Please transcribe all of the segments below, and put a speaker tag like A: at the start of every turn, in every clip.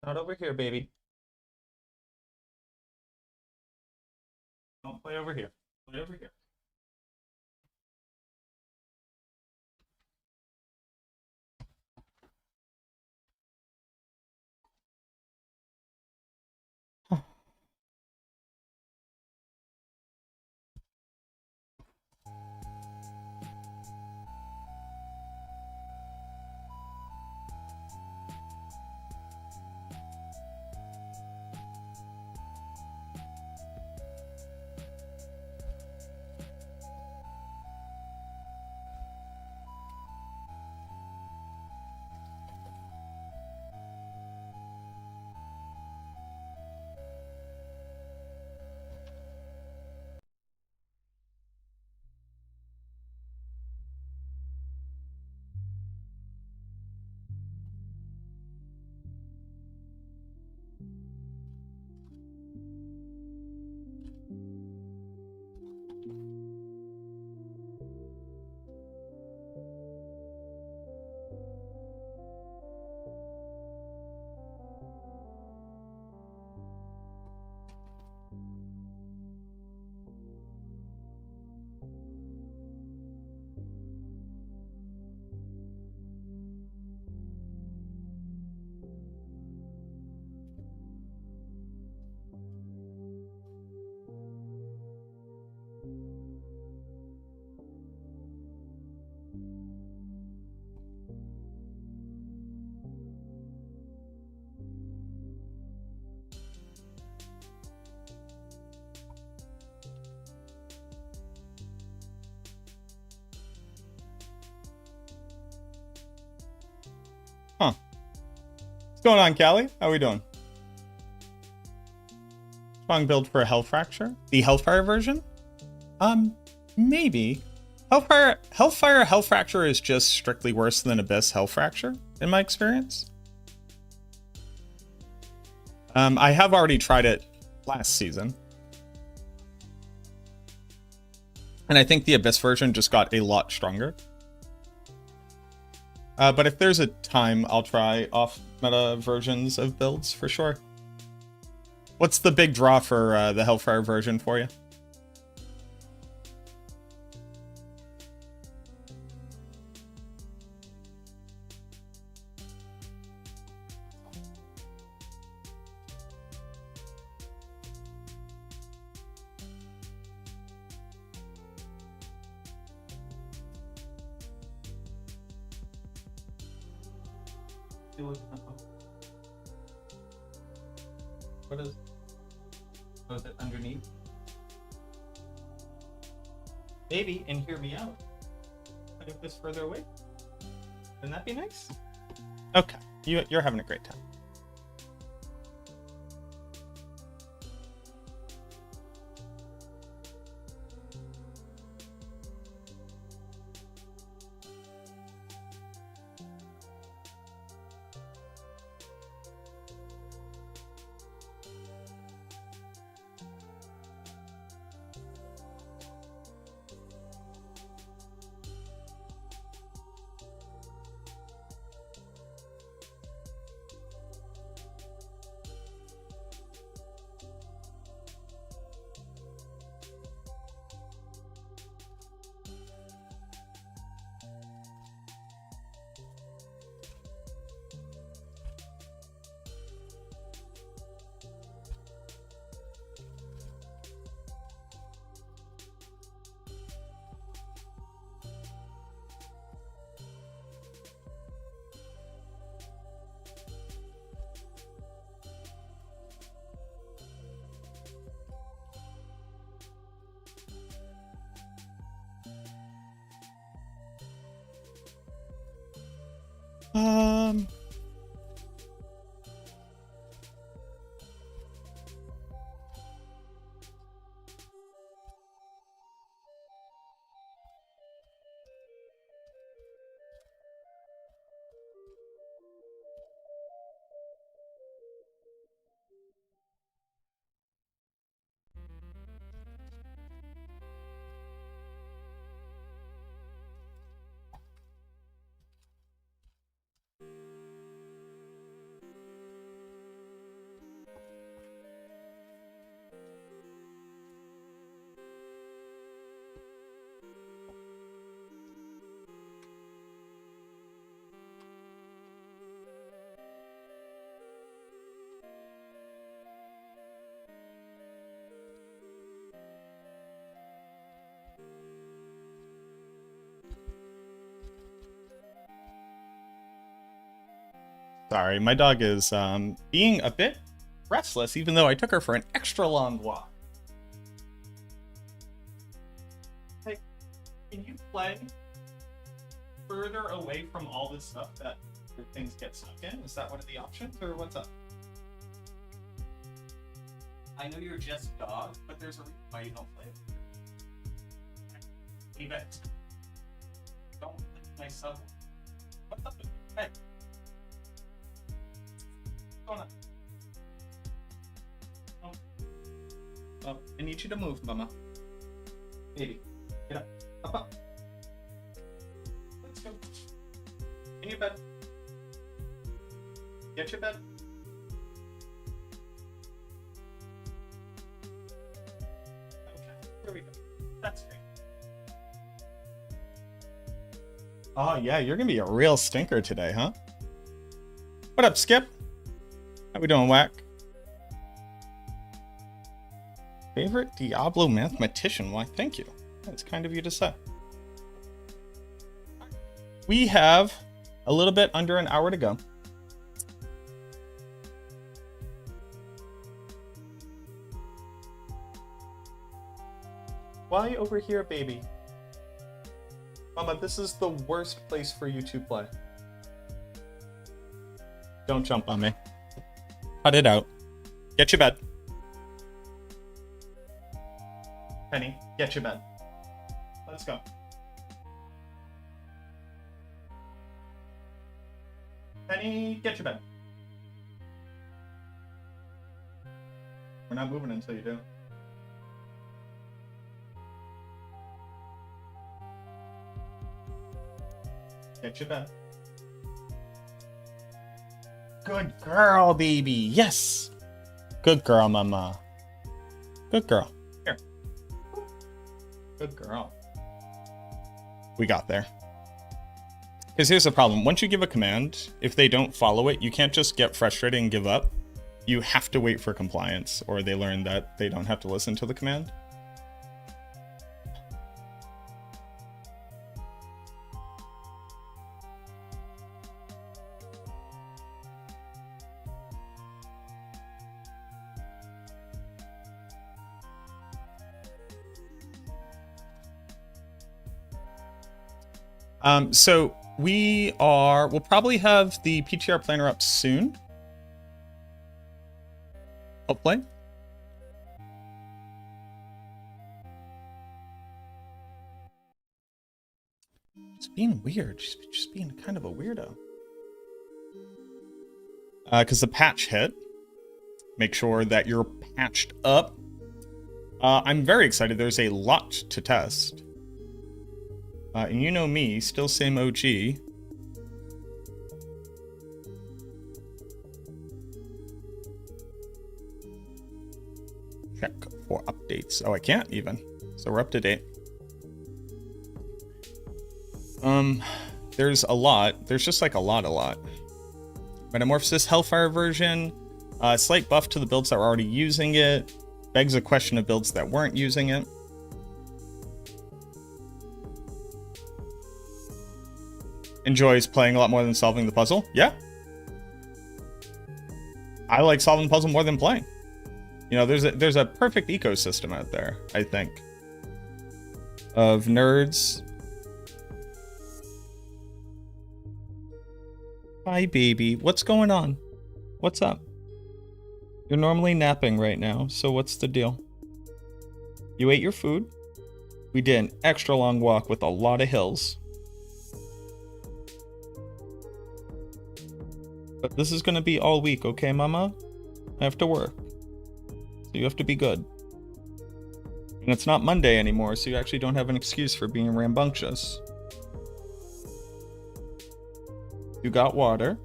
A: Not over here, baby. Don't play over here. Play over here. Huh. What's going on, Callie? How we doing? Strong build for a Hell Fracture? The Hellfire version? Maybe. Hellfire Hell Fracture is just strictly worse than Abyss Hell Fracture, in my experience. I have already tried it last season. And I think the Abyss version just got a lot stronger. But if there's a time, I'll try off-meta versions of builds for sure. What's the big draw for the Hellfire version for you? What is? Oh, is it underneath? Maybe, and hear me out. Move this further away. Wouldn't that be nice? Okay, you're having a great time. Um, Sorry, my dog is being a bit restless, even though I took her for an extra long walk. Hey, can you play further away from all this stuff that things get stuck in? Is that one of the options, or what's up? I know you're just dog, but there's a reason why you don't play it. Leave it. Don't lick my sub. What's up with you? Hey. What's going on? Oh, I need you to move, Mama. Baby, get up. Up. Let's go. In your bed. Get your bed. Okay, here we go. That's great. Oh, yeah, you're gonna be a real stinker today, huh? What up, Skip? How we doing, Whack? Favorite Diablo mathematician? Why, thank you. That's kind of you to say. We have a little bit under an hour to go. Why over here, baby? Mama, this is the worst place for you to play. Don't jump on me. Cut it out. Get your bed. Penny, get your bed. Let's go. Penny, get your bed. We're not moving until you do. Get your bed. Good girl, baby. Yes. Good girl, Mama. Good girl. Here. Good girl. We got there. Because here's the problem. Once you give a command, if they don't follow it, you can't just get frustrated and give up. You have to wait for compliance, or they learn that they don't have to listen to the command. So we'll probably have the PTR planner up soon. Hopefully. Just being weird, just being kind of a weirdo. Because the patch hit. Make sure that you're patched up. I'm very excited. There's a lot to test. And you know me, still same OG. Check for updates. Oh, I can't even. So we're up to date. There's a lot. There's just like a lot. Metamorphosis Hellfire version. Slight buff to the builds that were already using it. Begs a question of builds that weren't using it. Enjoys playing a lot more than solving the puzzle. Yeah. I like solving the puzzle more than playing. You know, there's a perfect ecosystem out there, I think, of nerds. Hi, baby. What's going on? What's up? You're normally napping right now, so what's the deal? You ate your food. We did an extra long walk with a lot of hills. But this is going to be all week, okay, Mama? I have to work. So you have to be good. And it's not Monday anymore, so you actually don't have an excuse for being rambunctious. You got water.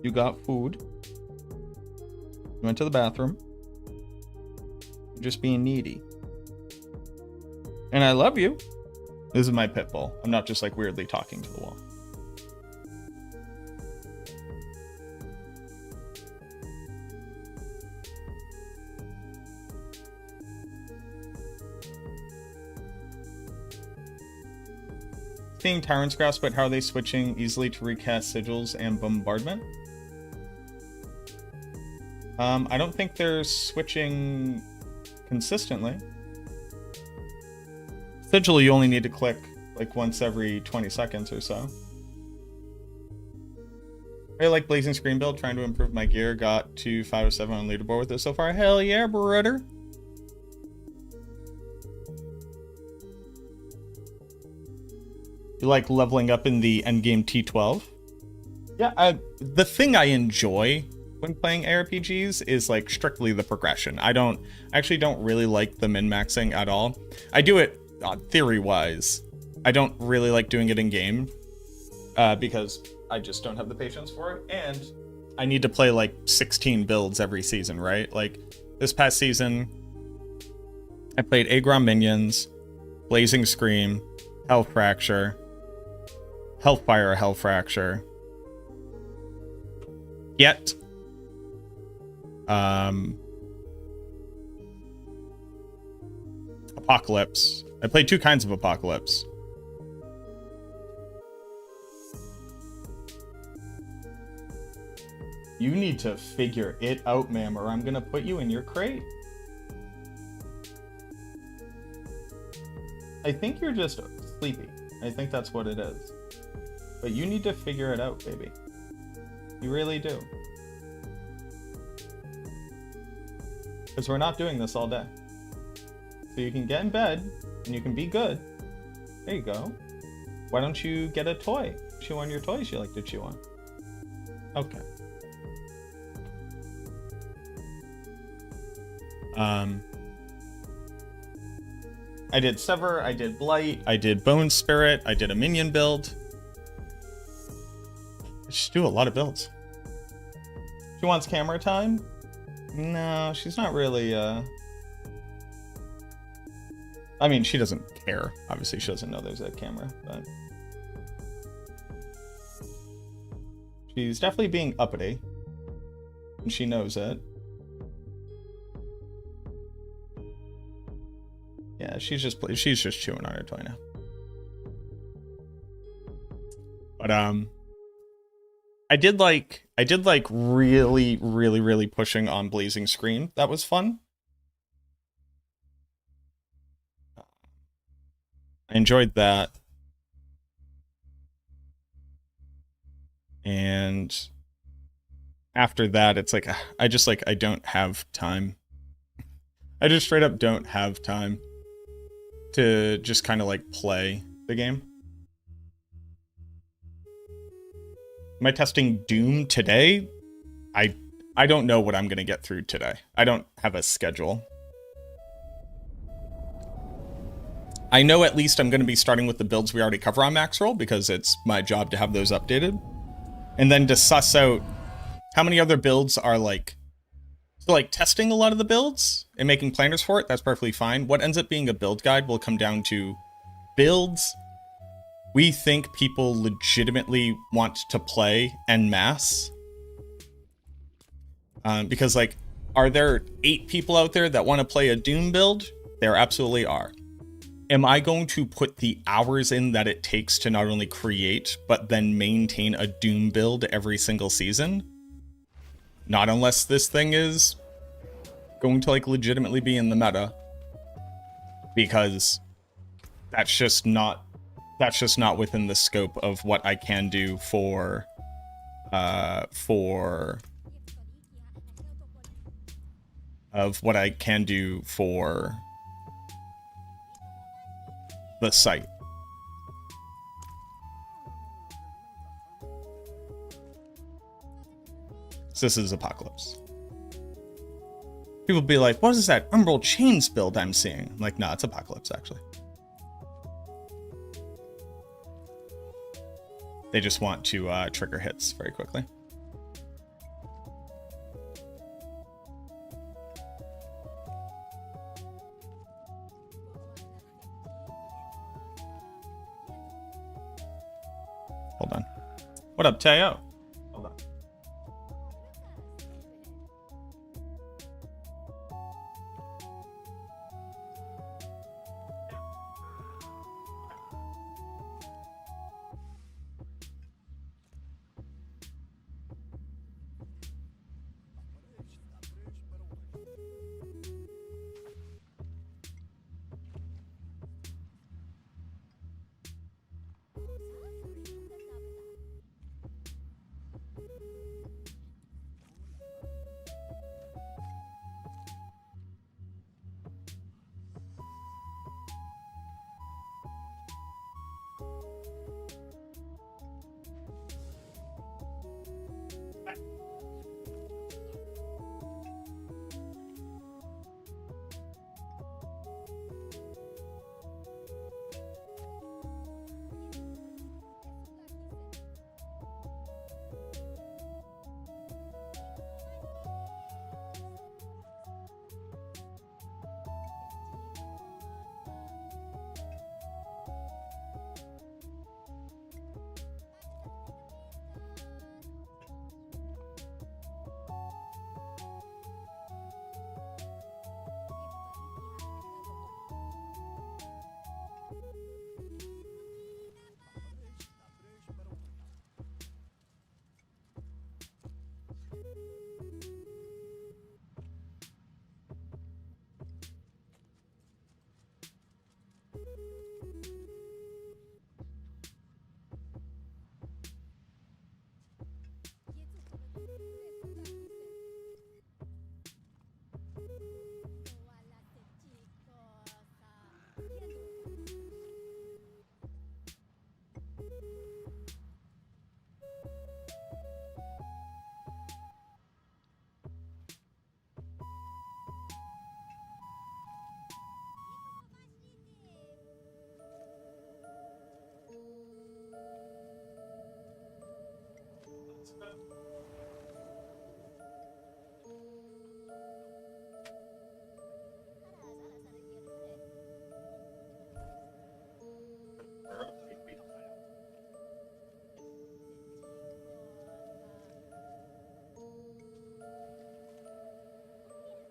A: You got food. You went to the bathroom. You're just being needy. And I love you. This is my pit bull. I'm not just like weirdly talking to the wall. Seeing Tyrant's Grasp, but how are they switching easily to recast sigils and bombardment? I don't think they're switching consistently. Essentially, you only need to click like once every 20 seconds or so. I like Blazing Screen build, trying to improve my gear. Got to 507 on leaderboard with it so far. Hell yeah, brother. You like leveling up in the endgame T12? Yeah, the thing I enjoy when playing ARPGs is like strictly the progression. I actually don't really like the min-maxing at all. I do it theory-wise. I don't really like doing it in game because I just don't have the patience for it, and I need to play like 16 builds every season, right? Like this past season, I played Agron Minions, Blazing Scream, Health Fracture, Hellfire, Health Fracture, Yet, Apocalypse. I played 2 kinds of Apocalypse. You need to figure it out, ma'am, or I'm gonna put you in your crate. I think you're just sleepy. I think that's what it is. But you need to figure it out, baby. You really do. Because we're not doing this all day. So you can get in bed, and you can be good. There you go. Why don't you get a toy? Chew on your toys you like to chew on. Okay. I did Sever, I did Blight, I did Bone Spirit, I did a minion build. I just do a lot of builds. She wants camera time? No, she's not really, I mean, she doesn't care. Obviously, she doesn't know there's a camera, but... she's definitely being uppity. And she knows it. Yeah, she's just chewing on her toy now. But I did like really pushing on Blazing Screen. That was fun. I enjoyed that. And after that, it's like I don't have time. I just straight up don't have time to just kind of like play the game. Am I testing Doom today? I don't know what I'm gonna get through today. I don't have a schedule. I know at least I'm gonna be starting with the builds we already cover on Max Roll because it's my job to have those updated. And then to suss out how many other builds are like... so like testing a lot of the builds and making planners for it, that's perfectly fine. What ends up being a build guide will come down to builds we think people legitimately want to play en masse. Because like, are there 8 people out there that want to play a Doom build? There absolutely are. Am I going to put the hours in that it takes to not only create, but then maintain a Doom build every single season? Not unless this thing is going to like legitimately be in the meta, because that's just not within the scope of what I can do for the site. So this is Apocalypse. People be like, what is that Umbral Chains build I'm seeing? I'm like, nah, it's Apocalypse, actually. They just want to trigger hits very quickly. Hold on. What up, Teo? Hold on.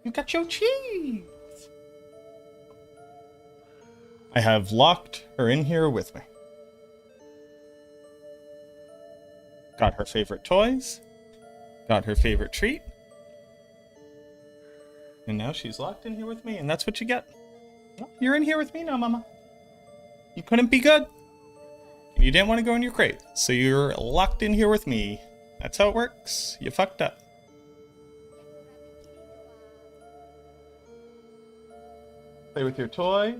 A: You got your cheese! I have locked her in here with me. Got her favorite toys. Got her favorite treat. And now she's locked in here with me, and that's what you get. Well, you're in here with me now, Mama. You couldn't be good. And you didn't want to go in your crate, so you're locked in here with me. That's how it works. You fucked up. Play with your toys.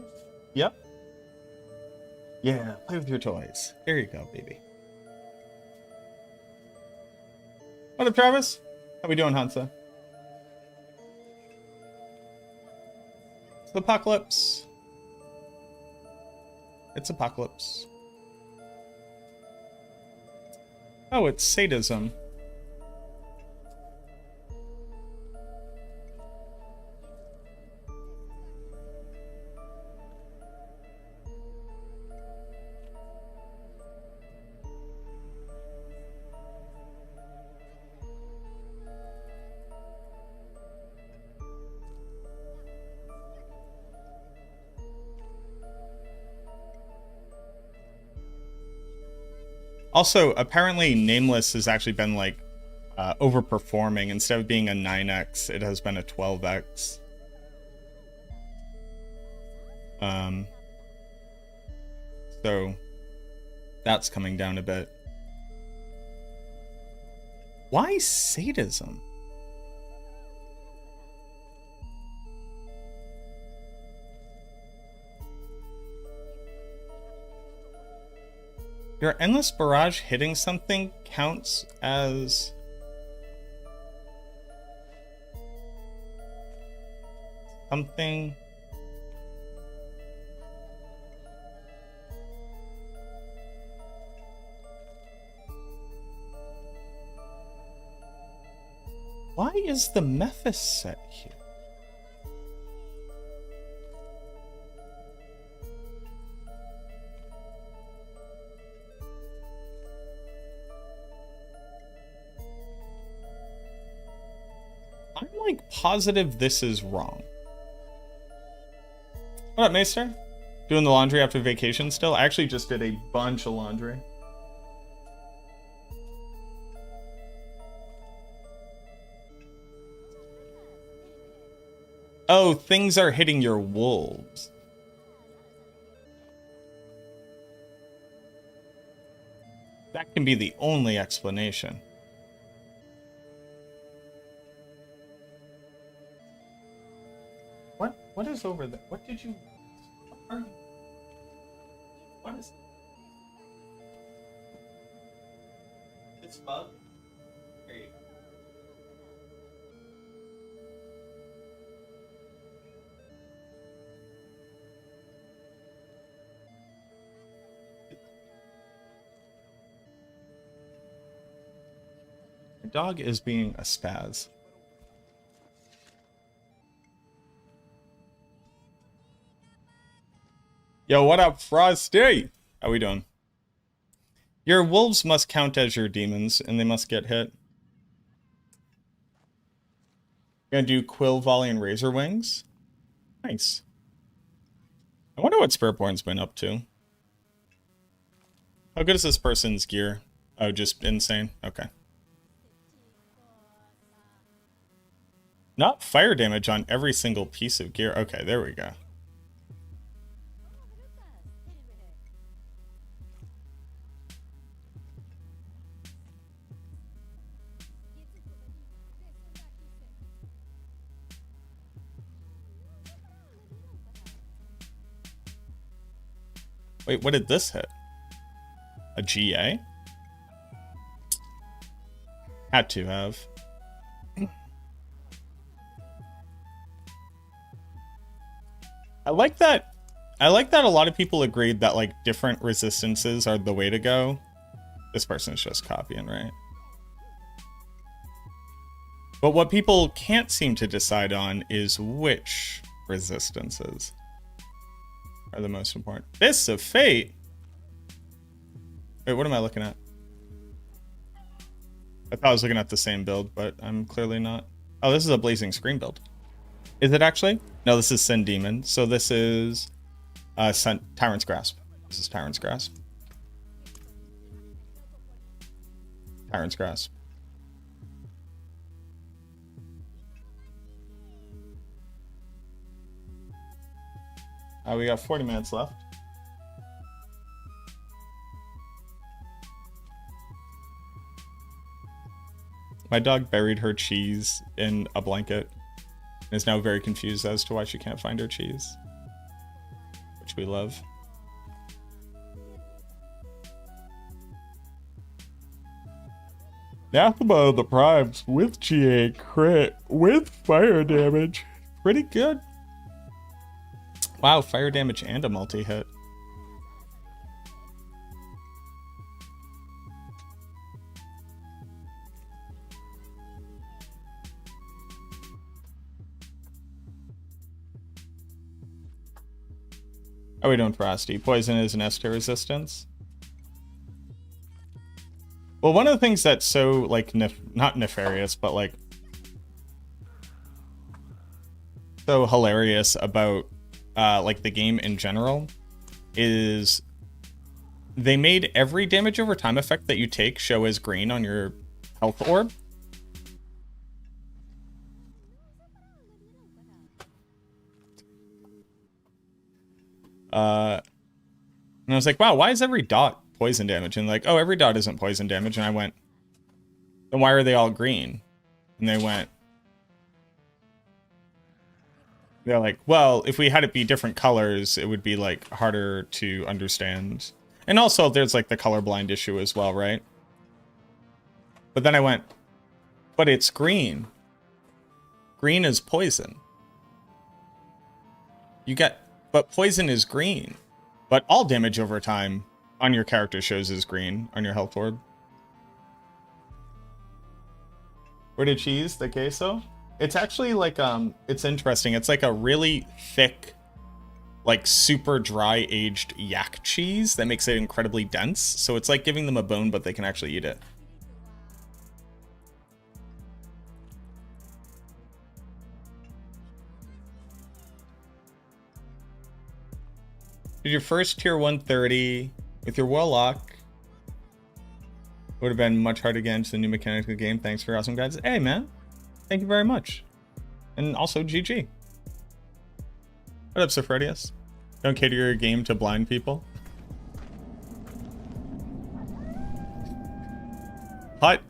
A: Yep. Yeah, play with your toys. There you go, baby. What up, Travis? How we doing, Hansa? It's the apocalypse. It's apocalypse. Oh, it's sadism. Also, apparently Nameless has actually been like overperforming. Instead of being a 9x, it has been a 12x. So that's coming down a bit. Why sadism? Your endless barrage hitting something counts as something. Why is the Mephis set here? I'm like positive this is wrong. What up, Maester? Doing the laundry after vacation still? I actually just did a bunch of laundry. Oh, things are hitting your wolves. That can be the only explanation. What is over there? What did you... What are you... What is... It's bug? There you go. My dog is being a spaz. Yo, what up, Frosty? How we doing? Your wolves must count as your demons, and they must get hit. Gonna do Quill Volley and Razor Wings. Nice. I wonder what Spiritborn's been up to. How good is this person's gear? Oh, just insane? Okay. Not fire damage on every single piece of gear. Okay, there we go. Wait, what did this hit? A GA? Had to have. I like that a lot of people agreed that like different resistances are the way to go. This person's just copying, right? But what people can't seem to decide on is which resistances are the most important. Fists of Fate? Wait, what am I looking at? I thought I was looking at the same build, but I'm clearly not. Oh, this is a Blazing Scream build. Is it actually? No, this is Sin Demon. So this is Tyrant's Grasp. This is Tyrant's Grasp. Tyrant's Grasp. We got 40 minutes left. My dog buried her cheese in a blanket and is now very confused as to why she can't find her cheese, which we love. Anathema of the Primes with GA crit with fire damage. Pretty good. Wow, fire damage and a multi-hit. How are we doing, Frosty? Poison is an S-tier resistance. Well, one of the things that's so, like, not nefarious, but, like, so hilarious about, like, the game in general is they made every damage over time effect that you take show as green on your health orb. And I was like, wow, why is every dot poison damage? And like, oh, every dot isn't poison damage. And I went, then why are they all green? And they went, they're like, well, if we had it be different colors, it would be like harder to understand. And also there's like the colorblind issue as well, right? But then I went, but it's green. Green is poison. But poison is green. But all damage over time on your character shows as green on your health orb. Where did cheese? The queso? It's actually like, it's interesting. It's like a really thick, like super dry aged yak cheese that makes it incredibly dense. So it's like giving them a bone, but they can actually eat it. Did your first tier 130 with your Warlock would have been much harder to get into the new mechanics of the game. Thanks for your awesome guides. Hey, man. Thank you very much. And also, GG. What up, Sophredius? Don't cater your game to blind people. Hot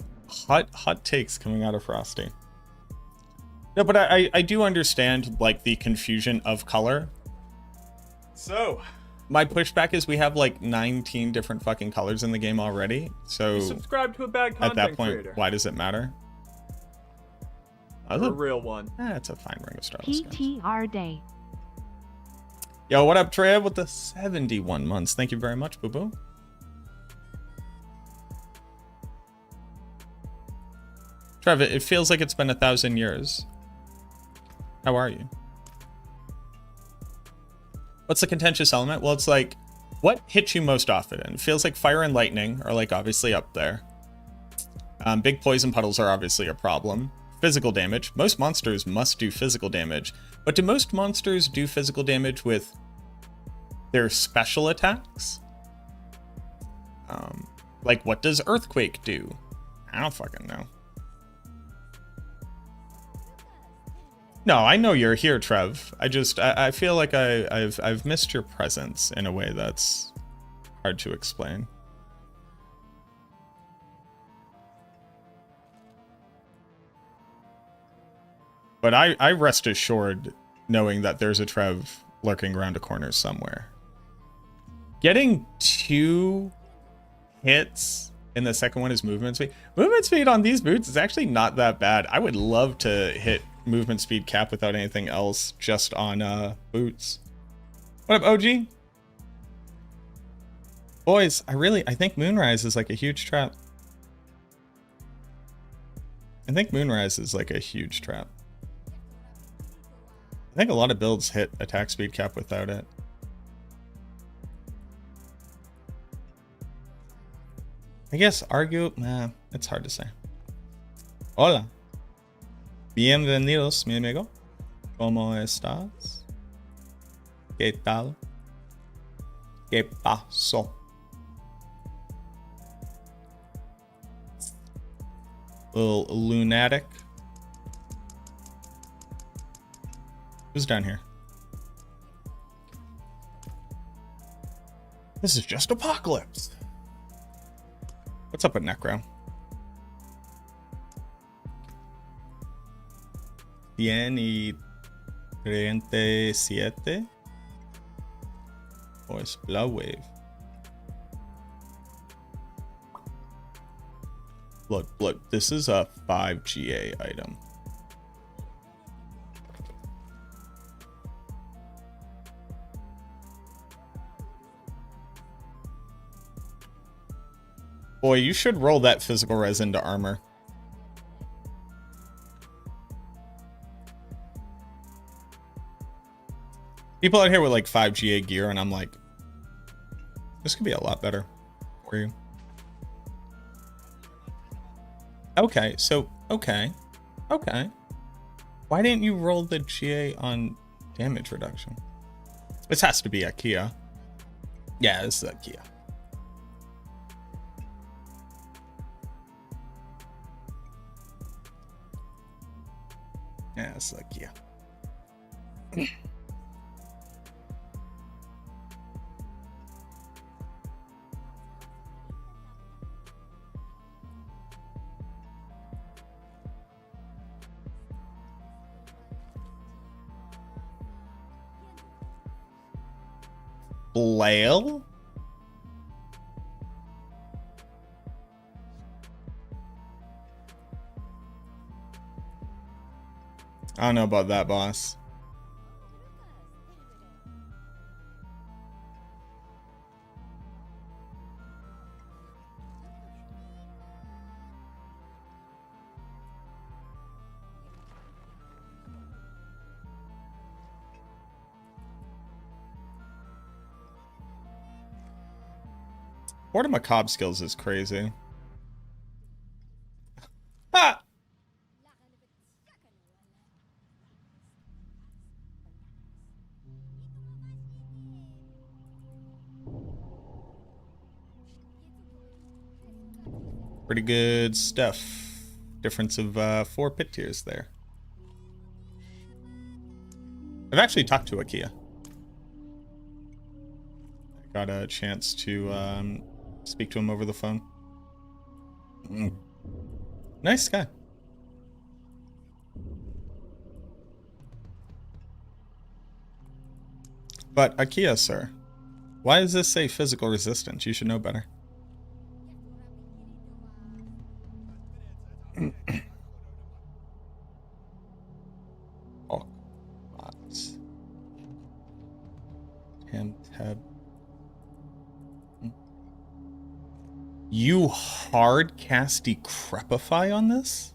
A: takes coming out of Frosty. No, but I do understand, like, the confusion of color. So, my pushback is we have like 19 different fucking colors in the game already. So,
B: you subscribe to a bad content
A: at that point,
B: creator.
A: Why does it matter?
B: A real one.
A: It's a fine Ring of Starless.
C: PTR day.
A: Yo, what up, Trev, with the 71 months? Thank you very much, boo boo. Trev, it feels like it's been 1,000 years. How are you? What's the contentious element? Well, it's like, what hits you most often? And it feels like fire and lightning are like obviously up there. Big poison puddles are obviously a problem. Physical damage. Most monsters must do physical damage. But do most monsters do physical damage with their special attacks? Like, what does Earthquake do? I don't fucking know. No, I know you're here, Trev. I feel like I've missed your presence in a way that's hard to explain. But I rest assured knowing that there's a Trev lurking around a corner somewhere. Getting 2 hits in the second one is movement speed. Movement speed on these boots is actually not that bad. I would love to hit movement speed cap without anything else, just on boots. What up, OG? Boys, I think Moonrise is like a huge trap. I think Moonrise is like a huge trap. I think a lot of builds hit attack speed cap without it. I guess nah, it's hard to say. Hola. Bienvenidos, mi amigo. ¿Cómo estás? ¿Qué tal? ¿Qué pasó? Little lunatic. Who's down here? This is just Apocalypse. What's up with Necro? Cien y 37. Oh, it's Blood Wave. Look, this is a 5 GA item. Boy, you should roll that physical res into armor. People out here with like 5 GA gear, and I'm like, this could be a lot better for you. Okay, so, okay. Why didn't you roll the GA on damage reduction? This has to be a Kia. Yeah, this is a Kia. Yeah, it's like, yeah. Blail? I don't know about that, boss. Porta Macabre skills is crazy. Ha! Pretty good stuff. Difference of 4 pit tiers there. I've actually talked to Akia. I got a chance to speak to him over the phone. Nice guy. But Akia, sir, why does this say physical resistance? You should know better. Oh, tab. You hard cast Decrepify on this?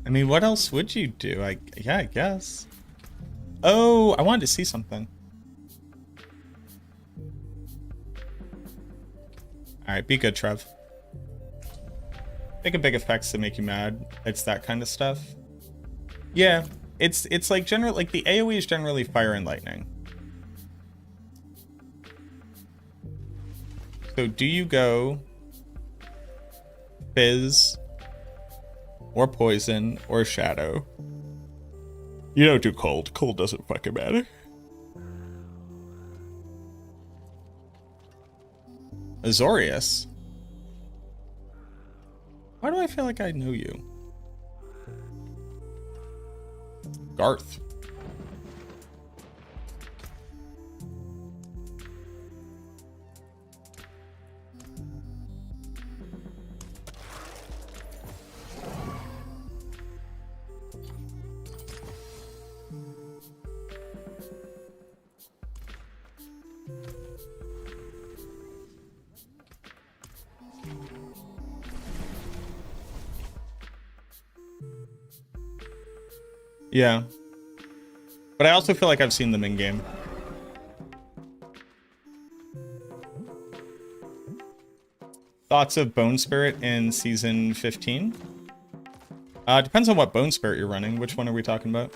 A: I mean, what else would you do? Yeah, I guess. Oh, I wanted to see something. Alright, be good, Trev. Making big effects that make you mad. It's that kind of stuff. Yeah, it's like generally, like the AoE is generally fire and lightning. So do you go fizz or poison or shadow? You don't do cold. Cold doesn't fucking matter. Azorius. Why do I feel like I know you? Garth. Yeah. But I also feel like I've seen them in game. Thoughts of Bone Spirit in Season 15? Depends on what Bone Spirit you're running. Which one are we talking about?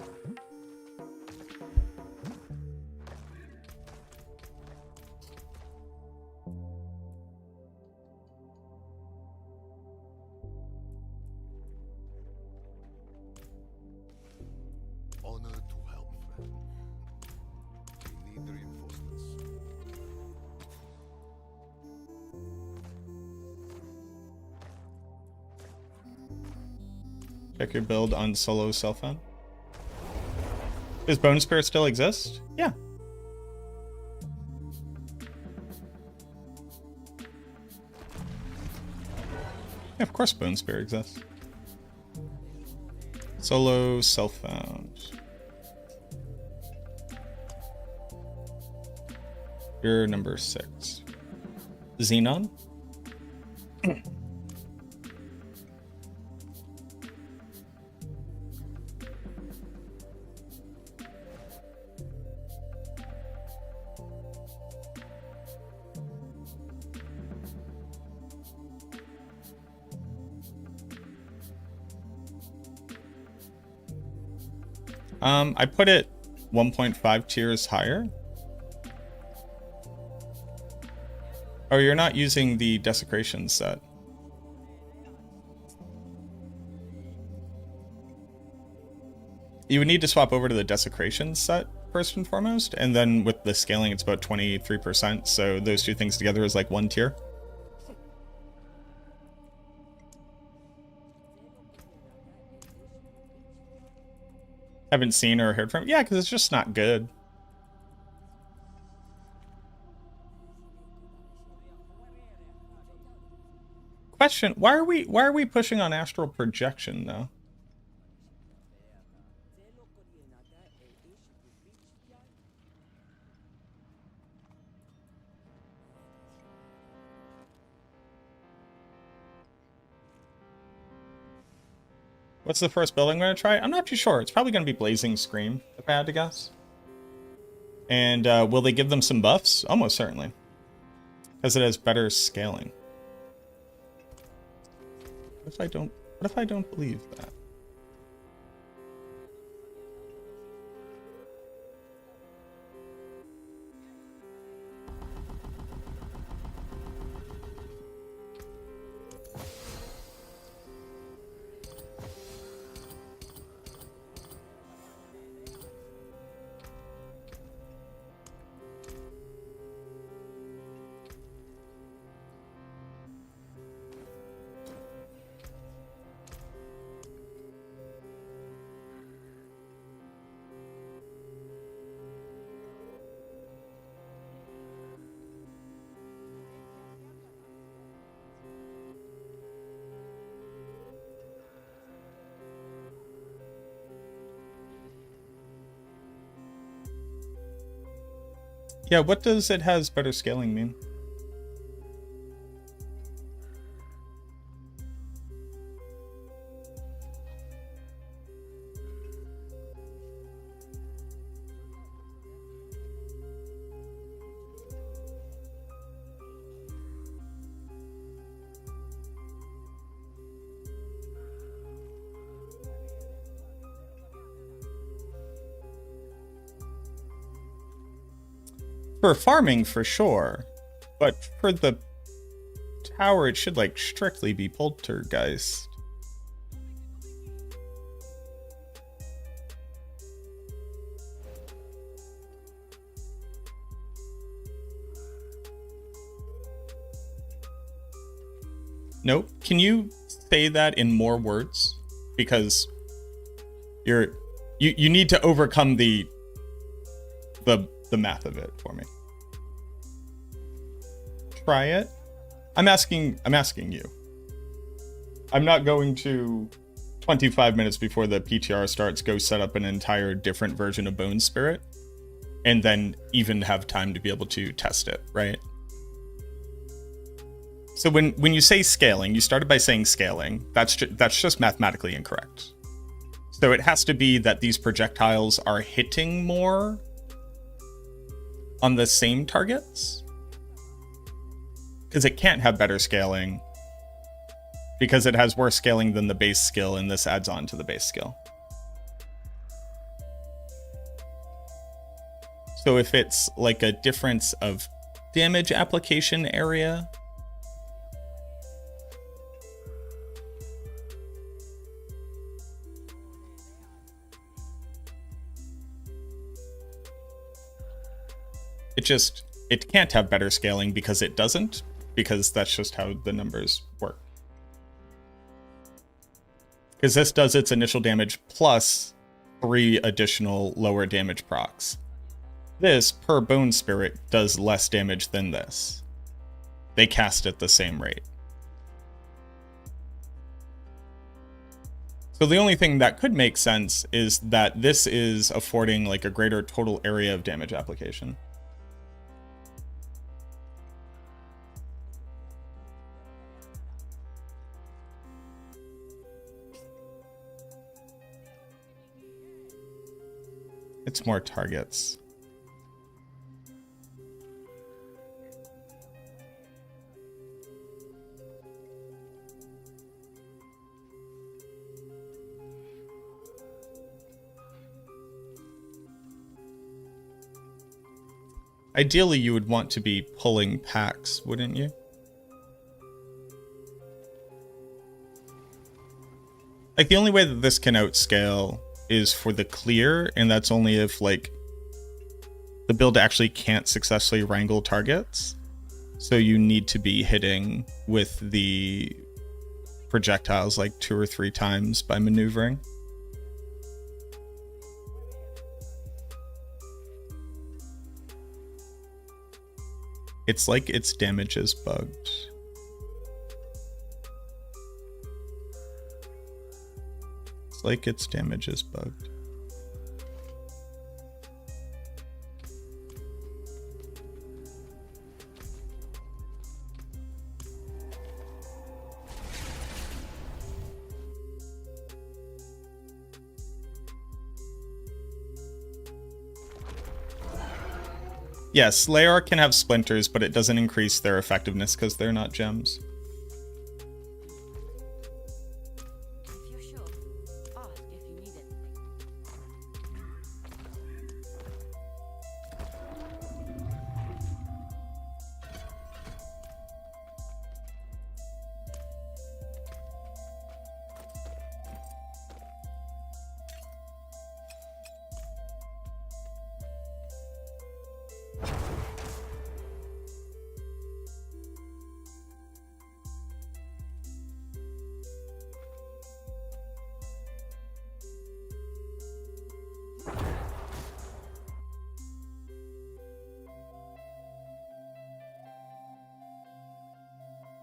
A: Check your build on solo cell phone. Does Bone Spirit still exist? Yeah. Yeah, of course Bone Spirit exists. Solo self-found. You're number 6. Xenon? I put it 1.5 tiers higher. Oh, you're not using the Desecration set. You would need to swap over to the Desecration set first and foremost, and then with the scaling it's about 23%, so those two things together is like 1 tier. Haven't seen or heard from. Yeah, because it's just not good. Question: why are we pushing on astral projection though? What's the first build I'm going to try? I'm not too sure. It's probably going to be Blazing Scream, if I had to guess. And will they give them some buffs? Almost certainly. Because it has better scaling. What if I don't believe that? Yeah, what does it has better scaling mean? For farming, for sure. But for the tower, it should, like, strictly be poltergeist. Nope. Can you say that in more words? Because you need to overcome the math of it for me. Try it. I'm asking you. I'm not going to 25 minutes before the PTR starts go set up an entire different version of Bone Spirit and then even have time to be able to test it, right? So when you say scaling, you started by saying scaling. That's just mathematically incorrect. So it has to be that these projectiles are hitting more on the same targets, because it can't have better scaling because it has worse scaling than the base skill, and this adds on to the base skill. So if it's like a difference of damage application area, it can't have better scaling because it doesn't, because that's just how the numbers work. Because this does its initial damage plus 3 additional lower damage procs. This, per Bone Spirit, does less damage than this. They cast at the same rate. So the only thing that could make sense is that this is affording like a greater total area of damage application. It's more targets. Ideally, you would want to be pulling packs, wouldn't you? Like, the only way that this can outscale is for the clear, and that's only if, like, the build actually can't successfully wrangle targets. So you need to be hitting with the projectiles like 2 or 3 times by maneuvering. It's like its damage is bugged. It's like its damage is bugged. Yes, Lair can have splinters, but it doesn't increase their effectiveness because they're not gems.
C: If you're sure, ask if you need anything.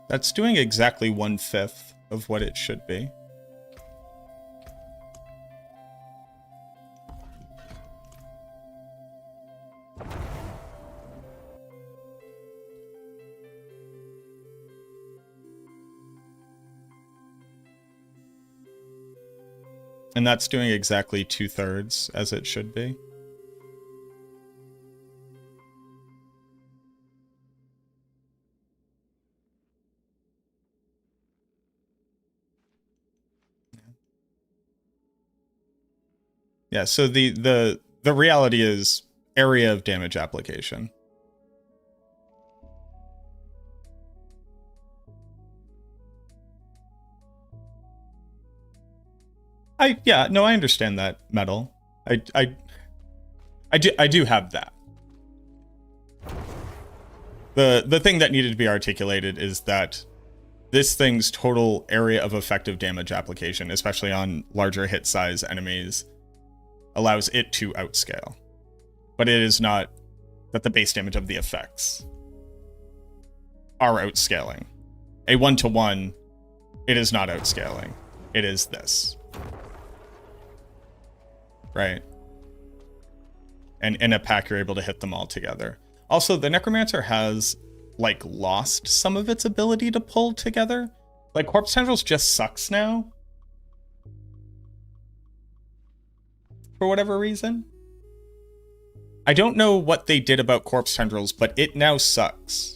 A: That's doing exactly 1/5 of what it should be. And that's doing exactly 2/3 as it should be. Yeah, so the reality is area of damage application. Yeah, no, I understand that, Metal. I do have that. The thing that needed to be articulated is that this thing's total area of effective damage application, especially on larger hit size enemies, allows it to outscale. But it is not that the base damage of the effects are outscaling. A 1-to-1, it is not outscaling. It is this. Right? And in a pack, you're able to hit them all together. Also, the Necromancer has, like, lost some of its ability to pull together. Like, Corpse Tendrils just sucks now. For whatever reason. I don't know what they did about Corpse Tendrils, but it now sucks.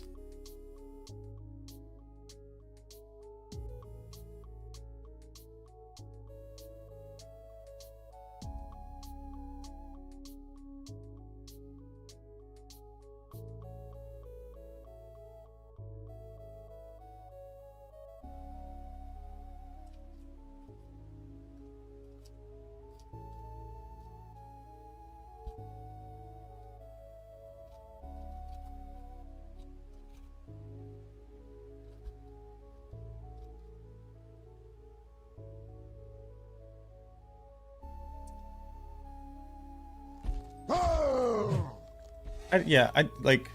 A: I like...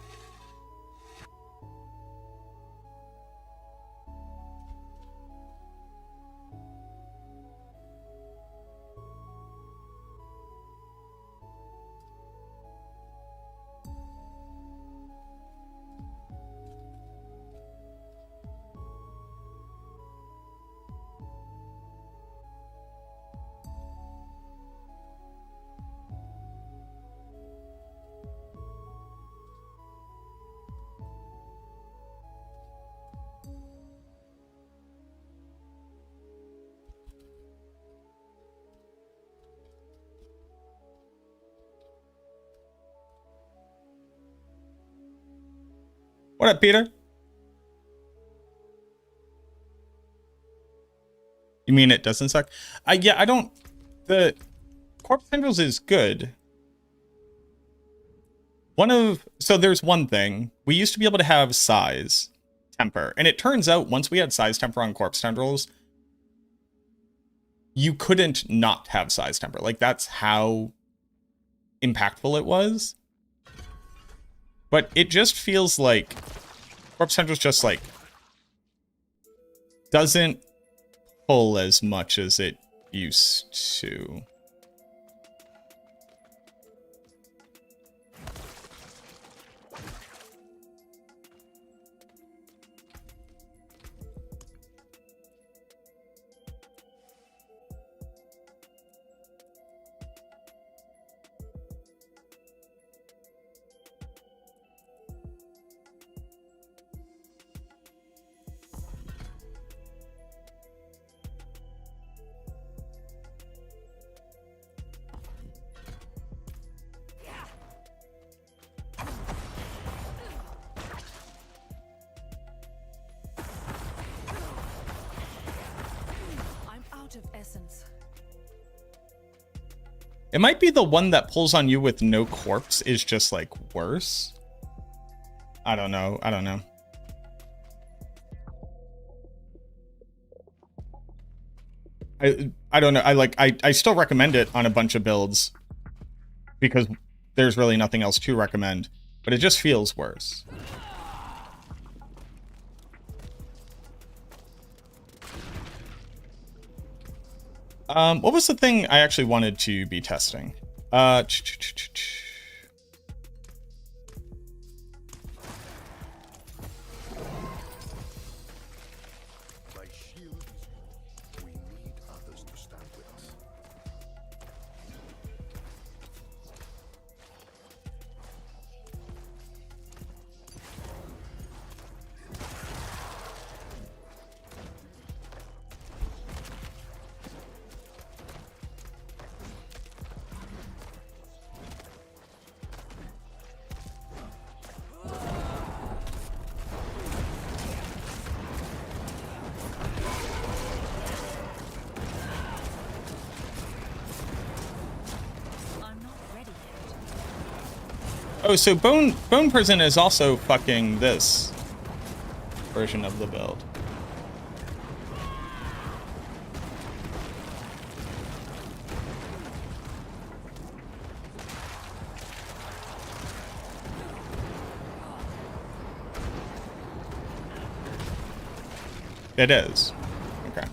A: What up, Peter? You mean it doesn't suck? Yeah, I don't... The Corpse Tendrils is good. So there's one thing. We used to be able to have size temper. And it turns out once we had size temper on Corpse Tendrils, you couldn't not have size temper. Like, that's how impactful it was. But it just feels like Corpse Tendrils just, like, doesn't pull as much as it used to.
C: Of essence.
A: It might be the one that pulls on you with no corpse is just, like, worse. I don't know. I don't know. I don't know. I still recommend it on a bunch of builds because there's really nothing else to recommend, but it just feels worse. What was the thing I actually wanted to be testing? Oh, so Bone Prison is also fucking this version of the build. It is. Okay.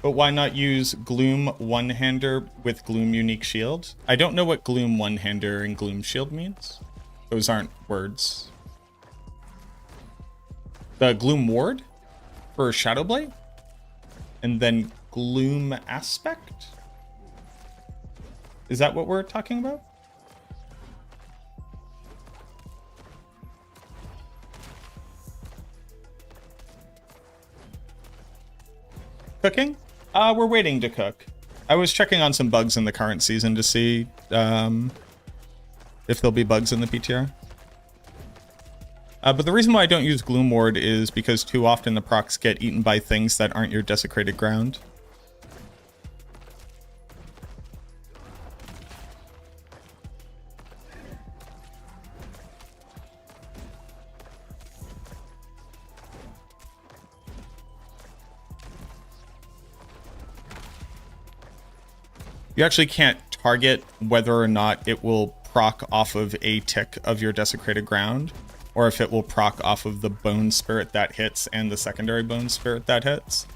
A: But why not use Gloom one-hander with Gloom unique shield? I don't know what Gloom one-hander and Gloom shield means. Those aren't words. The Gloom ward for Shadowblade? And then Gloom aspect? Is that what we're talking about? Cooking? We're waiting to cook. I was checking on some bugs in the current season to see if there'll be bugs in the PTR. But the reason why I don't use Gloom Ward is because too often the procs get eaten by things that aren't your desecrated ground. You actually can't target whether or not it will proc off of a tick of your desecrated ground, or if it will proc off of the bone spirit that hits and the secondary bone spirit that hits.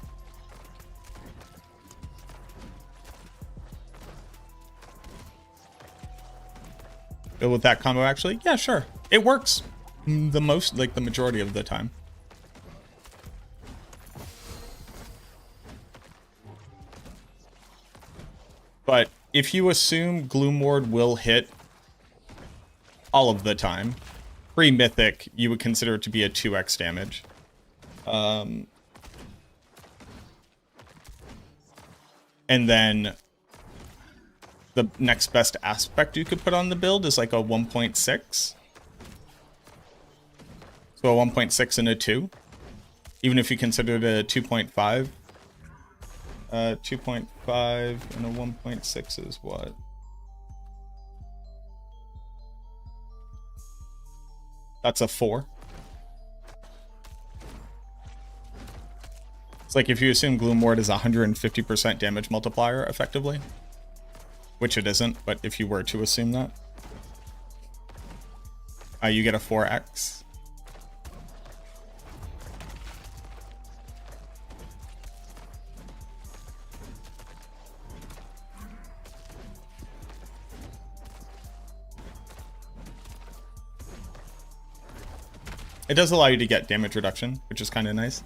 A: But with that combo, actually, yeah, sure. It works the most, like the majority of the time. But if you assume Gloom Ward will hit all of the time, pre-mythic, you would consider it to be a 2x damage. And then the next best aspect you could put on the build is like a 1.6. So a 1.6 and a 2. Even if you considered a 2.5. 2.5 and a 1.6 is what? That's a 4. It's like if you assume Gloom Ward is 150% damage multiplier, effectively. Which it isn't, but if you were to assume that. You get a 4x. It does allow you to get damage reduction, which is kind of nice.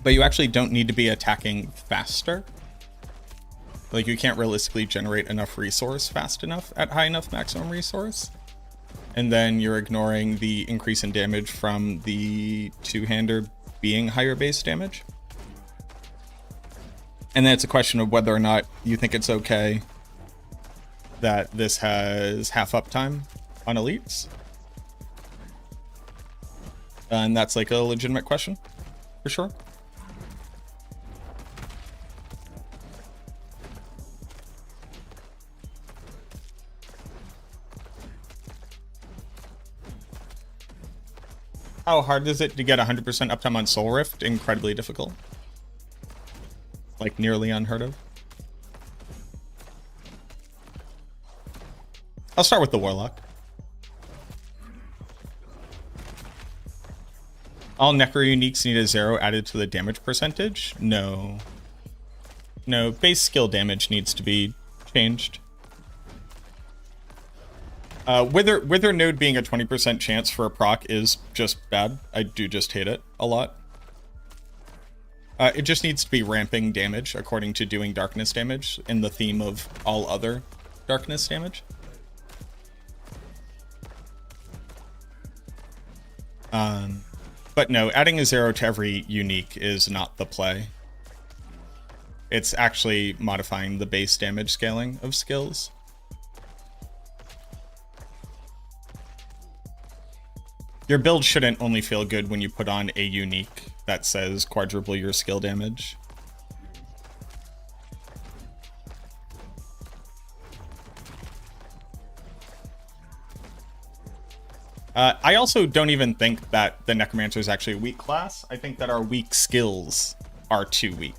A: But you actually don't need to be attacking faster. Like, you can't realistically generate enough resource fast enough at high enough maximum resource. And then you're ignoring the increase in damage from the two-hander being higher base damage. And then it's a question of whether or not you think it's okay that this has half uptime on elites. And that's like a legitimate question, for sure. How hard is it to get 100% uptime on Soul Rift? Incredibly difficult. Like, nearly unheard of. I'll start with the Warlock. All Necro uniques need a 0 added to the damage percentage? No. No, base skill damage needs to be changed. Wither node being a 20% chance for a proc is just bad. I do just hate it a lot. It just needs to be ramping damage according to doing darkness damage in the theme of all other darkness damage. But no, adding a 0 to every unique is not the play. It's actually modifying the base damage scaling of skills. Your build shouldn't only feel good when you put on a unique that says quadruple your skill damage. I also don't even think that the Necromancer is actually a weak class. I think that our weak skills are too weak.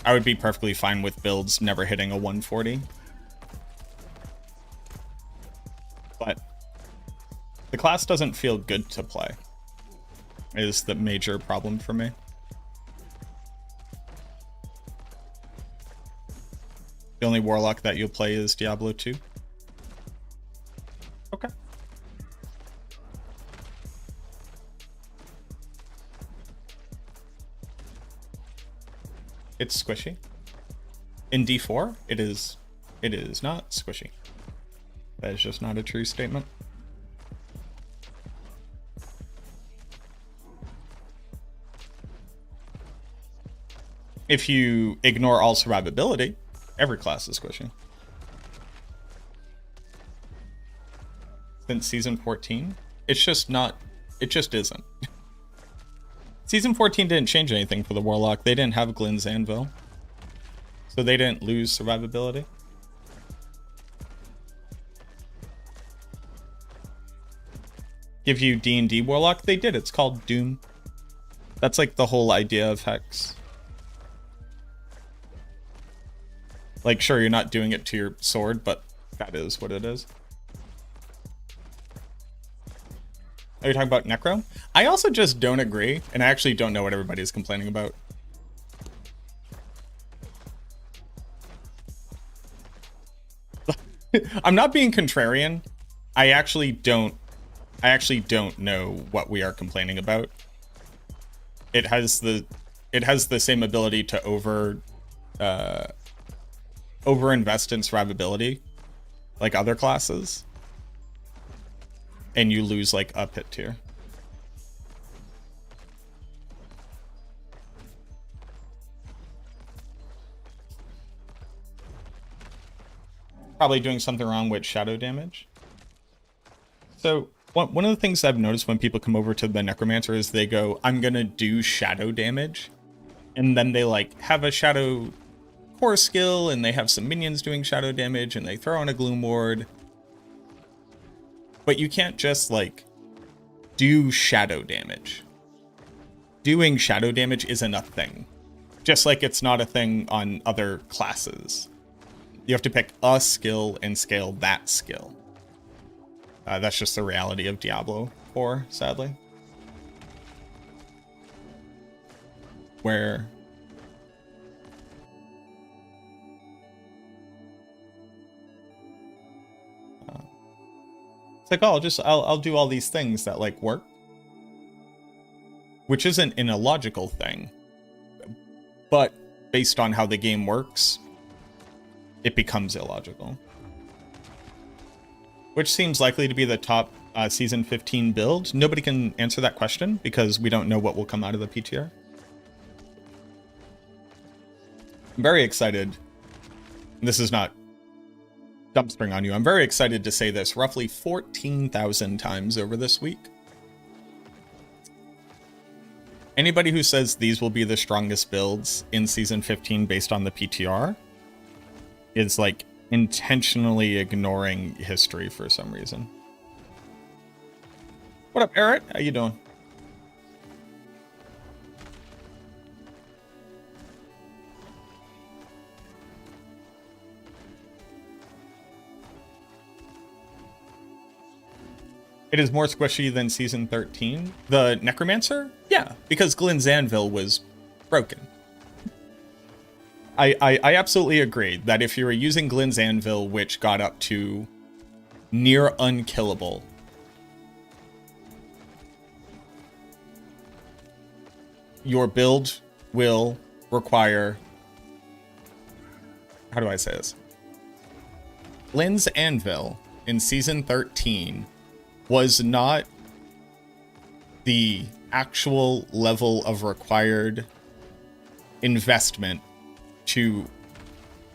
A: I would be perfectly fine with builds never hitting a 140. But the class doesn't feel good to play, is the major problem for me. The only Warlock that you'll play is Diablo 2. Okay. It's squishy. In D4, it is not squishy. That is just not a true statement. If you ignore all survivability, every class is squishy. Since season 14, it's just not, it just isn't. Season 14 didn't change anything for the Warlock. They didn't have Glynn's Anvil, so they didn't lose survivability. Give you D&D Warlock? They did. It's called Doom. That's like the whole idea of Hex. Like, sure, you're not doing it to your sword, but that is what it is. Are you talking about Necro? I also just don't agree, and I actually don't know what everybody's complaining about. I'm not being contrarian. I actually don't know what we are complaining about. It has the same ability to over-invest in survivability like other classes. And you lose like up hit tier. Probably doing something wrong with shadow damage. So one of the things I've noticed when people come over to the Necromancer is they go, I'm gonna do shadow damage. And then they like have a shadow core skill and they have some minions doing shadow damage and they throw on a Gloom Ward. But you can't just, like, do shadow damage. Doing shadow damage isn't a thing. Just like it's not a thing on other classes. You have to pick a skill and scale that skill. That's just the reality of Diablo 4, sadly. Where... It's like, oh, I'll do all these things that like work, which isn't an illogical thing, but based on how the game works, it becomes illogical. Which seems likely to be the top season 15 build? Nobody can answer that question because we don't know what will come out of the PTR. I'm very excited. This is not dumpstering on you. I'm very excited to say this roughly 14,000 times over this week. Anybody who says these will be the strongest builds in season 15 based on the PTR is like intentionally ignoring history for some reason. What up, Eric? How you doing? It is more squishy than season 13. The Necromancer? Yeah, because Glynn's Anvil was broken. I absolutely agree that if you were using Glynn's Anvil, which got up to near unkillable, your build will require... How do I say this? Glynn's Anvil in season 13 was not the actual level of required investment to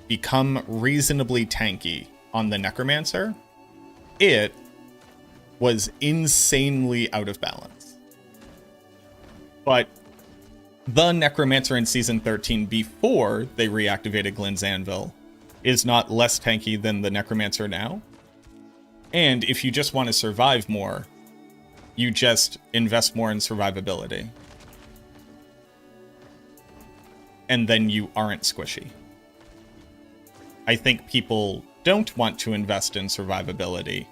A: become reasonably tanky on the Necromancer. It was insanely out of balance. But the Necromancer in Season 13, before they reactivated Glenn's Anvil, is not less tanky than the Necromancer now. And if you just want to survive more, you just invest more in survivability. And then you aren't squishy. I think people don't want to invest in survivability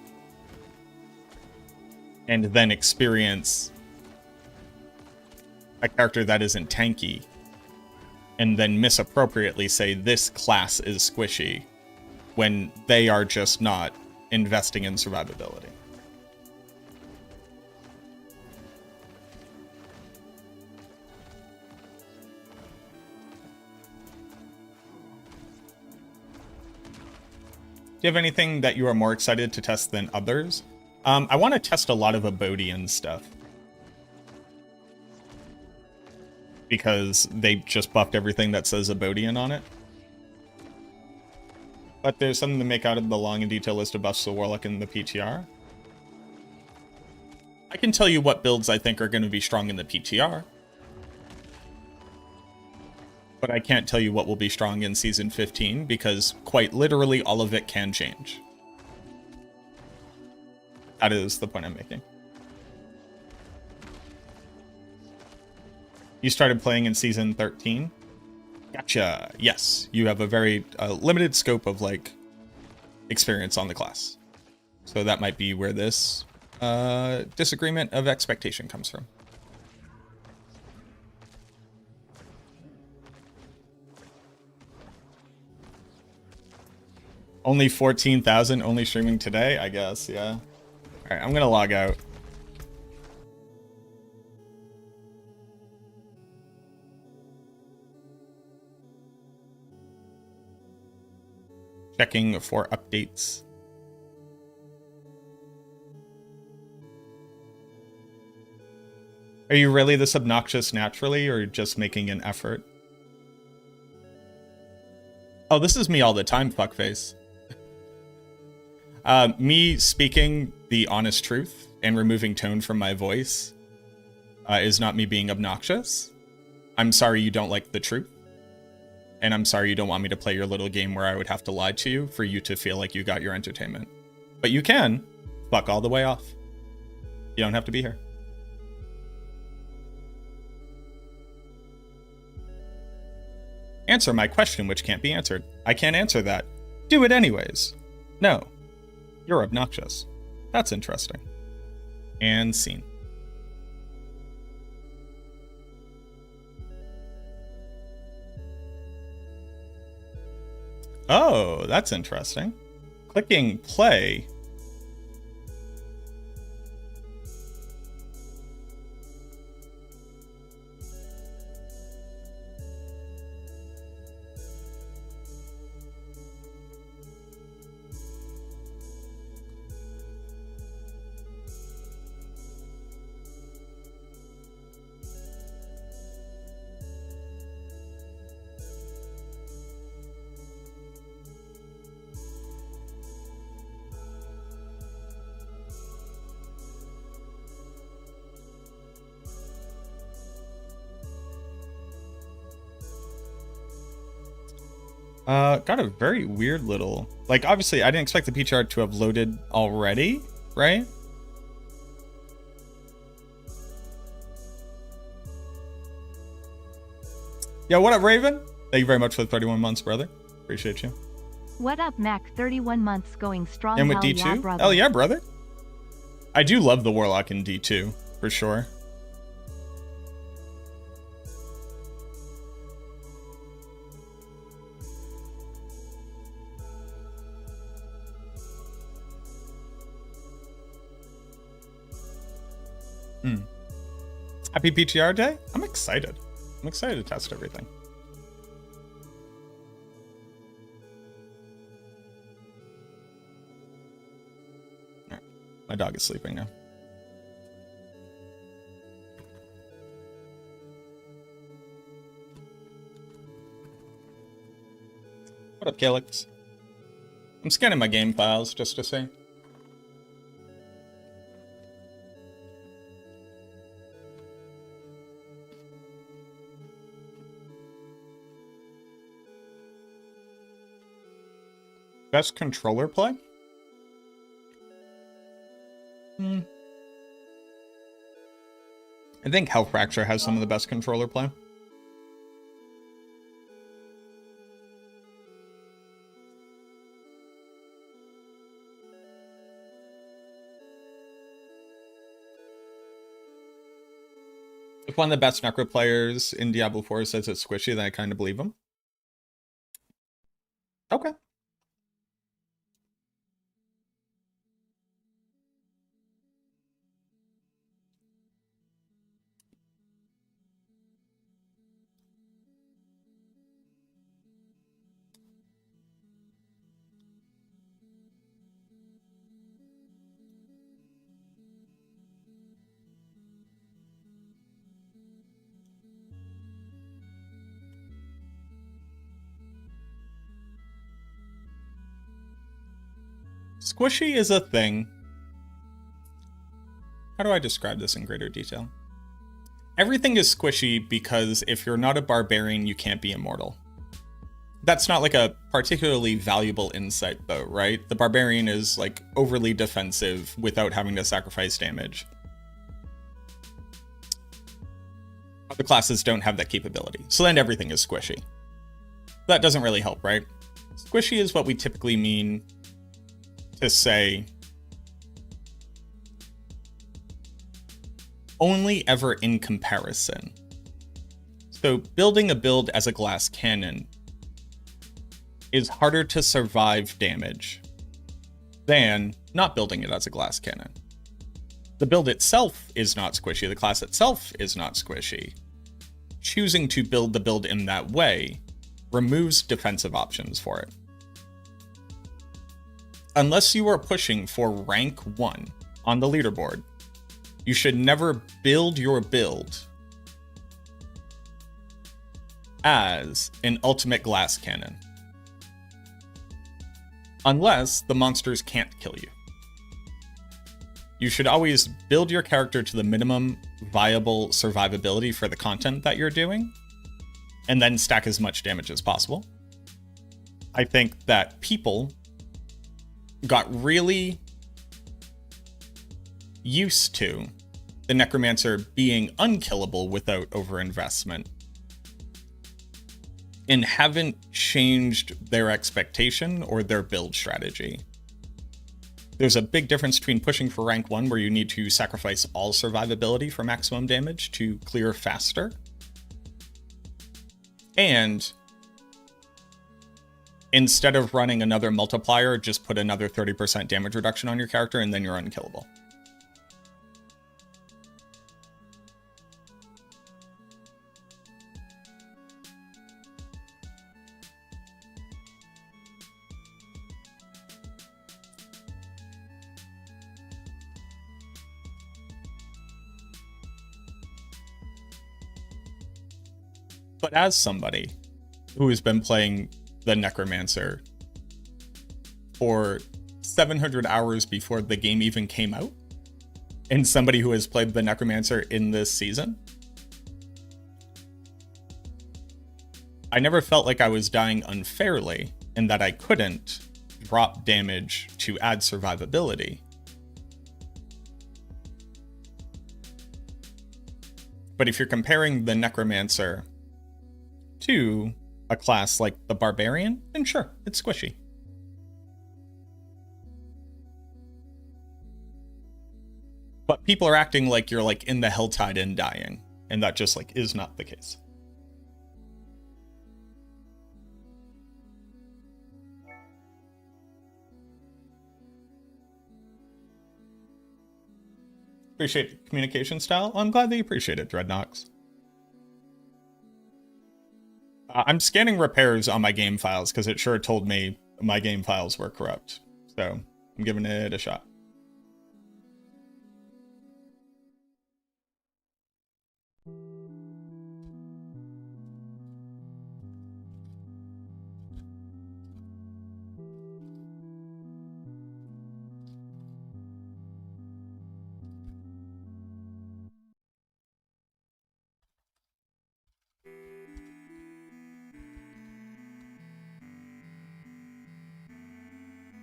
A: and then experience a character that isn't tanky and then misappropriately say this class is squishy when they are just not investing in survivability. Do you have anything that you are more excited to test than others? I want to test a lot of Abodian stuff. Because they just buffed everything that says Abodian on it. But there's something to make out of the long and detailed list of buffs to Warlock in the PTR. I can tell you what builds I think are going to be strong in the PTR. But I can't tell you what will be strong in Season 15, because quite literally all of it can change. That is the point I'm making. You started playing in Season 13? Gotcha. Yes, you have a very limited scope of, like, experience on the class. So that might be where this disagreement of expectation comes from. Only 14,000, only streaming today, I guess, yeah. Alright, I'm gonna log out. Checking for updates. Are you really this obnoxious naturally, or just making an effort? Oh, this is me all the time, fuckface. Me speaking the honest truth and removing tone from my voice is not me being obnoxious. I'm sorry you don't like the truth. And I'm sorry you don't want me to play your little game where I would have to lie to you for you to feel like you got your entertainment. But you can. Fuck all the way off. You don't have to be here. Answer my question, which can't be answered. I can't answer that. Do it anyways. No. You're obnoxious. That's interesting. And scene. Oh, that's interesting. Clicking play. Got a very weird little... Like, obviously, I didn't expect the PTR to have loaded already, right? Yeah, what up, Raven? Thank you very much for the 31 months, brother. Appreciate you.
C: What up, Mac? 31 months going strong.
A: And with
C: Hell
A: D2?
C: yeah, brother.
A: Hell yeah, brother. I do love the Warlock in D2, for sure. Happy PTR day? I'm excited. I'm excited to test everything. All right. My dog is sleeping now. What up, Calyx? I'm scanning my game files just to see. Best controller play? I think Health Fracture has some of the best controller play. If one of the best Necro players in Diablo 4 says it's squishy, then I kind of believe him. Okay. Squishy is a thing. How do I describe this in greater detail? Everything is squishy because if you're not a barbarian, you can't be immortal. That's not like a particularly valuable insight though, right? The barbarian is like overly defensive without having to sacrifice damage. Other classes don't have that capability, so then everything is squishy. That doesn't really help, right? Squishy is what we typically mean to say only ever in comparison. So building a build as a glass cannon is harder to survive damage than not building it as a glass cannon. The build itself is not squishy, the class itself is not squishy. Choosing to build the build in that way removes defensive options for it. Unless you are pushing for rank 1 on the leaderboard, you should never build your build as an ultimate glass cannon. Unless the monsters can't kill you. You should always build your character to the minimum viable survivability for the content that you're doing, and then stack as much damage as possible. I think that people got really used to the Necromancer being unkillable without overinvestment and haven't changed their expectation or their build strategy. There's a big difference between pushing for rank 1 where you need to sacrifice all survivability for maximum damage to clear faster, and instead of running another multiplier, just put another 30% damage reduction on your character and then you're unkillable. But as somebody who has been playing the Necromancer for 700 hours before the game even came out, and somebody who has played the Necromancer in this season, I never felt like I was dying unfairly and that I couldn't drop damage to add survivability. But if you're comparing the Necromancer to a class like the Barbarian, then sure, it's squishy. But people are acting like you're like in the Helltide and dying, and that just like is not the case. Appreciate communication style. I'm glad that you appreciate it, Dreadnox. I'm scanning repairs on my game files because it sure told me my game files were corrupt. So I'm giving it a shot.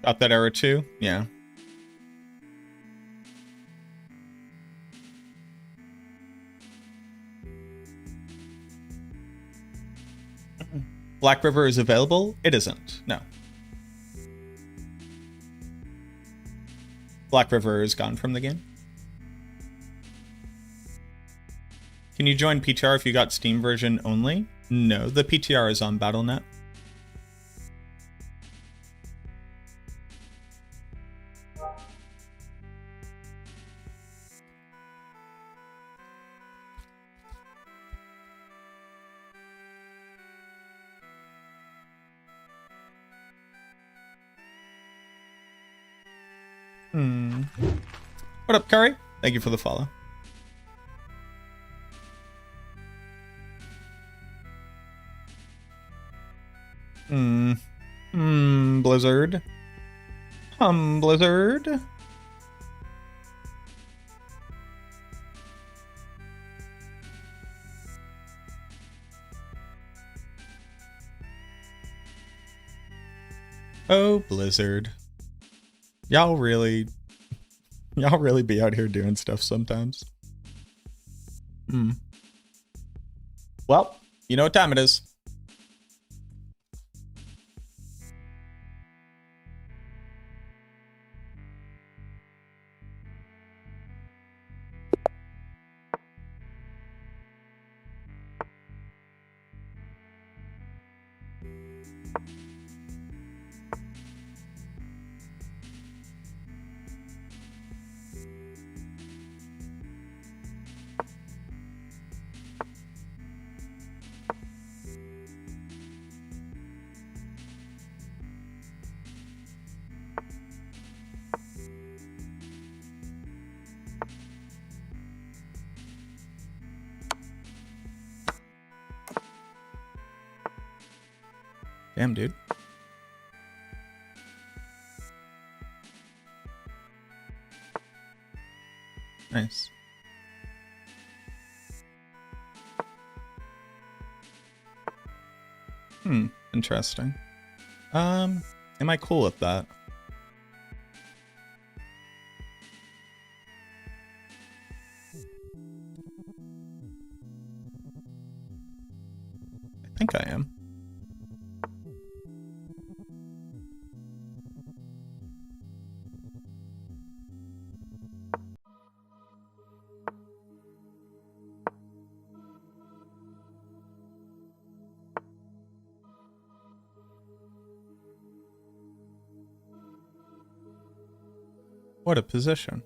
A: Got that error too? Yeah. Black River is available? It isn't. No. Black River is gone from the game. Can you join PTR if you got Steam version only? No, the PTR is on Battle.net. What up, Curry? Thank you for the follow. Blizzard. Blizzard. Oh, Blizzard. Y'all really be out here doing stuff sometimes. Well, you know what time it is. Damn, dude. Nice. Interesting. Am I cool with that? I think I am. What a position.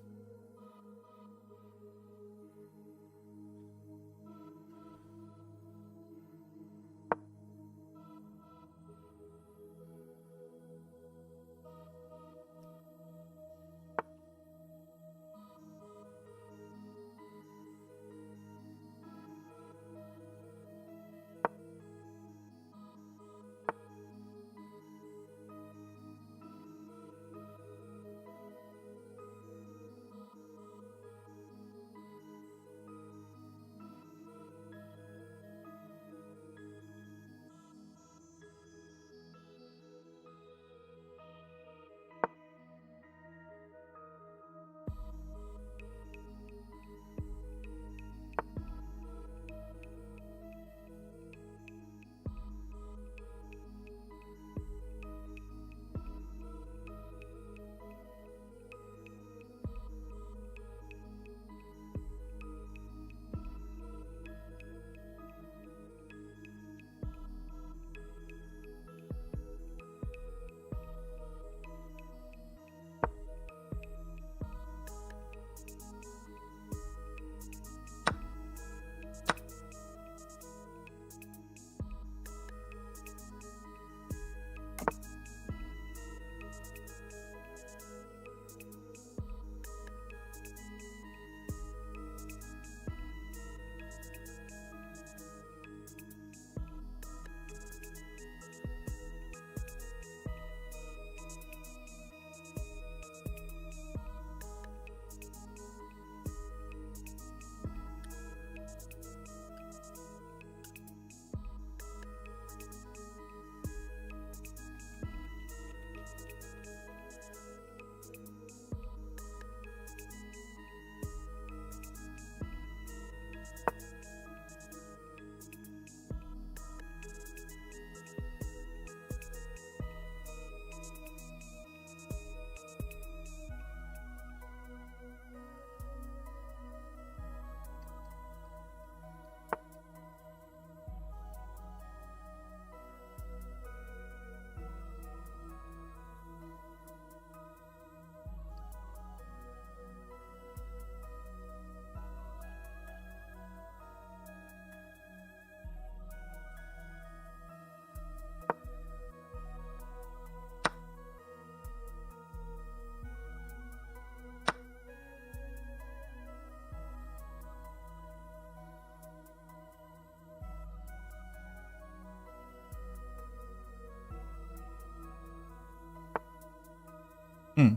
A: Hmm.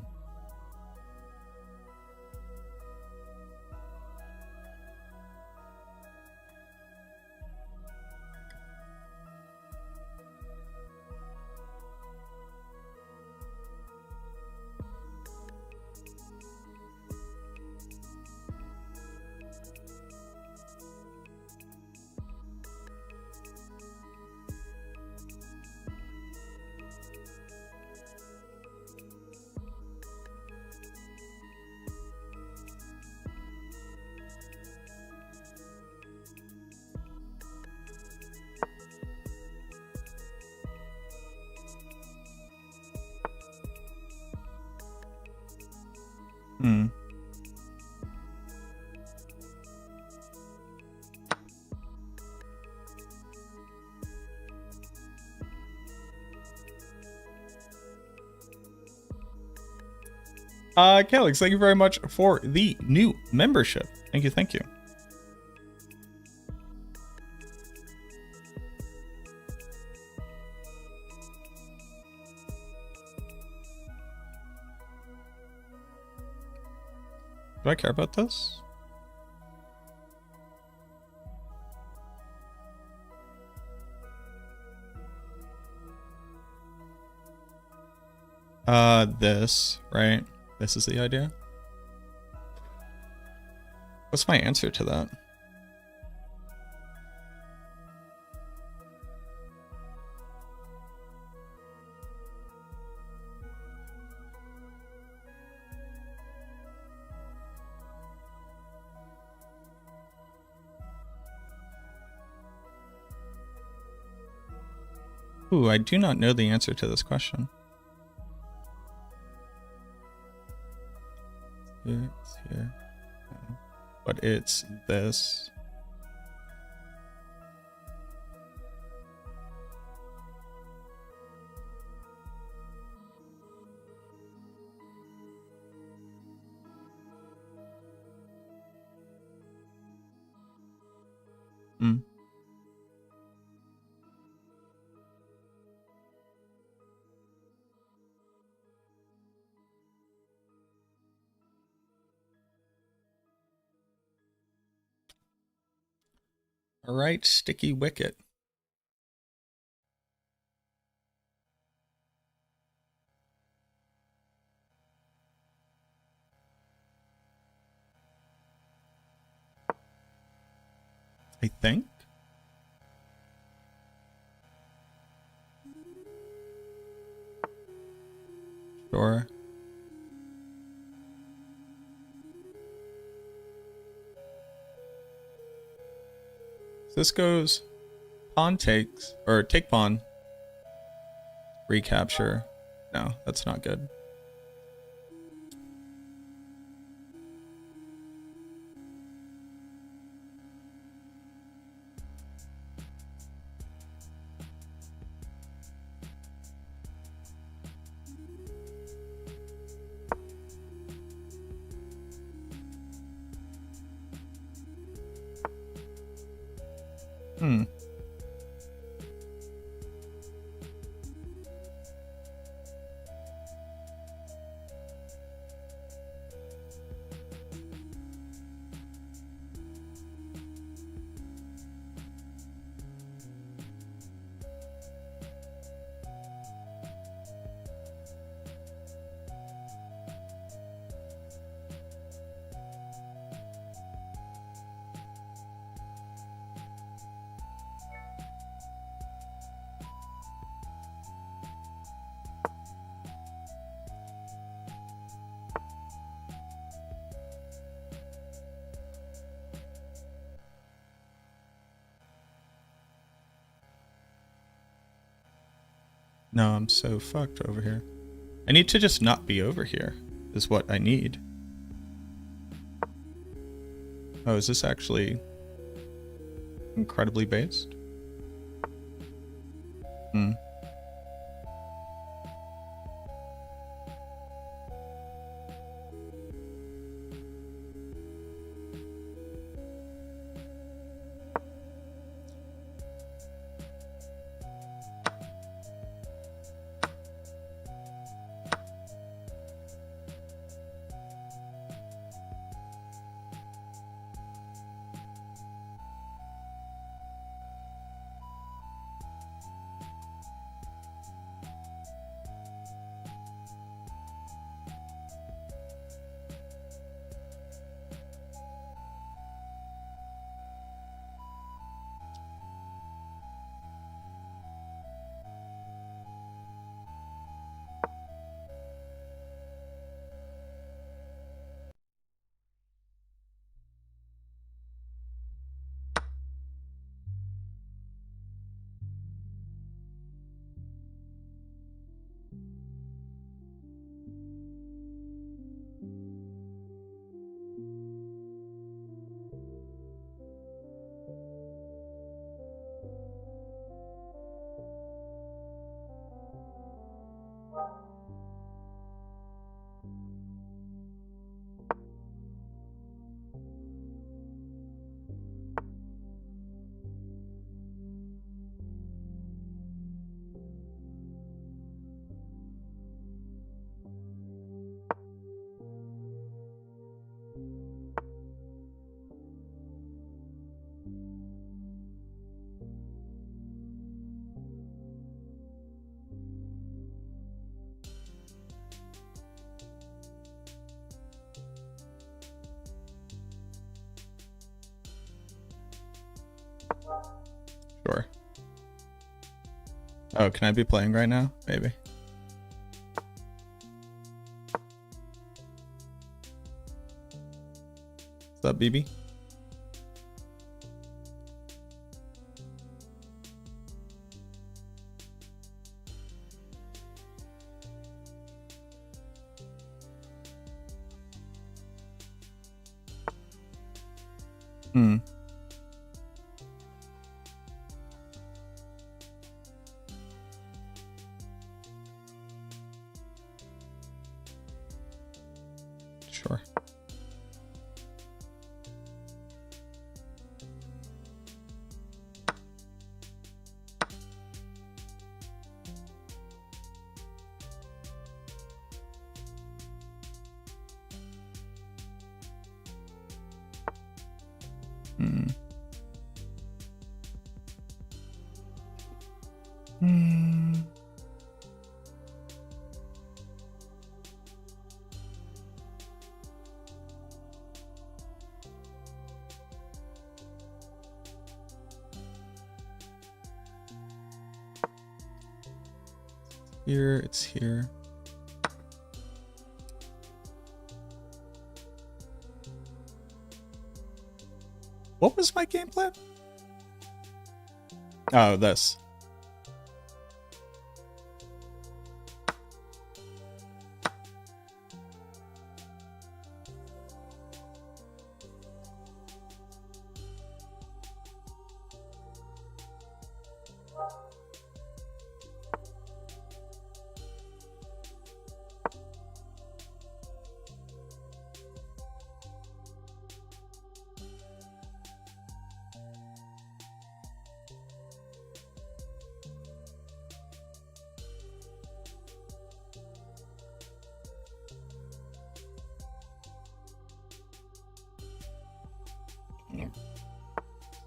A: Hmm. Calix, thank you very much for the new membership. Thank you, thank you. Do I care about this? This, right? This is the idea. What's my answer to that? Ooh, I do not know the answer to this question. Here, it's here. But it's this. Hmm. All right, sticky wicket. I think. Sure. This goes pawn takes, or take pawn, recapture. No, that's not good. Hmm. No, I'm so fucked over here. I need to just not be over here, is what I need. Oh, is this actually incredibly based? Hmm. Oh, can I be playing right now? Maybe. What's up, BB? Hmm. Sure. Hmm. Hmm. Here, it's here. What was my game plan? Oh, this.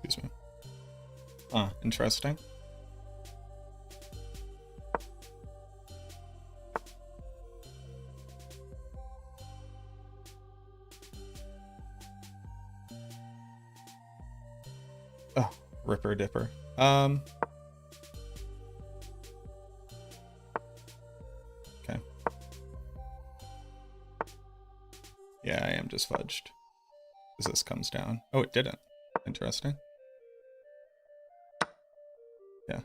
A: Excuse me. Ah, interesting. Oh, Ripper Dipper. Okay. Yeah, I am just fudged. As this comes down. Oh, it didn't. Interesting. Yeah.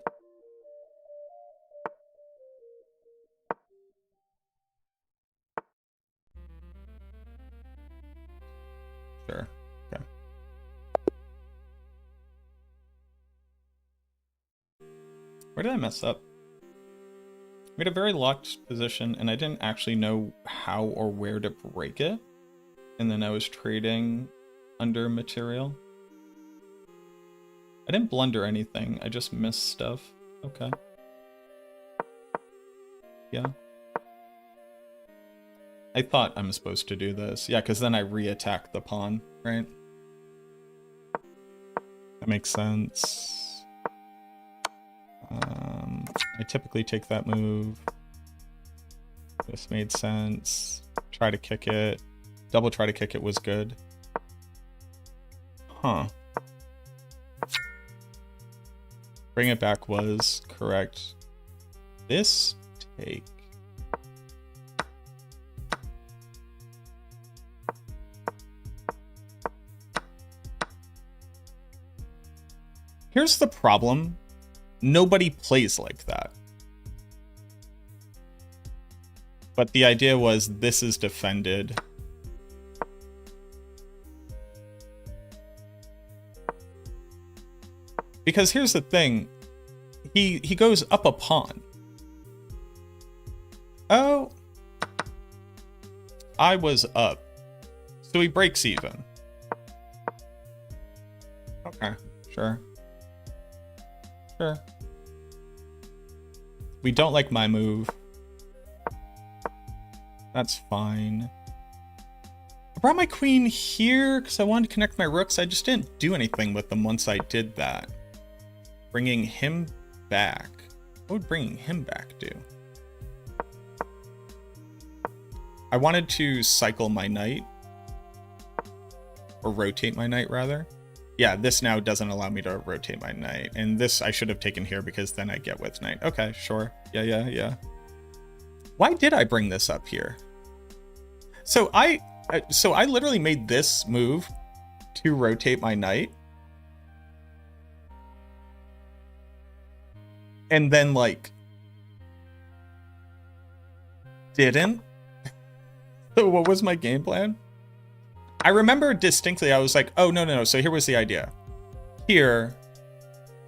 A: Sure. Okay. Where did I mess up? We had a very locked position, and I didn't actually know how or where to break it. And then I was trading under material. I didn't blunder anything. I just missed stuff. Okay. Yeah. I thought I'm supposed to do this. Yeah, because then I re-attack the pawn, right? That makes sense. I typically take that move. This made sense. Try to kick it. Double try to kick it was good. Huh. Bring it back was correct. This take. Here's the problem. Nobody plays like that. But the idea was this is defended. Because here's the thing. He goes up a pawn. Oh. I was up. So he breaks even. Okay, sure. Sure. We don't like my move. That's fine. I brought my queen here because I wanted to connect my rooks. I just didn't do anything with them once I did that. Bringing him back. What would bringing him back do? I wanted to cycle my knight. Or rotate my knight, rather. Yeah, this now doesn't allow me to rotate my knight. And this I should have taken here because then I get with knight. Okay, sure. Yeah. Why did I bring this up here? So I literally made this move to rotate my knight. And then, like, didn't. So what was my game plan? I remember distinctly, I was like, oh, no. So here was the idea. Here,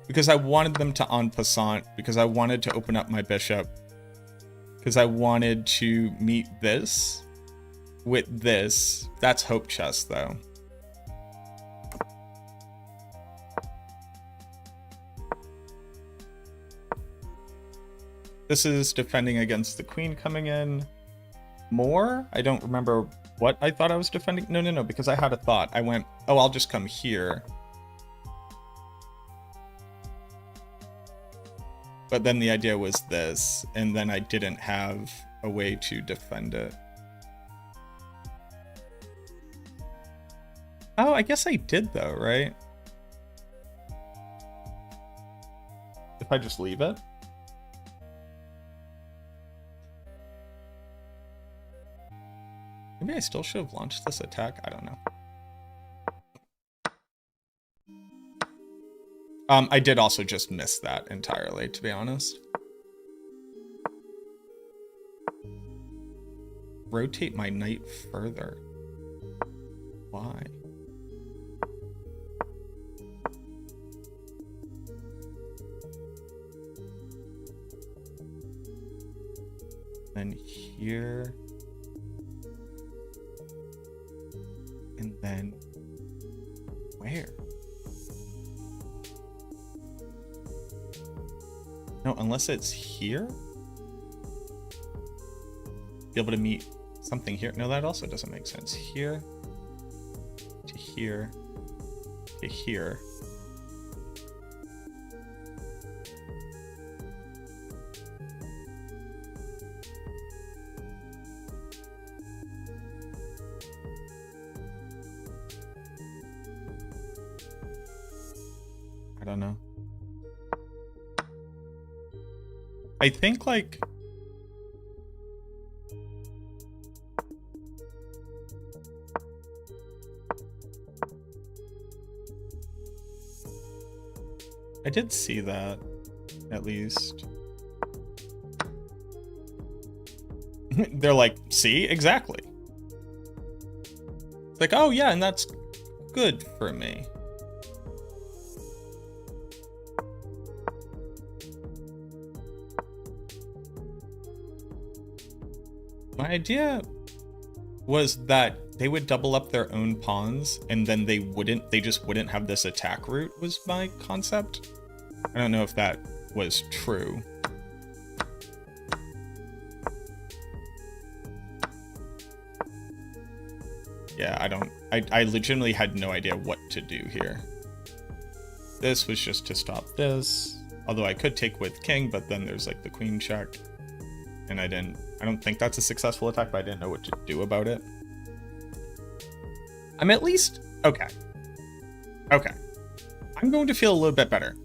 A: because I wanted them to en passant, because I wanted to open up my bishop, because I wanted to meet this with this. That's hope chest, though. This is defending against the queen coming in more. I don't remember what I thought I was defending. No, because I had a thought. I went, oh, I'll just come here. But then the idea was this, and then I didn't have a way to defend it. Oh, I guess I did though, right? If I just leave it? Maybe I still should have launched this attack. I don't know. I did also just miss that entirely, to be honest. Rotate my knight further. Why? Then here. And then where? No, unless it's here? Be able to meet something here. No, that also doesn't make sense. Here to here to here. I don't know. I think, like, I did see that, at least. They're like, see? Exactly. It's like, oh yeah, and that's good for me. My idea was that they would double up their own pawns and then they just wouldn't have this attack route, was my concept. I don't know if that was true. Yeah, I legitimately had no idea what to do here. This was just to stop this. Although I could take with king, but then there's like the queen check. And I don't think that's a successful attack, but I didn't know what to do about it. I'm at least, okay. Okay. I'm going to feel a little bit better.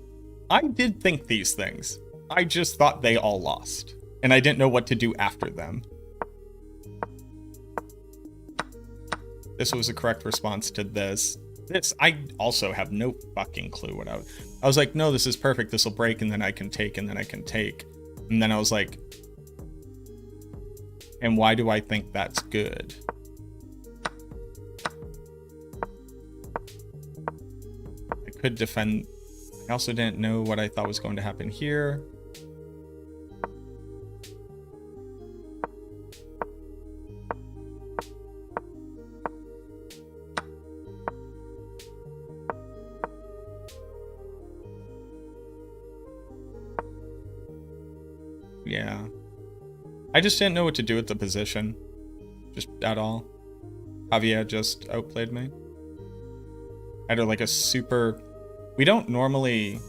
A: I did think these things. I just thought they all lost. And I didn't know what to do after them. This was a correct response to this. This, I also have no fucking clue what I was like, no, this is perfect. This will break, and then I can take, and then I can take. And then I was like, and why do I think that's good? I could defend. I also didn't know what I thought was going to happen here. Yeah. I just didn't know what to do with the position. Just at all. Javier just outplayed me. I had like a super... We don't normally...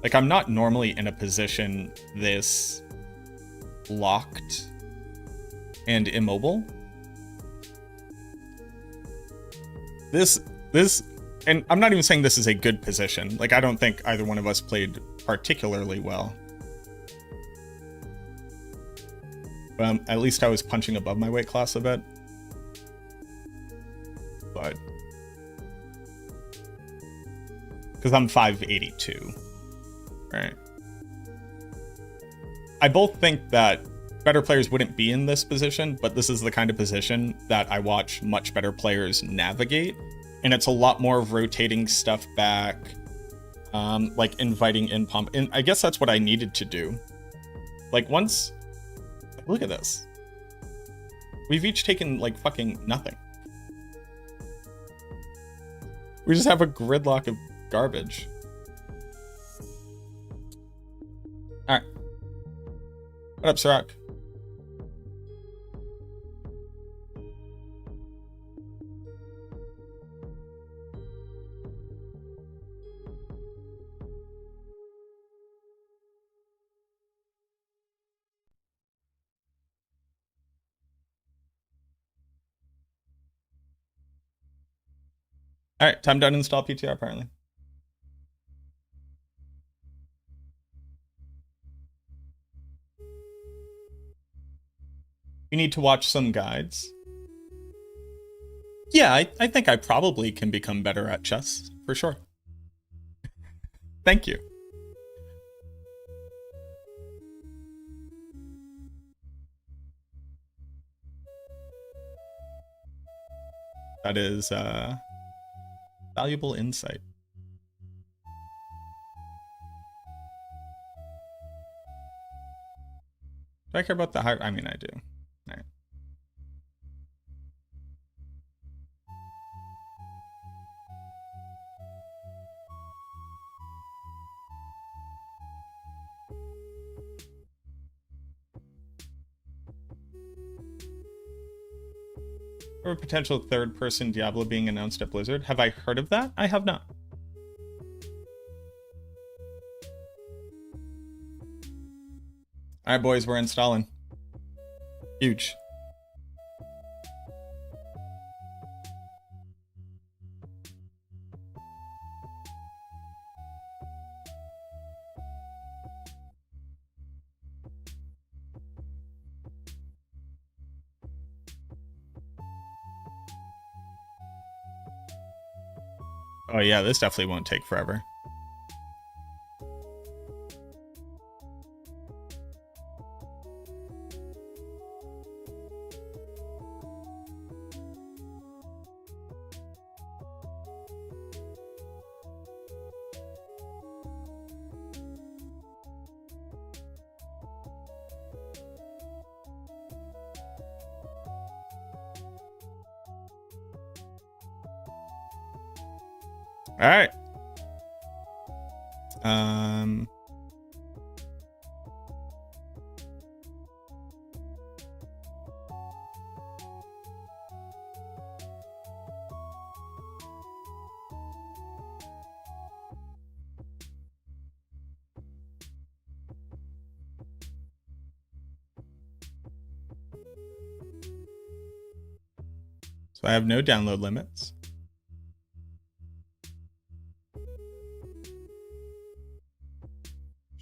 A: Like, I'm not normally in a position this locked and immobile. This And I'm not even saying this is a good position. Like, I don't think either one of us played particularly well. At least I was punching above my weight class a bit. But... because I'm 582. Right? I both think that better players wouldn't be in this position, but this is the kind of position that I watch much better players navigate. And it's a lot more of rotating stuff back, like inviting in pump. And I guess that's what I needed to do. Like once, look at this. We've each taken like fucking nothing. We just have a gridlock of garbage. All right. What up, Sirach? All right, time to uninstall PTR apparently. You need to watch some guides. Yeah, I think I probably can become better at chess, for sure. Thank you. That is valuable insight. Do I care about the high? I mean, I do. All right. Or a potential third-person Diablo being announced at Blizzard. Have I heard of that? I have not. All right, boys, we're installing. Huge. Oh yeah, this definitely won't take forever. All right. So I have no download limits.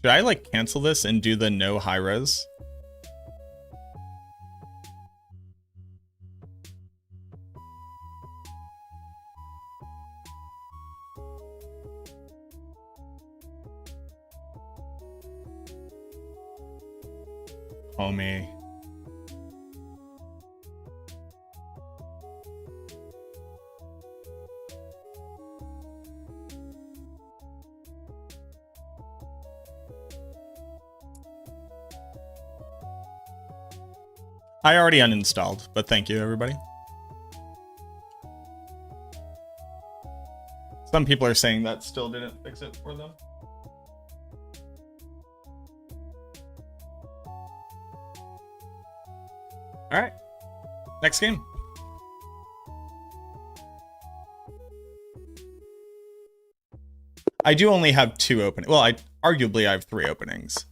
A: Should I like cancel this and do the no high res? Homie. I already uninstalled, but thank you, everybody. Some people are saying that still didn't fix it for them. All right, next game. I do only have 2 openings. Well, arguably I have 3 openings.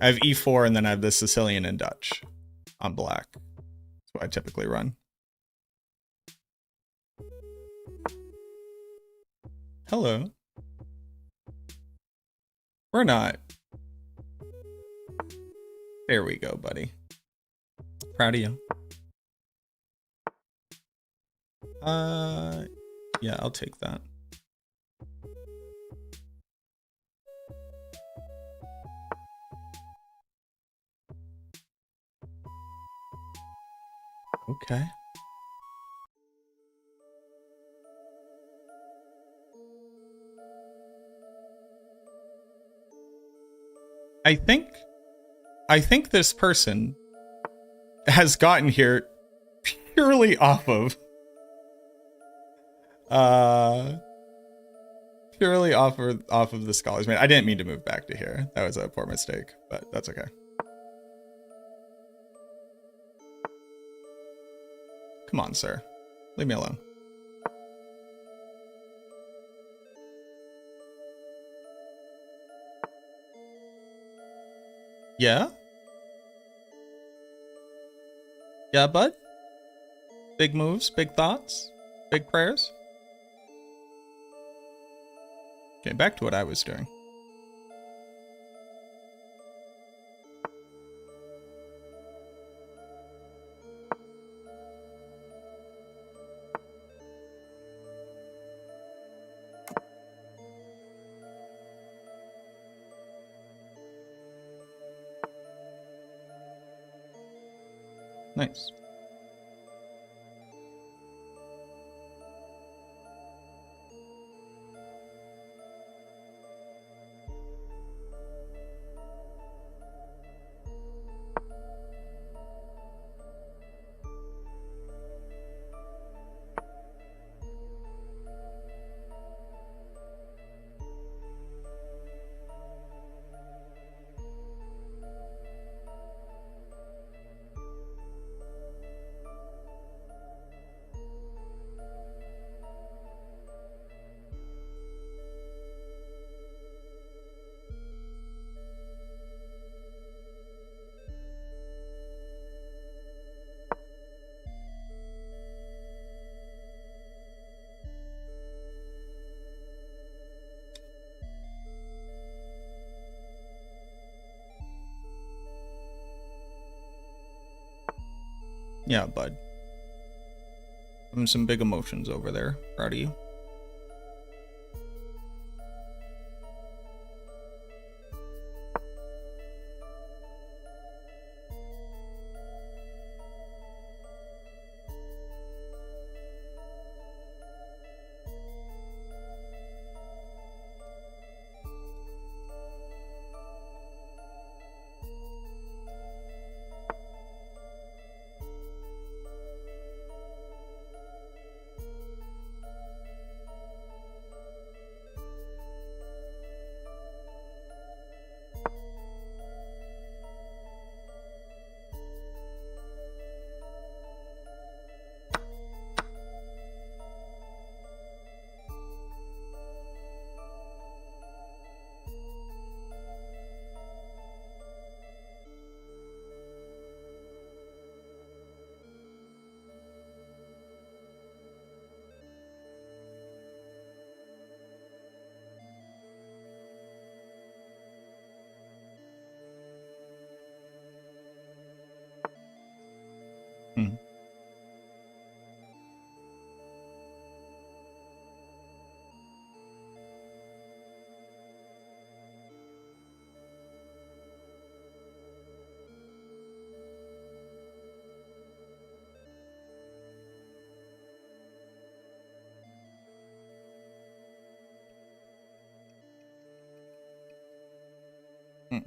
A: I have E4 and then I have the Sicilian and Dutch on black. That's what I typically run. Hello. We're not. There we go, buddy. Proud of you. Yeah, I'll take that. Okay. I think this person has gotten here purely off of the scholars. Man, I didn't mean to move back to here. That was a poor mistake, but that's okay. Come on, sir. Leave me alone. Yeah? Yeah, bud? Big moves, big thoughts, big prayers? Okay, back to what I was doing. Nice. Yeah, bud. Some big emotions over there. Proud of you. Hmm. Hmm.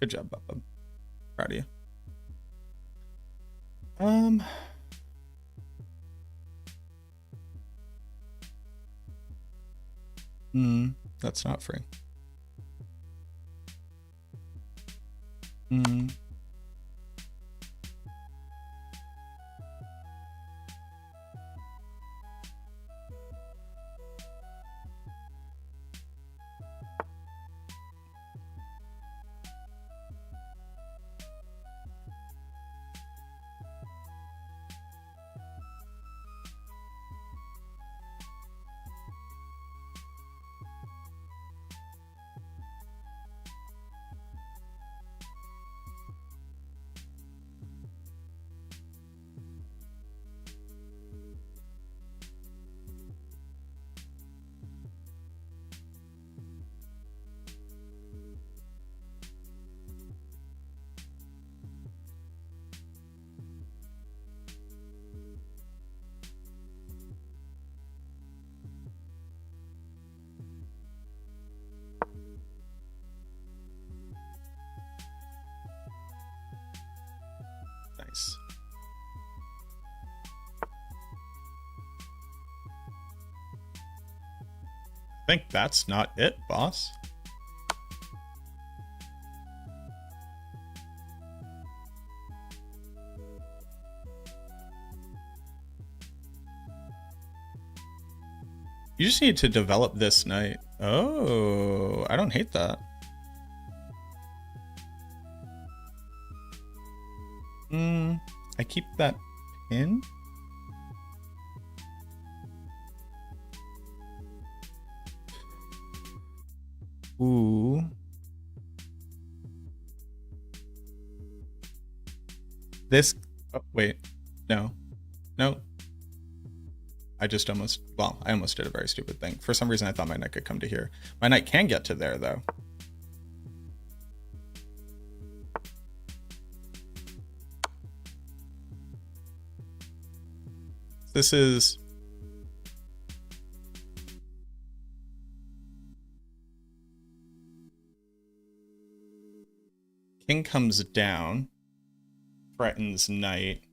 A: Good job, Bubba. Proud of you. Um. That's not free. Nice. I think that's not it, boss. You just need to develop this night. Oh, I don't hate that. I keep that pin. Ooh. This, oh, wait, no. I just almost, well, I almost did a very stupid thing. For some reason, I thought my knight could come to here. My knight can get to there, though. This is... King comes down, threatens knight,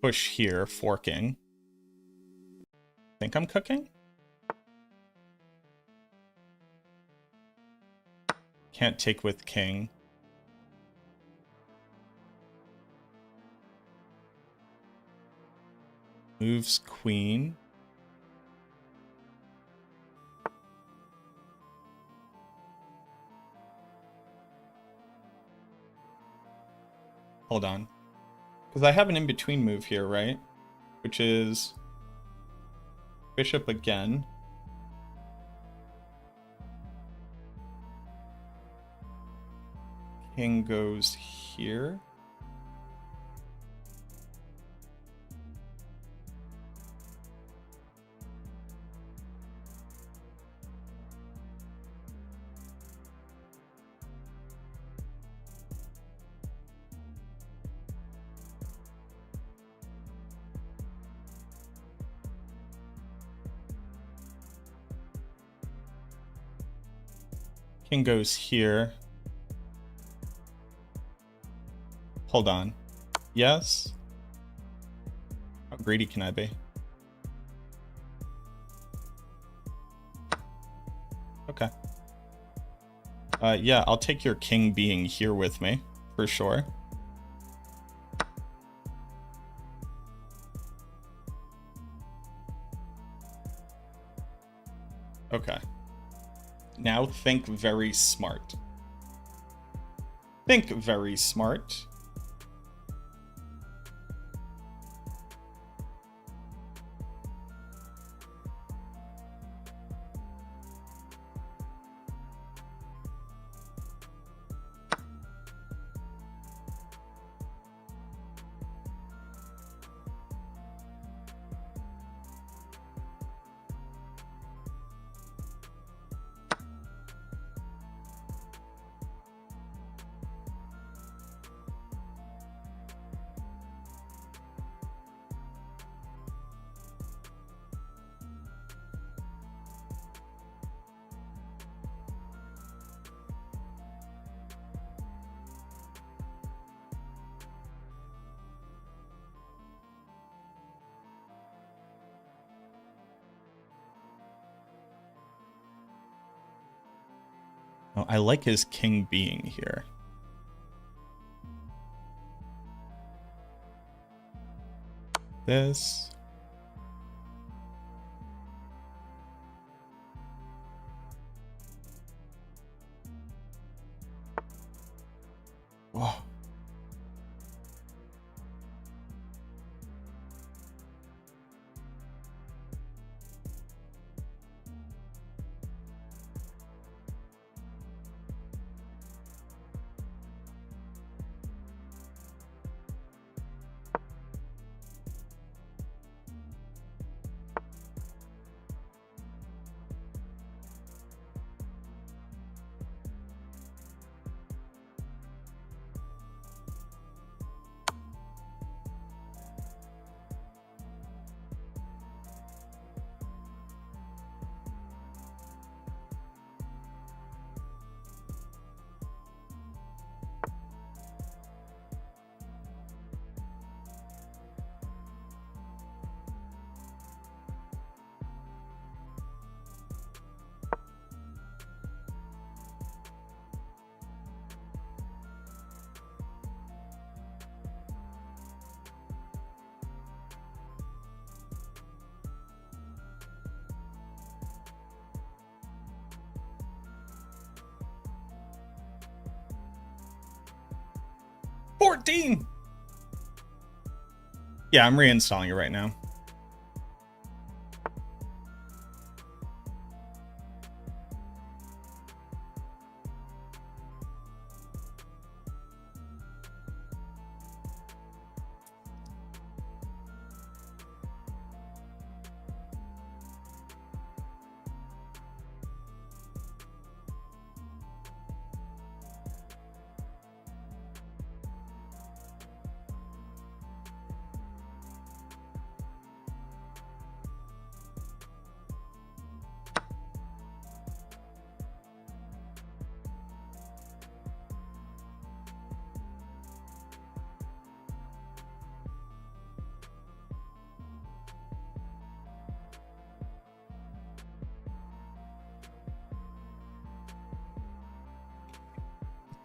A: push here, forking. Think I'm cooking? Can't take with king. Moves queen. Hold on. Because I have an in-between move here, right? Which is bishop again. King goes here. King goes here. Hold on. Yes? How greedy can I be? Okay. Yeah, I'll take your king being here with me, for sure. Okay. Now think very smart. Think very smart. Oh, I like his king being here. This. Whoa. $14. Yeah, I'm reinstalling it right now.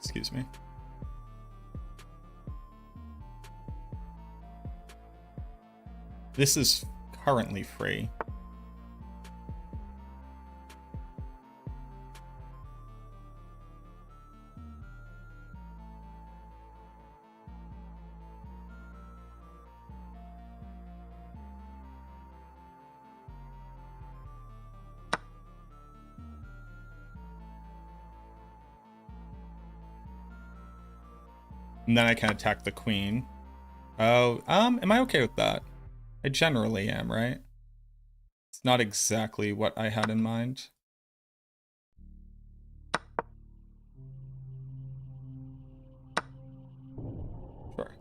A: Excuse me. This is currently free. And then I can attack the queen. Oh, am I okay with that? I generally am, right? It's not exactly what I had in mind. Sure.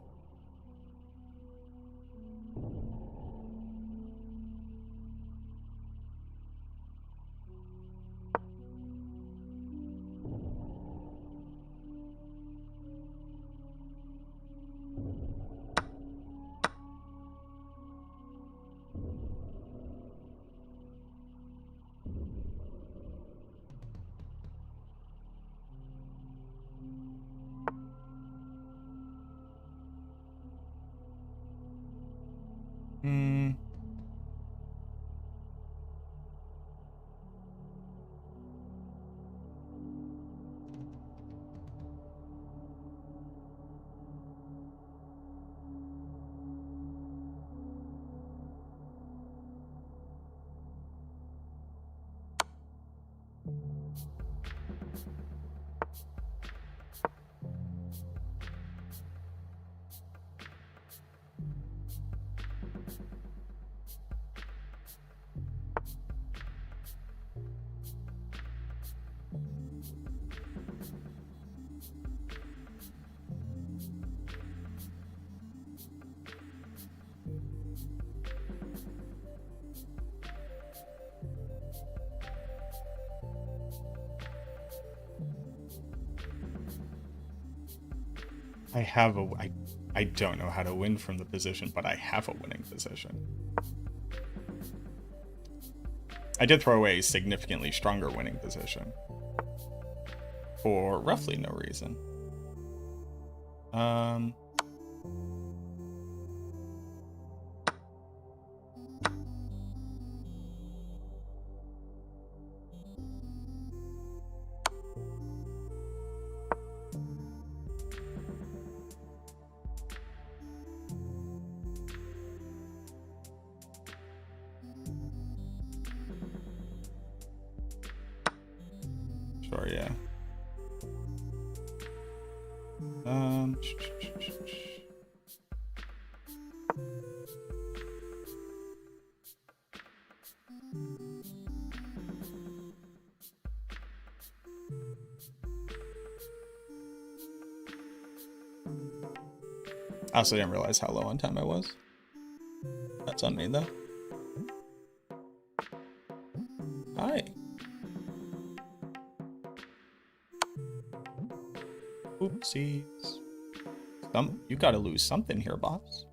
A: Hmm. I don't know how to win from the position, but I have a winning position. I did throw away a significantly stronger winning position. for roughly no reason. Sure, yeah. I also didn't realize how low on time I was. That's on me, though. Hi. Oopsies. You gotta lose something here, boss.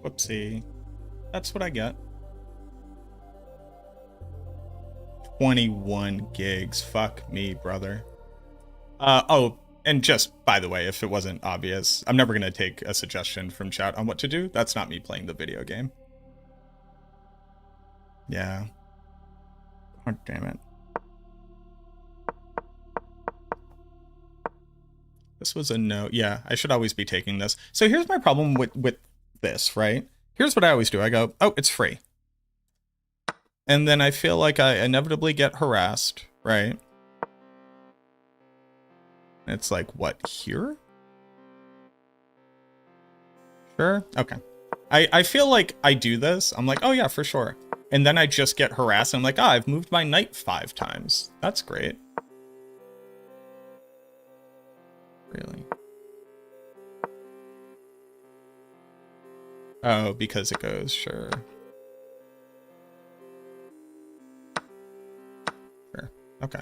A: Whoopsie. That's what I got. 21 gigs. Fuck me, brother. Oh, and just, by the way, if it wasn't obvious, I'm never going to take a suggestion from chat on what to do. That's not me playing the video game. Yeah. Oh, damn it. This was a no. Yeah, I should always be taking this. So here's my problem with this, right? Here's what I always do. I go, oh, it's free. And then I feel like I inevitably get harassed, right? It's like, what, here? Sure, okay. I feel like I do this. I'm like, oh yeah, for sure. And then I just get harassed. And I'm like, ah, I've moved my knight 5 times. That's great. Really? Oh, because it goes, sure. Sure, okay.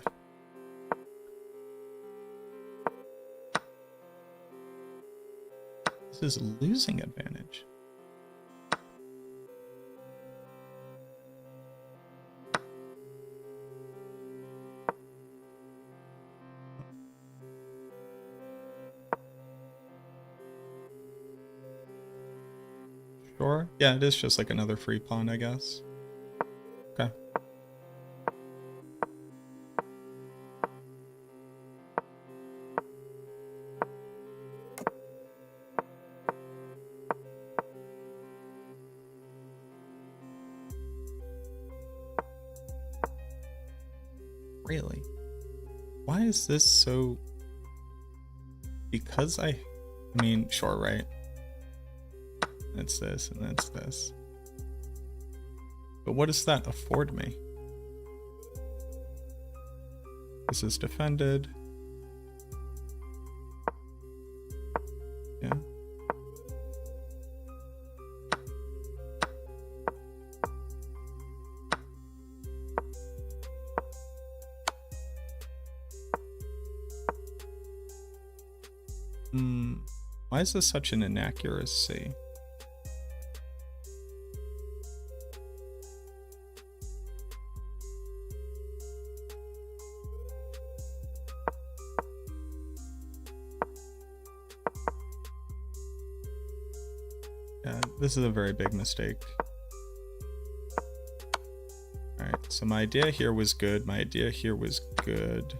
A: This is losing advantage. Sure. Yeah, it is just like another free pawn, I guess. Okay. Really? Why is this so... Because I mean, sure, right? It's this, and that's this. But what does that afford me? This is defended. Yeah. Why is this such an inaccuracy? Yeah, this is a very big mistake. Alright, so my idea here was good. My idea here was good.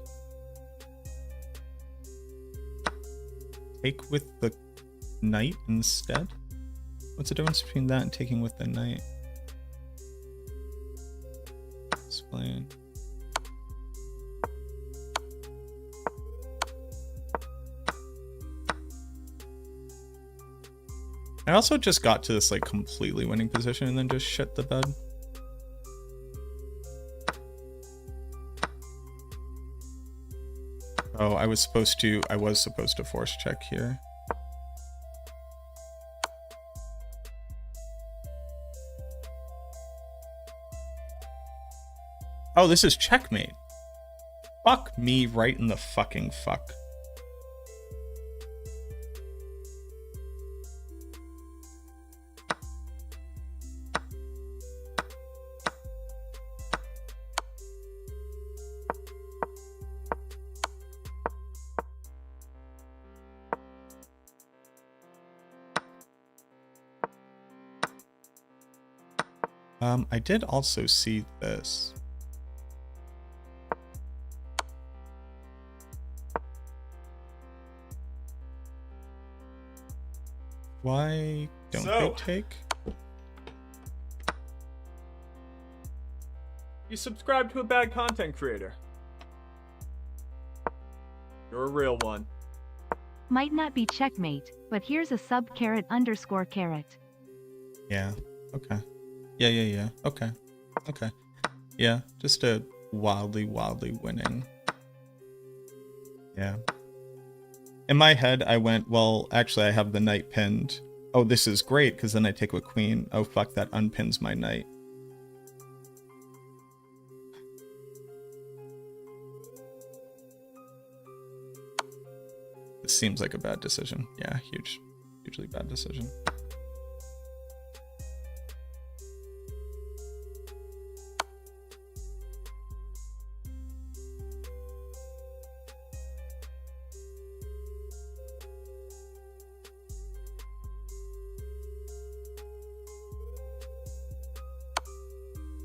A: Take with the knight instead? What's the difference between that and taking with the knight? Explain. I also just got to this like completely winning position and then just shit the bed. Oh, I was supposed to force check here. Oh, this is checkmate. Fuck me right in the fucking fuck. I did also see this. Why don't they take?
B: You subscribe to a bad content creator. You're a real one.
D: Might not be checkmate, but here's a sub caret underscore caret.
A: Yeah, okay. Yeah. Okay. Yeah, just a wildly winning. Yeah. In my head, I went, well, actually, I have the knight pinned. Oh, this is great, because then I take with queen. Oh, fuck, that unpins my knight. This seems like a bad decision. Yeah, hugely bad decision.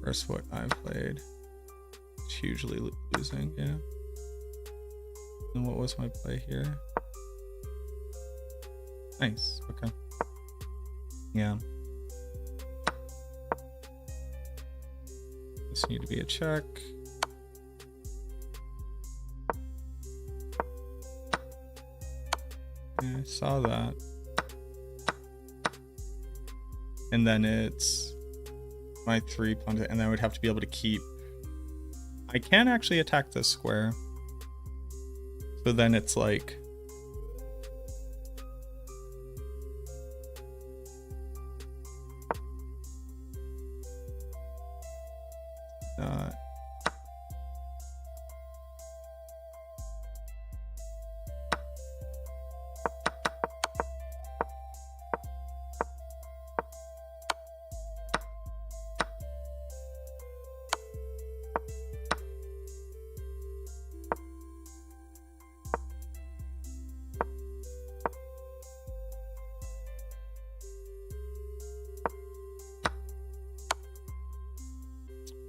A: Versus what I played. It's hugely losing, yeah. And what was my play here? Nice, okay. Yeah. This need to be a check. Yeah, I saw that. And then it's my 3 pawn, and I would have to be able to keep. I can actually attack this square. So then it's like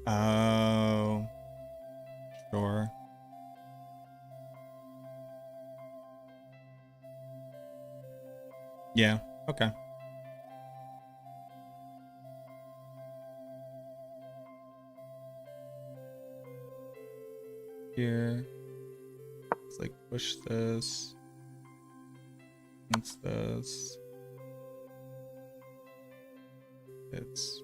A: oh, sure. Yeah, okay. Here, let's like push this against this. It's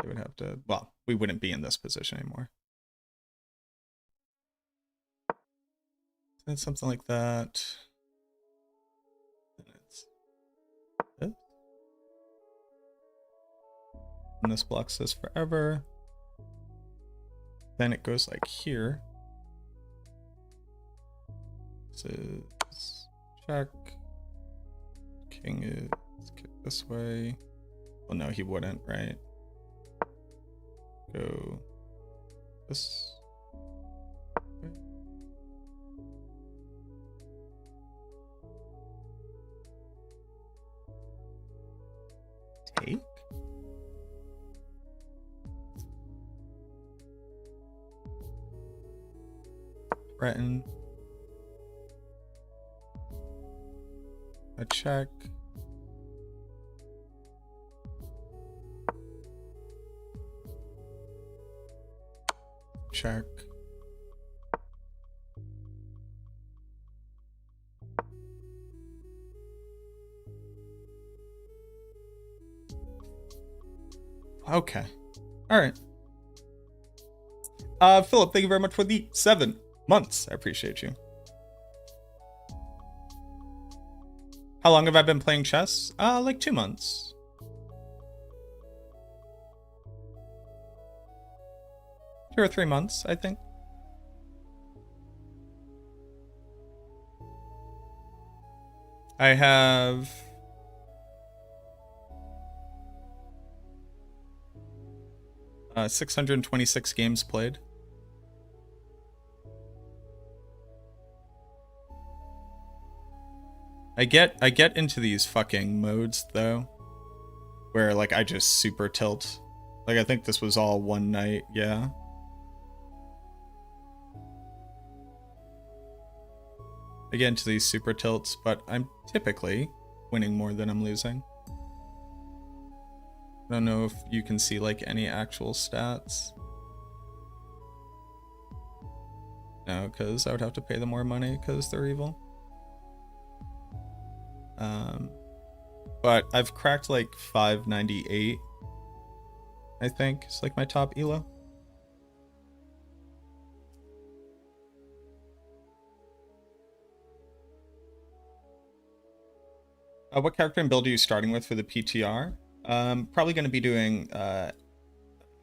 A: they would have to, well, we wouldn't be in this position anymore. Then something like that. Then it's this. And this blocks this forever. Then it goes like here. This is check. King is this way. Well, no, he wouldn't, right? Go this way. Breton. A check. Check. Okay. All right. Philip, thank you very much for the 7 months. I appreciate you. How long have I been playing chess? Like 2 months. Two or 3 months, I think. I have 626 games played. I get into these fucking modes though, where like I just super tilt. Like I think this was all one night, yeah. I get into these super tilts, but I'm typically winning more than I'm losing. I don't know if you can see like any actual stats. No, because I would have to pay them more money because they're evil. But I've cracked like 598, I think. It's like my top elo. What character and build are you starting with for the PTR? Probably going to be doing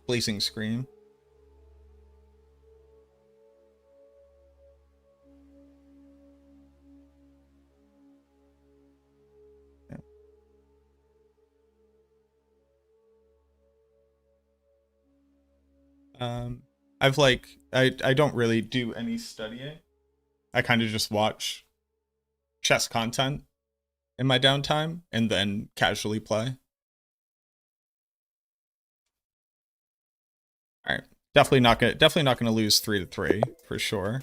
A: Blazing Scream. I've like I don't really do any studying. I kind of just watch chess content in my downtime and then casually play. All right, definitely not gonna lose 3-3 for sure.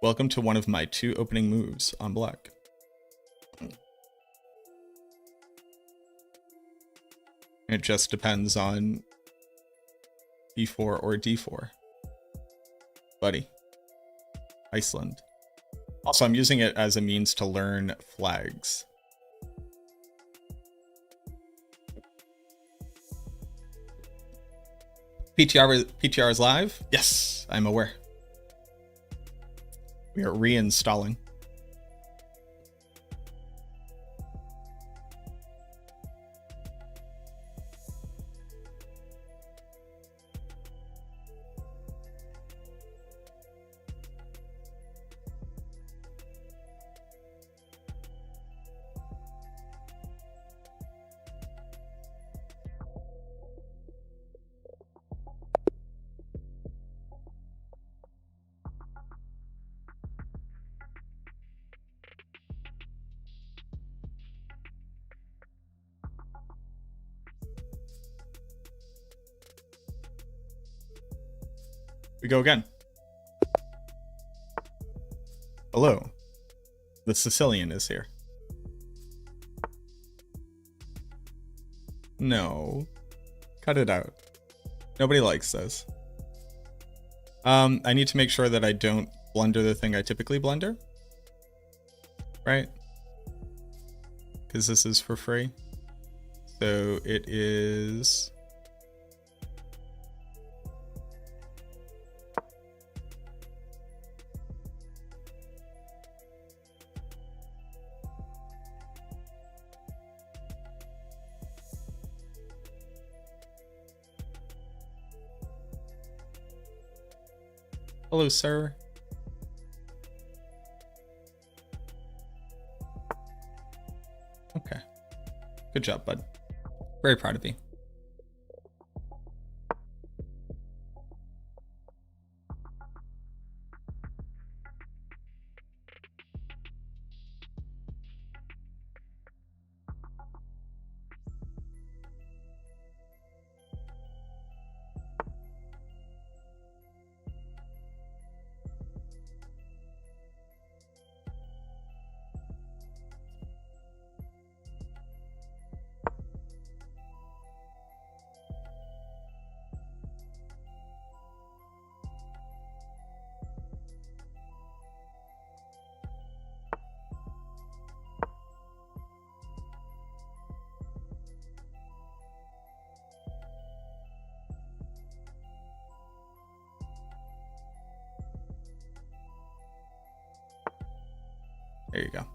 A: Welcome to one of my 2 opening moves on black. It just depends on b4 or d4. Buddy. Iceland. Also, I'm using it as a means to learn flags. PTR is live? Yes, I'm aware. We are reinstalling. We go again. Hello. The Sicilian is here. No. Cut it out. Nobody likes this. I need to make sure that I don't blunder the thing I typically blunder. Right? Because this is for free. So it is... Hello, sir. Okay. Good job, bud. Very proud of you. There you go.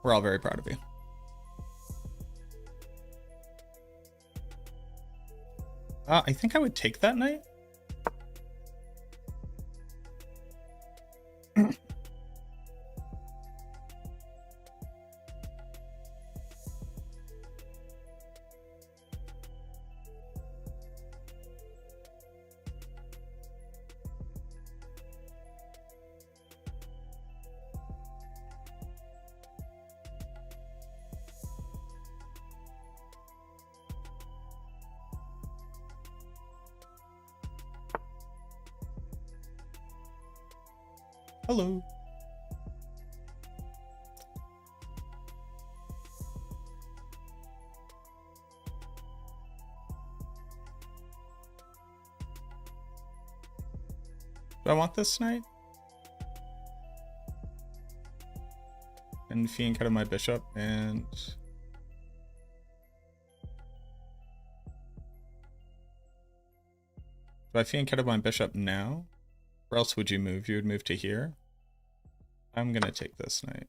A: We're all very proud of you. I think I would take that knight. Hello. Do I want this knight? And fiend cut of my bishop and do I fiend cut of my bishop now? Where else would you move? You would move to here. I'm gonna take this knight.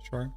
A: Sure.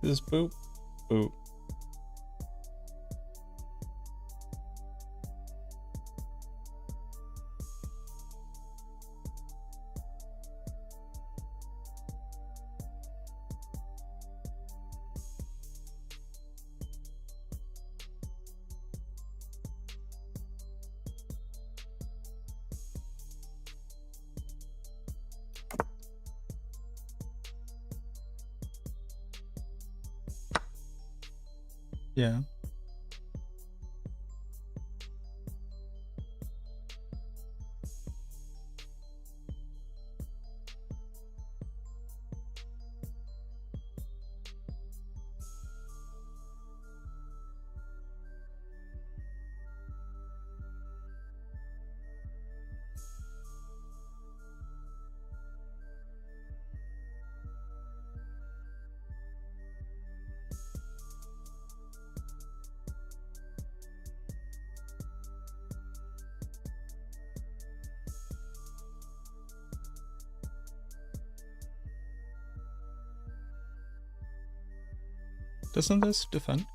A: This boop, boop. Yeah. Doesn't this defend?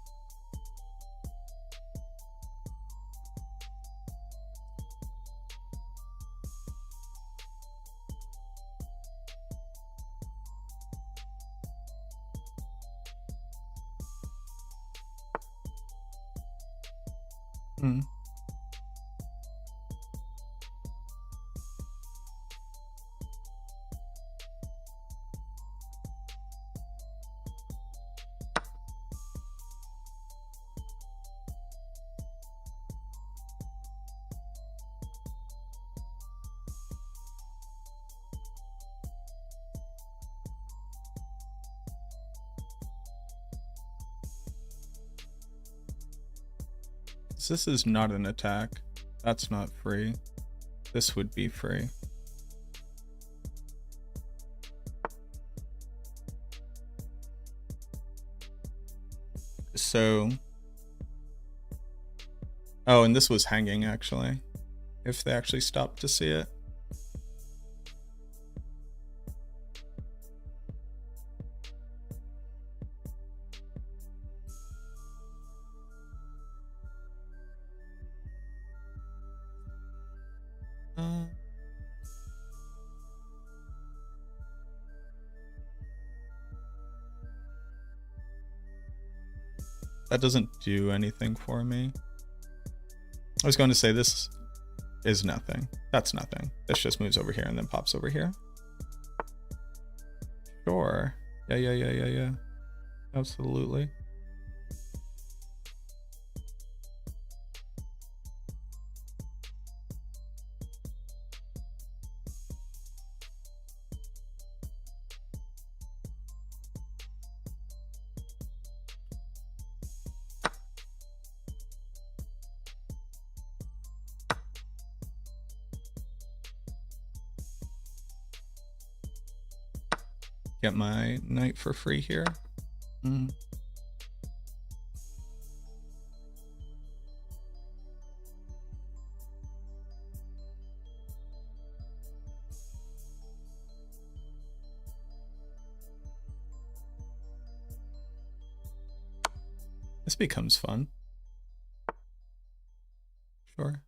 A: Hmm. This is not an attack. That's not free. This would be free. So, oh, and this was hanging actually, if they actually stopped to see it. That doesn't do anything for me. I was going to say this is nothing. That's nothing. This just moves over here and then pops over here. Sure. Yeah. Absolutely. Get my knight for free here. This becomes fun. Sure.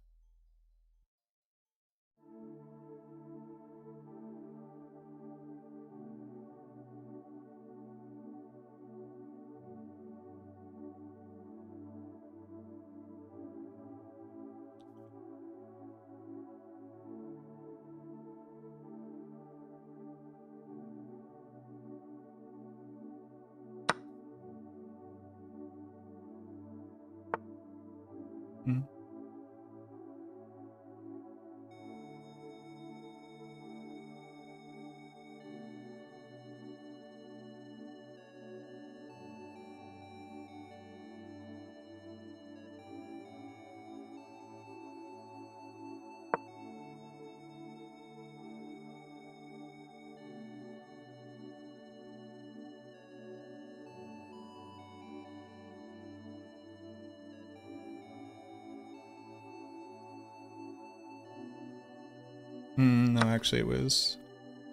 A: No, actually it was,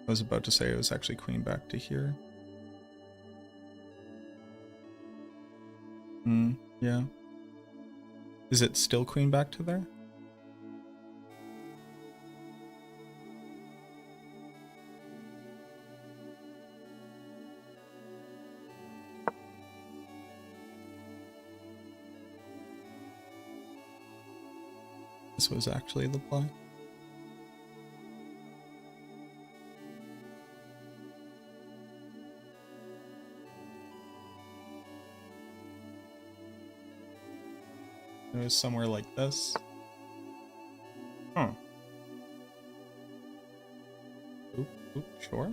A: I was about to say it was actually queen back to here. Yeah. Is it still queen back to there? This was actually the play. It was somewhere like this. Huh. Oop, sure.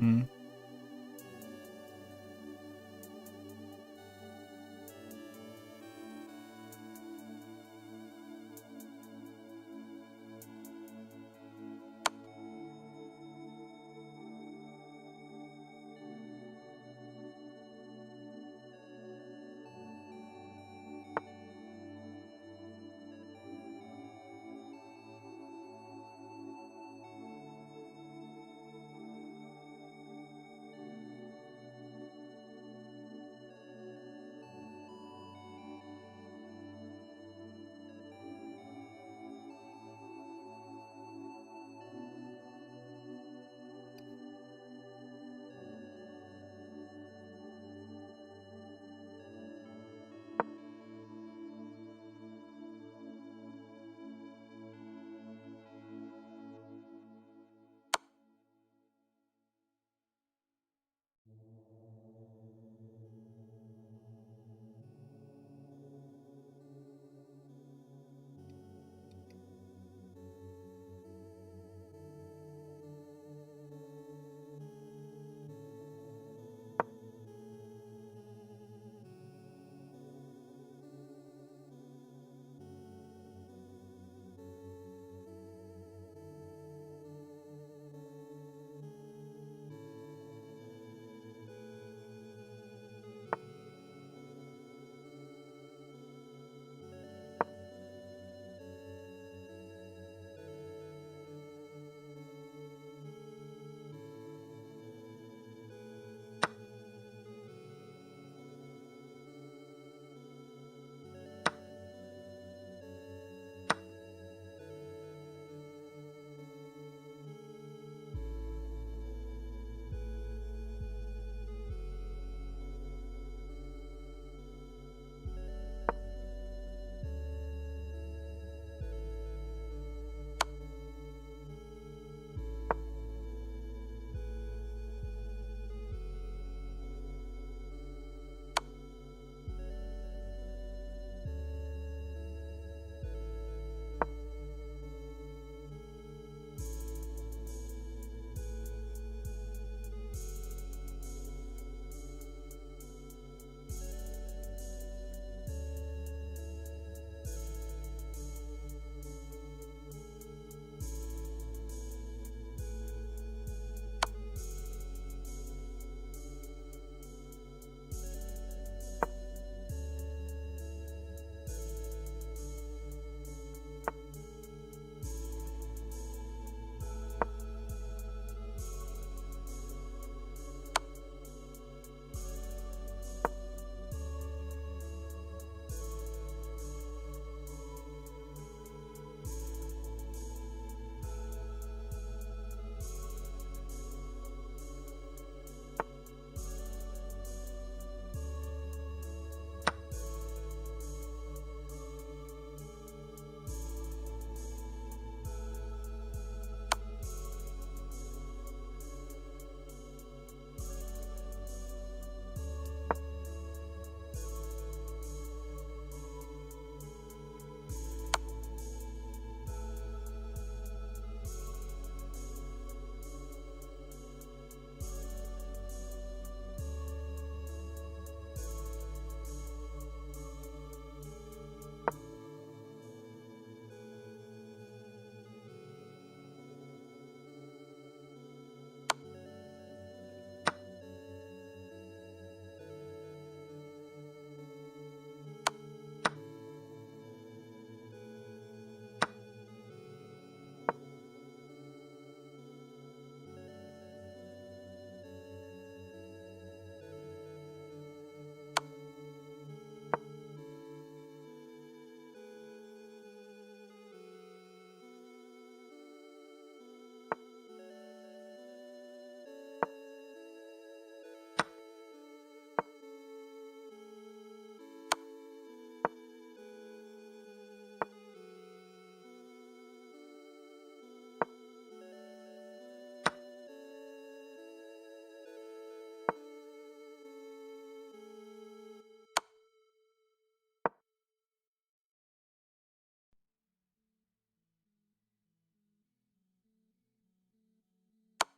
A: Mm.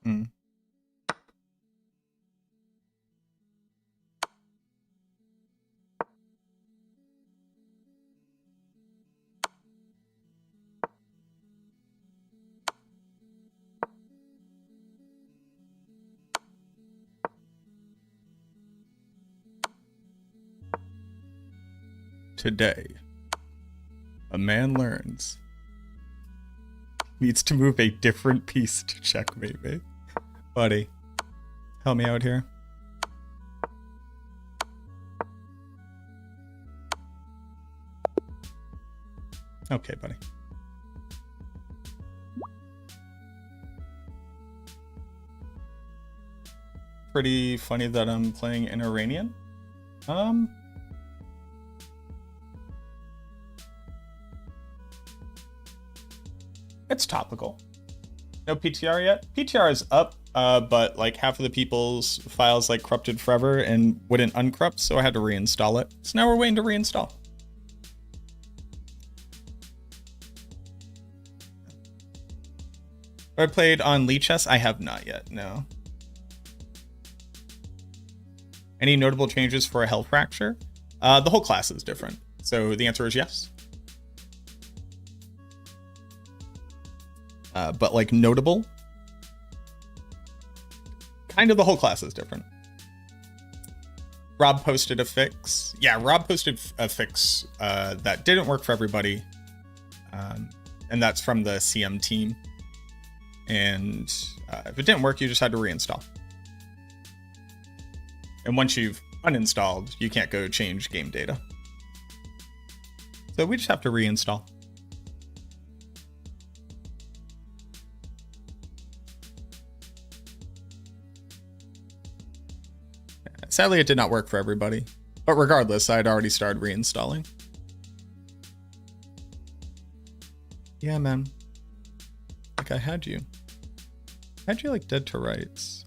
A: Mm. Today, a man learns needs to move a different piece to checkmate me. Buddy, help me out here. Okay, buddy. Pretty funny that I'm playing an Iranian. It's topical. No PTR yet? PTR is up, but like half of the people's files like corrupted forever and wouldn't uncorrupt, so I had to reinstall it. So now we're waiting to reinstall. Have I played on Lichess? I have not yet, no. Any notable changes for a Hell Fracture? The whole class is different, so the answer is yes. But like notable? Kind of the whole class is different. Rob posted a fix. Yeah, Rob posted a fix that didn't work for everybody. And that's from the CM team. And if it didn't work, you just had to reinstall. And once you've uninstalled, you can't go change game data. So we just have to reinstall. Sadly, it did not work for everybody. But regardless, I had already started reinstalling. Yeah, man. Like, I had you. I had you, like, dead to rights.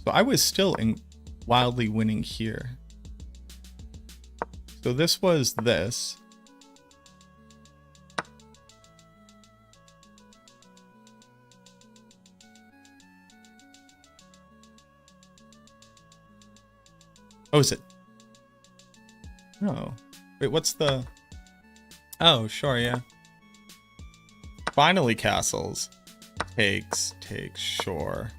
A: So I was still wildly winning here. So this was this. Oh, is it? Oh. Wait, what's the... Oh, sure, yeah. Finally castles. Takes, sure.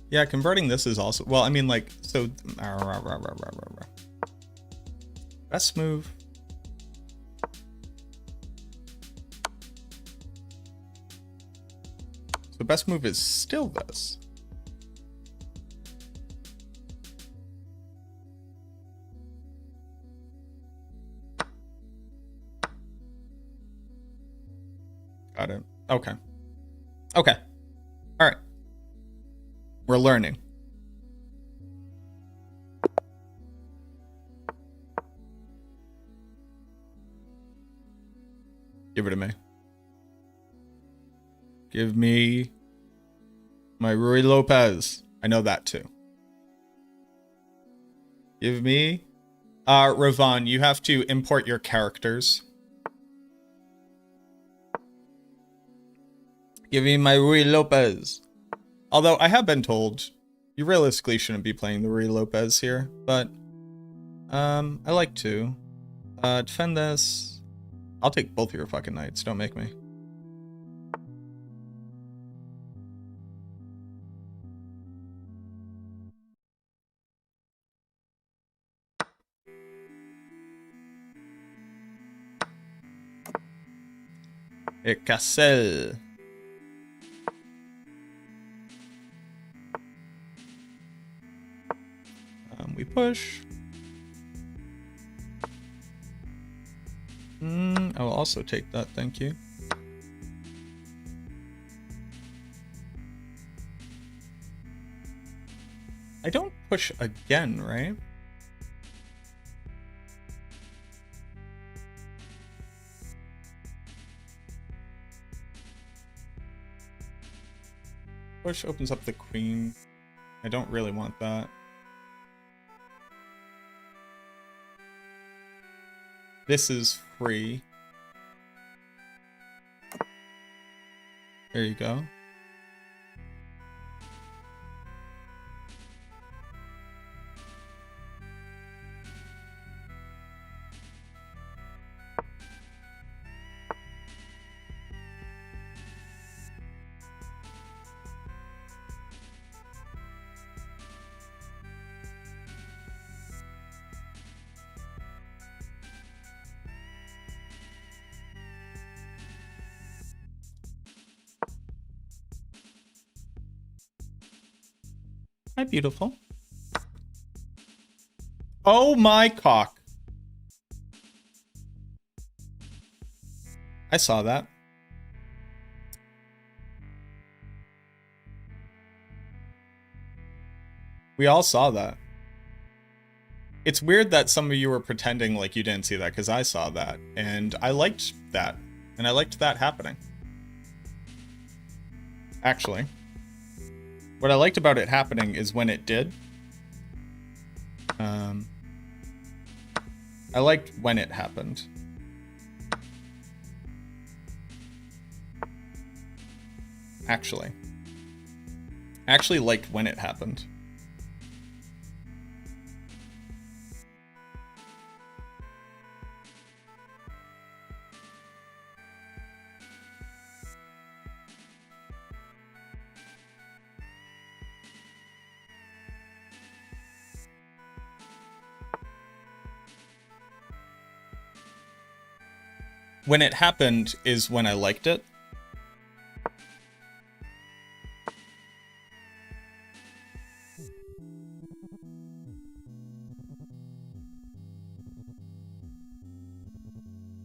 A: Yeah, converting this is also... Well, I mean, like, so... Best move. So best move is still this. Got it. Okay. Okay. All right. We're learning. Give it to me. Give me my Rui Lopez. I know that too. Give me... Ravon, you have to import your characters. Give me my Rui Lopez. Although I have been told you realistically shouldn't be playing the Rui Lopez here, but I like to. Defend this. I'll take both of your fucking knights, don't make me. Cassel. We push. I will also take that, thank you. I don't push again, right? Push opens up the queen. I don't really want that. This is free. There you go. Hi, beautiful. Oh my cock. I saw that. We all saw that. It's weird that some of you were pretending like you didn't see that, because I saw that. And I liked that. And I liked that happening. Actually. What I liked about it happening is when it did. I liked when it happened. Actually. I actually liked when it happened. When it happened is when I liked it.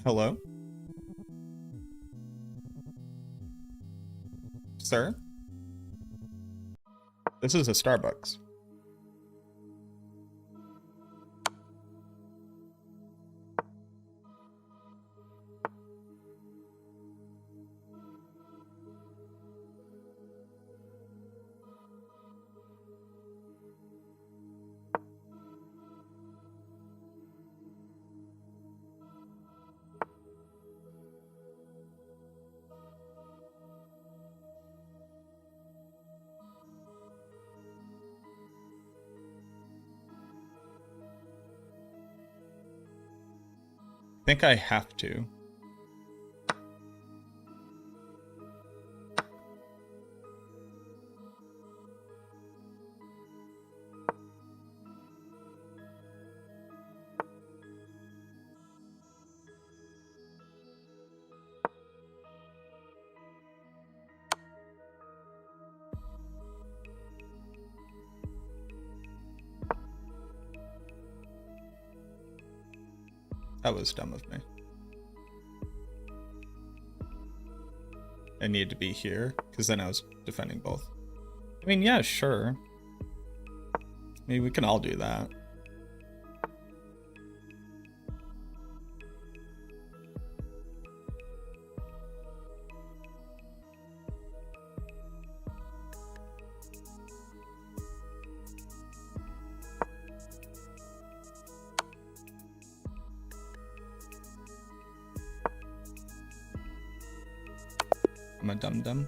A: Hello? Sir? This is a Starbucks. I think I have to. That was dumb of me. I needed to be here, because then I was defending both. I mean, yeah, sure. I mean, we can all do that. I'm a dum-dum.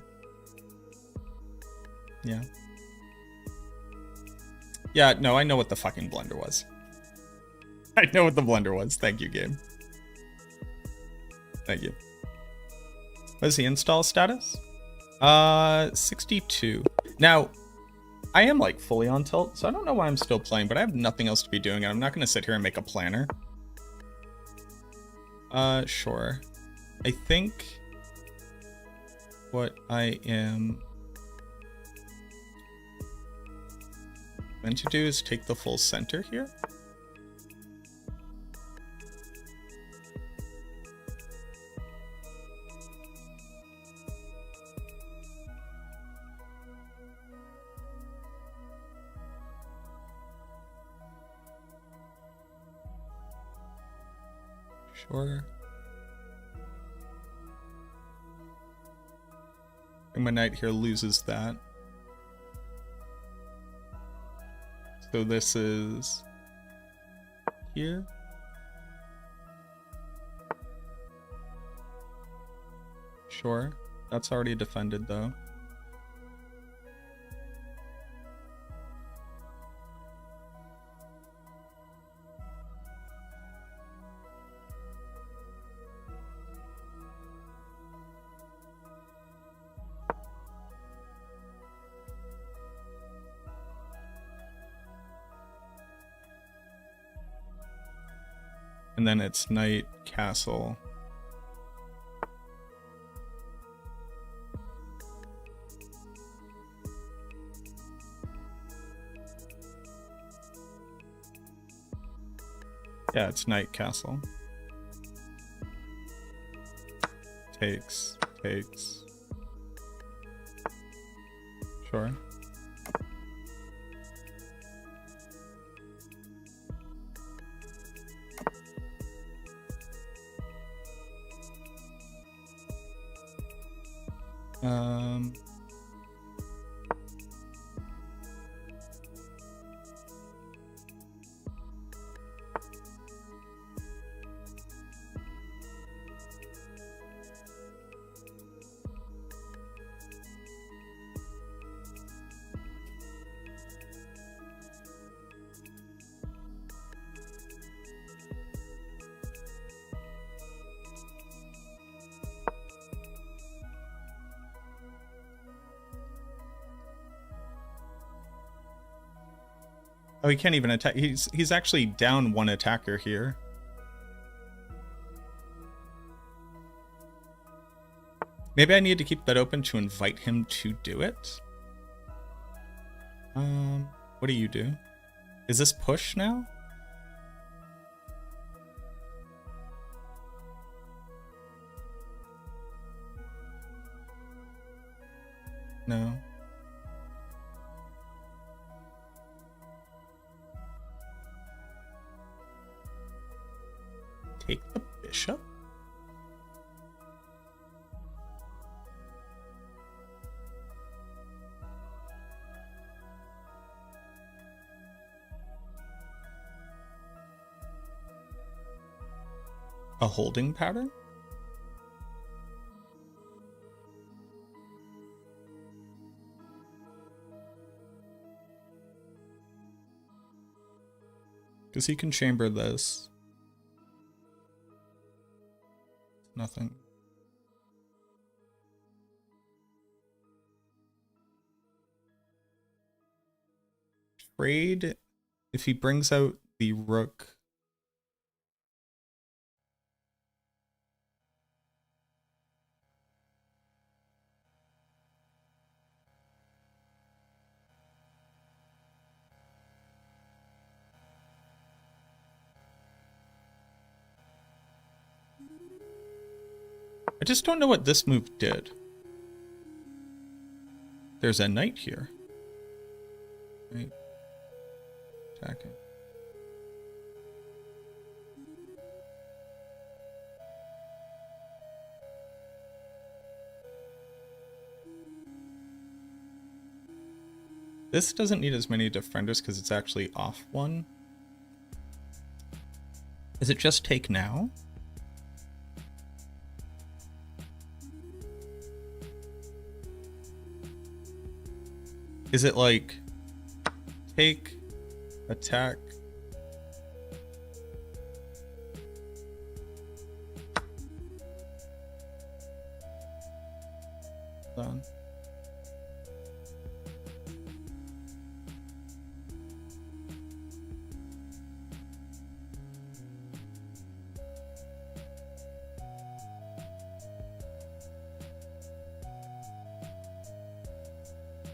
A: Yeah. Yeah, no, I know what the fucking blender was. I know what the blender was. Thank you, game. Thank you. What is the install status? 62. Now, I am like fully on tilt, so I don't know why I'm still playing, but I have nothing else to be doing, and I'm not going to sit here and make a planner. Sure. I think what I am meant to do is take the full center here. Sure. And my knight here loses that. So this is here. Sure. That's already defended though. And then it's knight, castle. Yeah, it's Night Castle. Takes. Sure. Oh, he can't even attack. He's actually down one attacker here. Maybe I need to keep that open to invite him to do it. What do you do? Is this push now? No. Take the bishop? A holding pattern? Because he can chamber this. Nothing. Trade if he brings out the rook. I just don't know what this move did. There's a knight here. Right. Attacking. This doesn't need as many defenders because it's actually off one. Is it just take now? Is it like take, attack? Done.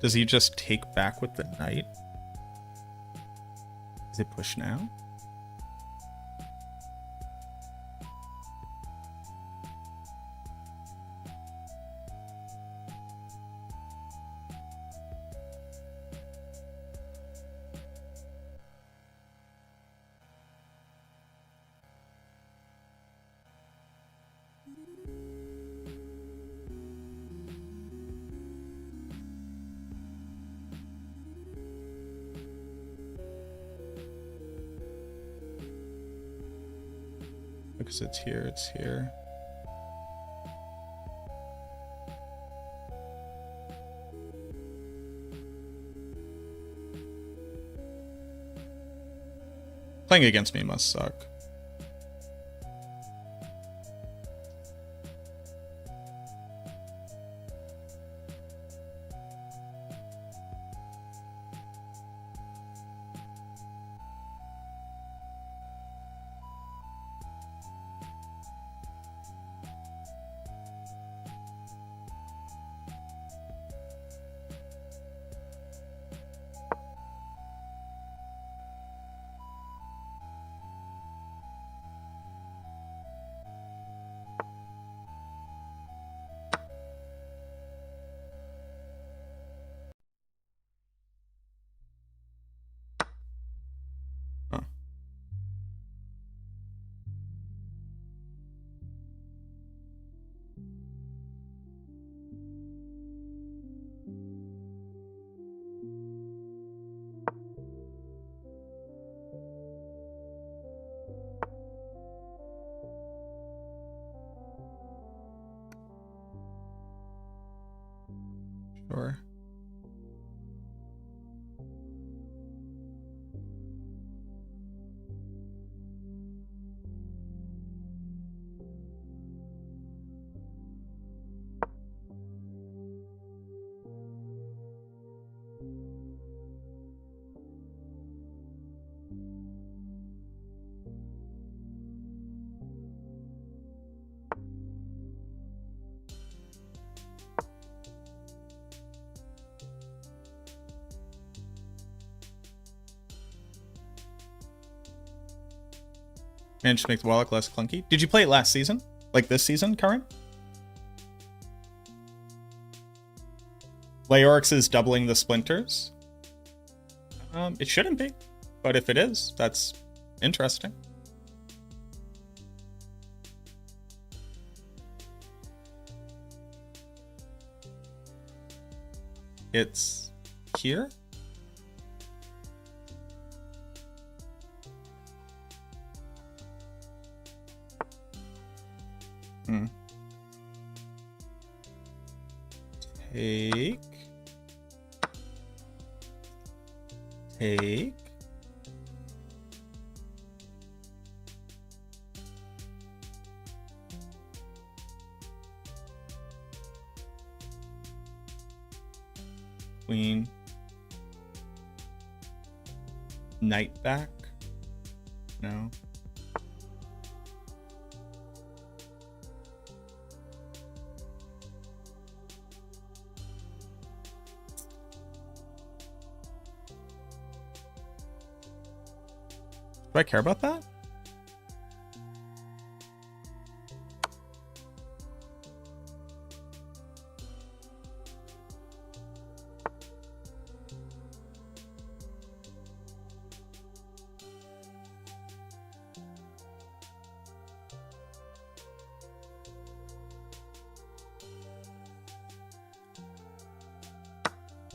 A: Does he just take back with the knight? Is it push now? Because it's here, it's here. Playing against me must suck. Or managed to make the Warlock less clunky. Did you play it last season? Like this season, current? Leorix is doubling the splinters. It shouldn't be, but if it is, that's interesting. It's here. Take. Queen. Knight back. No. Do I care about that?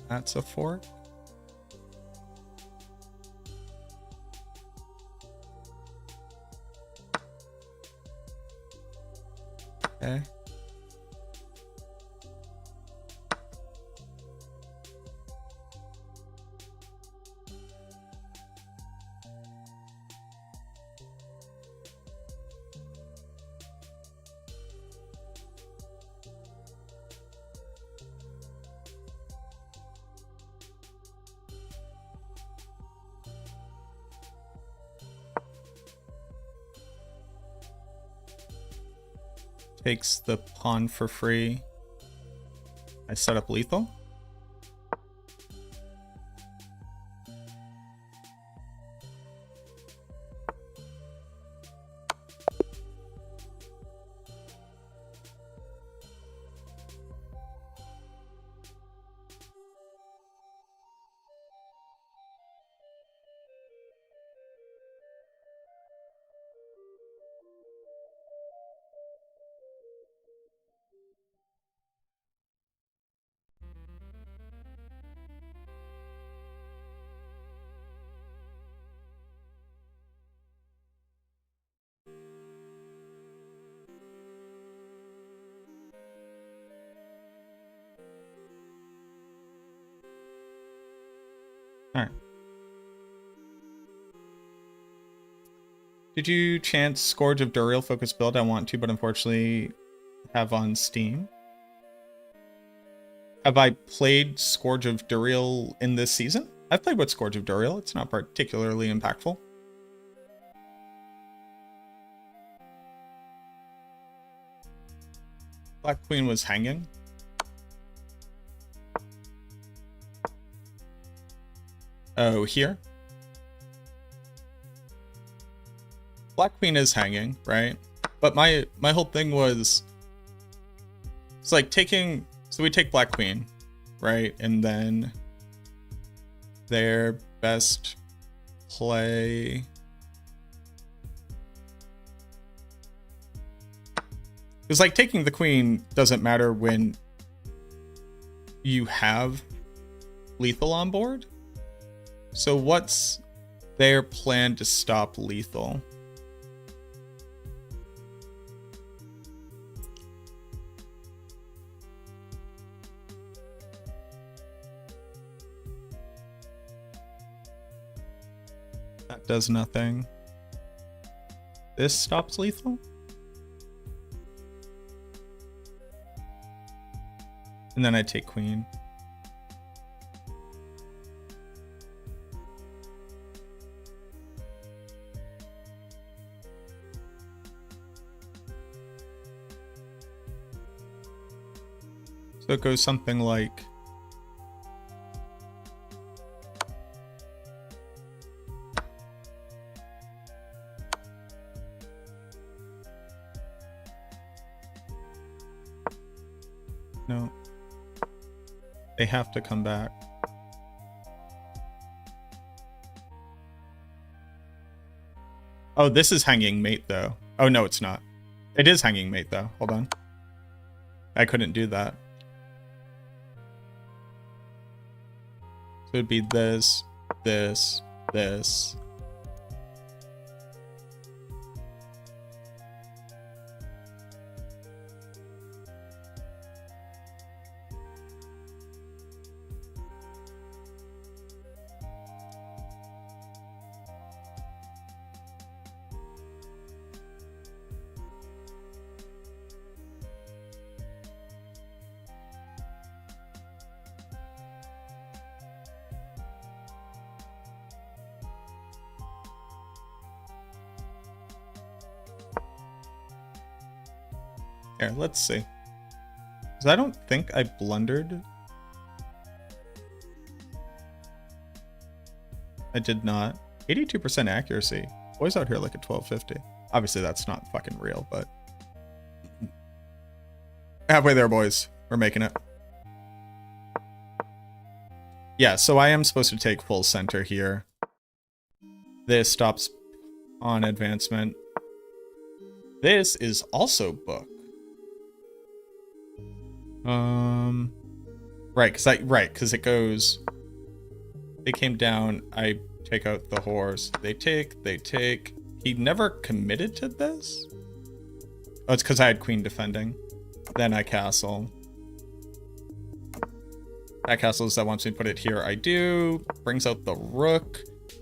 A: That's a fork. Okay. Takes the pawn for free. I set up lethal. All right. Did you chance Scourge of Duriel focus build? I want to, but unfortunately have on Steam. Have I played Scourge of Duriel in this season? I've played with Scourge of Duriel. It's not particularly impactful. Black Queen was hanging. Oh, here? Black Queen is hanging, right? But my whole thing was, it's like taking, so we take Black Queen, right? And then their best play. It's like taking the queen doesn't matter when you have lethal on board. So what's their plan to stop lethal? That does nothing. This stops lethal? And then I take queen. So it goes something like... No. They have to come back. Oh, this is hanging mate though. Oh no, it's not. It is hanging mate though. Hold on. I couldn't do that. So it'd be this, this, this. Here, let's see. Because I don't think I blundered. I did not. 82% accuracy. Boys out here like a 1250. Obviously that's not fucking real, but... halfway there, boys. We're making it. Yeah, so I am supposed to take full center here. This stops on advancement. This is also book. Right, because it goes, they came down, I take out the horse, they take. He never committed to this? Oh, it's because I had queen defending. Then I castle. That castles that wants me to put it here, I do. Brings out the rook.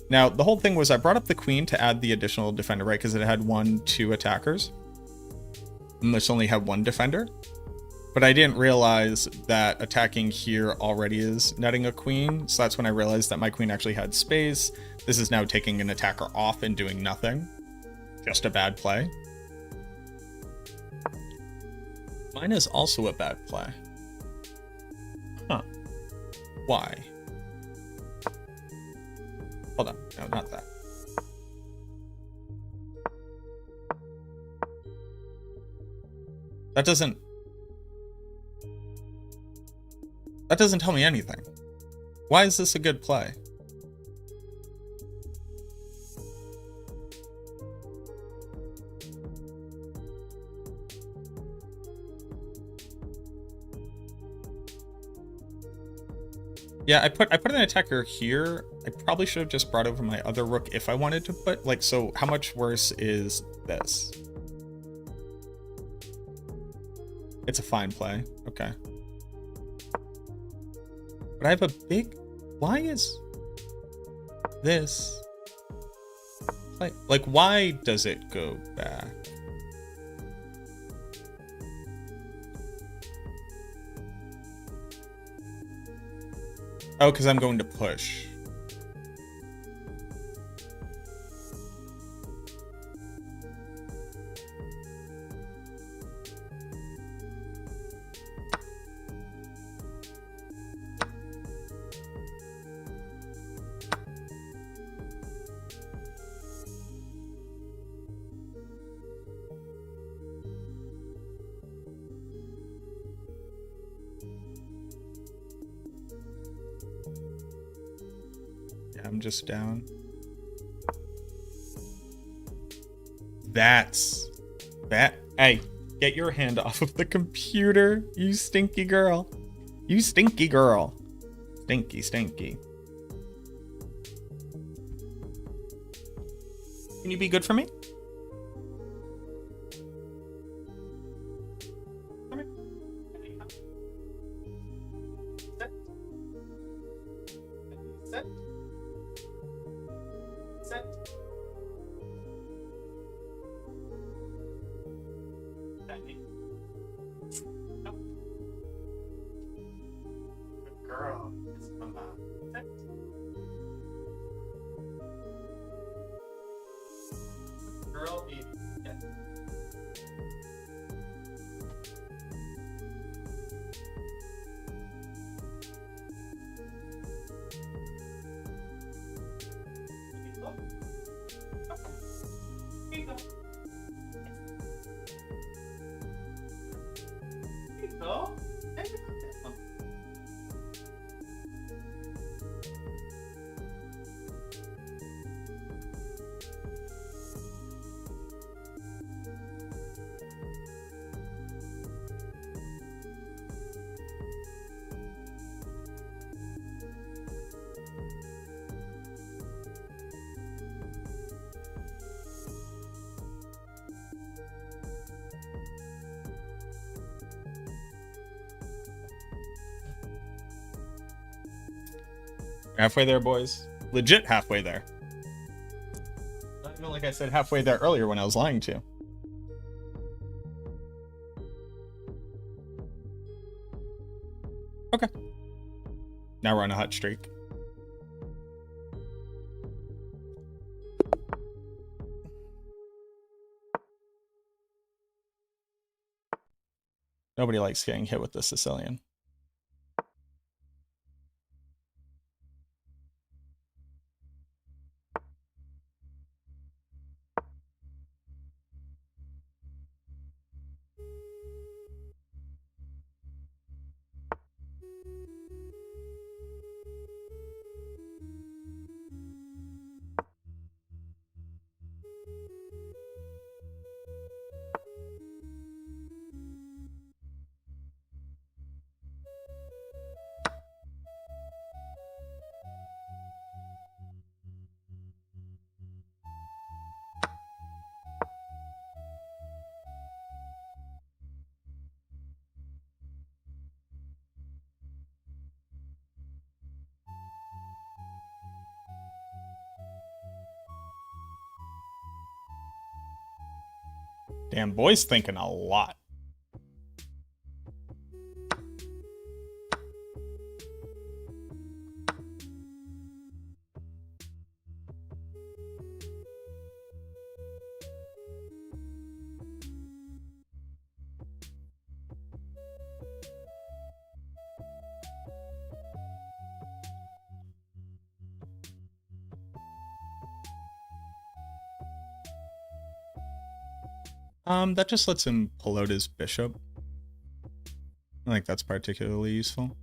A: Now, the whole thing was I brought up the queen to add the additional defender, right? Because it had 2 attackers. And this only had 1 defender. But I didn't realize that attacking here already is netting a queen. So that's when I realized that my queen actually had space. This is now taking an attacker off and doing nothing. Just a bad play. Mine is also a bad play. Huh. Why? Hold on. No, not that. That doesn't tell me anything. Why is this a good play? Yeah, I put an attacker here. I probably should have just brought over my other rook if I wanted to put, like, so how much worse is this? It's a fine play. Okay. But I have a big... Why is this... Like, why does it go back? Oh, because I'm going to push. I'm just down. That's that. Hey, get your hand off of the computer, you stinky girl. You stinky girl. Stinky, stinky. Can you be good for me? Come here. Set. Set. Set. Good girl. Yes, mama. Girl, baby. Yes. Here you go. Here you go. There you go. Halfway there, boys. Legit halfway there. Not even like I said halfway there earlier when I was lying to you. Okay. Now we're on a hot streak. Nobody likes getting hit with the Sicilian. Damn, boy's thinking a lot. That just lets him pull out his bishop. I think that's particularly useful.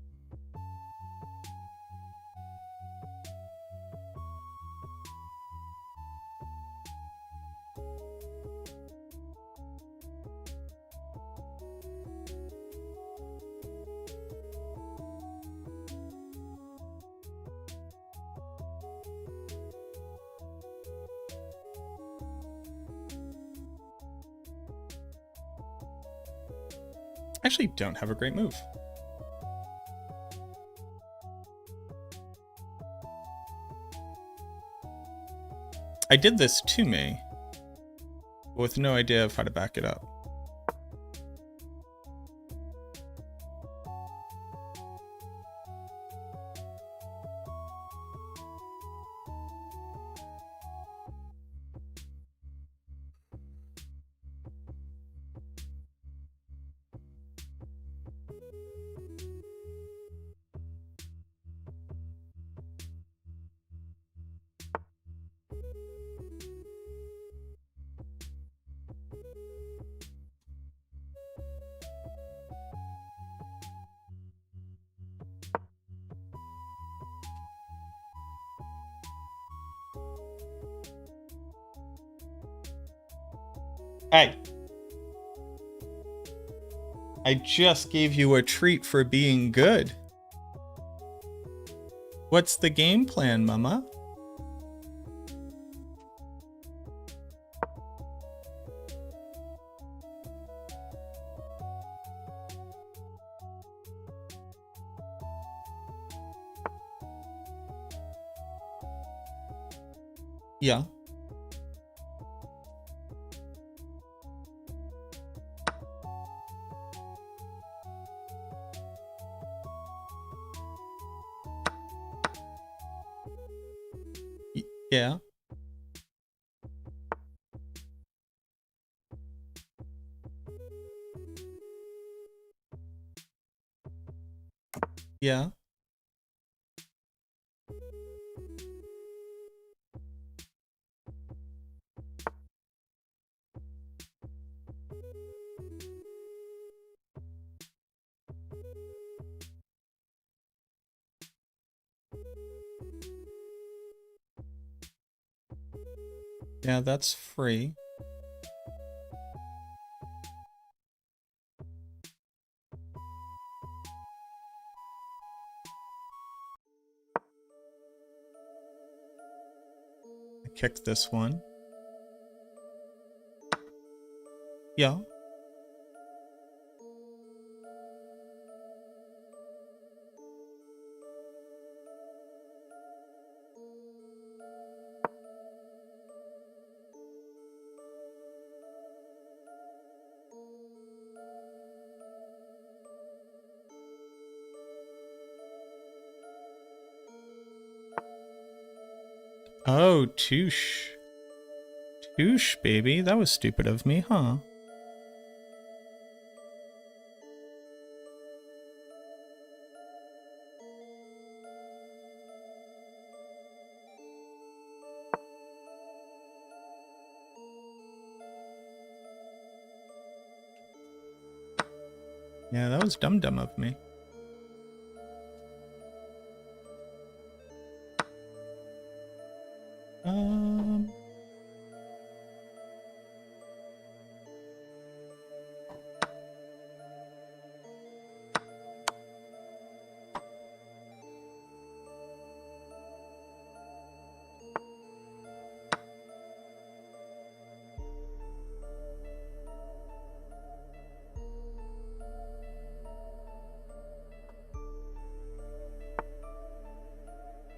A: I actually don't have a great move. I did this to me, but with no idea of how to back it up. Hey. I just gave you a treat for being good. What's the game plan, Mama? Yeah. Yeah. Yeah. Yeah, that's free. I kicked this one. Yeah. Oh, touche. Touche, baby. That was stupid of me, huh? Yeah, that was dumb of me. Um...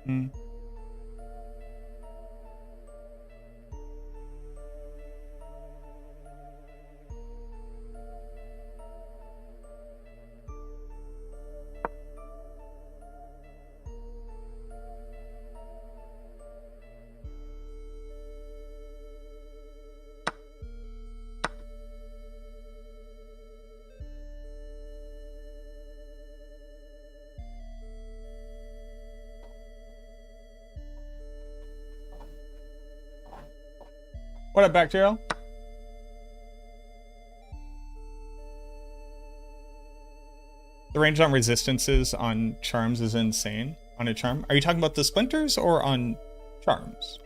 A: Hmm. What up, Bacterial? The range on resistances on charms is insane. On a charm? Are you talking about the splinters or on charms?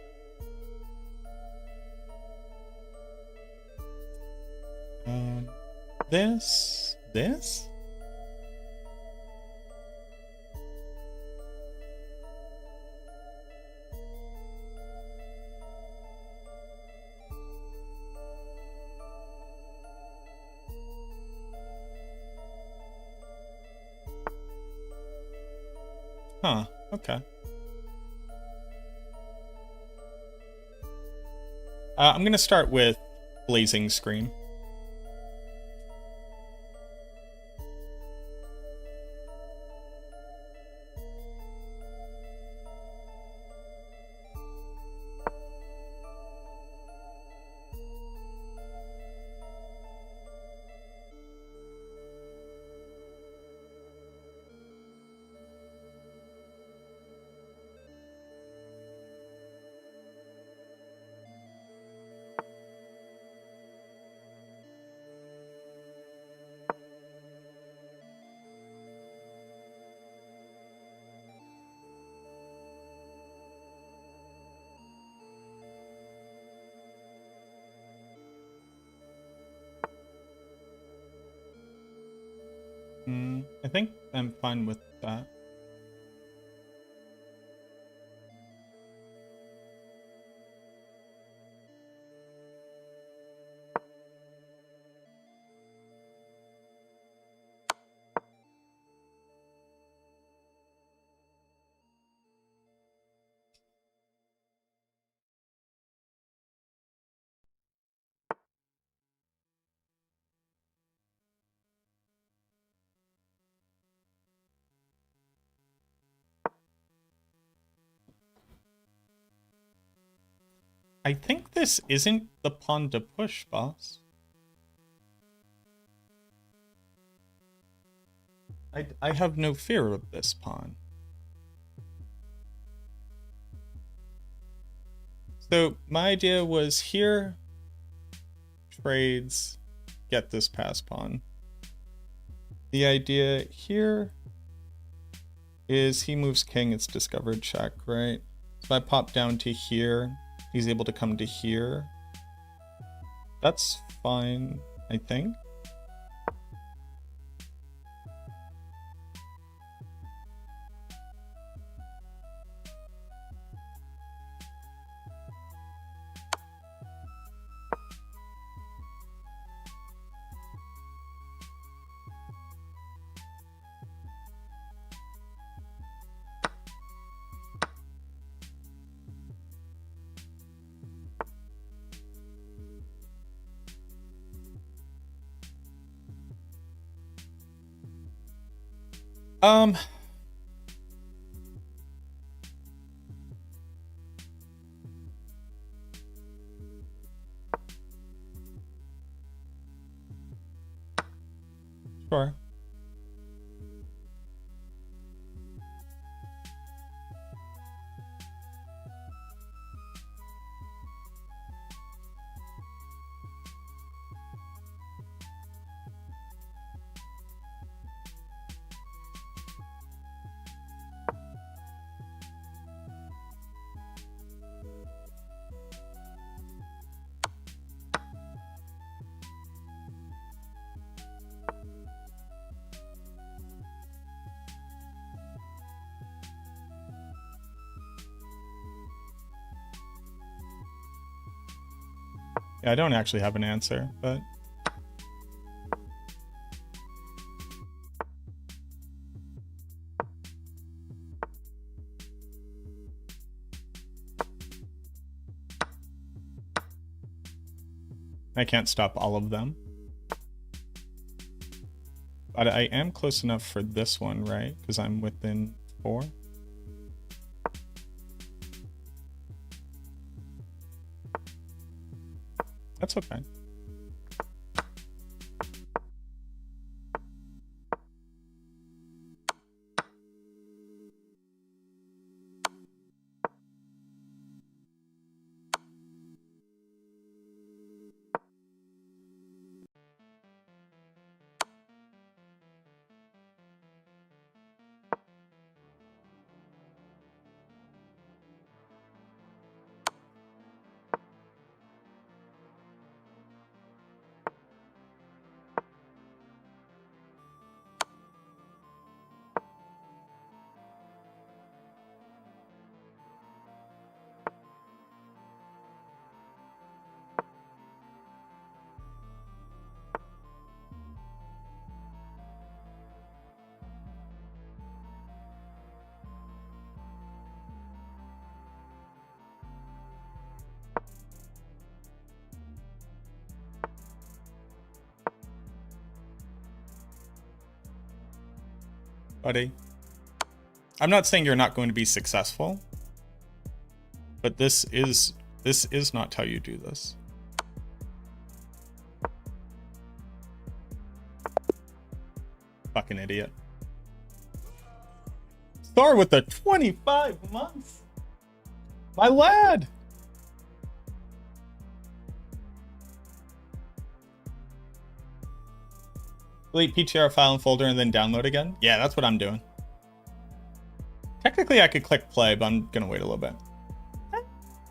A: This? Huh, okay. I'm gonna start with Blazing Scream. I think I'm fine with that. I think this isn't the pawn to push, boss. I have no fear of this pawn. So my idea was here, trades, get this pass pawn. The idea here is he moves king, it's discovered check, right? So if I pop down to here, he's able to come to here. That's fine, I think. Sure. Yeah, I don't actually have an answer, but I can't stop all of them. But I am close enough for this one, right? Because I'm within 4. That's okay. Buddy, I'm not saying you're not going to be successful, but this is not how you do this. Fucking idiot. Star with the 25 months. My lad. Delete PTR file and folder and then download again? Yeah, that's what I'm doing. Technically, I could click play, but I'm going to wait a little bit. I'm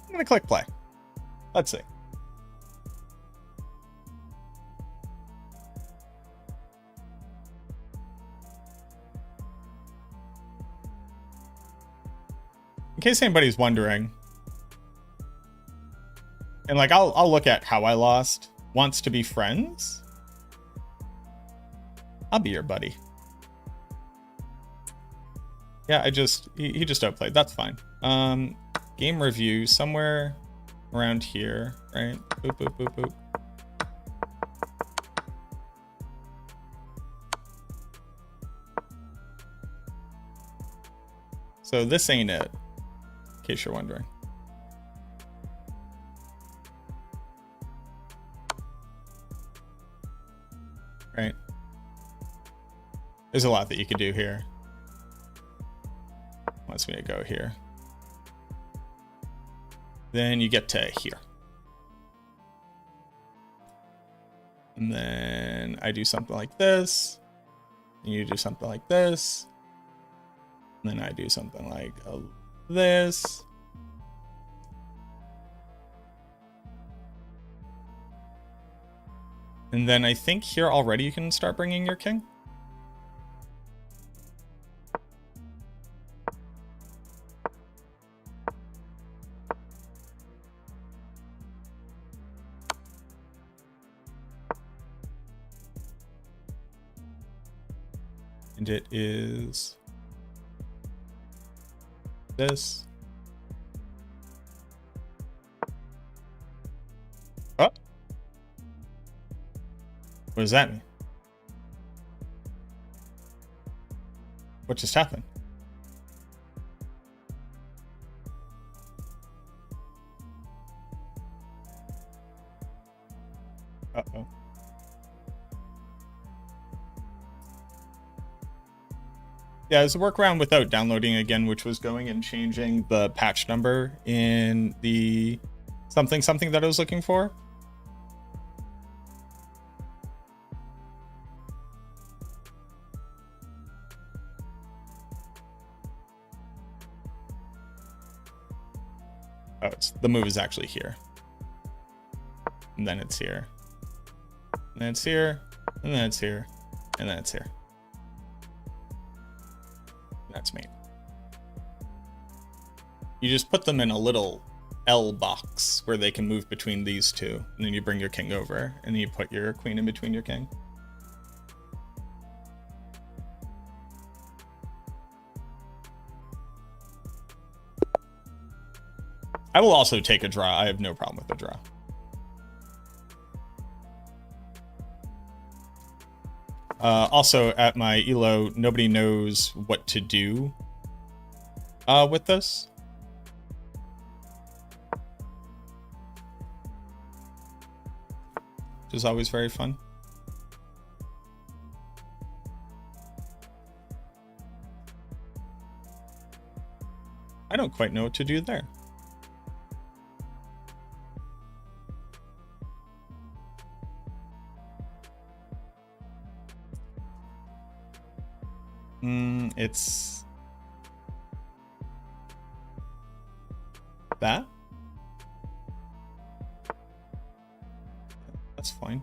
A: going to click play. Let's see. In case anybody's wondering, and like I'll look at how I lost. Wants to be friends? I'll be your buddy. Yeah, he just outplayed. That's fine. Game review somewhere around here, right? Boop, boop, boop, boop. So this ain't it, in case you're wondering. right? There's a lot that you could do here. Wants me to go here. Then you get to here. And then I do something like this. And you do something like this. And then I do something like this. And then I think here already you can start bringing your king. And it is this. Oh. What does that mean? What just happened? Uh-oh. Yeah, there's a workaround without downloading again, which was going and changing the patch number in the something that I was looking for. Oh, the move is actually here. And then it's here. And then it's here. And then it's here. And then it's here. That's me. You just put them in a little L box where they can move between these two. And then you bring your king over. And then you put your queen in between your king. I will also take a draw. I have no problem with a draw. Also, at my ELO, nobody knows what to do with this. Which is always very fun. I don't quite know what to do there. It's that. That's fine.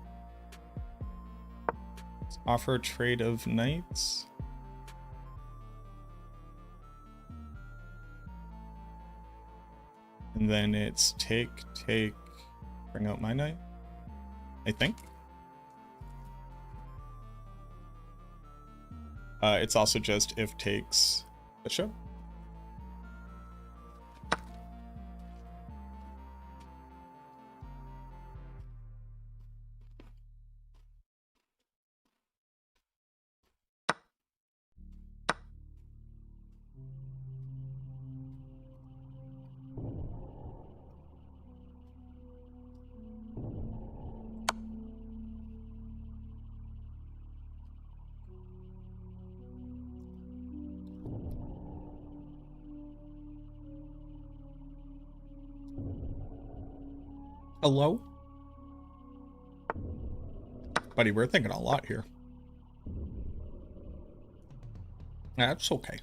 A: Let's offer a trade of knights. And then it's take, bring out my knight, I think. It's also just if takes bishop. Hello? Buddy, we're thinking a lot here. That's okay.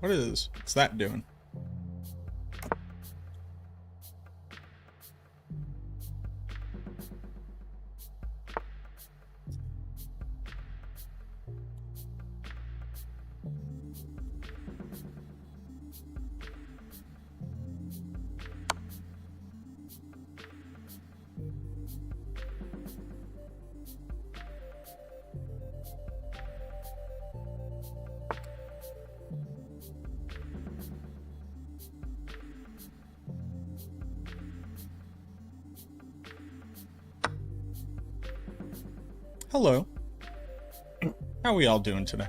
A: What's that doing? Hello. How are we all doing today?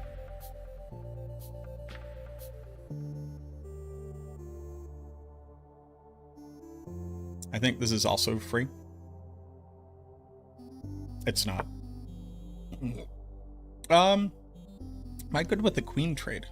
A: I think this is also free. It's not. Am I good with the queen trade?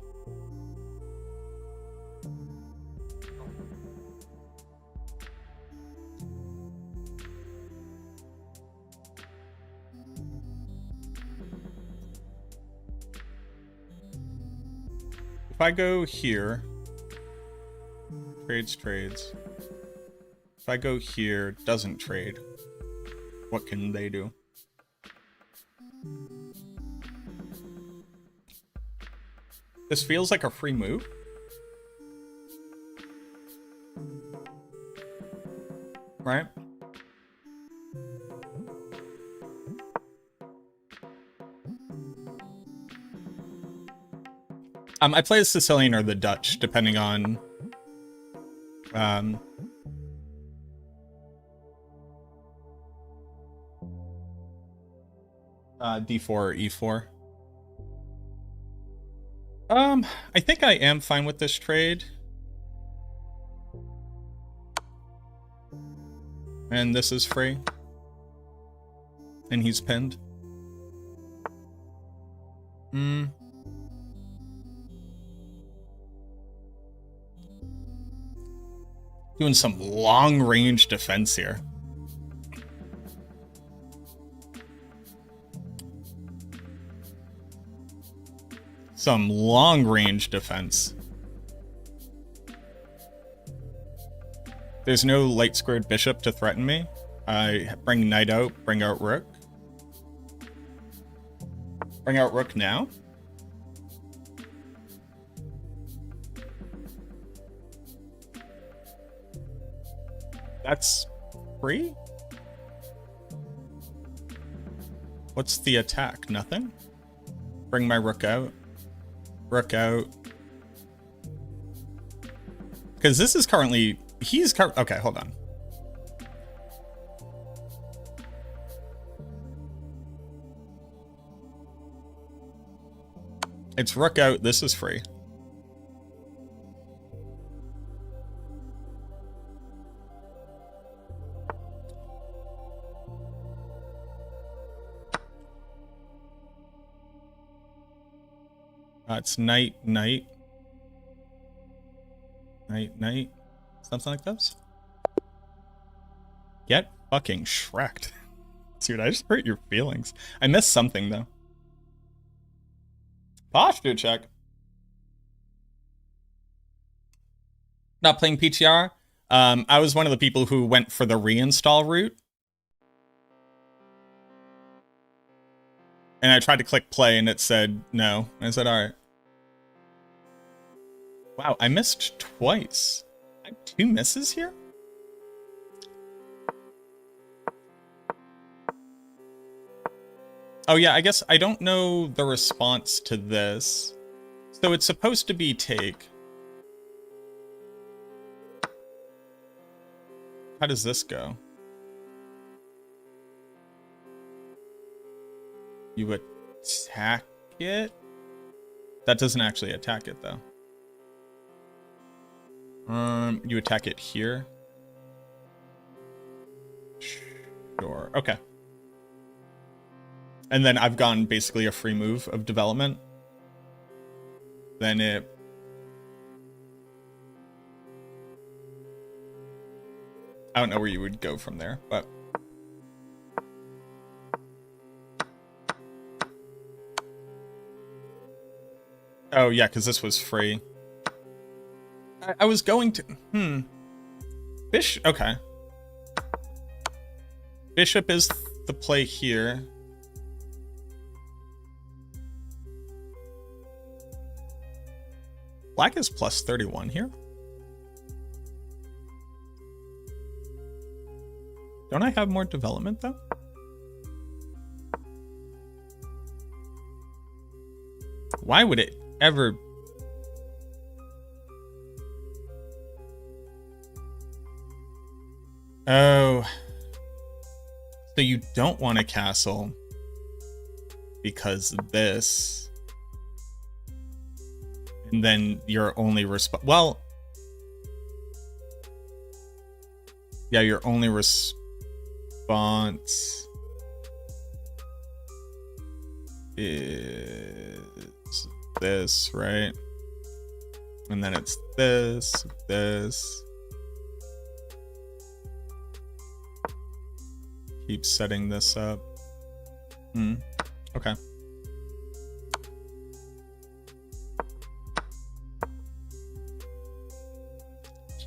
A: If I go here, trades. If I go here, doesn't trade, what can they do? This feels like a free move. Right? I play the Sicilian or the Dutch, depending on D4 or E4. I think I am fine with this trade. And this is free. And he's pinned. Doing some long-range defense here. Some long-range defense. There's no light squared bishop to threaten me. I bring knight out, bring out rook. Bring out rook now. That's free? What's the attack? Nothing? Bring my rook out. Rook out. Because this is currently... okay, hold on. It's rook out. This is free. It's knight, knight. Knight, knight. Something like this. Get fucking shreked. Dude, I just hurt your feelings. I missed something, though. Posture check. Not playing PTR. I was one of the people who went for the reinstall route. And I tried to click play and it said no. And I said, all right. Wow, I missed twice. I have 2 misses here? Oh yeah, I guess I don't know the response to this. So it's supposed to be take. How does this go? You attack it? That doesn't actually attack it though. You attack it here. Sure. Okay. And then I've gone basically a free move of development. Then it... I don't know where you would go from there, but... Oh, yeah, because this was free. I was going to... Okay. Bishop is the play here. Black is plus 31 here. Don't I have more development, though? Why would it ever... Oh. So you don't want a castle. because this, and then your only well, yeah, your only response is this, right? And then it's this. Keep setting this up. Okay.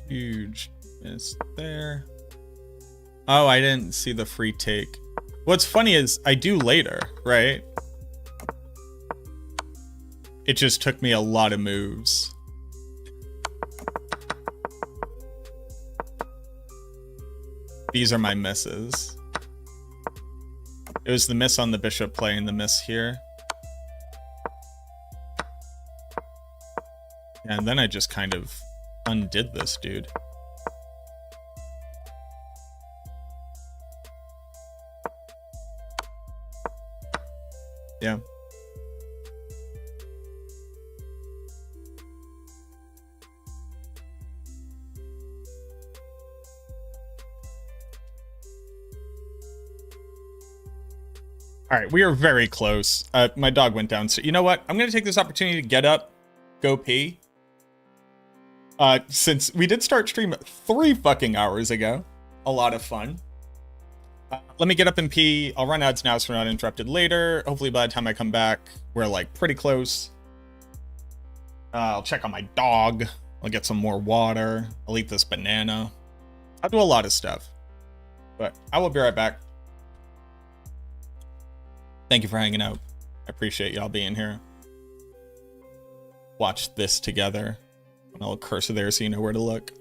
A: Huge miss there. Oh, I didn't see the free take. What's funny is I do later, right? It just took me a lot of moves. These are my misses. It was the miss on the bishop play and the miss here. And then I just kind of undid this dude. Yeah. All right, we are very close. My dog went down. So you know what? I'm going to take this opportunity to get up, go pee. Since we did start stream 3 fucking hours ago. A lot of fun. Let me get up and pee. I'll run ads now so we're not interrupted later. Hopefully by the time I come back, we're like pretty close. I'll check on my dog. I'll get some more water. I'll eat this banana. I'll do a lot of stuff. But I will be right back. Thank you for hanging out. I appreciate y'all being here. Watch this together. I'll cursor there so you know where to look.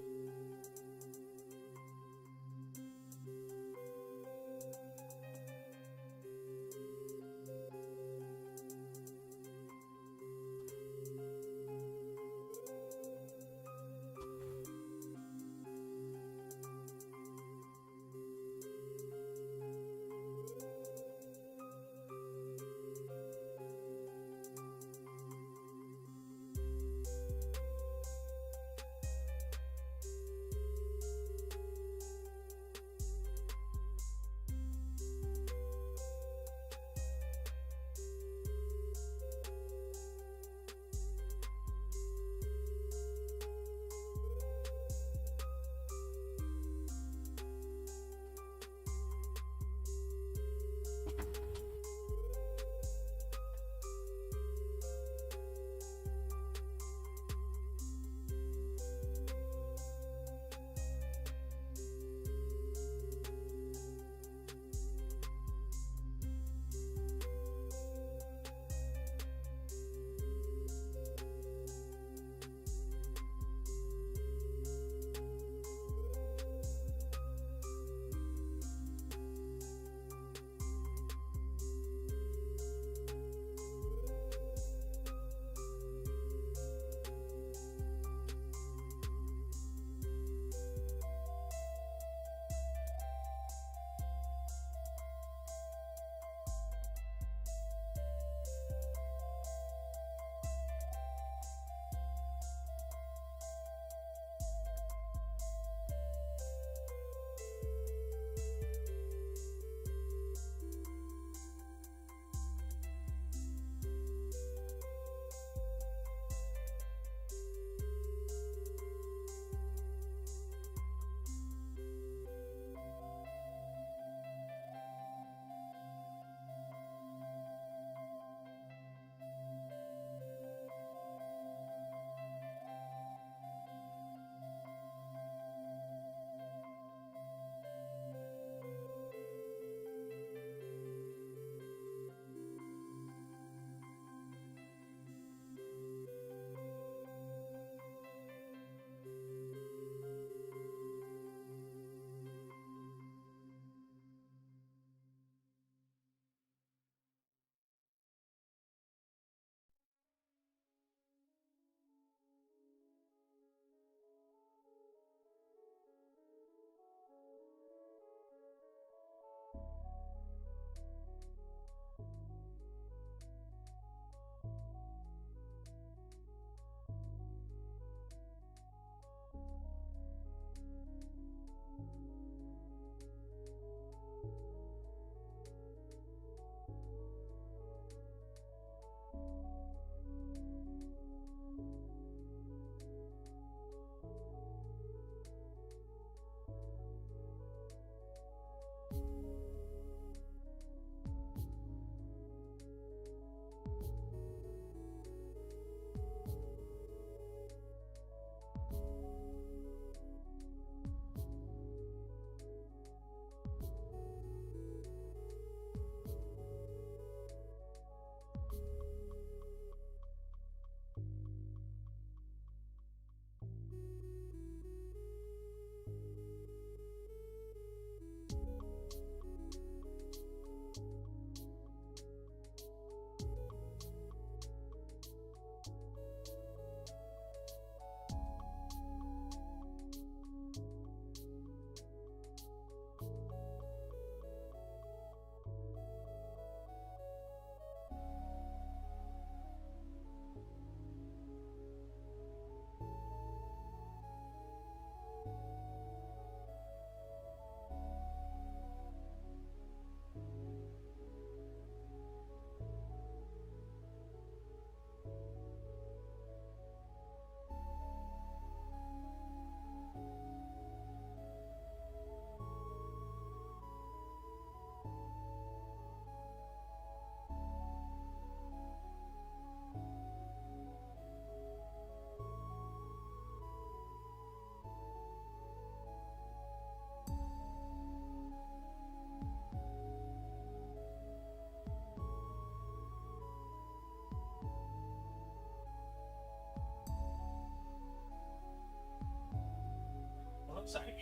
A: upside.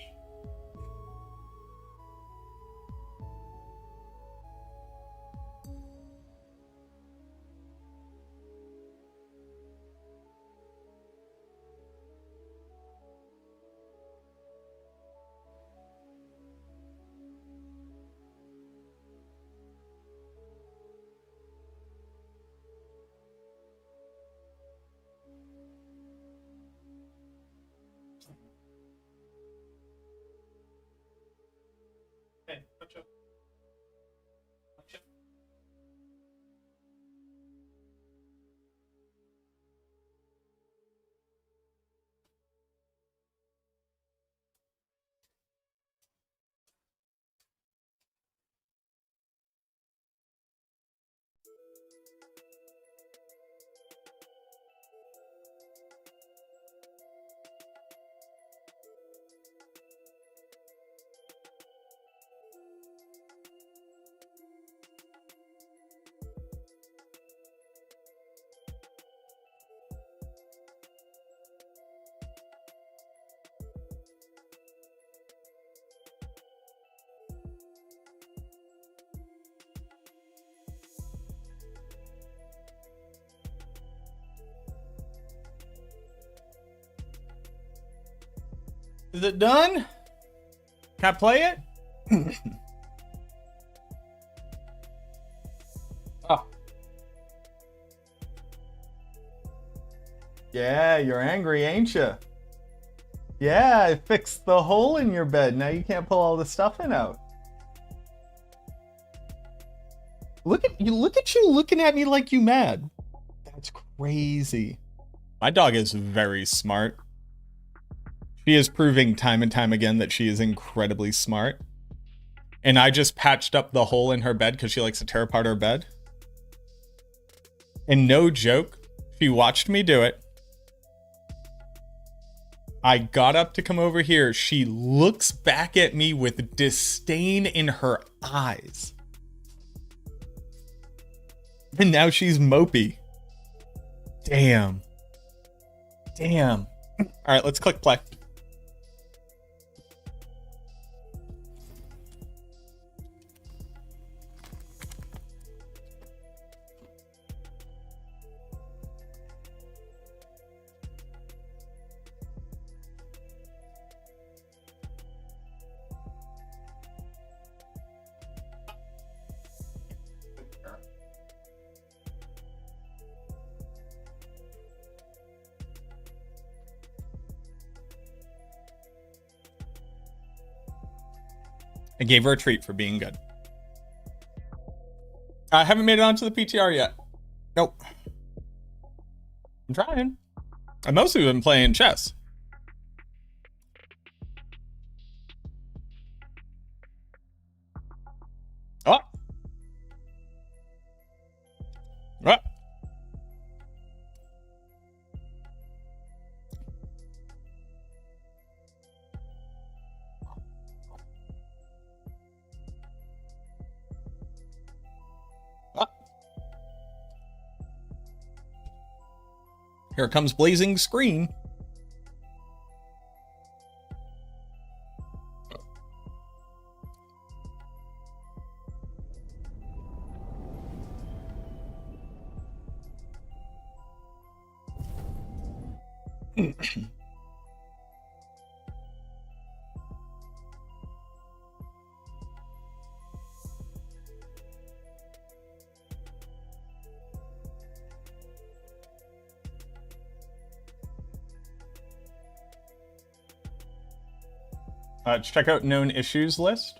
A: Hey, watch out. Watch out. Is it done? Can I play it? Oh. Yeah, you're angry, ain't you? Yeah, I fixed the hole in your bed. Now you can't pull all the stuffing out. Look at you looking at me like you mad. That's crazy. My dog is very smart. She is proving time and time again that she is incredibly smart. And I just patched up the hole in her bed because she likes to tear apart her bed. And no joke, she watched me do it. I got up to come over here. She looks back at me with disdain in her eyes. And now she's mopey. Damn. Damn. All right, let's click play. I gave her a treat for being good. I haven't made it onto the PTR yet. Nope. I'm trying. I've mostly been playing chess. Oh. What? Here comes blazing screen. Check out known issues list.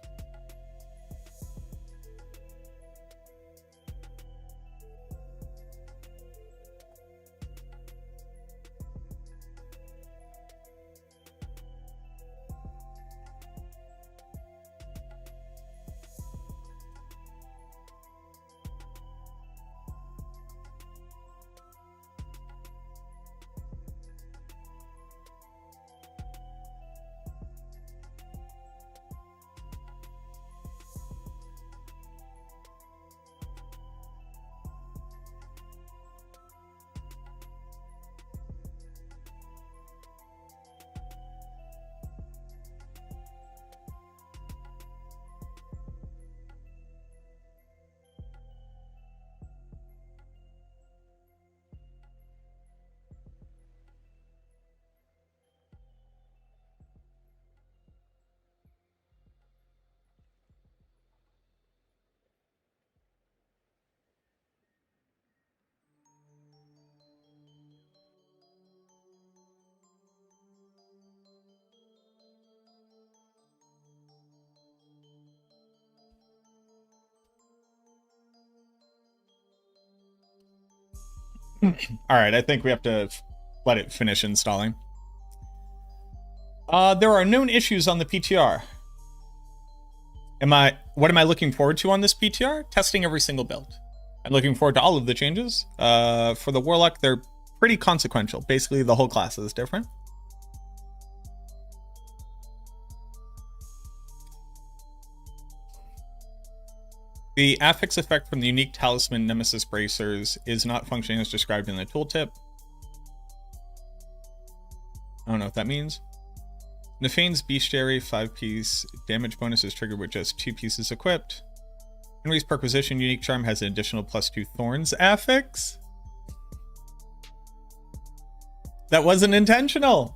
A: Alright, I think we have to let it finish installing. There are known issues on the PTR. What am I looking forward to on this PTR? Testing every single build. I'm looking forward to all of the changes. For the Warlock, they're pretty consequential. Basically, the whole class is different. The affix effect from the unique talisman Nemesis Bracers is not functioning as described in the tooltip. I don't know what that means. Nephane's Bestiary 5-piece damage bonus is triggered with just 2 pieces equipped. Henry's Perquisition unique charm has an additional +2 thorns affix. That wasn't intentional.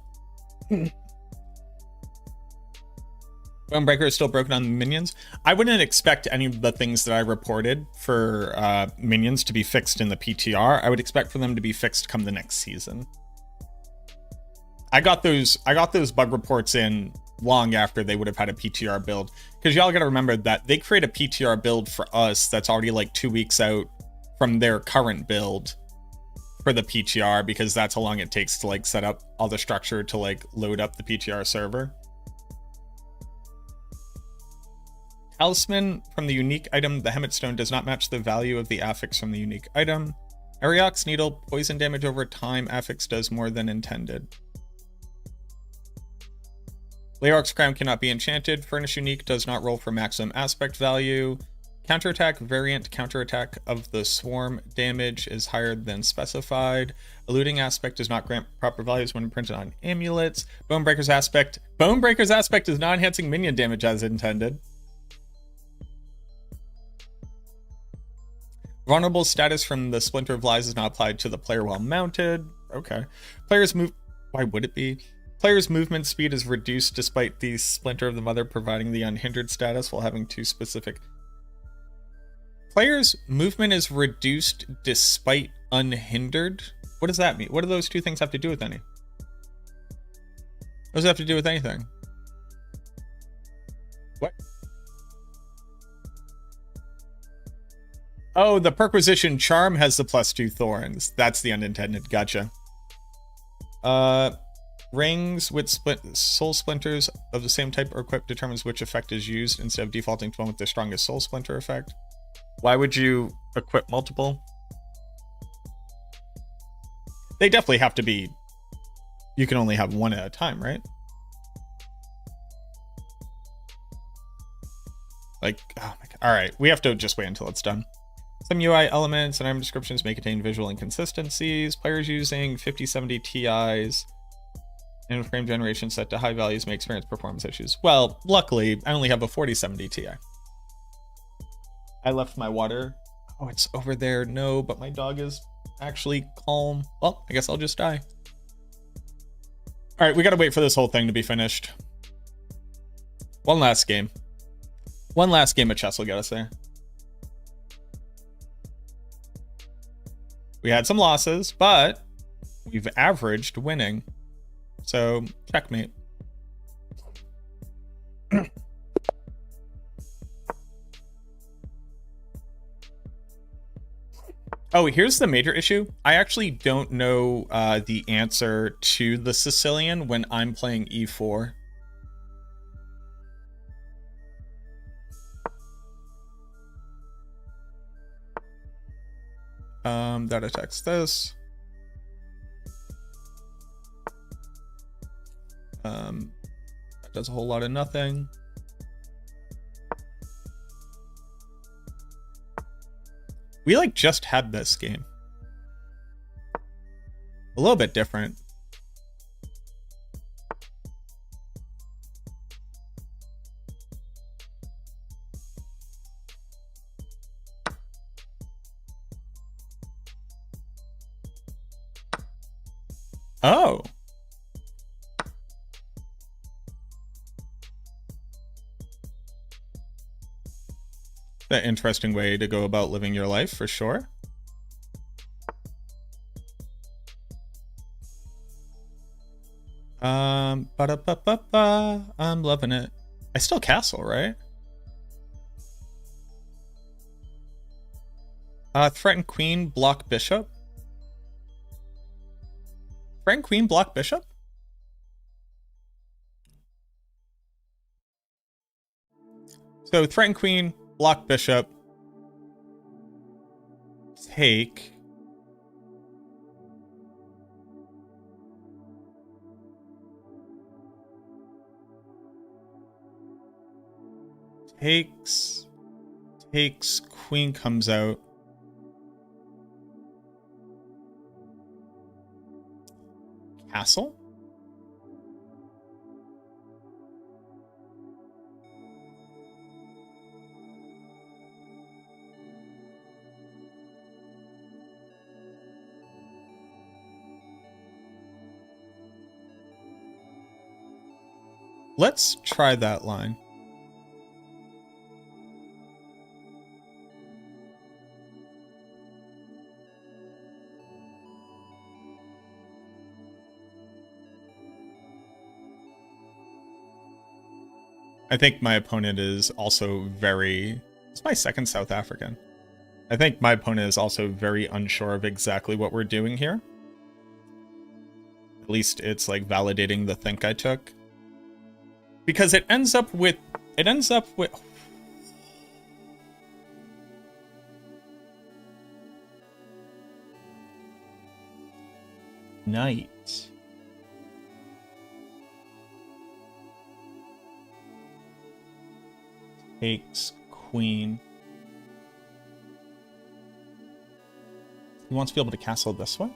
A: Bonebreaker is still broken on the minions. I wouldn't expect any of the things that I reported for minions to be fixed in the PTR. I would expect for them to be fixed come the next season. I got those bug reports in long after they would have had a PTR build, because y'all got to remember that they create a PTR build for us that's already like 2 weeks out from their current build for the PTR, because that's how long it takes to like set up all the structure to like load up the PTR server. Talisman from the unique item, the Hemet Stone, does not match the value of the affix from the unique item. Ariok's Needle, poison damage over time, affix does more than intended. Layark's Crown cannot be enchanted. Furnace unique does not roll for maximum aspect value. Counterattack variant counterattack of the swarm damage is higher than specified. Eluding aspect does not grant proper values when printed on amulets. Bonebreaker's aspect is not enhancing minion damage as intended. Vulnerable status from the Splinter of Lies is not applied to the player while mounted. Okay. Why would it be? Player's movement speed is reduced despite the Splinter of the Mother providing the unhindered status while having 2 specific. Player's movement is reduced despite unhindered? What does that mean? What do those 2 things have to do with any? What does it have to do with anything? What? Oh, the Perquisition Charm has the +2 thorns. That's the unintended. Gotcha. Rings with soul splinters of the same type or equipped determines which effect is used instead of defaulting to one with the strongest soul splinter effect. Why would you equip multiple? They definitely have to be. You can only have one at a time, right? Like, oh my god. All right, we have to just wait until it's done. Some UI elements and item descriptions may contain visual inconsistencies. Players using 5070 Ti's and frame generation set to high values may experience performance issues. Well, luckily, I only have a 4070 Ti. I left my water. Oh, it's over there. No, but my dog is actually calm. Well, I guess I'll just die. All right, we got to wait for this whole thing to be finished. One last game. One last game of chess will get us there. We had some losses, but we've averaged winning. So, checkmate. Oh, here's the major issue. I actually don't know the answer to the Sicilian when I'm playing e4. That attacks this. That does a whole lot of nothing. We like just had this game. A little bit different. Oh. An interesting way to go about living your life, for sure. Ba-da-ba-ba-ba. I'm loving it. I still castle, right? Threaten queen, block bishop. Threaten queen, block bishop? So threaten queen, block bishop, take. Takes, queen comes out. Castle? Let's try that line. I think my opponent is also very... It's my second South African. I think my opponent is also very unsure of exactly what we're doing here. At least it's like validating the think I took. Because it ends up with... Knight. Takes queen. He wants to be able to castle this way.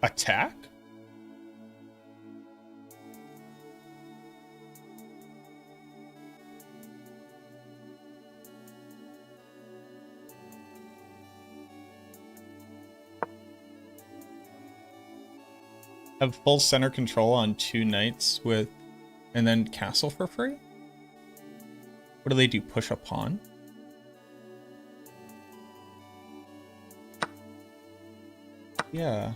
A: Attack? Have full center control on 2 knights with, and then castle for free? What do they do? Push a pawn? Yeah.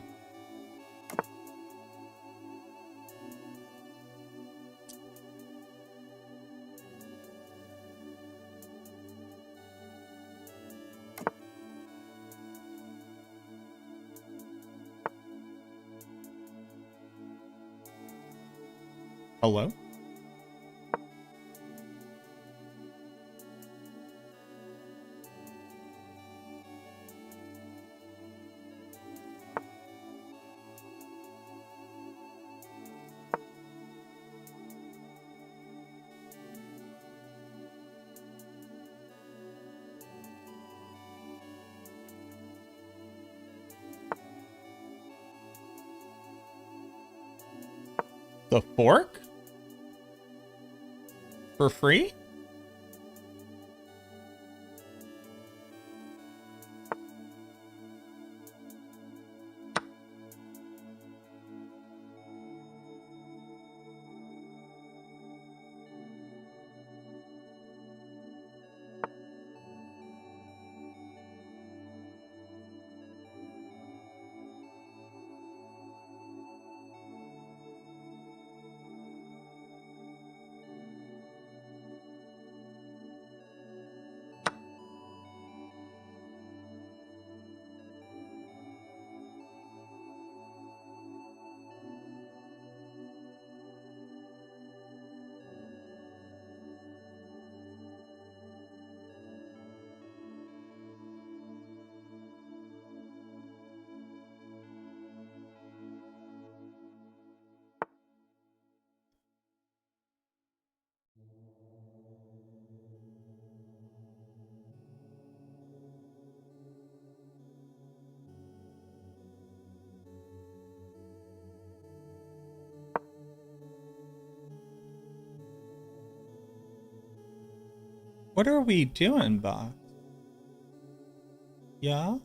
A: Hello? The fork? For free? What are we doing, boss? Yeah?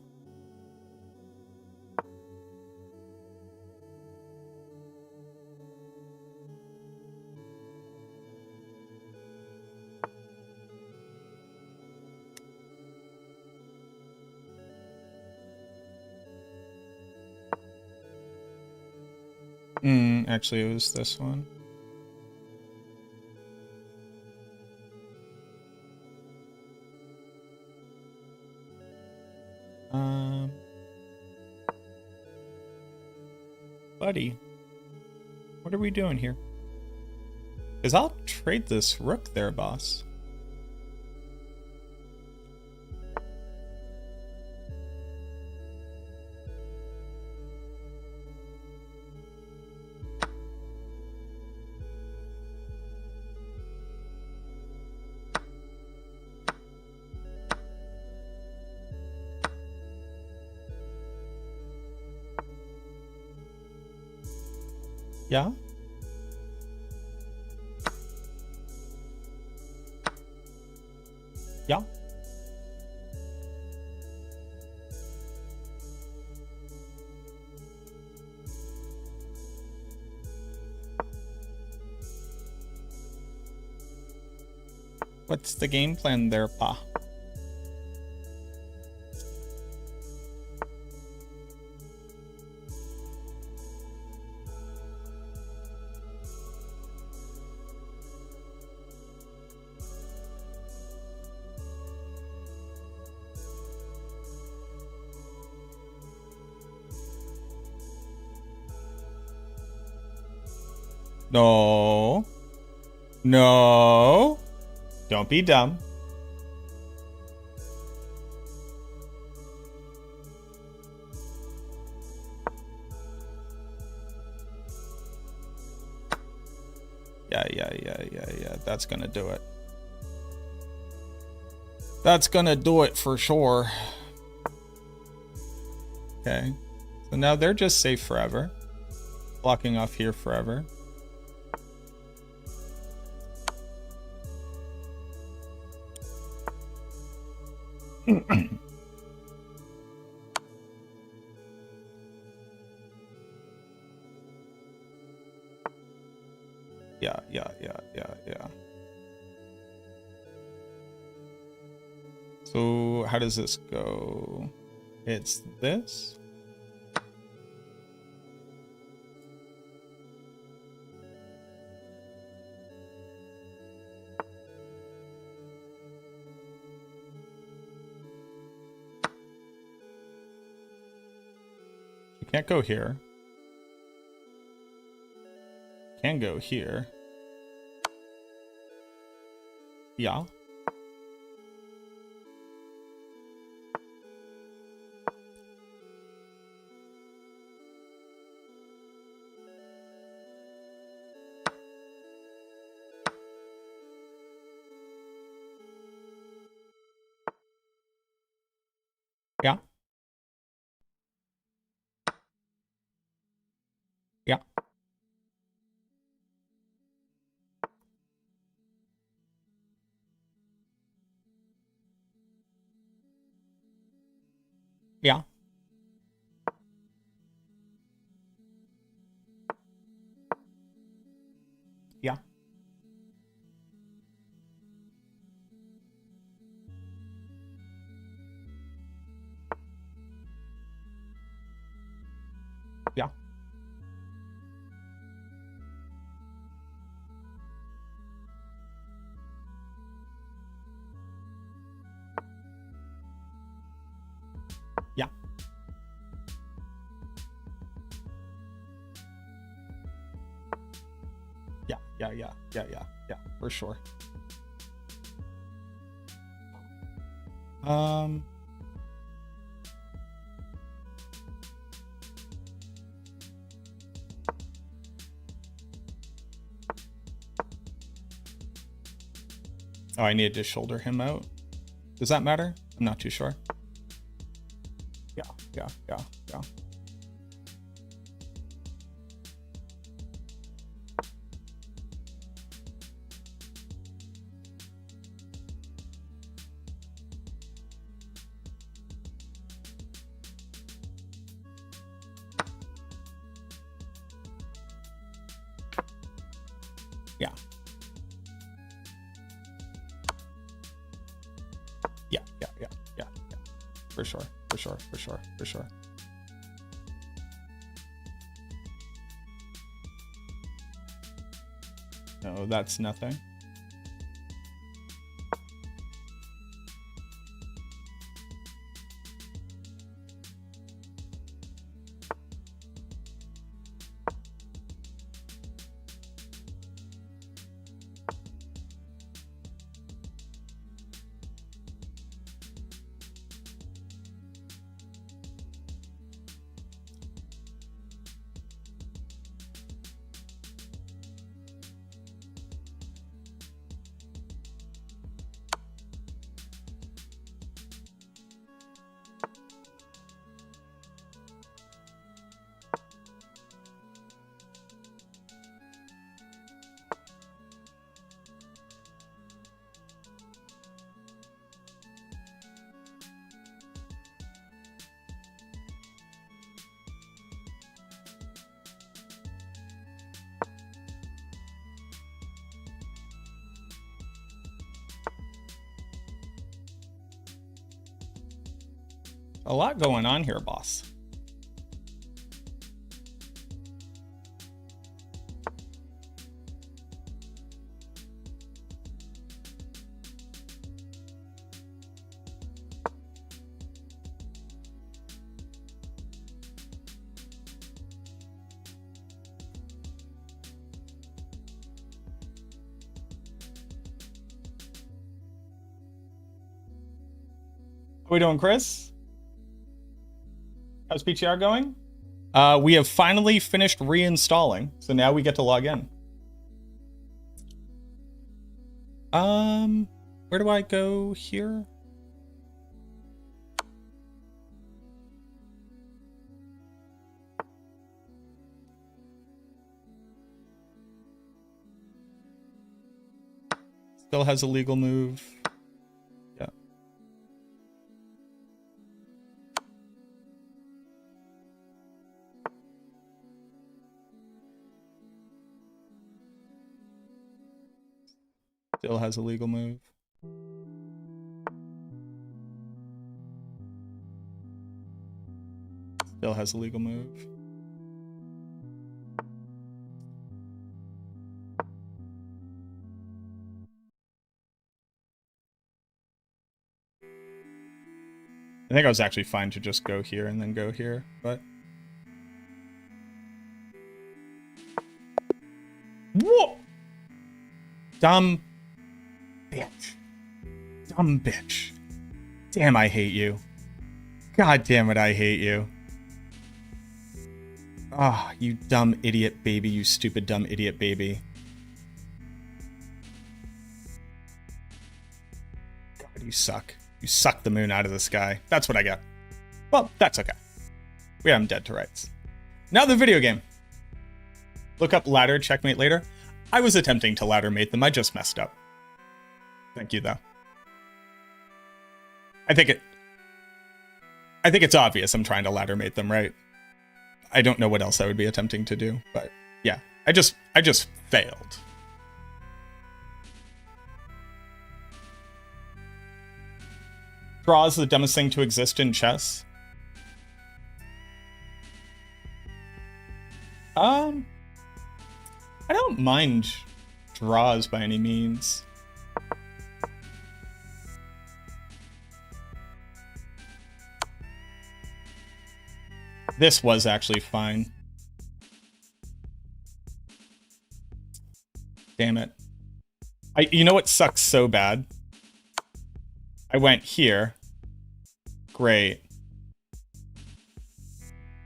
A: Actually, it was this one. Buddy, what are we doing here? Because I'll trade this rook there, boss. Yeah? Yeah? What's the game plan there, Pa? No. No. Don't be dumb. Yeah. That's gonna do it. That's gonna do it for sure. Okay. So now they're just safe forever. Blocking off here forever. Yeah. So how does this go? It's this. You can't go here. Can go here. Yeah. Yeah. Yeah. Yeah. Yeah. Yeah. Yeah. Yeah, for sure. Oh, I needed to shoulder him out. Does that matter? I'm not too sure. Yeah. Yeah. For sure. No, that's nothing. A lot going on here, boss. How we doing, Chris? How's PTR going? We have finally finished reinstalling, so now we get to log in. Where do I go here? Still has a legal move. Yeah. Still has a legal move. Still has a legal move. I think I was actually fine to just go here and then go here, but... Whoa! Dumb bitch. Dumb bitch. Damn, I hate you. God damn it, I hate you. Ah, oh, you dumb idiot baby, you stupid dumb idiot baby. God, you suck. You suck the moon out of the sky. That's what I got. Well, that's okay. We have him dead to rights. Now the video game. Look up ladder, checkmate later. I was attempting to ladder mate them. I just messed up. Thank you, though. I think it's obvious I'm trying to ladder mate them, right? I don't know what else I would be attempting to do, but yeah, I just failed. Draw is the dumbest thing to exist in chess. I don't mind draws by any means. This was actually fine. Damn it. You know what sucks so bad? I went here. Great.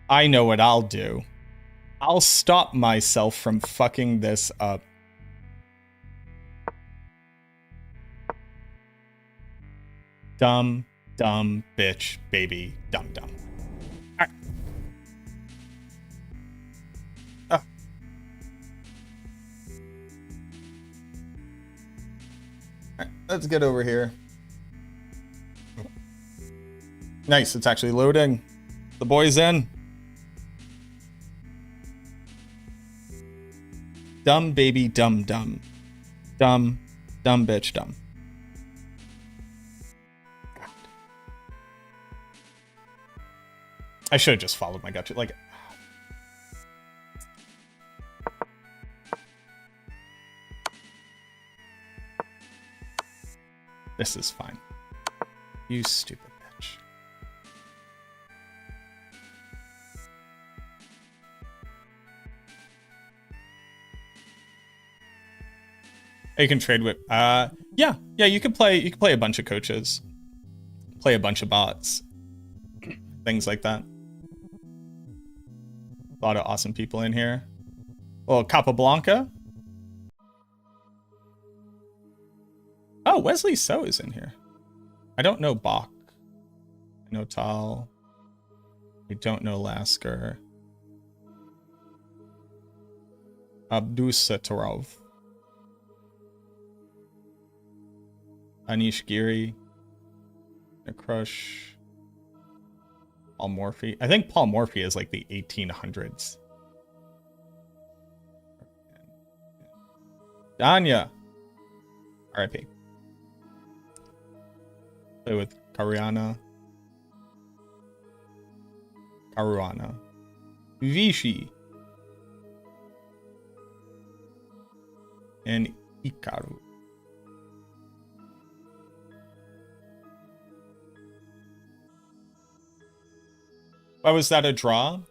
A: I know what I'll do. I'll stop myself from fucking this up. Dumb, dumb, bitch, baby, dumb, dumb. Alright. Ah. Alright, let's get over here. Nice, it's actually loading. The boy's in. Dumb baby, dumb, dumb. Dumb, dumb bitch, dumb. God. I should have just followed my gut. Like, This is fine. You stupid bitch. You can trade with yeah, you can play a bunch of coaches. Play a bunch of bots. Things like that. A lot of awesome people in here. Oh, Capablanca. Oh, Wesley So is in here. I don't know Bach. I know Tal. I don't know Lasker. Abdusatorov. Anish Giri. Crush. Paul Morphy. I think Paul Morphy is like the 1800s. Danya. RIP. Play with Caruana. Vichy. And Ikaru. Why was that a draw?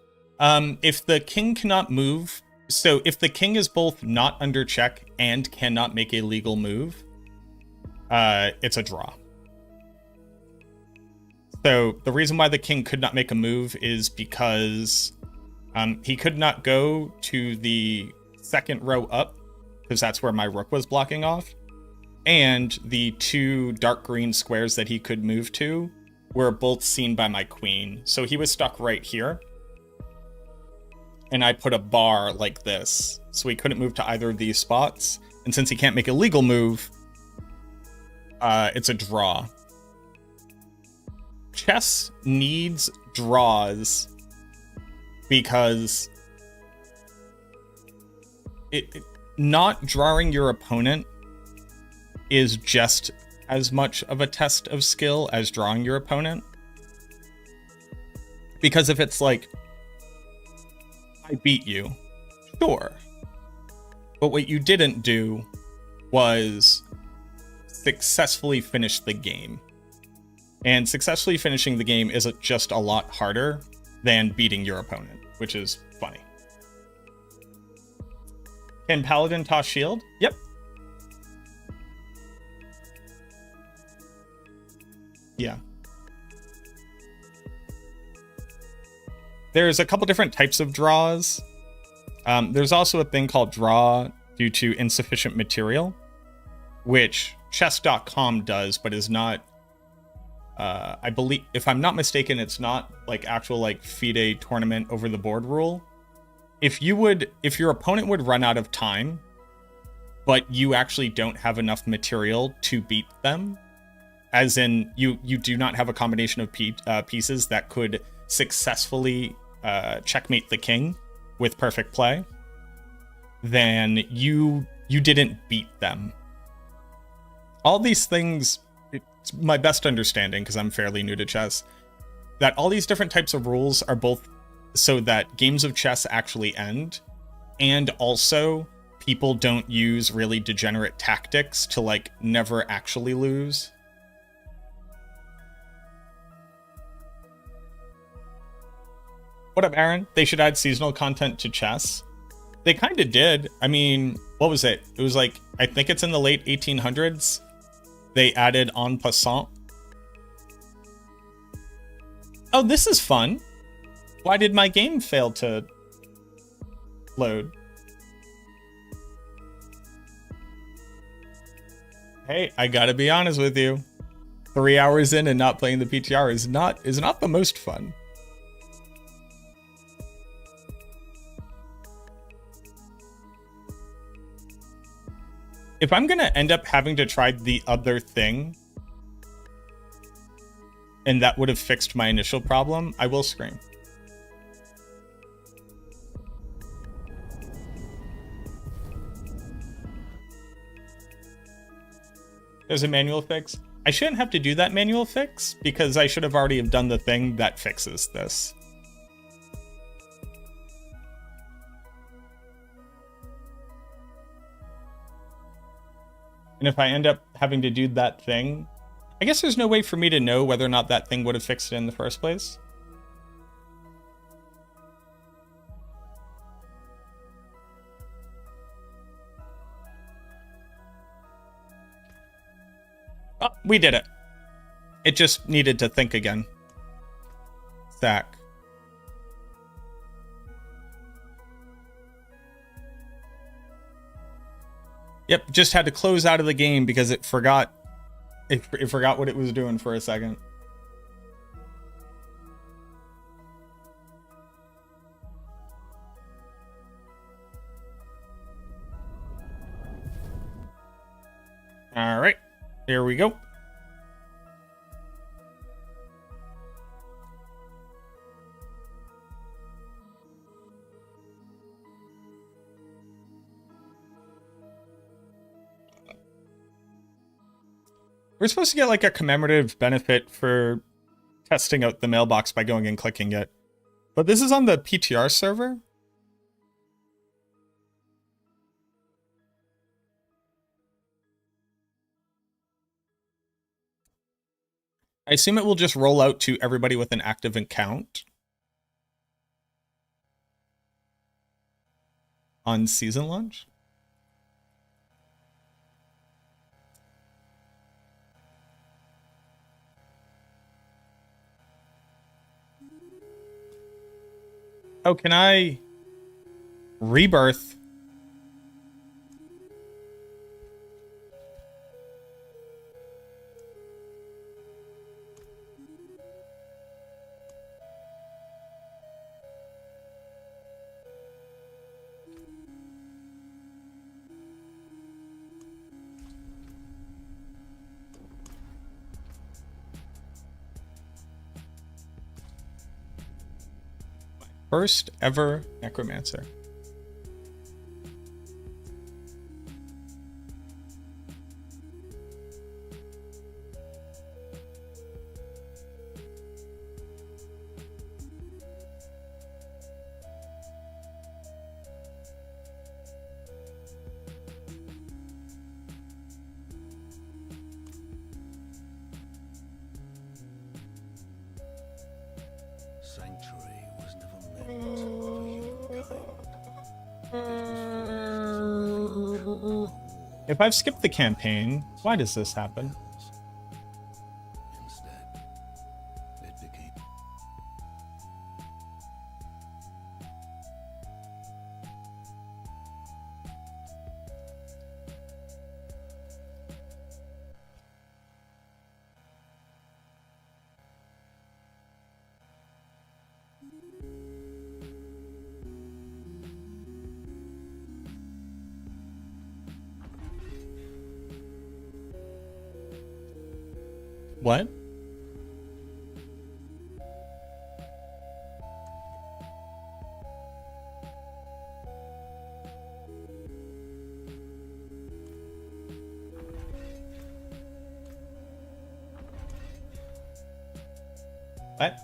A: If the king cannot move, so if the king is both not under check and cannot make a legal move, it's a draw. So the reason why the king could not make a move is because he could not go to the second row up, because that's where my rook was blocking off, and the two dark green squares that he could move to were both seen by my queen. So he was stuck right here. And I put a bar like this, so he couldn't move to either of these spots. And since he can't make a legal move, it's a draw. Chess needs draws because not drawing your opponent is just as much of a test of skill as drawing your opponent. Because if it's like, I beat you, sure. But what you didn't do was successfully finish the game. And successfully finishing the game is just a lot harder than beating your opponent, which is funny. Can Paladin toss shield? Yep. Yeah. There's a couple different types of draws. There's also a thing called draw due to insufficient material, which chess.com does, but is not, I believe, if I'm not mistaken, it's not like actual like FIDE tournament over the board rule. If your opponent would run out of time, but you actually don't have enough material to beat them, as in you do not have a combination of pieces that could successfully checkmate the king with perfect play, then you didn't beat them. All these things, it's my best understanding, because I'm fairly new to chess, that all these different types of rules are both so that games of chess actually end, and also people don't use really degenerate tactics to like never actually lose. What up, Aaron? They should add seasonal content to chess. They kind of did. I mean, what was it? It was like, I think it's in the late 1800s. They added en passant. Oh, this is fun. Why did my game fail to load? Hey, I gotta be honest with you. 3 hours in and not playing the PTR is not the most fun. If I'm gonna end up having to try the other thing, and that would have fixed my initial problem, I will scream. There's a manual fix. I shouldn't have to do that manual fix, because I should have already have done the thing that fixes this. And if I end up having to do that thing, I guess there's no way for me to know whether or not that thing would have fixed it in the first place. Oh, we did it. It just needed to think again. Stack. Yep, just had to close out of the game because it forgot. It forgot what it was doing for a second. All right, here we go. We're supposed to get like a commemorative benefit for testing out the mailbox by going and clicking it. But this is on the PTR server. I assume it will just roll out to everybody with an active account on season launch. Oh, can I rebirth? First ever necromancer.
E: Sanctuary was never meant for humankind.
A: If I've skipped the campaign, why does this happen?
E: Instead, it became
A: What? What?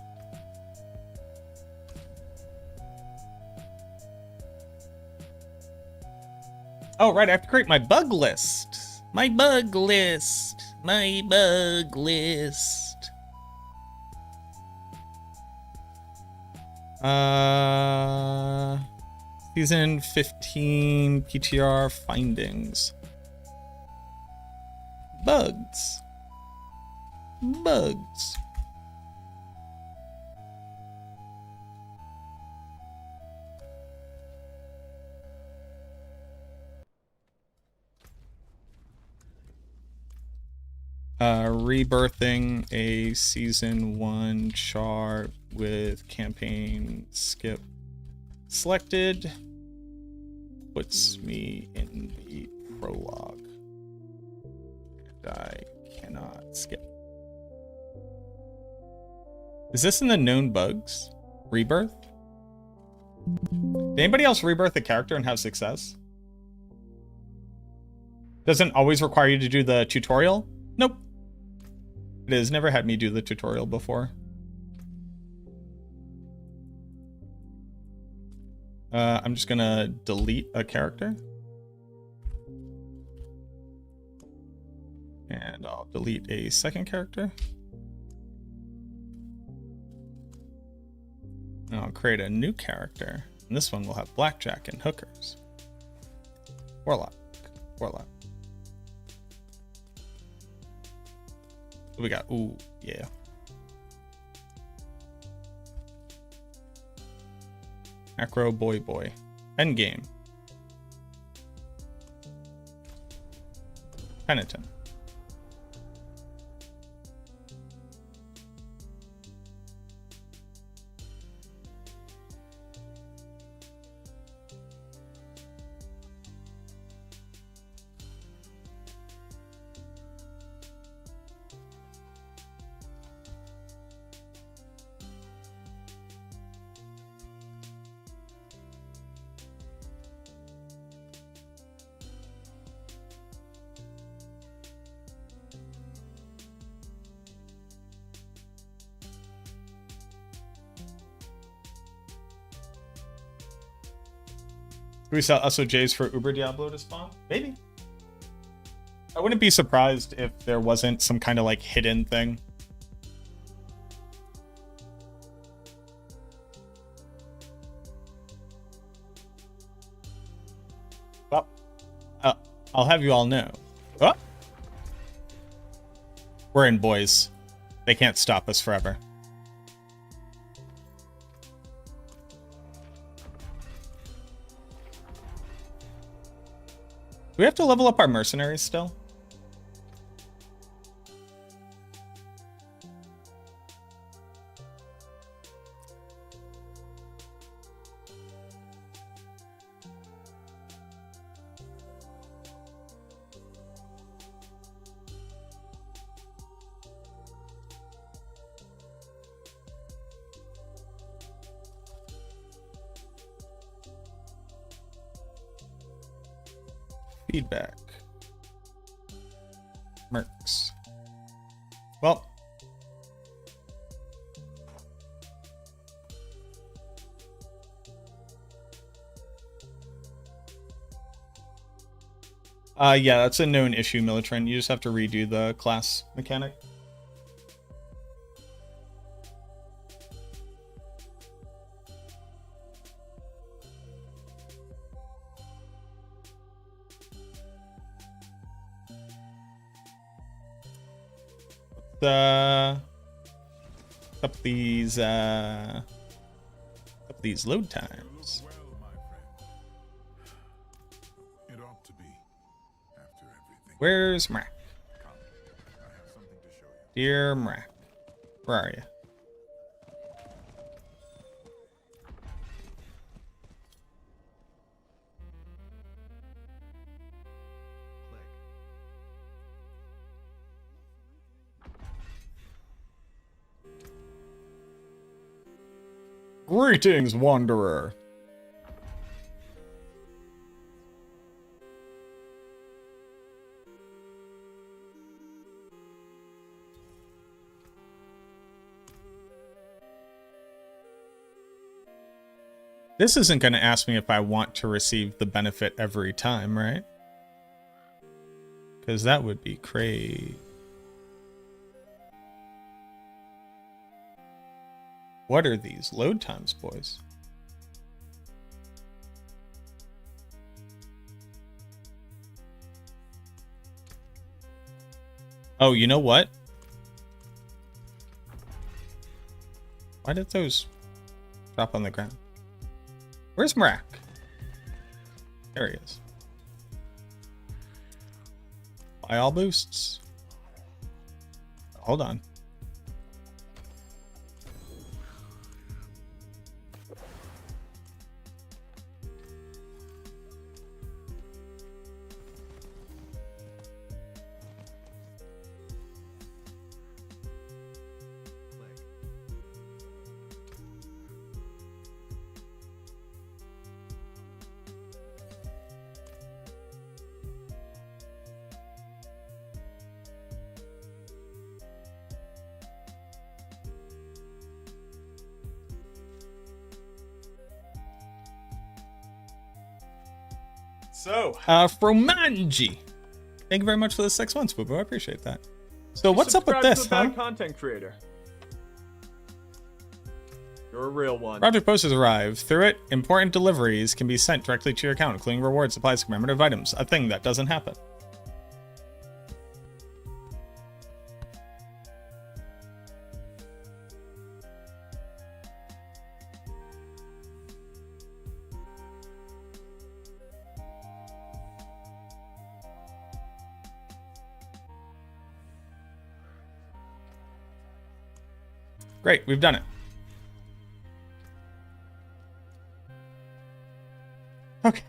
A: Oh, right, I have to create my bug list. My bug list. My bug list. Season 15 PTR findings. Bugs. Bugs. Rebirthing a season 1 chart with campaign skip selected puts me in the prologue and I cannot skip. Is this in the known bugs? Rebirth? Did anybody else rebirth a character and have success? Doesn't always require you to do the tutorial? Nope. It has never had me do the tutorial before. I'm just gonna delete a character. And I'll delete a second character. And I'll create a new character. And this one will have blackjack and hookers. Warlock. Warlock. What we got? Ooh, yeah. MacroBioBoi. Endgame. Penitent. Do we sell SOJs for Uber Diablo to spawn? Maybe. I wouldn't be surprised if there wasn't some kind of like hidden thing. Well, I'll have you all know. Oh! We're in, boys. They can't stop us forever. Do we have to level up our mercenaries still? Feedback. Mercs. Well. Yeah, that's a known issue, Militrin. You just have to redo the class mechanic. Up these load times.
F: Well, my friend. It ought to be after everything.
A: Where's Mrak?
F: Come, I have something to show you.
A: Dear Mrak, where are you? Greetings, Wanderer. This isn't going to ask me if I want to receive the benefit every time, right? Because that would be crazy. What are these load times, boys? Oh, you know what? Why did those drop on the ground? Where's Mrak? There he is. Buy all boosts. Hold on. So, Fromangi, thank you very much for the 6 months, Boo Boo. I appreciate that. So what's up with
B: Subscribe
A: this,
B: to a
A: huh?
B: bad content creator. You're a real one.
A: Project Post has arrived. Through it, important deliveries can be sent directly to your account, including rewards, supplies, commemorative items. A thing that doesn't happen. Great, we've done it. Okay.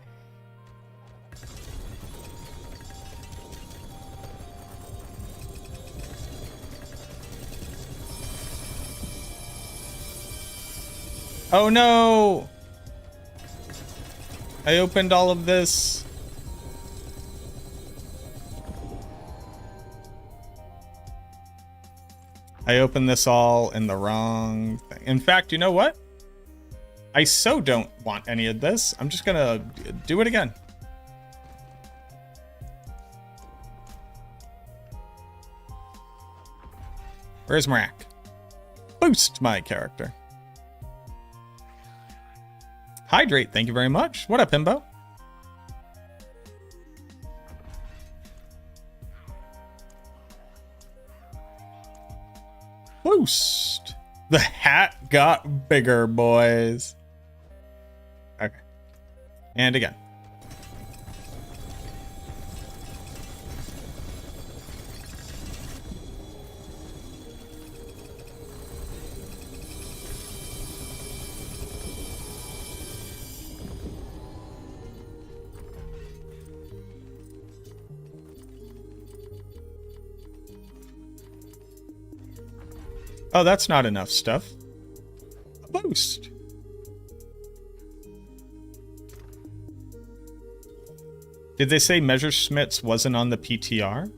A: Oh no! I opened all of this. I opened this all in the wrong thing. In fact, you know what? I so don't want any of this. I'm just gonna do it again. Where's Marak? Boost my character. Hydrate, thank you very much. What up, Himbo? Boost. The hat got bigger, boys. Okay. And again. Oh, that's not enough stuff. A boost. Did they say Messerschmitt's wasn't on the PTR?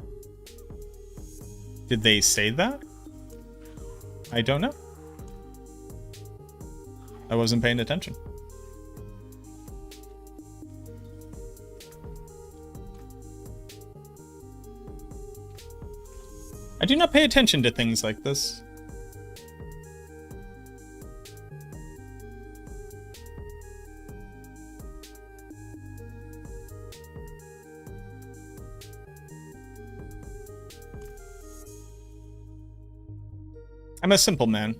A: Did they say that? I don't know. I wasn't paying attention. I do not pay attention to things like this. I'm a simple man.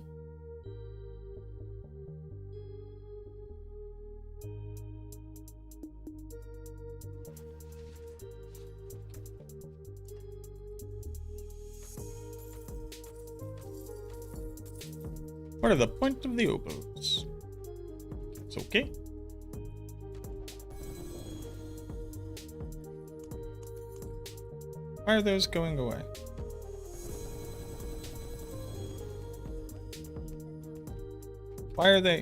A: What are the point of the oboes? It's okay. Why are those going away? Why are they?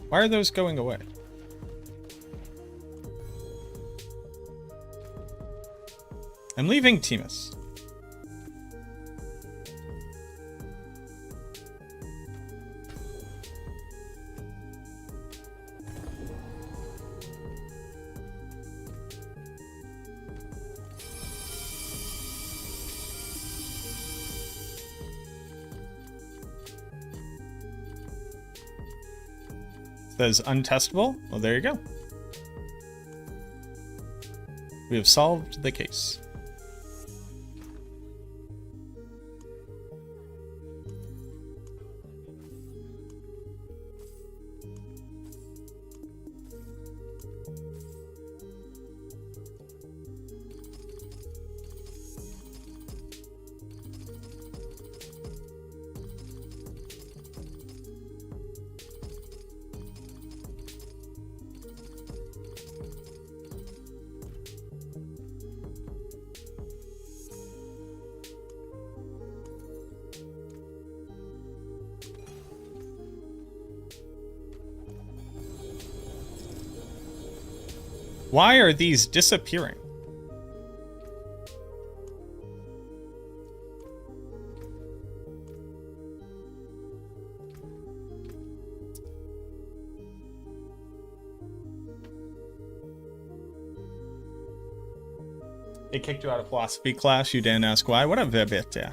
A: Why are those going away? I'm leaving Timus. Says untestable. Well, there you go. We have solved the case. Why are these disappearing? They kicked you out of philosophy class. You didn't ask why. Whatever, bit, yeah.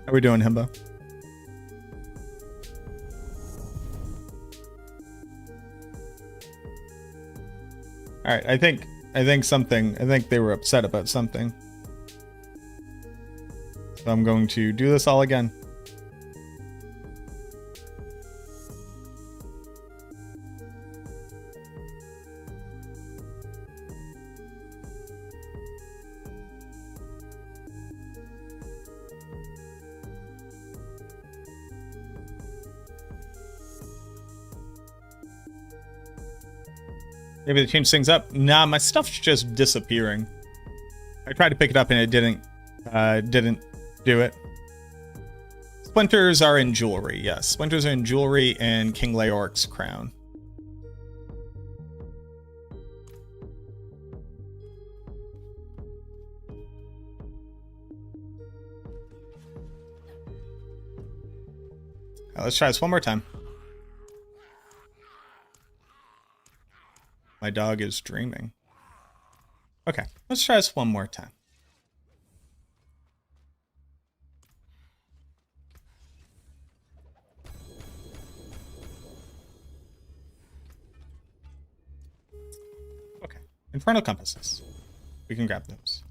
A: How we doing, Himbo? All right, I think they were upset about something. So I'm going to do this all again. Maybe they changed things up. Nah, my stuff's just disappearing. I tried to pick it up and it didn't do it. Splinters are in jewelry, yes. Splinters are in jewelry and King Leoric's crown. Let's try this one more time. My dog is dreaming. Okay, let's try this one more time. Okay, Infernal Compasses. We can grab those.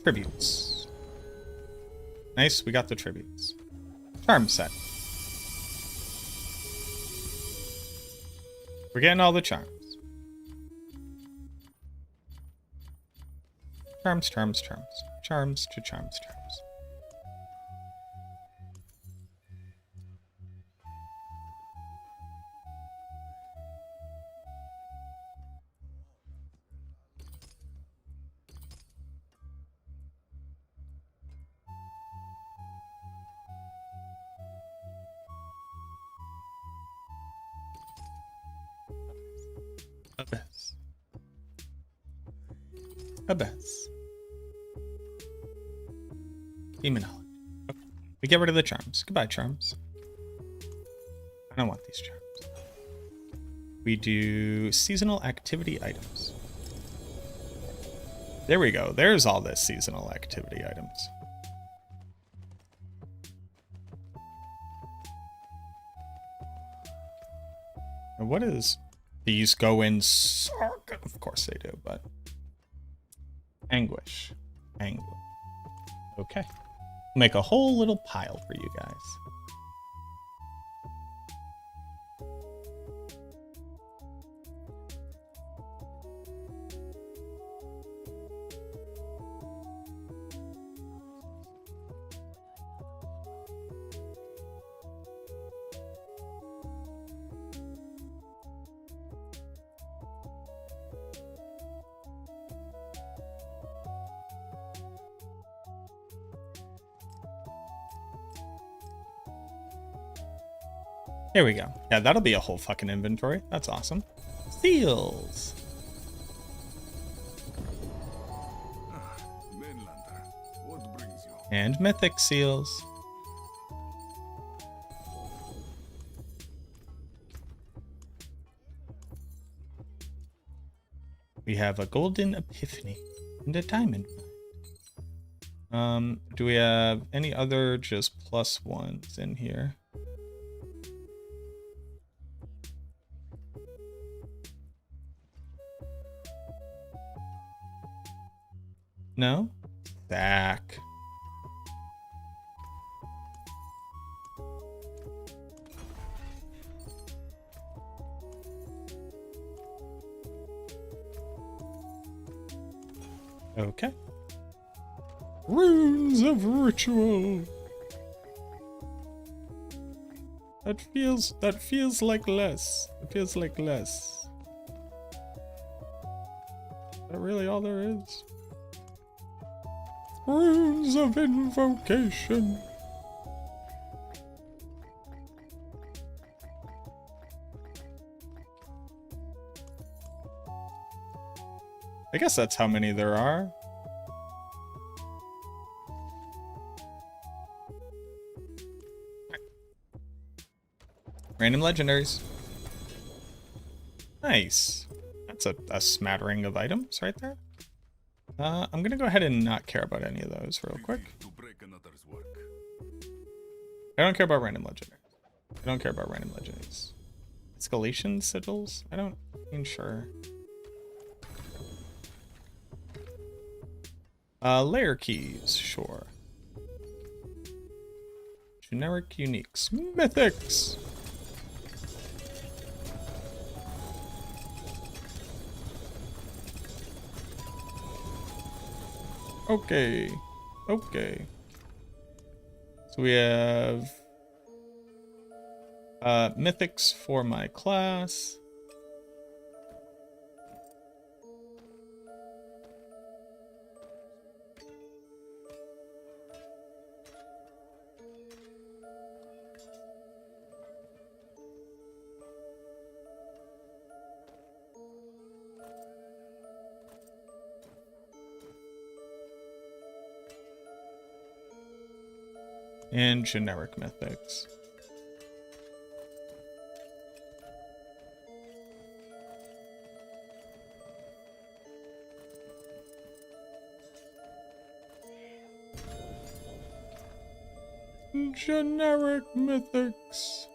A: Tributes. Nice, we got the tributes. Charm set. We're getting all the charms. Charms, charms, charms. Charms to charms, charms. Abyss. Abyss. Demonology. Okay. We get rid of the charms. Goodbye, charms. I don't want these charms. We do seasonal activity items. There we go. There's all the seasonal activity items. And what is... These go in... Of course they do, but... Anguish. Anguish. Okay. Make a whole little pile for you guys. Here we go. Yeah, that'll be a whole fucking inventory. That's awesome. Seals.
F: Mainlander, what brings you?
A: And mythic seals. We have a golden epiphany and a diamond mine. Do we have any other just plus ones in here? No? Back. Okay. Runes of ritual. That feels like less. It feels like less. Is that really all there is? Runes of invocation. I guess that's how many there are. Random legendaries. Nice. That's a smattering of items right there. I'm gonna go ahead and not care about any of those real quick.
F: To break another's work.
A: I don't care about random legendaries. I don't care about random legendaries. Escalation sigils? I don't mean sure. Layer keys, sure. Generic uniques. Mythics! Okay. Okay. So we have mythics for my class. And generic mythics. Generic mythics.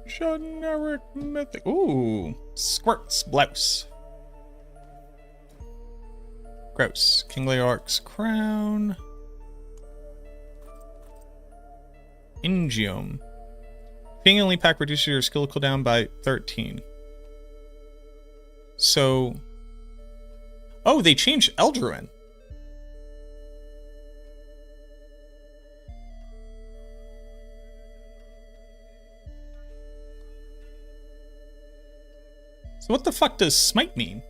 A: Generic mythic. Ooh, Squirt's blouse. Gross. King Leorc's crown. Ingium. Being only pack reduces your skill cooldown by 13. So, oh, they changed Eldruin. So what the fuck does smite mean?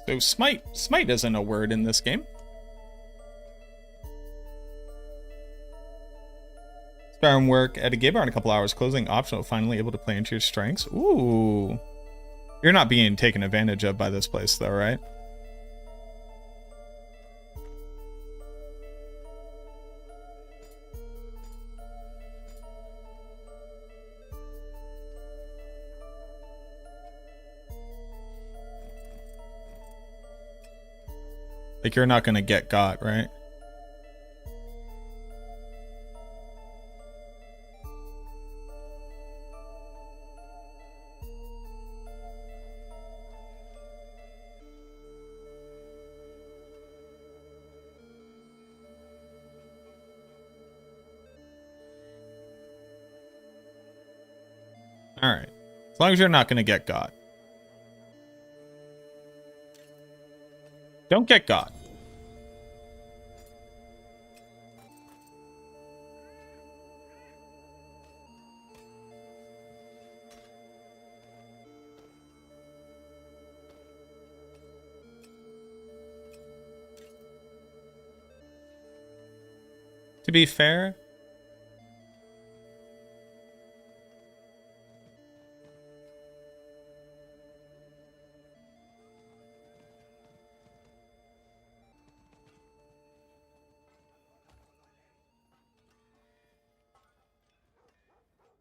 A: So smite isn't a word in this game. Skyrim work at a gig bar in a couple hours, closing optional, finally able to play into your strengths. Ooh. You're not being taken advantage of by this place though, right? Like you're not gonna get got, right? All right. As long as you're not going to get got. Don't get got. To be fair,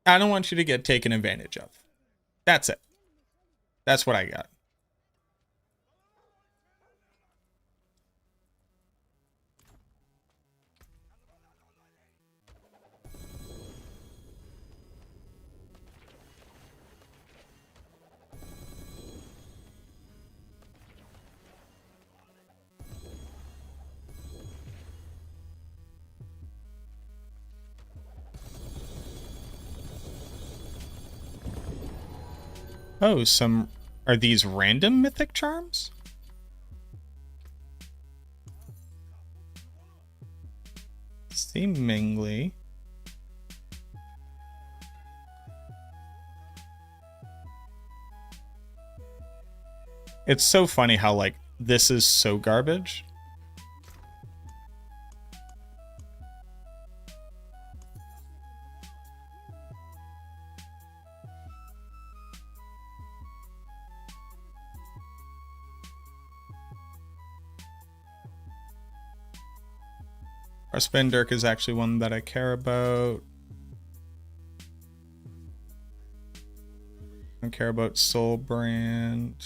A: I don't want you to get taken advantage of. That's it. That's what I got. Oh, are these random mythic charms? Seemingly. It's so funny how, like, this is so garbage. Our Spin Dirk is actually one that I care about. I don't care about Soul Brand.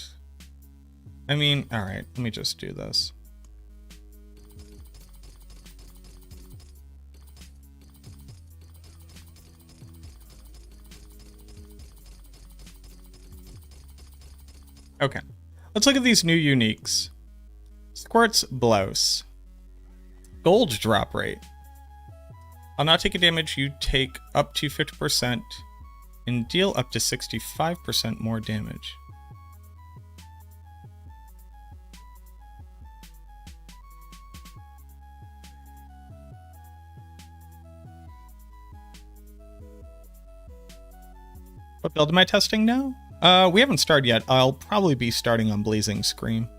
A: I mean, alright, let me just do this. Okay, let's look at these new uniques. Squirt's Blouse. Gold drop rate. I'll not take a damage, you take up to 50% and deal up to 65% more damage. What build am I testing now? We haven't started yet. I'll probably be starting on Blazing Scream.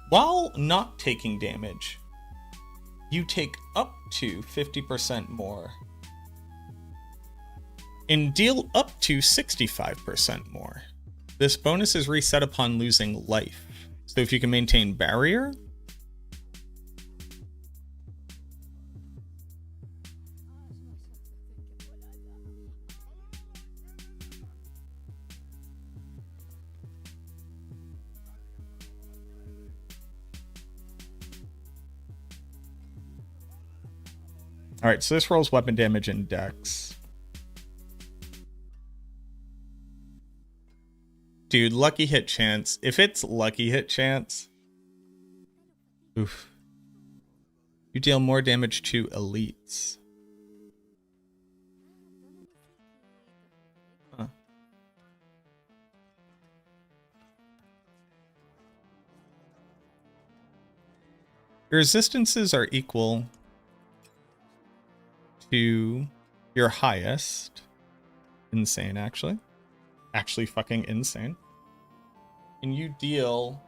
A: While not taking damage, you take up to 50% more and deal up to 65% more. This bonus is reset upon losing life. So if you can maintain barrier, all right, so this rolls weapon damage and dex. Dude, lucky hit chance. If it's lucky hit chance, oof. You deal more damage to elites. Huh. Your resistances are equal to your highest. Insane, actually. Actually fucking insane. And you deal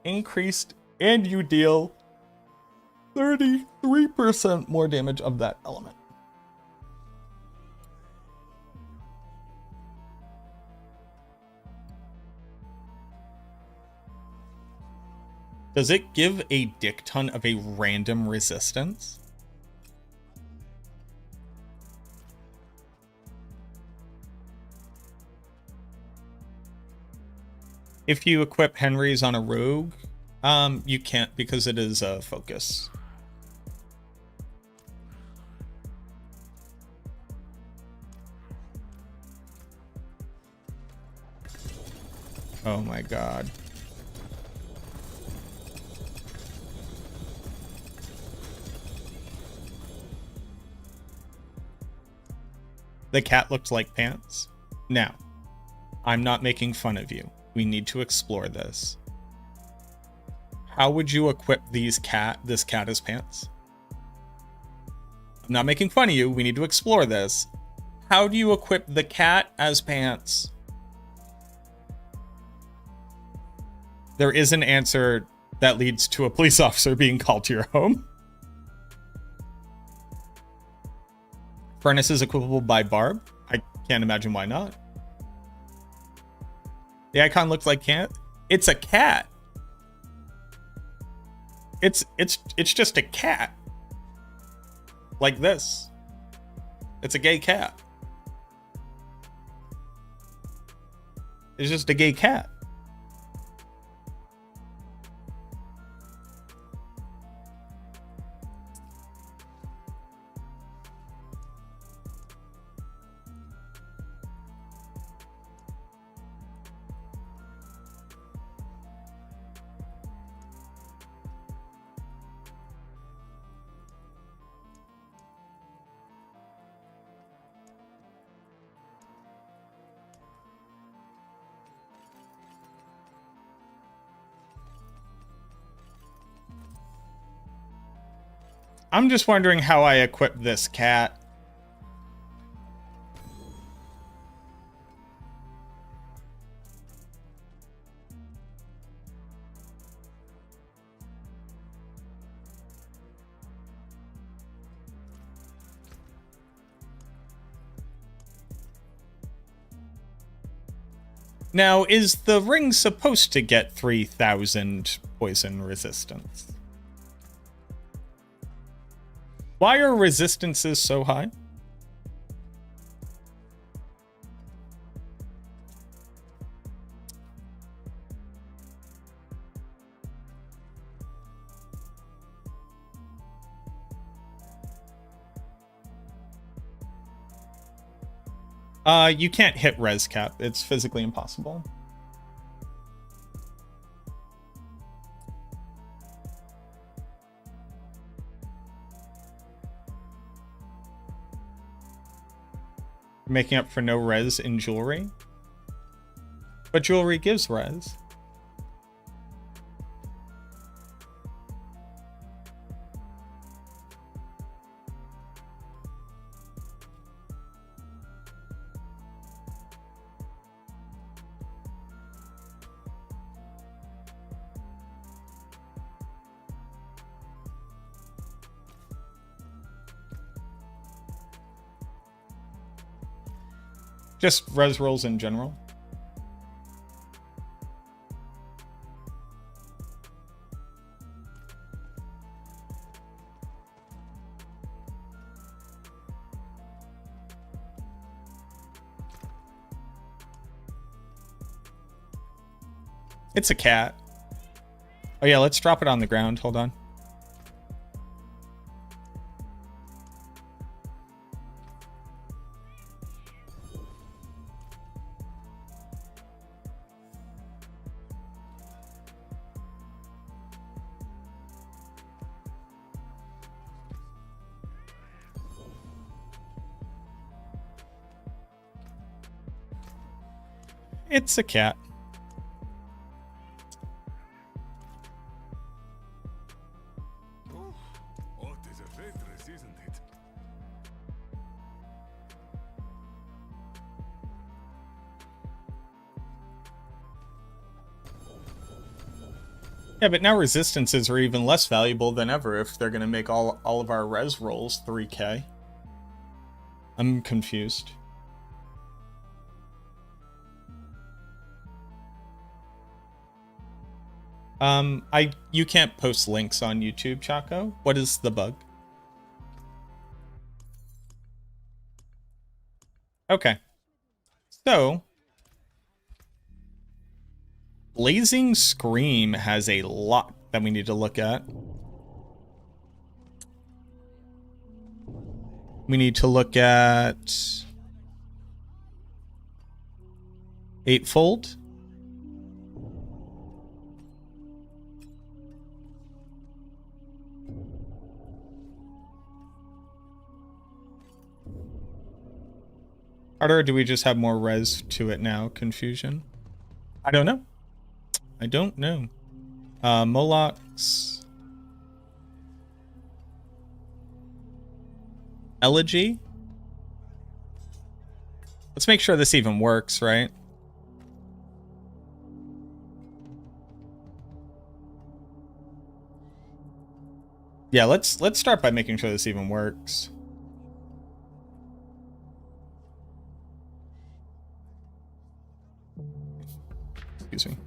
A: increased, and you deal 33% more damage of that element. Does it give a dick ton of a random resistance? If you equip Henry's on a rogue, you can't because it is a focus. Oh my god. The cat looked like pants. Now, I'm not making fun of you. We need to explore this. How would you equip this cat as pants? I'm not making fun of you. We need to explore this. How do you equip the cat as pants? There is an answer that leads to a police officer being called to your home. Furnace is equipable by Barb. I can't imagine why not. The icon looks like cat. It's a cat. It's just a cat. Like this. It's a gay cat. It's just a gay cat. I'm just wondering how I equip this cat. Now, is the ring supposed to get 3,000 poison resistance? Why are resistances so high? You can't hit res cap. It's physically impossible. Making up for no res in jewelry. But jewelry gives res. Just res rolls in general. It's a cat. Oh yeah, let's drop it on the ground. Hold on. It's a cat.
F: Oh, what is a waitress, isn't it?
A: Yeah, but now resistances are even less valuable than ever if they're going to make all of our res rolls 3k. I'm confused. You can't post links on YouTube, Chaco. What is the bug? Okay. So, Blazing Scream has a lot that we need to look at. We need to look at Eightfold. Or do we just have more res to it now? Confusion? I don't know. I don't know. Moloch's Elegy. Let's make sure this even works, right? Yeah, let's start by making sure this even works. Excuse me.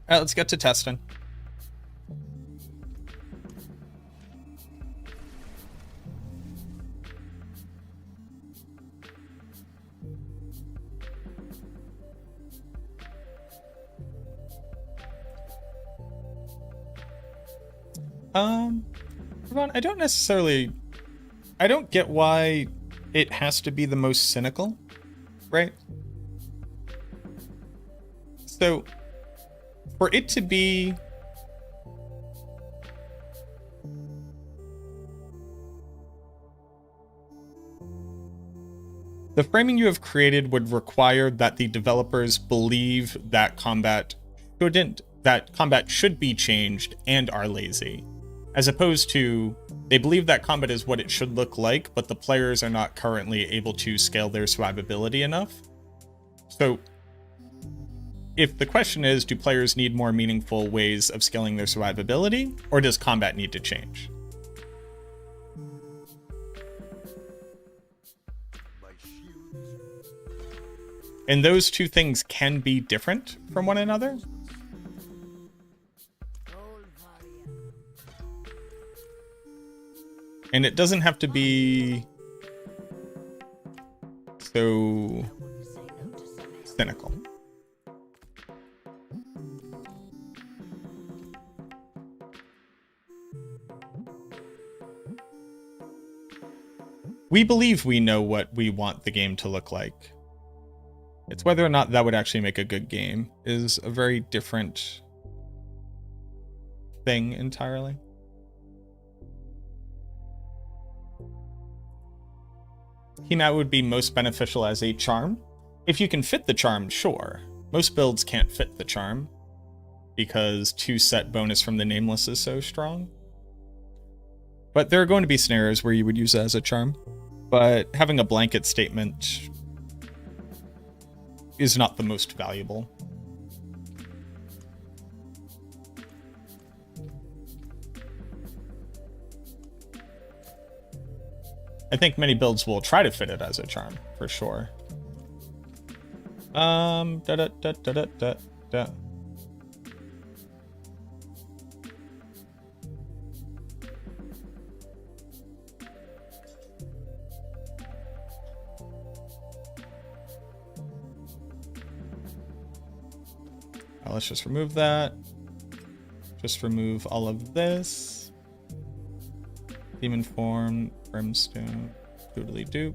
A: All right, let's get to testing. I don't necessarily... I don't get why it has to be the most cynical, right? So, for it to be... The framing you have created would require that the developers believe that combat should be changed and are lazy, as opposed to they believe that combat is what it should look like, but the players are not currently able to scale their survivability enough. So if the question is, do players need more meaningful ways of scaling their survivability, or does combat need to change? And those two things can be different from one another. And it doesn't have to be so cynical. We believe we know what we want the game to look like. It's whether or not that would actually make a good game is a very different thing entirely. Keymat would be most beneficial as a charm. If you can fit the charm, sure. Most builds can't fit the charm because 2-set bonus from the Nameless is so strong. But there are going to be scenarios where you would use it as a charm. But having a blanket statement is not the most valuable. I think many builds will try to fit it as a charm, for sure. Let's just remove that. Just remove all of this. Demon form, brimstone, doodly doop.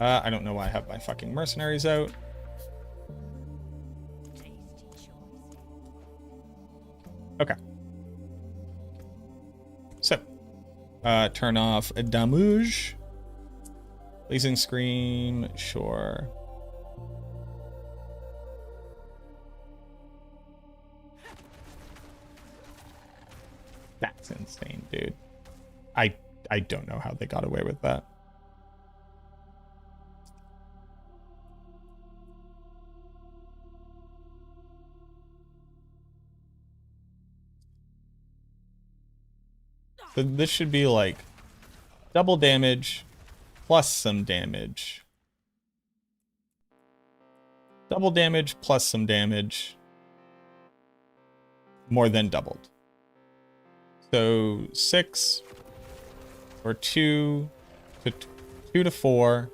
A: I don't know why I have my fucking mercenaries out. Okay. So, turn off damage. Blazing Scream, sure. That's insane, dude. I don't know how they got away with that. So this should be like double damage plus some damage. Double damage plus some damage. More than doubled. So 6 or 2 to 4.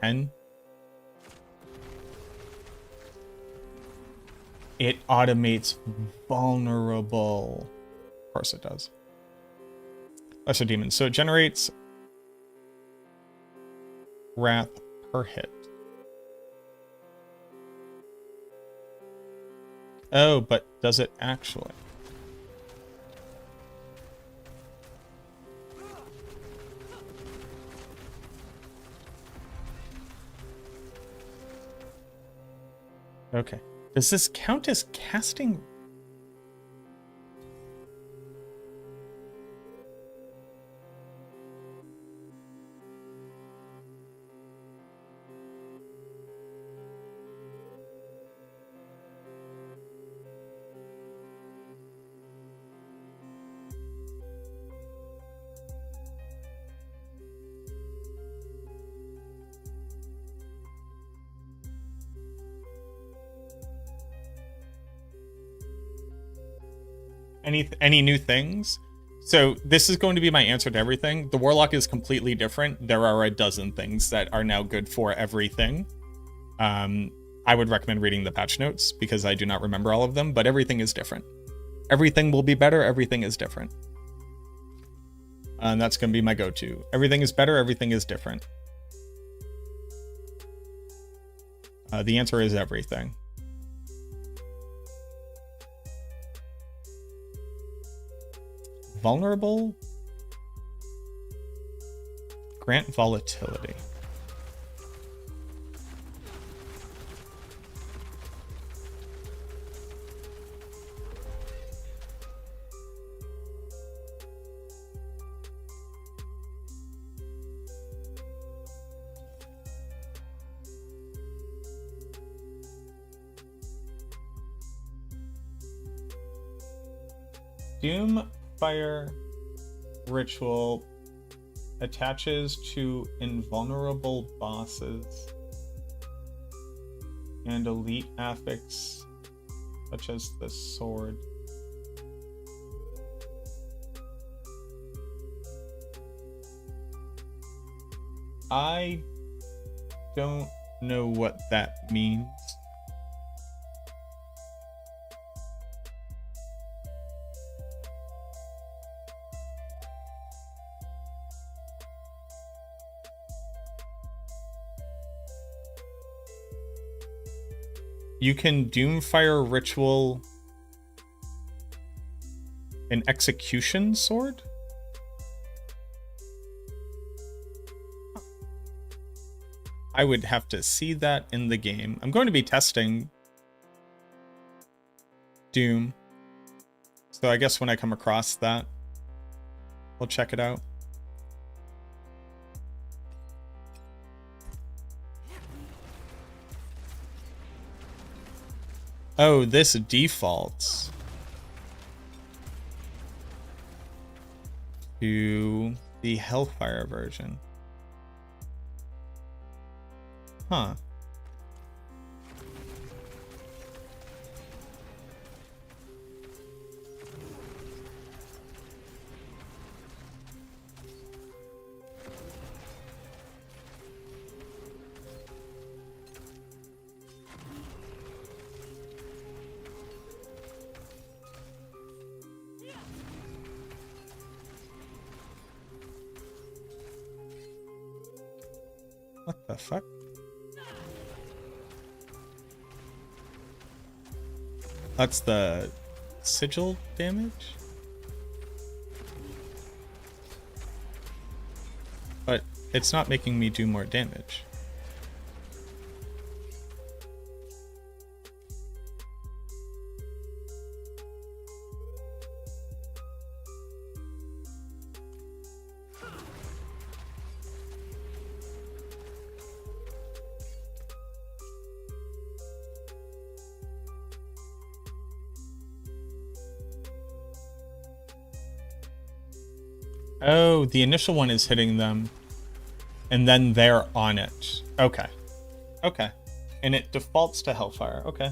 A: 10. It automates vulnerable. Of course it does. Lesser Demon. So it generates wrath per hit. Oh, but does it actually? Okay. Does this count as casting? Any new things? So this is going to be my answer to everything. The Warlock is completely different. There are a dozen things that are now good for everything. I would recommend reading the patch notes because I do not remember all of them, but everything is different. Everything will be better. Everything is different. And that's going to be my go-to. Everything is better. Everything is different. The answer is everything. Vulnerable? Grant volatility. Doom Fire Ritual attaches to invulnerable bosses and elite affix such as the sword. I don't know what that means. You can Doomfire Ritual an execution sword? I would have to see that in the game. I'm going to be testing Doom. So I guess when I come across that, we'll check it out. Oh, this defaults to the Hellfire version. Huh. What the fuck? That's the sigil damage? But it's not making me do more damage. Oh, the initial one is hitting them, and then they're on it. Okay. Okay. And it defaults to Hellfire. Okay.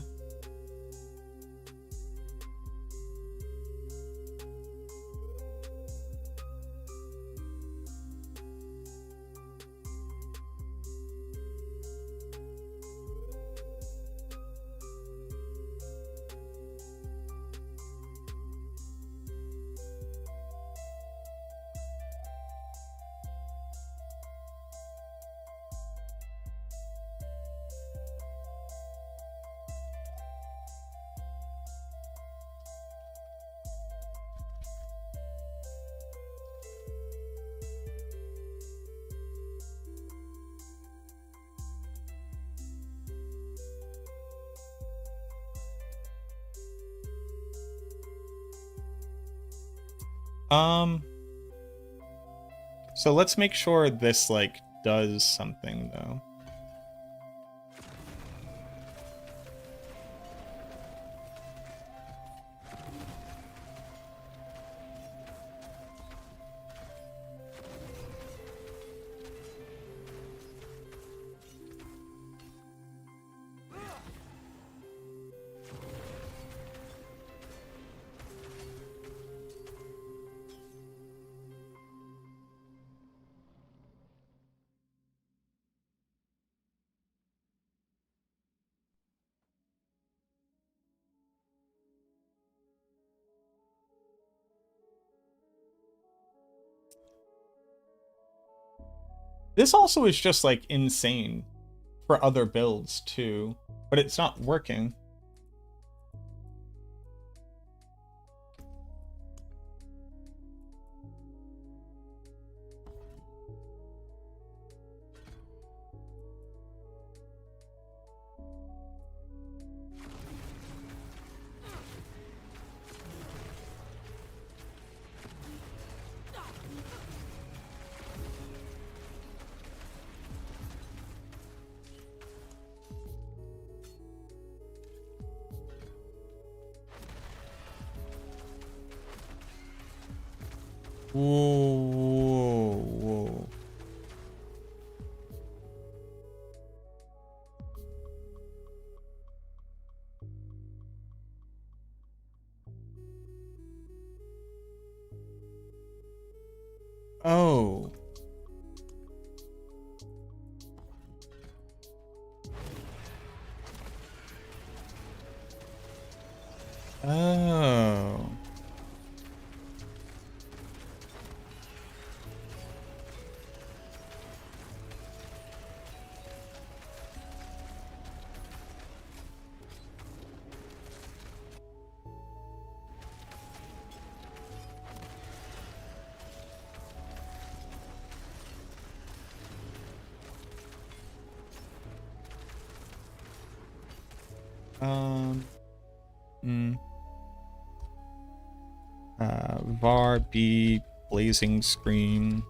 A: So let's make sure this, like, does something, though. This also is just, like, insane for other builds, too. But it's not working. Whoa, whoa. Oh. Oh. Hmm. Var B blazing screen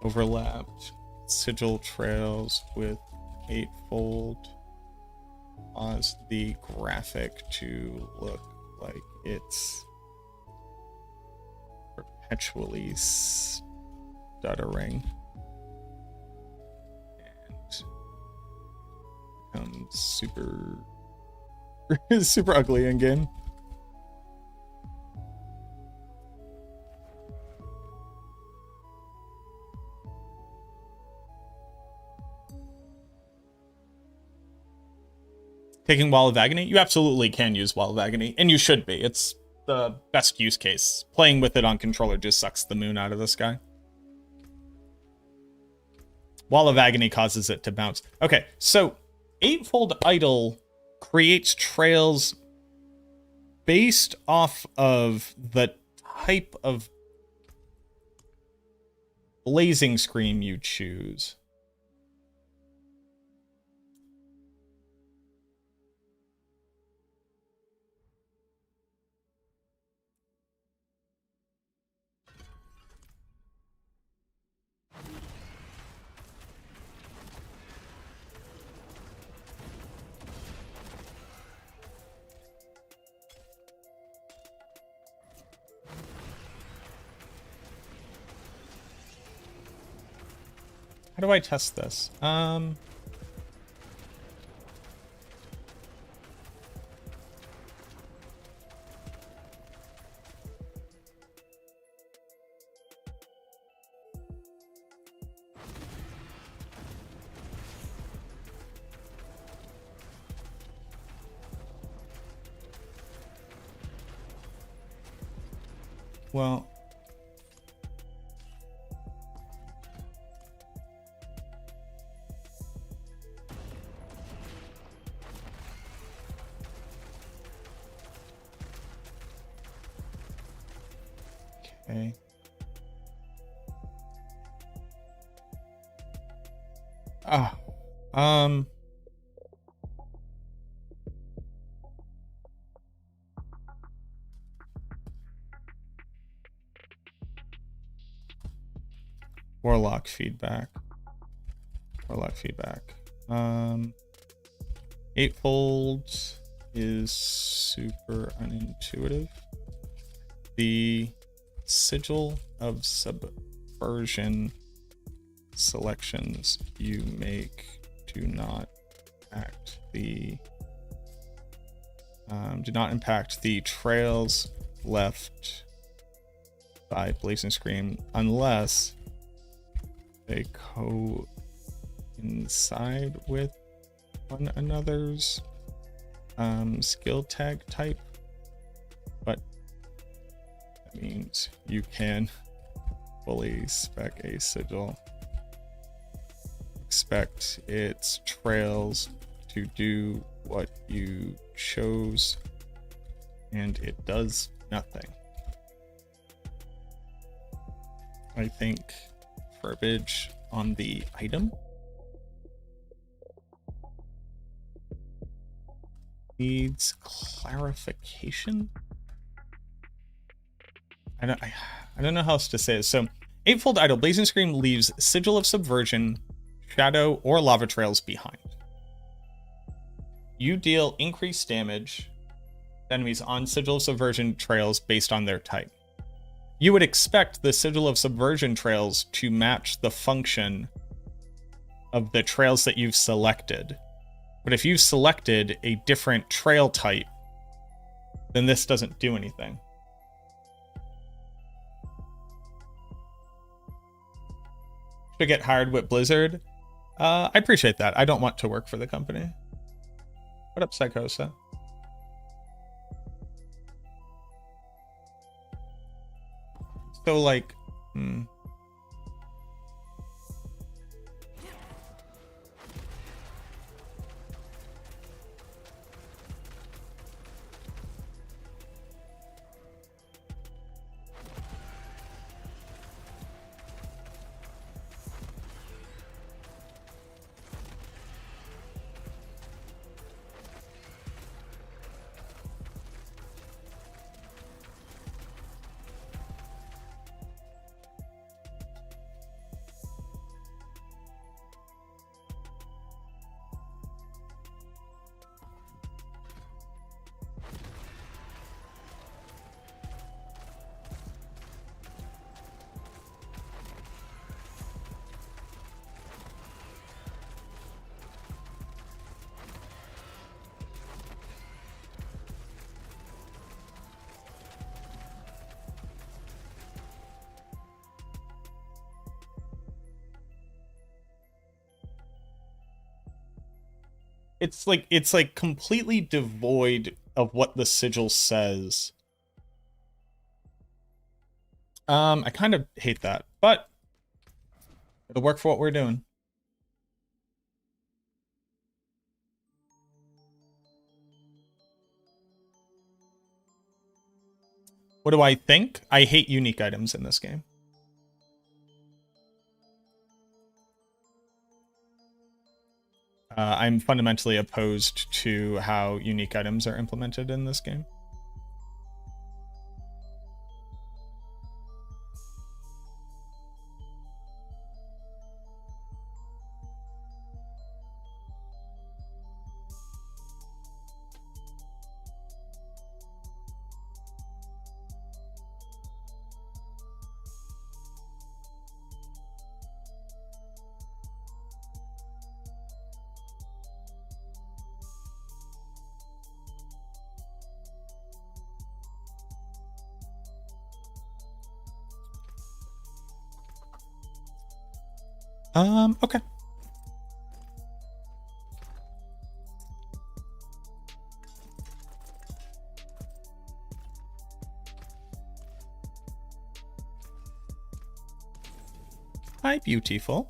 A: overlapped sigil trails with eightfold caused the graphic to look like it's perpetually stuttering and becomes super super ugly in game. Taking Wall of Agony? You absolutely can use Wall of Agony, and you should be. It's the best use case. Playing with it on controller just sucks the moon out of this guy. Wall of Agony causes it to bounce. Okay, so Eightfold Idol creates trails based off of the type of blazing screen you choose. How do I test this? Well, okay. Ah, Warlock feedback. Warlock feedback. Eightfold is super unintuitive. The sigil of subversion selections you make do not impact the trails left by Blazing Scream unless they coincide with one another's skill tag type, but that means you can fully spec a sigil, expect its trails to do what you chose, and it does nothing. I think verbiage on the item needs clarification. I don't know how else to say this. So, Eightfold Idol Blazing Scream leaves Sigil of Subversion, Shadow, or Lava Trails behind. You deal increased damage to enemies on Sigil of Subversion trails based on their type. You would expect the Sigil of Subversion trails to match the function of the trails that you've selected. But if you've selected a different trail type, then this doesn't do anything. Should get hired with Blizzard. I appreciate that. I don't want to work for the company. What up, Psychosa? So, like, it's like completely devoid of what the sigil says. I kind of hate that, but it'll work for what we're doing. What do I think? I hate unique items in this game. I'm fundamentally opposed to how unique items are implemented in this game. Okay. Hi, beautiful.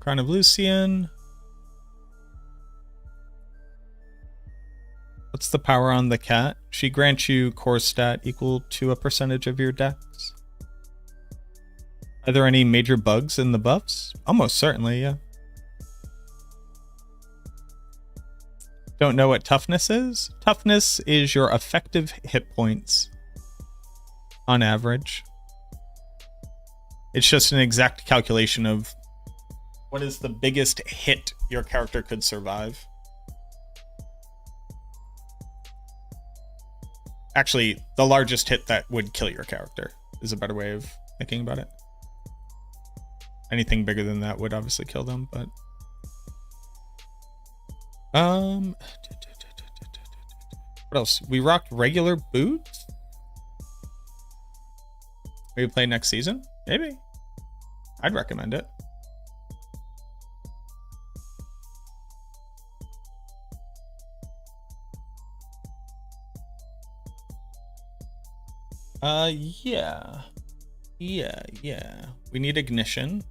A: Crown of Lucian. What's the power on the cat? She grants you core stat equal to a percentage of your dex. Are there any major bugs in the buffs? Almost certainly, yeah. Don't know what toughness is? Toughness is your effective hit points on average. It's just an exact calculation of what is the biggest hit your character could survive. Actually, the largest hit that would kill your character is a better way of thinking about it. Anything bigger than that would obviously kill them, but what else? We rocked regular boots. Maybe play next season? Maybe. I'd recommend it. Yeah. Yeah. We need ignition.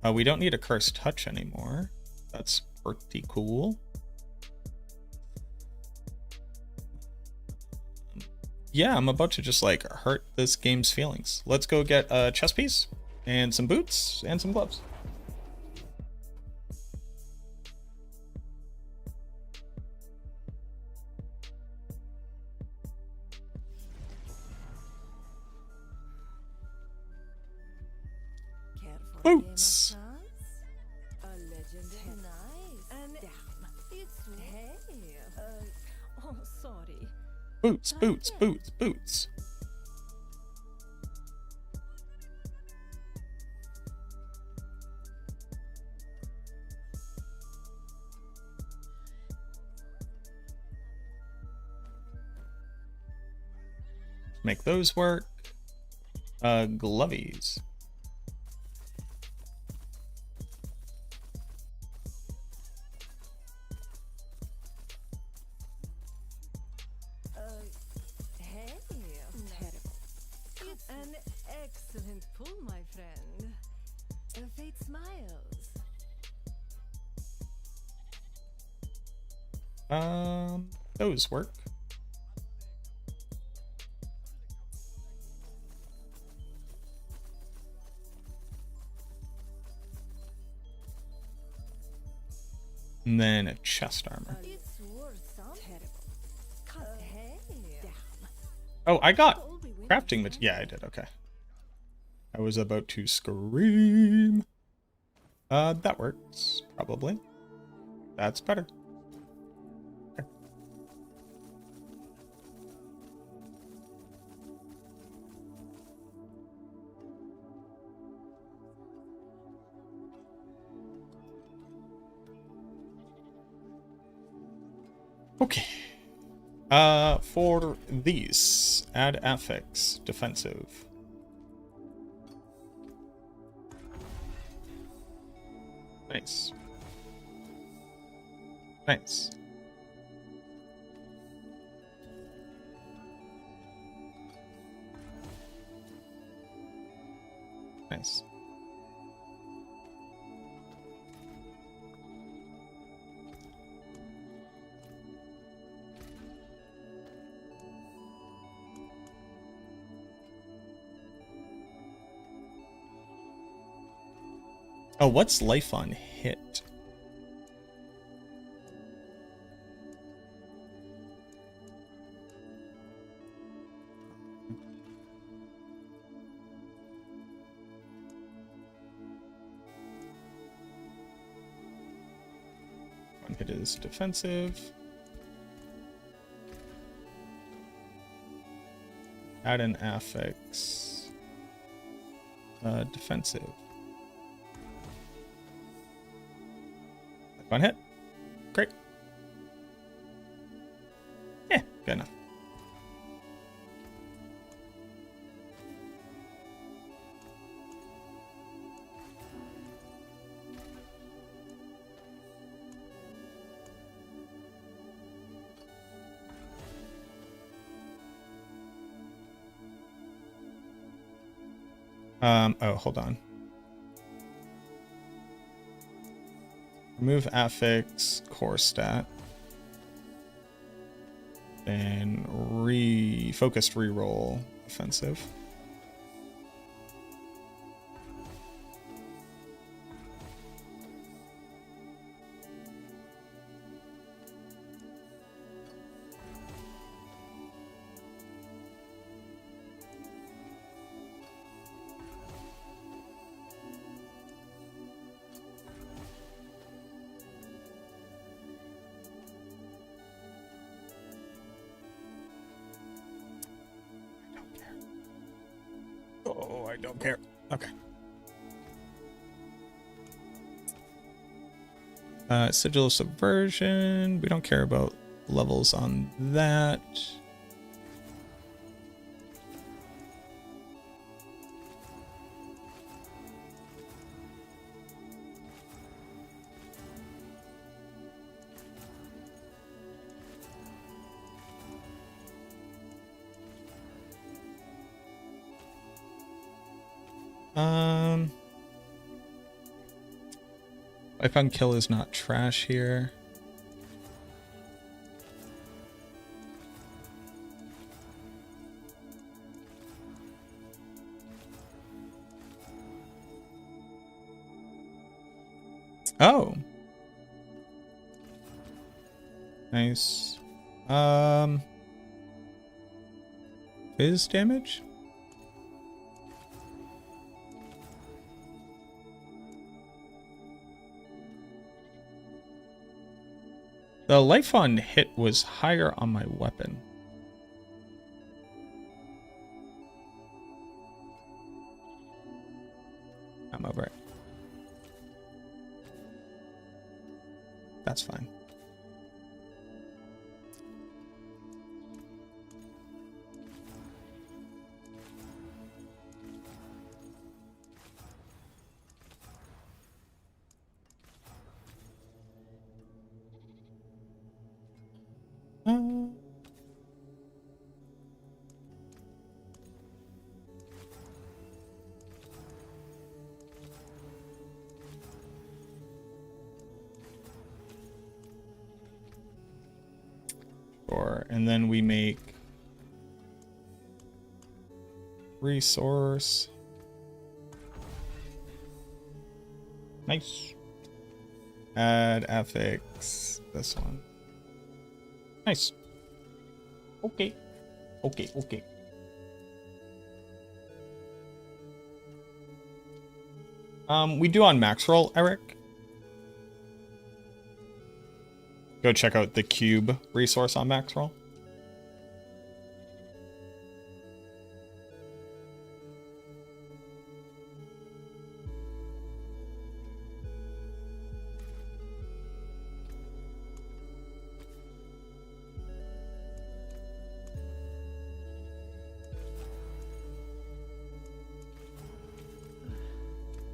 A: We don't need a cursed touch anymore. That's pretty cool. Yeah, I'm about to just like hurt this game's feelings. Let's go get a chest piece and some boots and some gloves.
C: Care for
A: Boots.
C: a game of chance? A legend. Nice. And it's hey. Oh, sorry.
A: Boots, boots, boots, boots. Make those work. Glovies.
C: Hey. Terrible. It's an excellent pull, my friend. Fate smiles.
A: Those work. And then a chest armor.
C: It's worth some. Terrible. Hey.
A: Oh, I got crafting material. Yeah, I did. Okay. I was about to scream. That works. Probably. That's better. Okay. Okay. For these, add affix, defensive. Nice. Nice. Nice. Oh, what's life on hit? One hit is defensive. Add an affix. Defensive. One hit. Great. Yeah, good enough. Oh, hold on. Remove affix, core stat. And focused reroll offensive. Oh, I don't care. Okay. Sigil of Subversion. We don't care about levels on that. I found kill is not trash here. Oh. Nice. Fizz damage? The life on hit was higher on my weapon. I'm over it. That's fine. Sure, and then we make resource. Nice. Add affix. This one. Nice. Okay. Okay, okay. We do on max roll, Eric. Go check out the cube resource on max roll.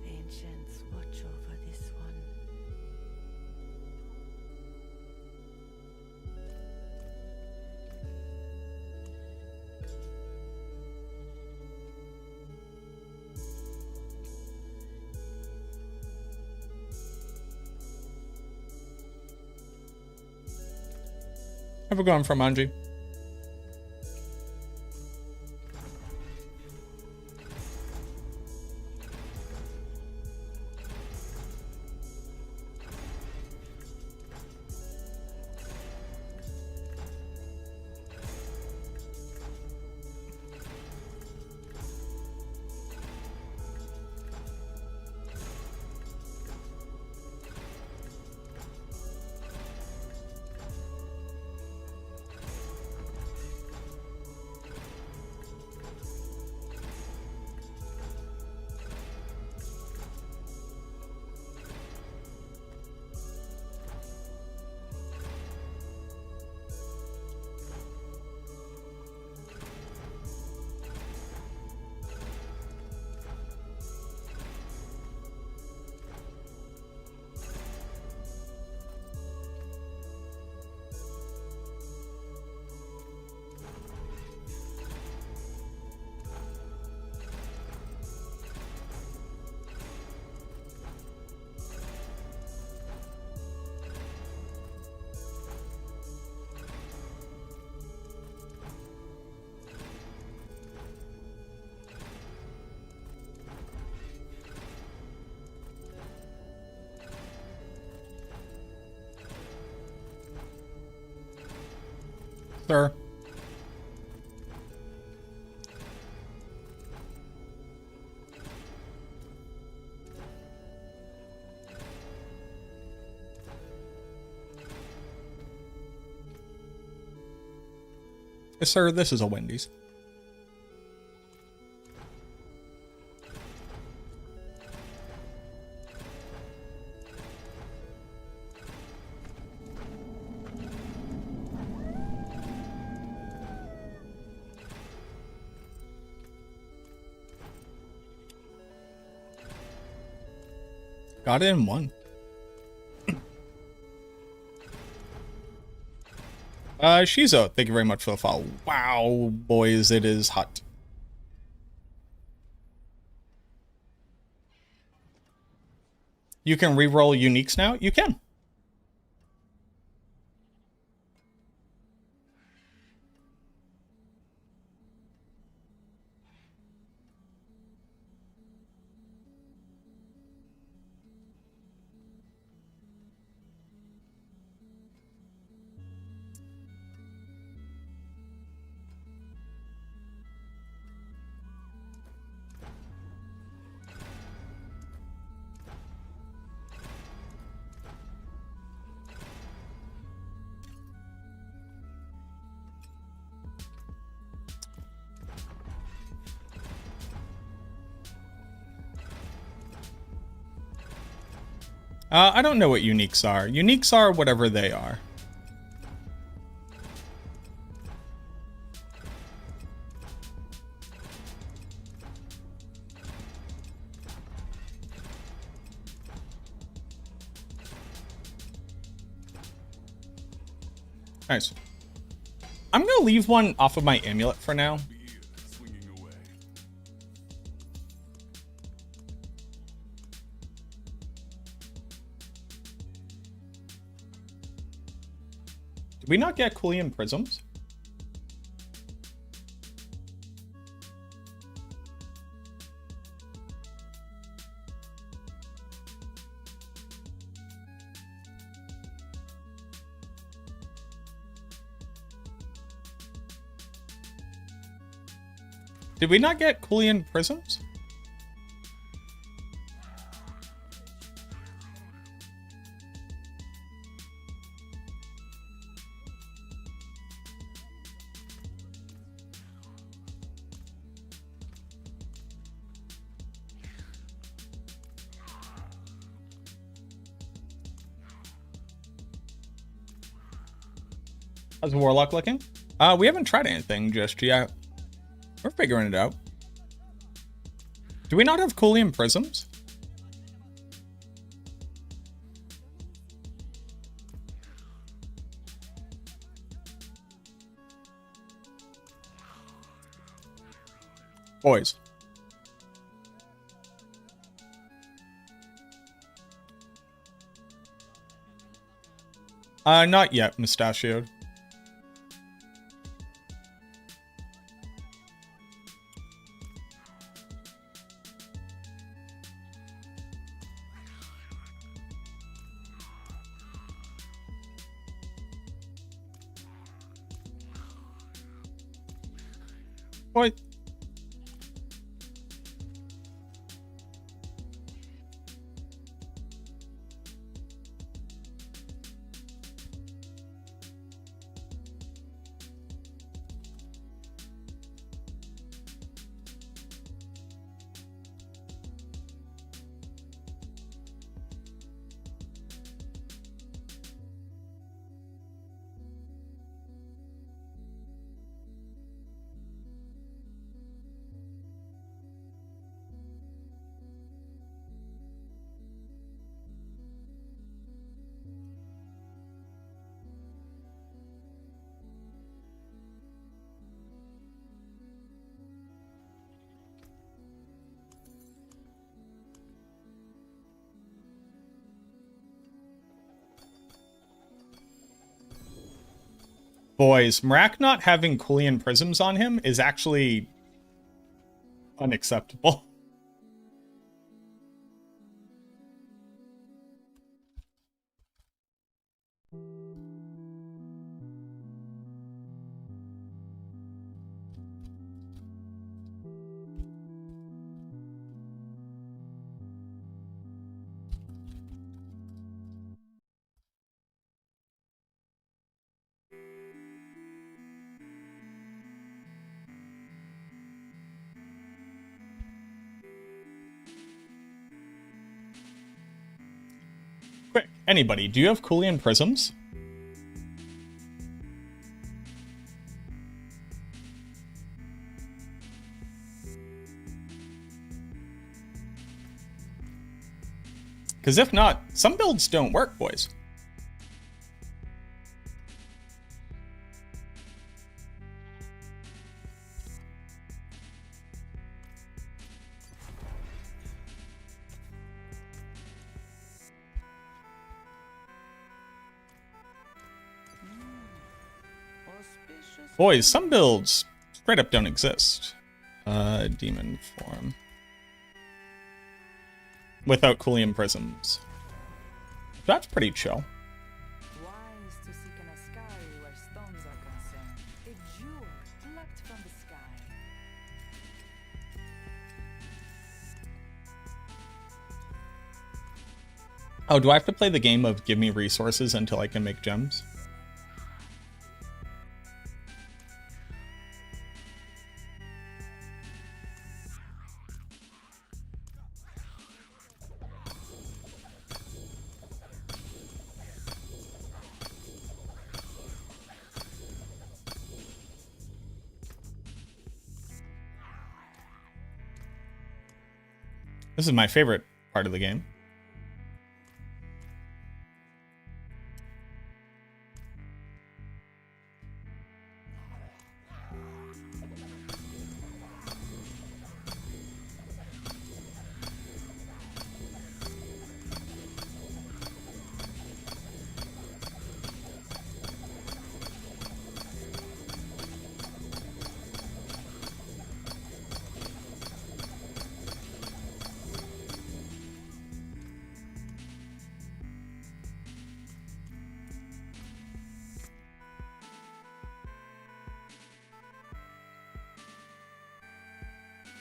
C: Ancients, watch over this one.
A: Have a going from Anji. Sir. Yes, sir, this is a Wendy's. Got it in one. Shizo, thank you very much for the follow. Wow, boys, it is hot. You can re-roll uniques now? You can. I don't know what uniques are. Uniques are whatever they are. Nice. I'm gonna leave one off of my amulet for now.
F: Beard swinging away.
A: Did we not get Coolian prisms? Did we not get Coolian prisms? How's Warlock looking? We haven't tried anything just yet. We're figuring it out. Do we not have Coolian prisms? Boys. Not yet, mustachioed. Boy. Boys, Mrak not having Coolian prisms on him is actually unacceptable. Quick, anybody, do you have Coolian prisms? Because if not, some builds don't work, boys. Boys, some builds straight up don't exist. Demon form. Without Coolium Prisms. That's pretty chill.
C: Wise to seek in a sky where stones are concerned. A jewel plucked from the sky.
A: Oh, do I have to play the game of give me resources until I can make gems? This is my favorite part of the game.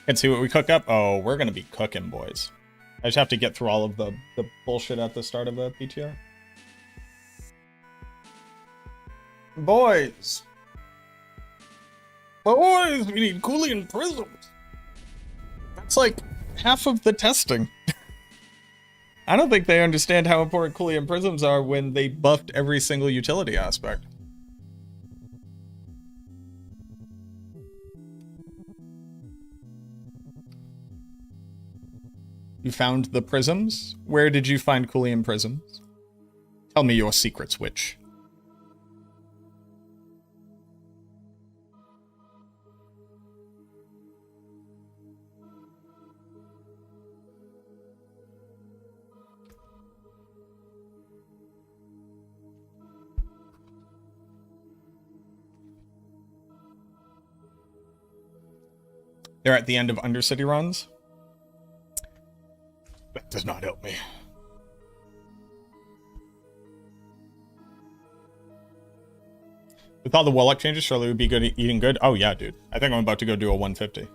A: And see what we cook up? Oh, we're gonna be cooking, boys. I just have to get through all of the bullshit at the start of the PTR. Boys! Boys, we need Coolium Prisms! That's like half of the testing. I don't think they understand how important Coolium Prisms are when they buffed every single utility aspect. You found the prisms? Where did you find Coolium Prisms? Tell me your secrets, witch. They're at the end of Undercity runs? That does not help me. With all the Warlock changes, surely it would be good at eating good. Oh yeah, dude. I think I'm about to go do a 150.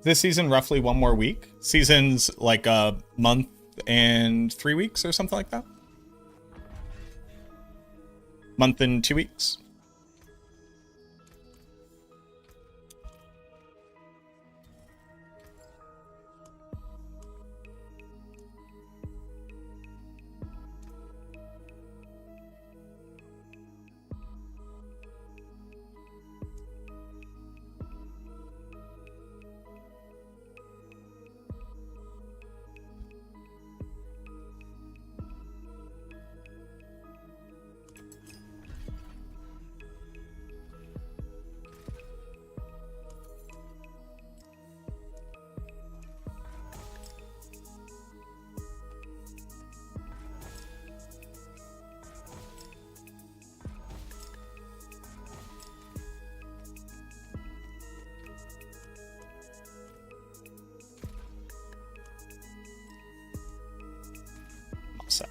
A: This season, roughly one more week. Season's like a month and 3 weeks or something like that. Month and 2 weeks. Set.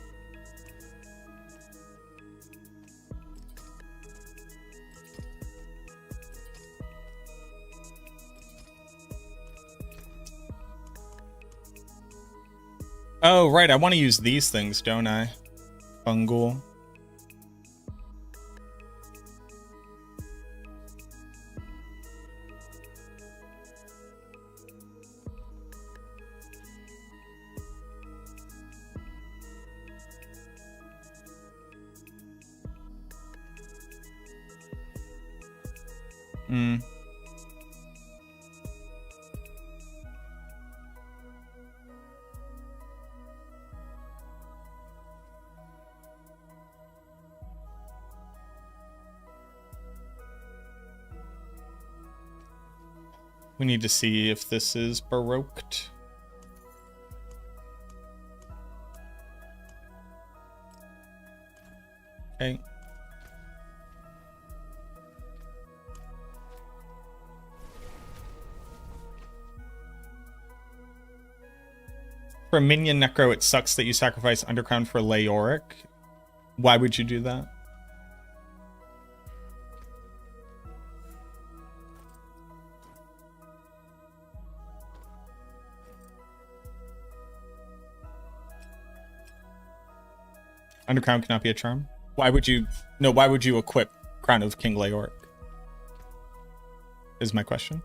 A: Oh, right. I want to use these things, don't I? Fungal. We need to see if this is baroqued. Okay. For a minion necro, it sucks that you sacrifice Undercrown for Leoric. Why would you do that? Undercrown cannot be a charm. Why would you... No, why would you equip Crown of King Leoric? Is my question.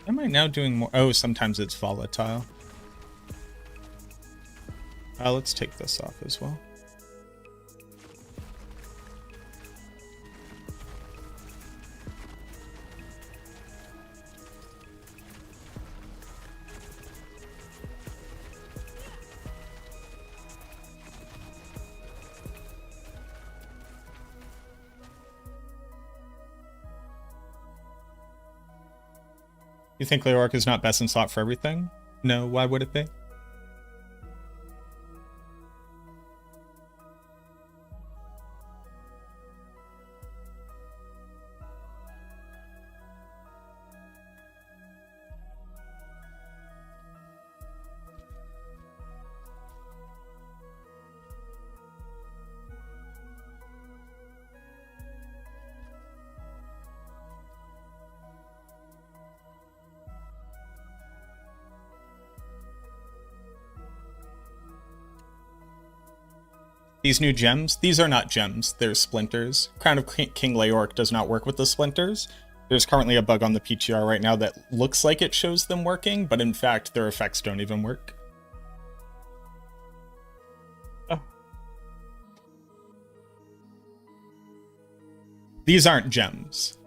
A: Am I now doing more? Oh, sometimes it's volatile. Let's take this off as well. You think Leoric is not best in slot for everything? No, why would it be? These new gems, these are not gems, they're splinters. Crown of King Leoric does not work with the splinters. There's currently a bug on the PTR right now that looks like it shows them working, but in fact their effects don't even work. Oh. These aren't gems.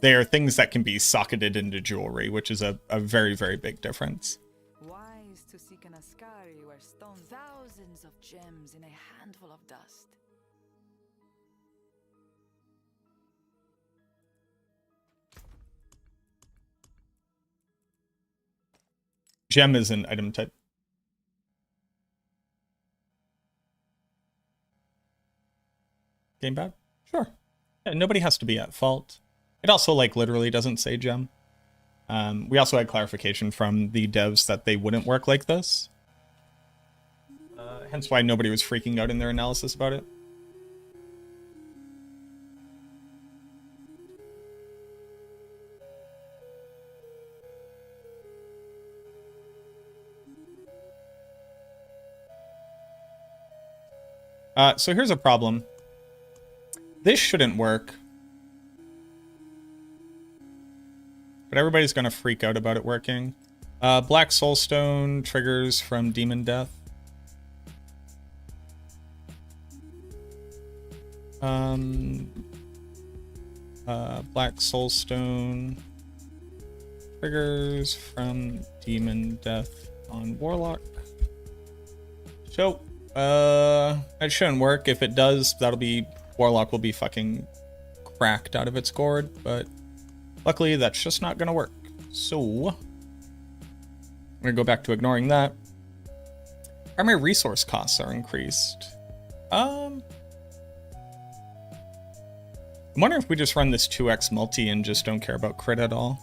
A: They are things that can be socketed into jewelry, which is a very, very big difference.
C: Wise to seek an Ascari where stone thousands of gems in a handful of dust.
A: Gem is an item type. Game bad? Sure. Yeah, nobody has to be at fault. It also, like, literally doesn't say gem. We also had clarification from the devs that they wouldn't work like this. Hence why nobody was freaking out in their analysis about it. So here's a problem. This shouldn't work. But everybody's going to freak out about it working. Black Soulstone triggers from Demon Death. Black Soulstone triggers from Demon Death on Warlock. So, it shouldn't work. If it does, that'll be... Warlock will be fucking cracked out of its gourd, but luckily that's just not gonna work. So, I'm gonna go back to ignoring that. Primary resource costs are increased. I'm wondering if we just run this 2x multi and just don't care about crit at all.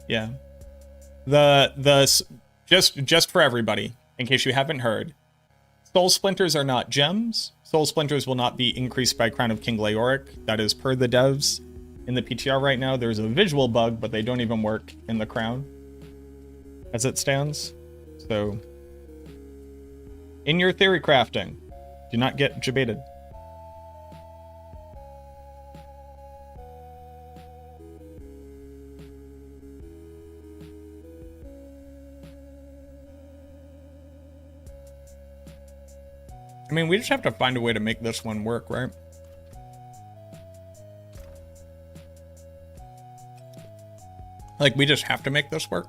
A: Yeah. Just for everybody, in case you haven't heard, Soul Splinters are not gems. Soul Splinters will not be increased by Crown of King Leoric. That is per the devs. In the PTR right now, there's a visual bug, but they don't even work in the Crown as it stands. So, in your theory crafting, do not get jebaited. I mean, we just have to find a way to make this one work, right? Like, we just have to make this work.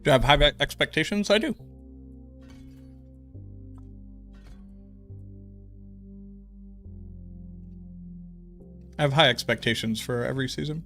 A: Do I have high expectations? I do. I have high expectations for every season.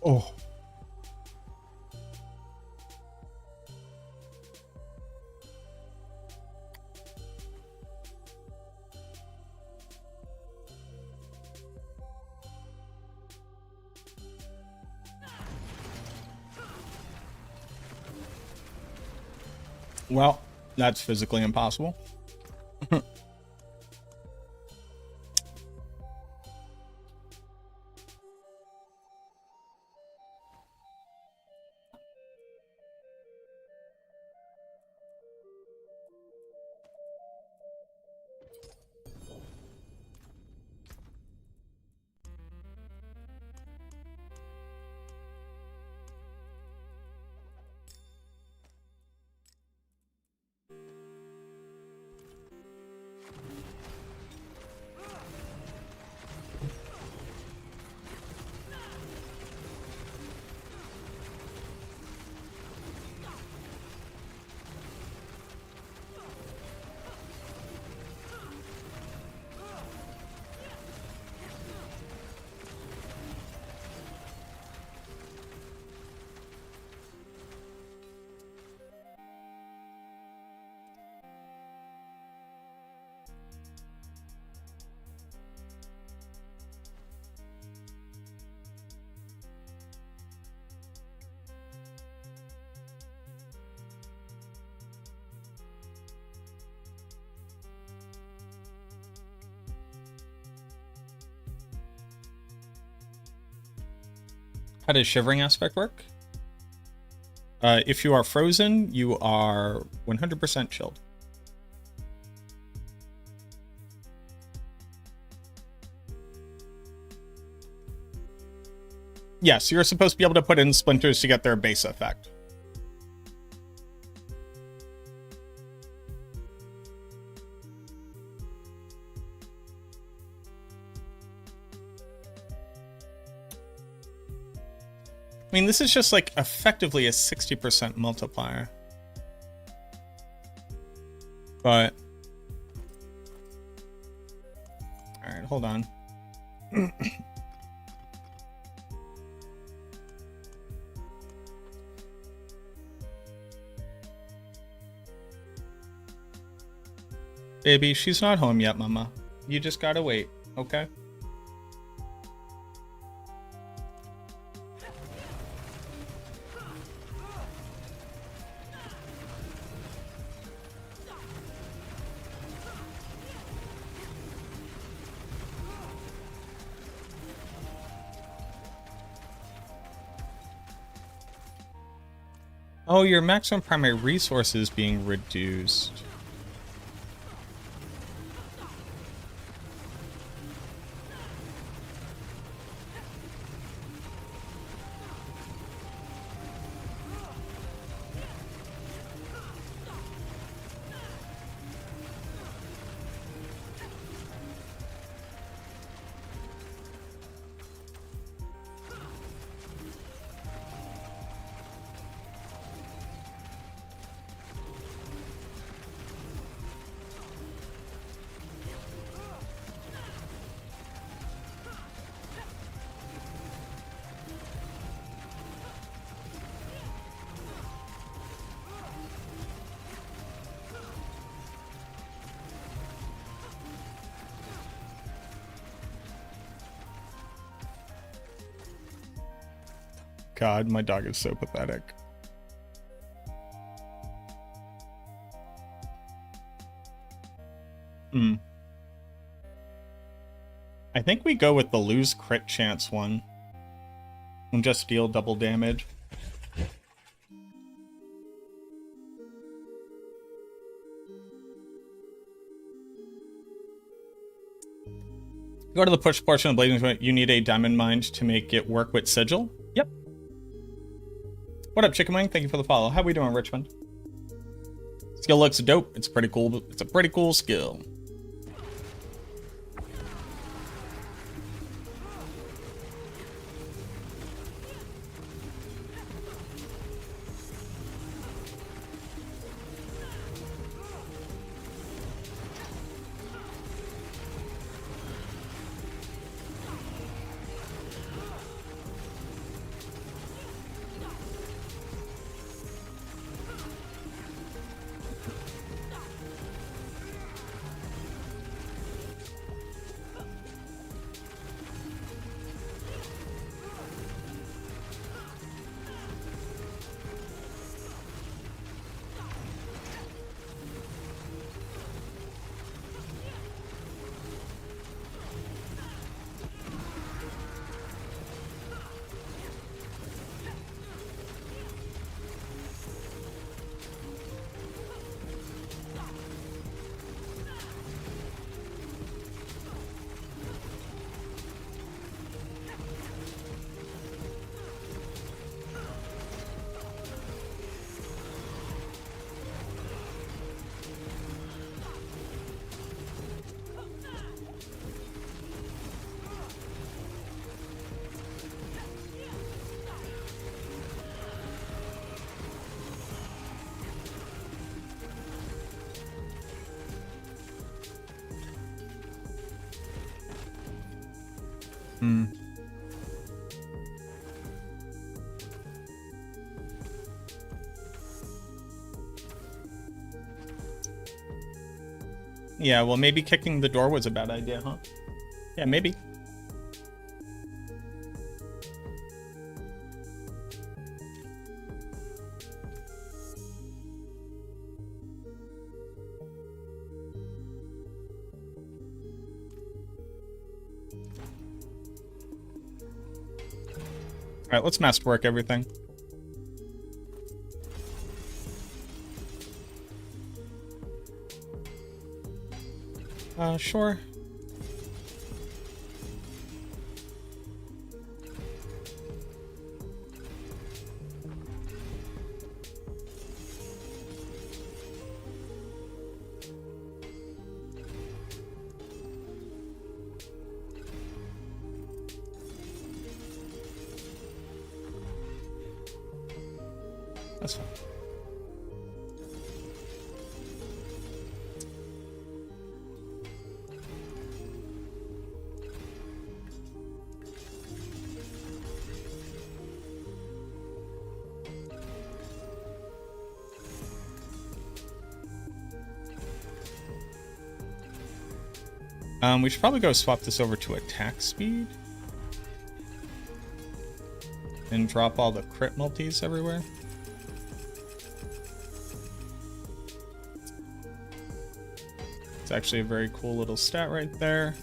A: Oh. Well, that's physically impossible. How does shivering aspect work? If you are frozen, you are 100% chilled. Yes, you're supposed to be able to put in splinters to get their base effect. I mean, this is just like effectively a 60% multiplier. But... Alright, hold on. Baby, she's not home yet, mama. You just gotta wait, okay? Oh, your maximum primary resource is being reduced. God, my dog is so pathetic. I think we go with the lose crit chance one. And just deal double damage. Go to the push portion of the Blazing. You need a diamond mine to make it work with sigil. Yep. What up, Chicken Wing? Thank you for the follow. How we doing, Richmond? Skill looks dope. It's pretty cool. It's a pretty cool skill. Yeah, well, maybe kicking the door was a bad idea, huh? Yeah, maybe. Alright, let's masterwork everything. Sure. That's fine. We should probably go swap this over to attack speed. And drop all the crit multis everywhere. It's actually a very cool little stat right there.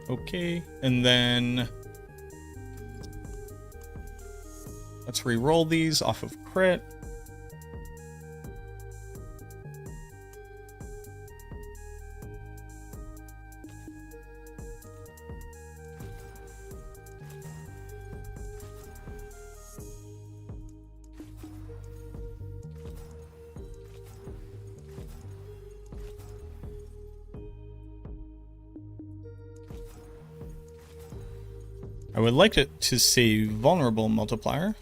A: Okay, and then let's re-roll these off of crit. I would like it to say vulnerable multiplier.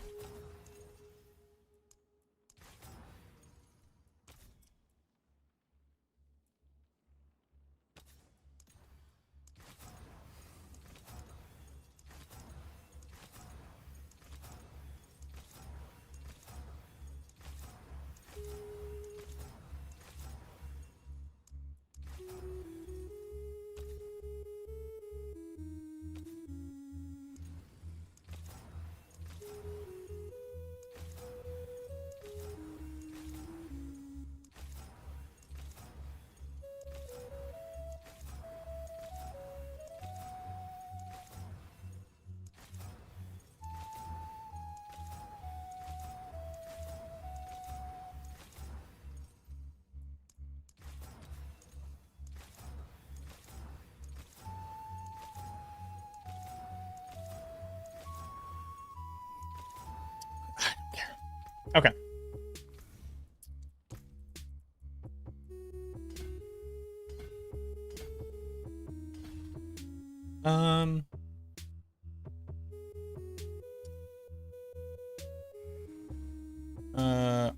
A: Okay.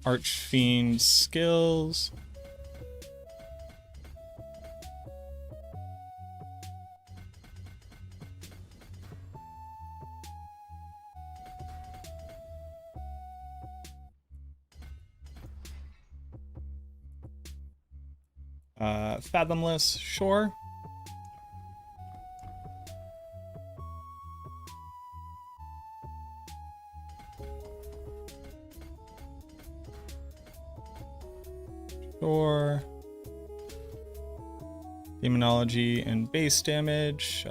A: Archfiend skills. Fathomless, sure. Sure. Demonology and base damage.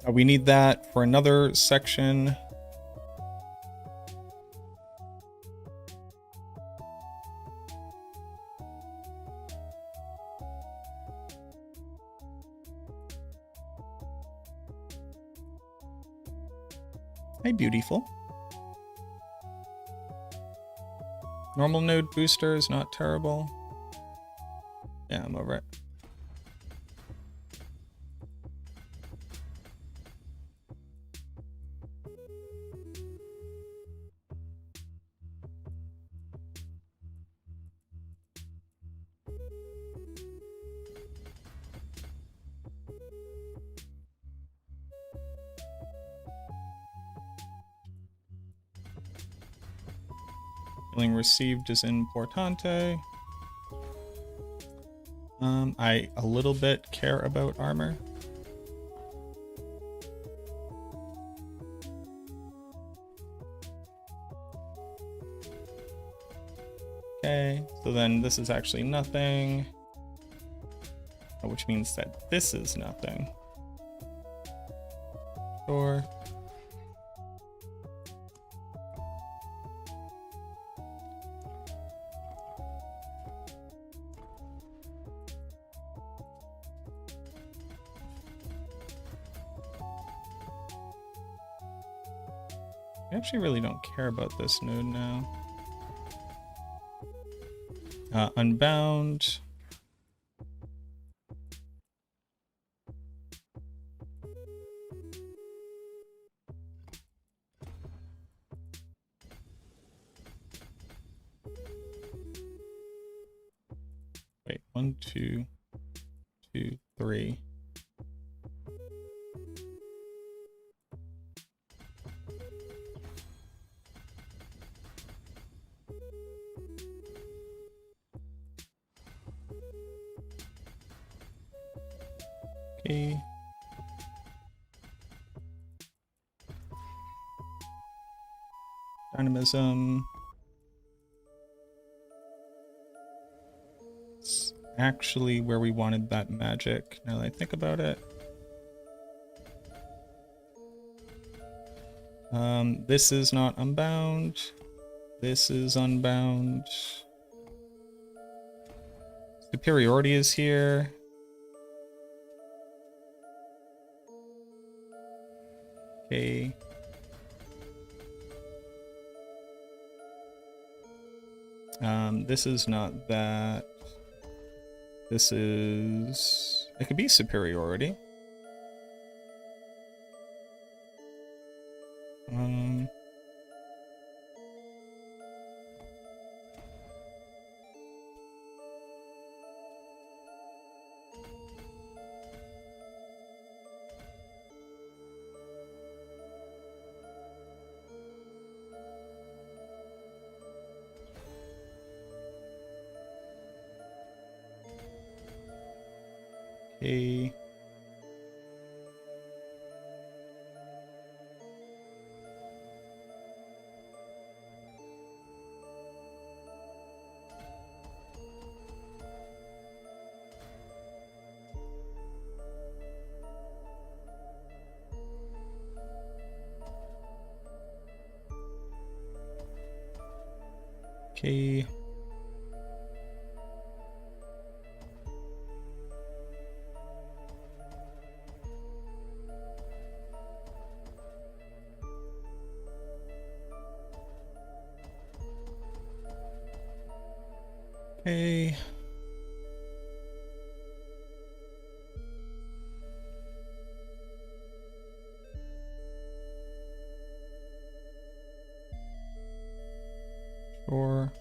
A: We need that for another section. Hey, beautiful. Normal node booster is not terrible. Yeah, I'm over it. Healing received is importante. I a little bit care about armor. Okay, so then this is actually nothing, which means that this is nothing. Sure. I actually really don't care about this node now. Unbound. Wait, 1, 2, 2, 3. Okay. Dynamism. It's actually where we wanted that magic, now that I think about it. This is not unbound. This is unbound. Superiority is here. Okay. This is not that. This is... It could be superiority. Okay. Okay. Okay. Sure.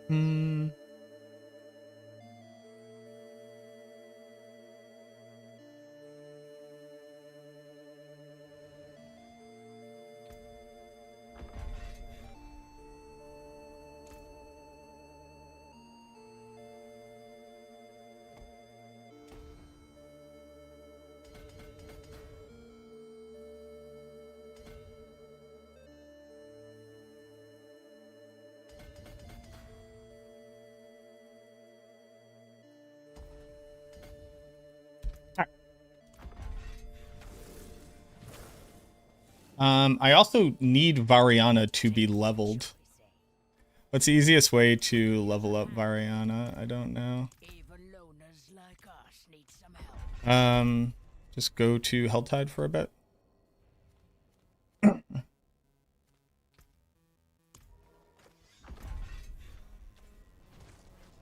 A: Hmm. I also need Variana to be leveled. What's the easiest way to level up Variana? I don't know. Just go to Helltide for a bit.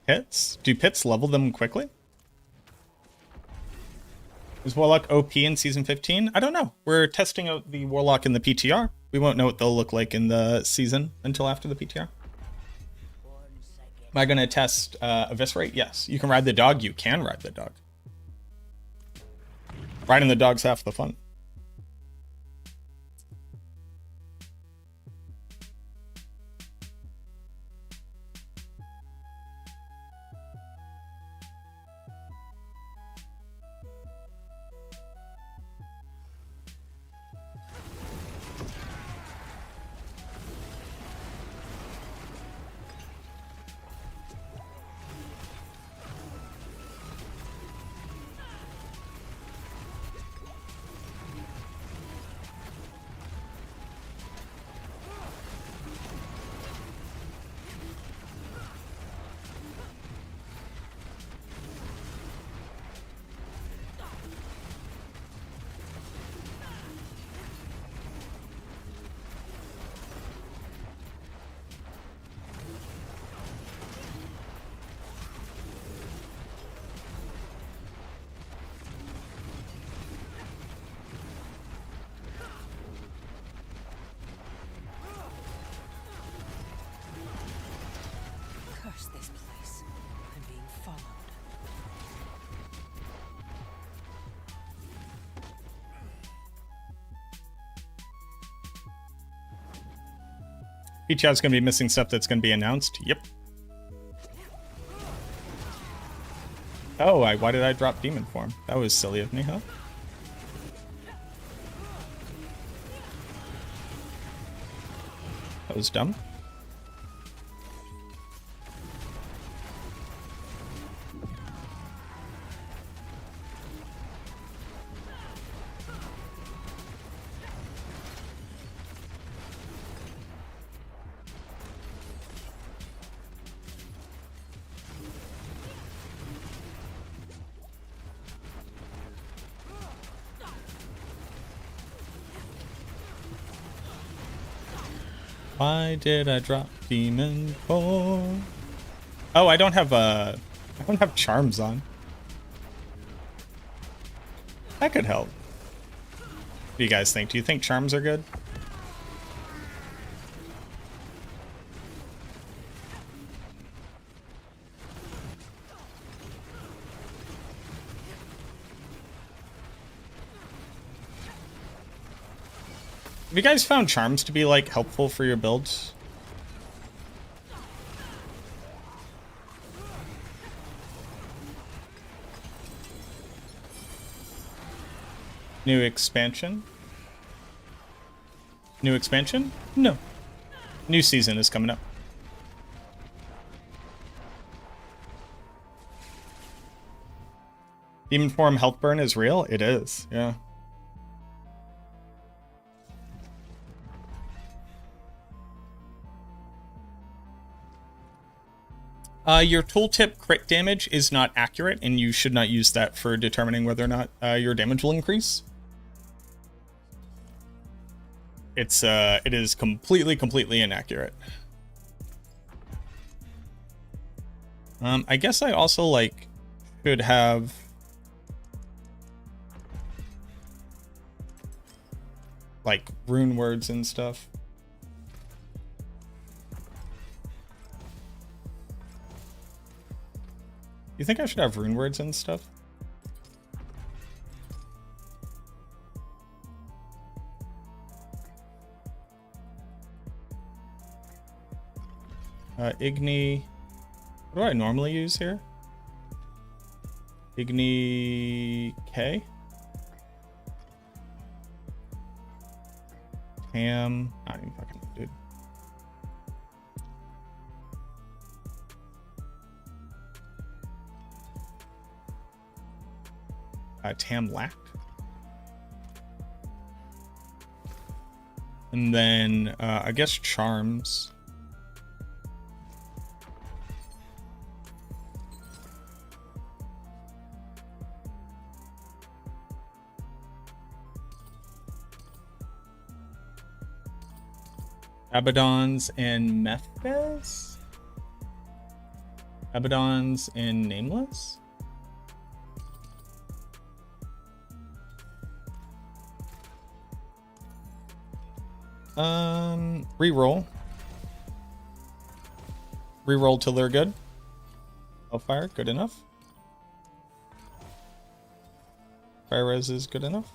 A: Pits? Do pits level them quickly? Is Warlock OP in Season 15? I don't know. We're testing out the Warlock in the PTR. We won't know what they'll look like in the season until after the PTR. Am I going to test Eviscerate? Yes. You can ride the dog? You can ride the dog. Riding the dog's half the fun.
C: Curse this place. I'm being followed.
A: PTR is going to be missing stuff that's going to be announced. Yep. Oh, why did I drop Demon Form? That was silly of me, huh? That was dumb. Why did I drop Demon Form? Oh, I don't have charms on. That could help. What do you guys think? Do you think charms are good? Have you guys found charms to be, like, helpful for your builds? New expansion? New expansion? No. New season is coming up. Demon Form health burn is real? It is, yeah. Your tooltip crit damage is not accurate, and you should not use that for determining whether or not your damage will increase. It is completely inaccurate. I guess I also, like, should have... like, rune words and stuff. You think I should have rune words and stuff? Igni. What do I normally use here? Igni K. Tam. I don't even fucking know, dude. Tam Lack. And then, I guess charms. Abaddons and Mephis? Abaddons and Nameless? Reroll. Reroll till they're good. Hellfire, good enough. Fire res is good enough.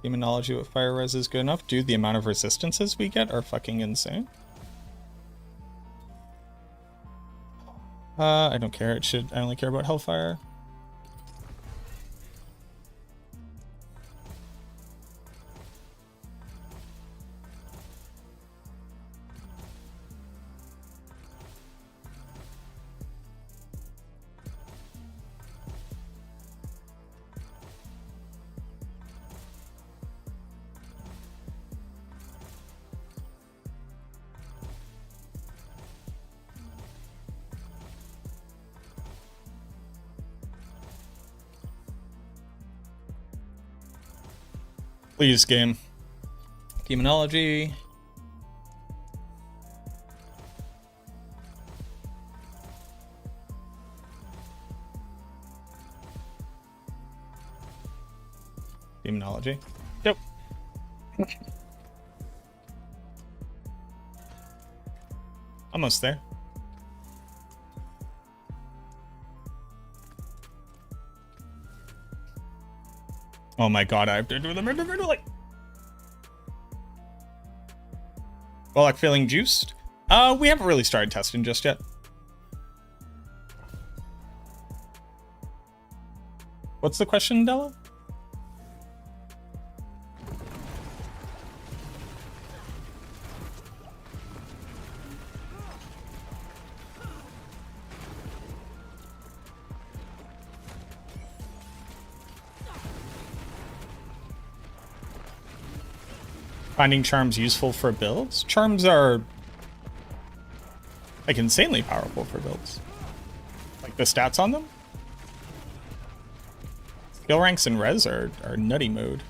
A: Demonology with fire res is good enough. Dude, the amount of resistances we get are fucking insane. I don't care. I only care about Hellfire. Please, game. Demonology. Demonology. Yep. Almost there. Oh my god, I have to do them individually. Warlock feeling juiced? We haven't really started testing just yet. What's the question, Della? Finding charms useful for builds? Charms are like insanely powerful for builds. Like the stats on them? Skill ranks and res are nutty mode.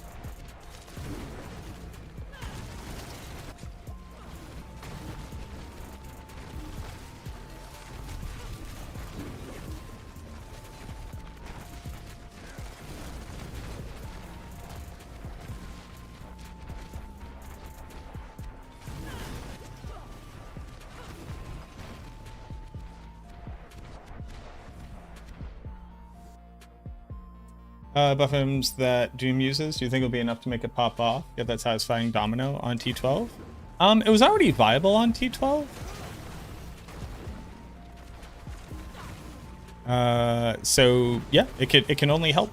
A: Buffums that Doom uses, do you think it'll be enough to make it pop off? Get that satisfying domino on T12? It was already viable on T12. So yeah, it can only help.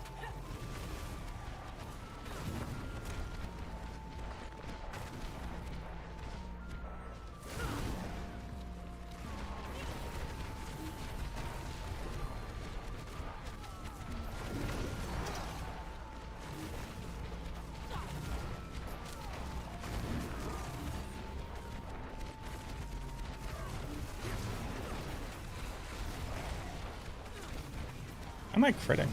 A: Am I critting?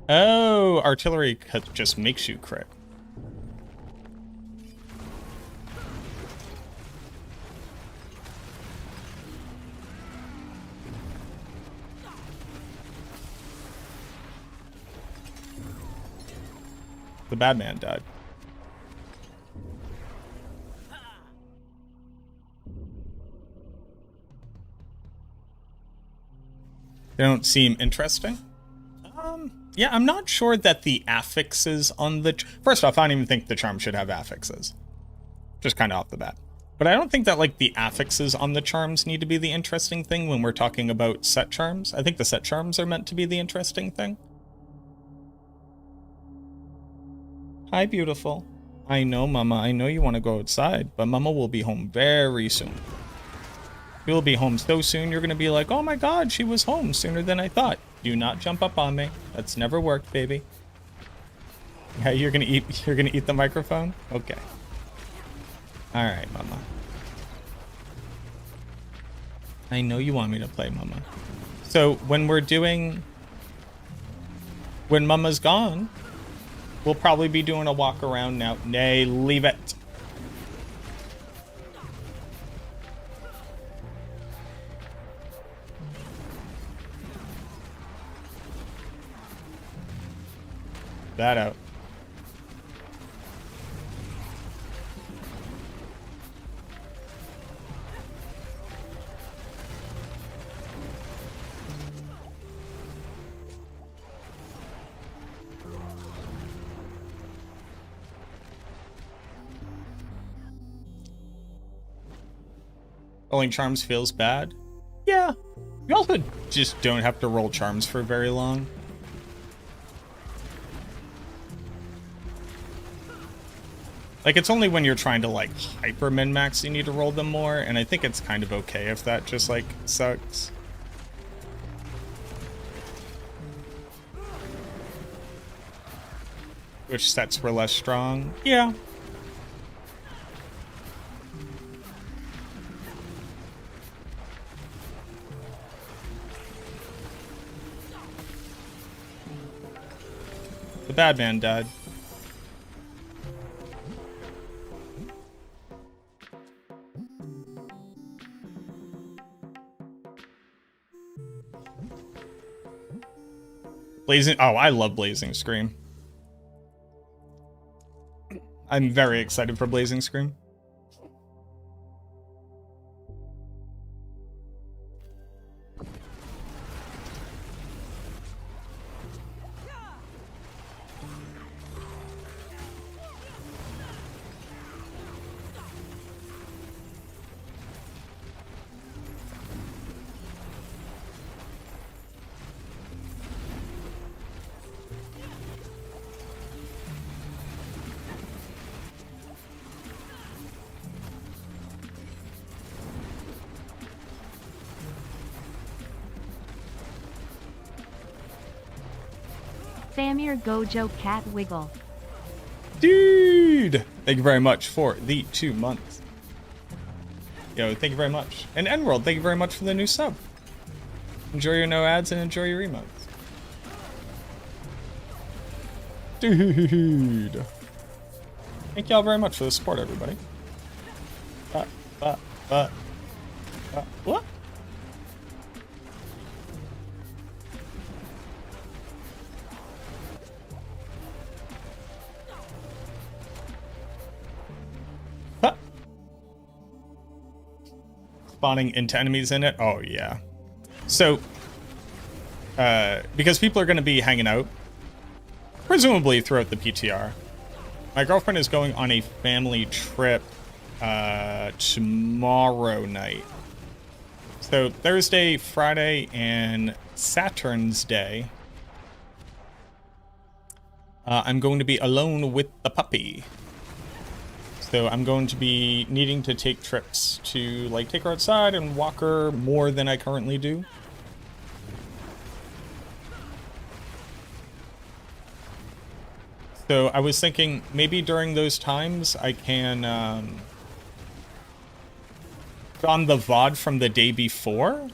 A: Oh, artillery just makes you crit. The bad man died. They don't seem interesting. Yeah, I'm not sure that the affixes on the... First off, I don't even think the charm should have affixes. Just kind of off the bat. But I don't think that, like, the affixes on the charms need to be the interesting thing when we're talking about set charms. I think the set charms are meant to be the interesting thing. Hi, beautiful. I know, Mama. I know you want to go outside, but Mama will be home very soon. You'll be home so soon, you're gonna be like, oh my god, she was home sooner than I thought. Do not jump up on me. That's never worked, baby. Yeah, you're gonna eat the microphone? Okay. Alright, mama. I know you want me to play, mama. So when mama's gone, we'll probably be doing a walk around now. Nay, leave it. That out. Rolling charms feels bad. Yeah. You also just don't have to roll charms for very long. Like, it's only when you're trying to, like, hyper min-max you need to roll them more, and I think it's kind of okay if that just, like, sucks. Which sets were less strong? Yeah. The bad man died. Blazing, oh, I love Blazing Scream. I'm very excited for Blazing Scream.
D: Samir Gojo Cat Wiggle.
A: Dude! Thank you very much for the 2 months. Yo, thank you very much. And Enworld, thank you very much for the new sub. Enjoy your no ads and enjoy your emotes. Dude! Thank y'all very much for the support, everybody. What? Spawning into enemies in it? Oh, yeah. So, because people are going to be hanging out, presumably throughout the PTR, my girlfriend is going on a family trip tomorrow night. So, Thursday, Friday, and Saturn's Day, I'm going to be alone with the puppy. So I'm going to be needing to take trips to, like, take her outside and walk her more than I currently do. So I was thinking maybe during those times I can put on the VOD from the day before,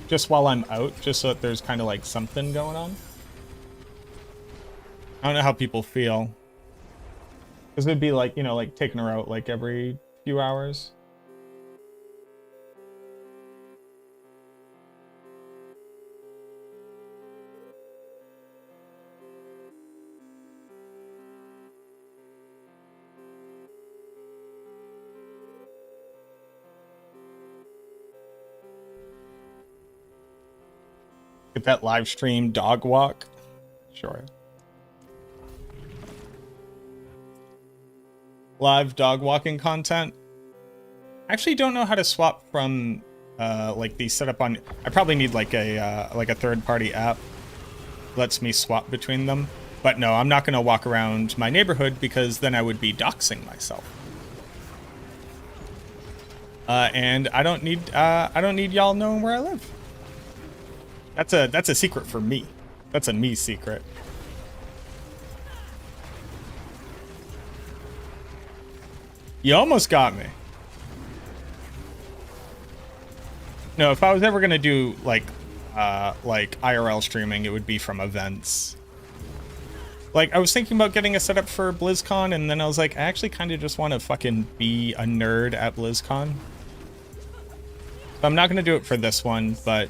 A: just while I'm out, just so that there's kind of like something going on. I don't know how people feel. Because it'd be like, you know, like taking her out like every few hours. Get that live stream dog walk. Sure. Live dog walking content. I actually don't know how to swap from like the setup on. I probably need like a third-party app lets me swap between them. But no, I'm not gonna walk around my neighborhood because then I would be doxing myself. And I don't need y'all knowing where I live. That's a secret for me. That's a me secret. You almost got me. No, if I was ever gonna do like IRL streaming, it would be from events. Like, I was thinking about getting a setup for BlizzCon, and then I was like, I actually kind of just want to fucking be a nerd at BlizzCon. So I'm not gonna do it for this one, but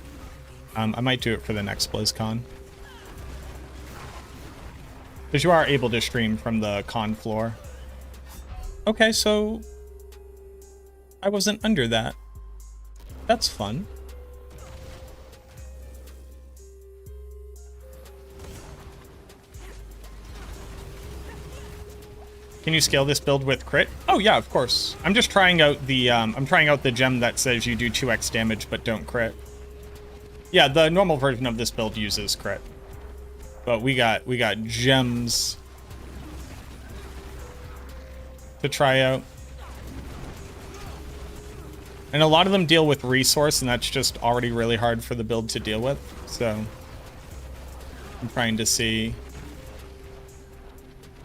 A: I might do it for the next BlizzCon. Because you are able to stream from the con floor. Okay, so I wasn't under that. That's fun. Can you scale this build with crit? Oh yeah, of course. I'm just trying out the gem that says you do 2x damage but don't crit. Yeah, the normal version of this build uses crit. But we got gems to try out. And a lot of them deal with resource, and that's just already really hard for the build to deal with. So I'm trying to see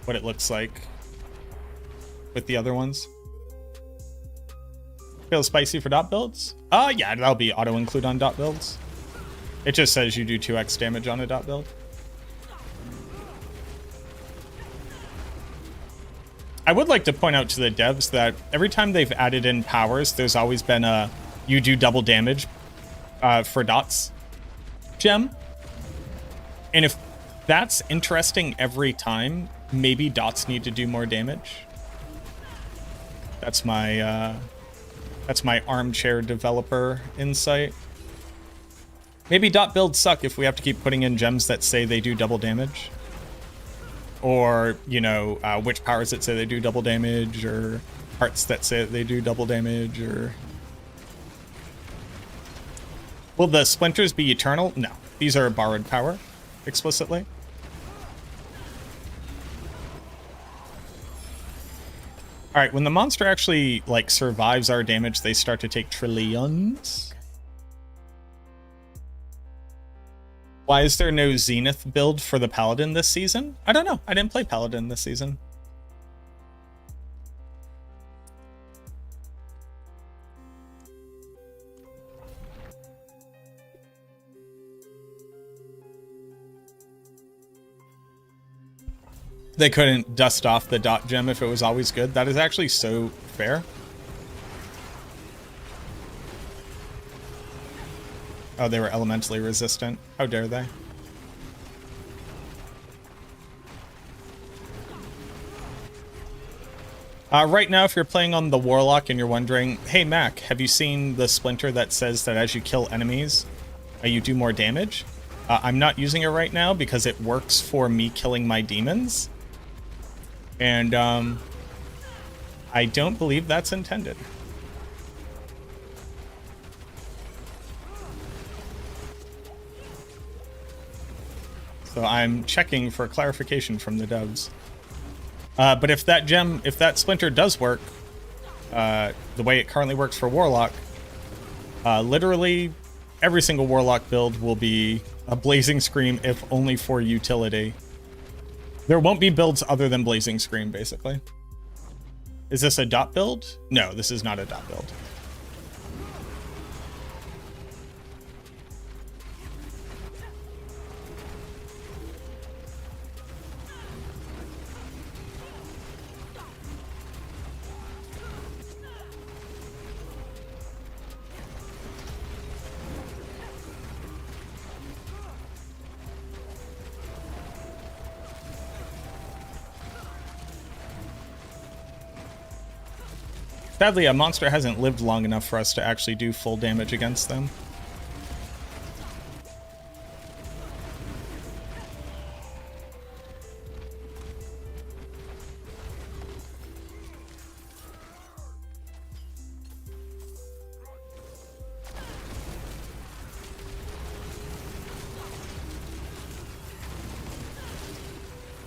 A: what it looks like with the other ones. Feels spicy for dot builds? Yeah, that'll be auto include on dot builds. It just says you do 2x damage on a dot build. I would like to point out to the devs that every time they've added in powers, there's always been a you do double damage for dots gem. And if that's interesting every time, maybe dots need to do more damage. That's my armchair developer insight. Maybe dot builds suck if we have to keep putting in gems that say they do double damage. Or, you know, which powers that say they do double damage, or hearts that say they do double damage, or... Will the splinters be eternal? No. These are borrowed power, explicitly. Alright, when the monster actually, like, survives our damage, they start to take trillions. Why is there no Zenith build for the Paladin this season? I don't know. I didn't play Paladin this season. They couldn't dust off the dot gem if it was always good. That is actually so fair. Oh, they were elementally resistant. How dare they? Right now, if you're playing on the Warlock and you're wondering, hey Mac, have you seen the splinter that says that as you kill enemies, you do more damage? I'm not using it right now because it works for me killing my demons. And I don't believe that's intended. So I'm checking for clarification from the devs. But if that splinter does work, the way it currently works for Warlock, literally every single Warlock build will be a Blazing Scream, if only for utility. There won't be builds other than Blazing Scream, basically. Is this a dot build? No, this is not a dot build. Sadly, a monster hasn't lived long enough for us to actually do full damage against them.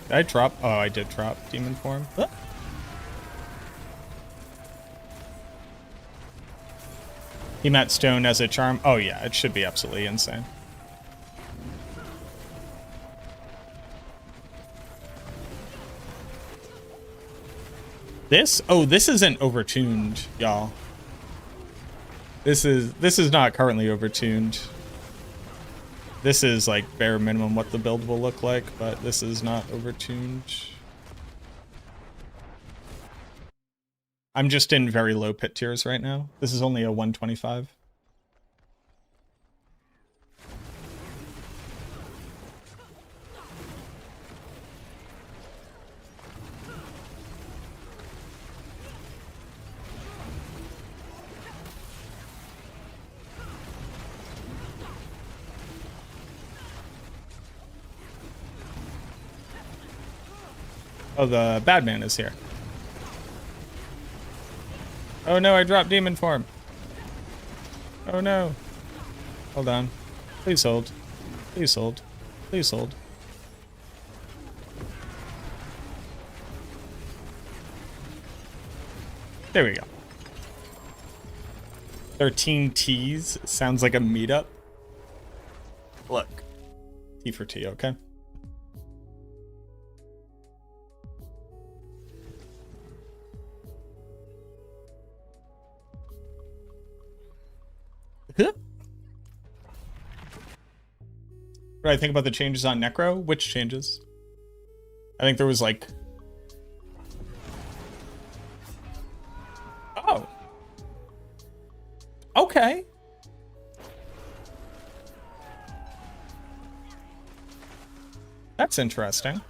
A: Did I drop? Oh, I did drop demon form. Ah. He met Stone as a charm. Oh yeah, it should be absolutely insane. This? Oh, this isn't overtuned, y'all. This is not currently overtuned. This is like bare minimum what the build will look like, but this is not overtuned. I'm just in very low pit tiers right now. This is only a 125. Oh, the bad man is here. Oh no, I dropped demon form. Oh no. Hold on. Please hold. Please hold. Please hold. There we go. 13 T's sounds like a meetup. Look. T for T, okay? What do I think about the changes on Necro? Which changes? I think there was like... Oh. Okay. That's interesting.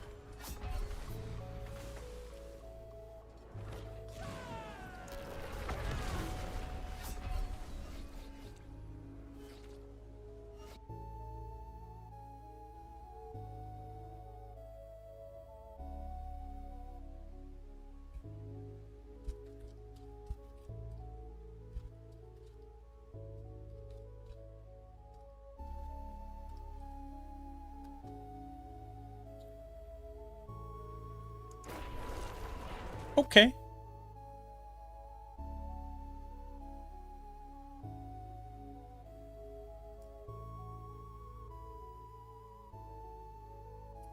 A: Okay.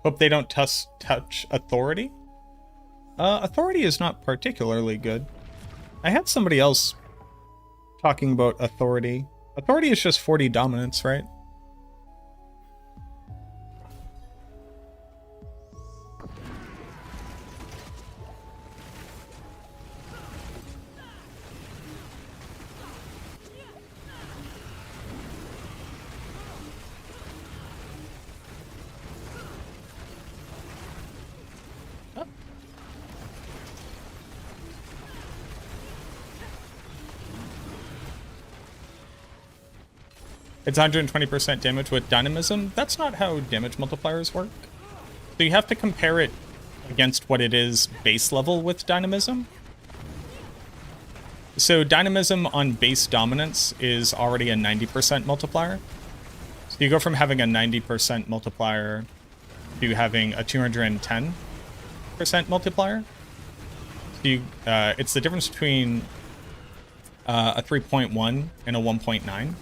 A: Hope they don't touch authority. Authority is not particularly good. I had somebody else talking about authority. Authority is just 40 dominance, right? It's 120% damage with dynamism. That's not how damage multipliers work. So you have to compare it against what it is base level with dynamism. So dynamism on base dominance is already a 90% multiplier. So you go from having a 90% multiplier to having a 210% multiplier. So you, it's the difference between a 3.1 and a 1.9.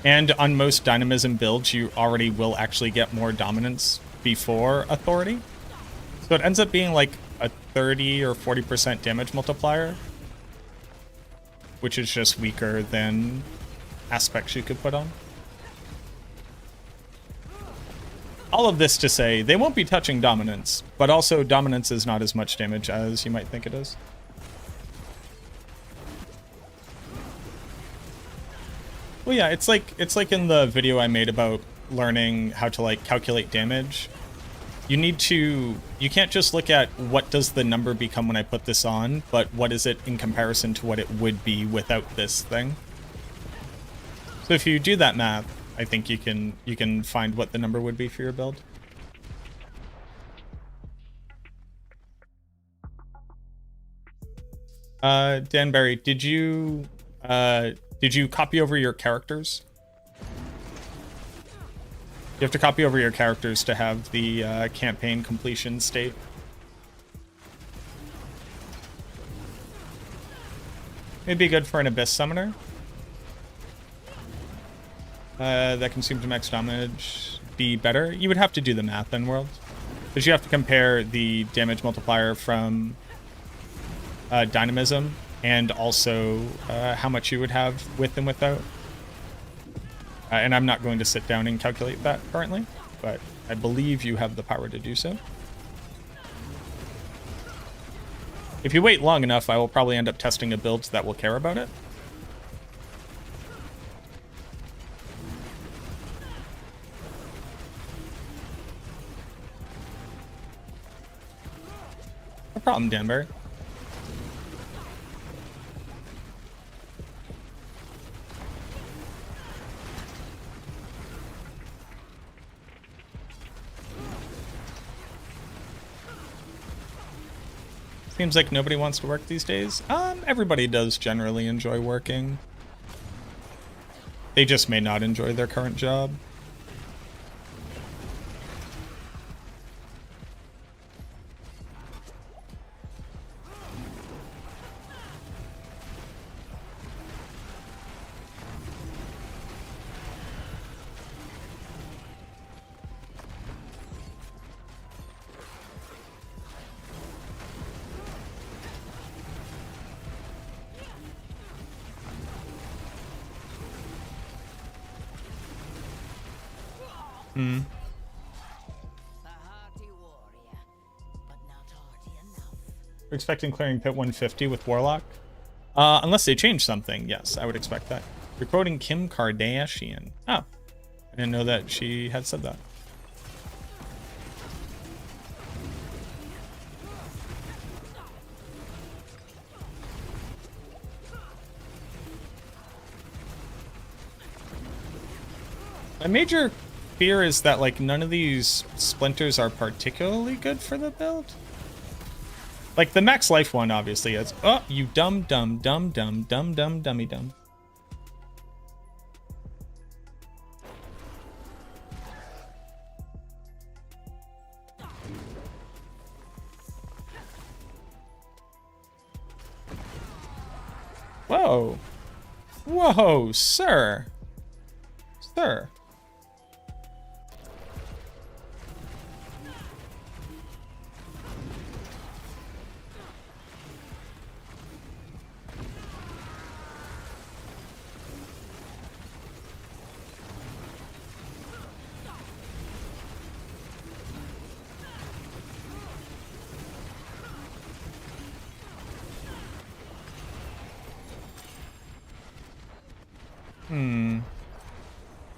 A: And on most dynamism builds, you already will actually get more dominance before authority. So it ends up being like a 30 or 40% damage multiplier, which is just weaker than aspects you could put on. All of this to say, they won't be touching dominance, but also dominance is not as much damage as you might think it is. Well, yeah, it's like in the video I made about learning how to like calculate damage. You can't just look at what does the number become when I put this on, but what is it in comparison to what it would be without this thing. So if you do that math, I think you can find what the number would be for your build. Danbury, did you Did you copy over your characters? You have to copy over your characters to have the campaign completion state. It'd be good for an Abyss Summoner. That consumes max damage. Be better. You would have to do the math in World. Because you have to compare the damage multiplier from Dynamism and also how much you would have with and without. And I'm not going to sit down and calculate that currently, but I believe you have the power to do so. If you wait long enough, I will probably end up testing a build that will care about it. No problem, Danbury. Seems like nobody wants to work these days. Everybody does generally enjoy working. They just may not enjoy their current job. We're expecting clearing pit 150 with Warlock. Unless they change something, yes, I would expect that. You're quoting Kim Kardashian. Oh, I didn't know that she had said that. My major fear is that like none of these splinters are particularly good for the build. Like the max life one obviously is. Oh, you dumb dummy dumb. Whoa. Whoa, sir. Sir.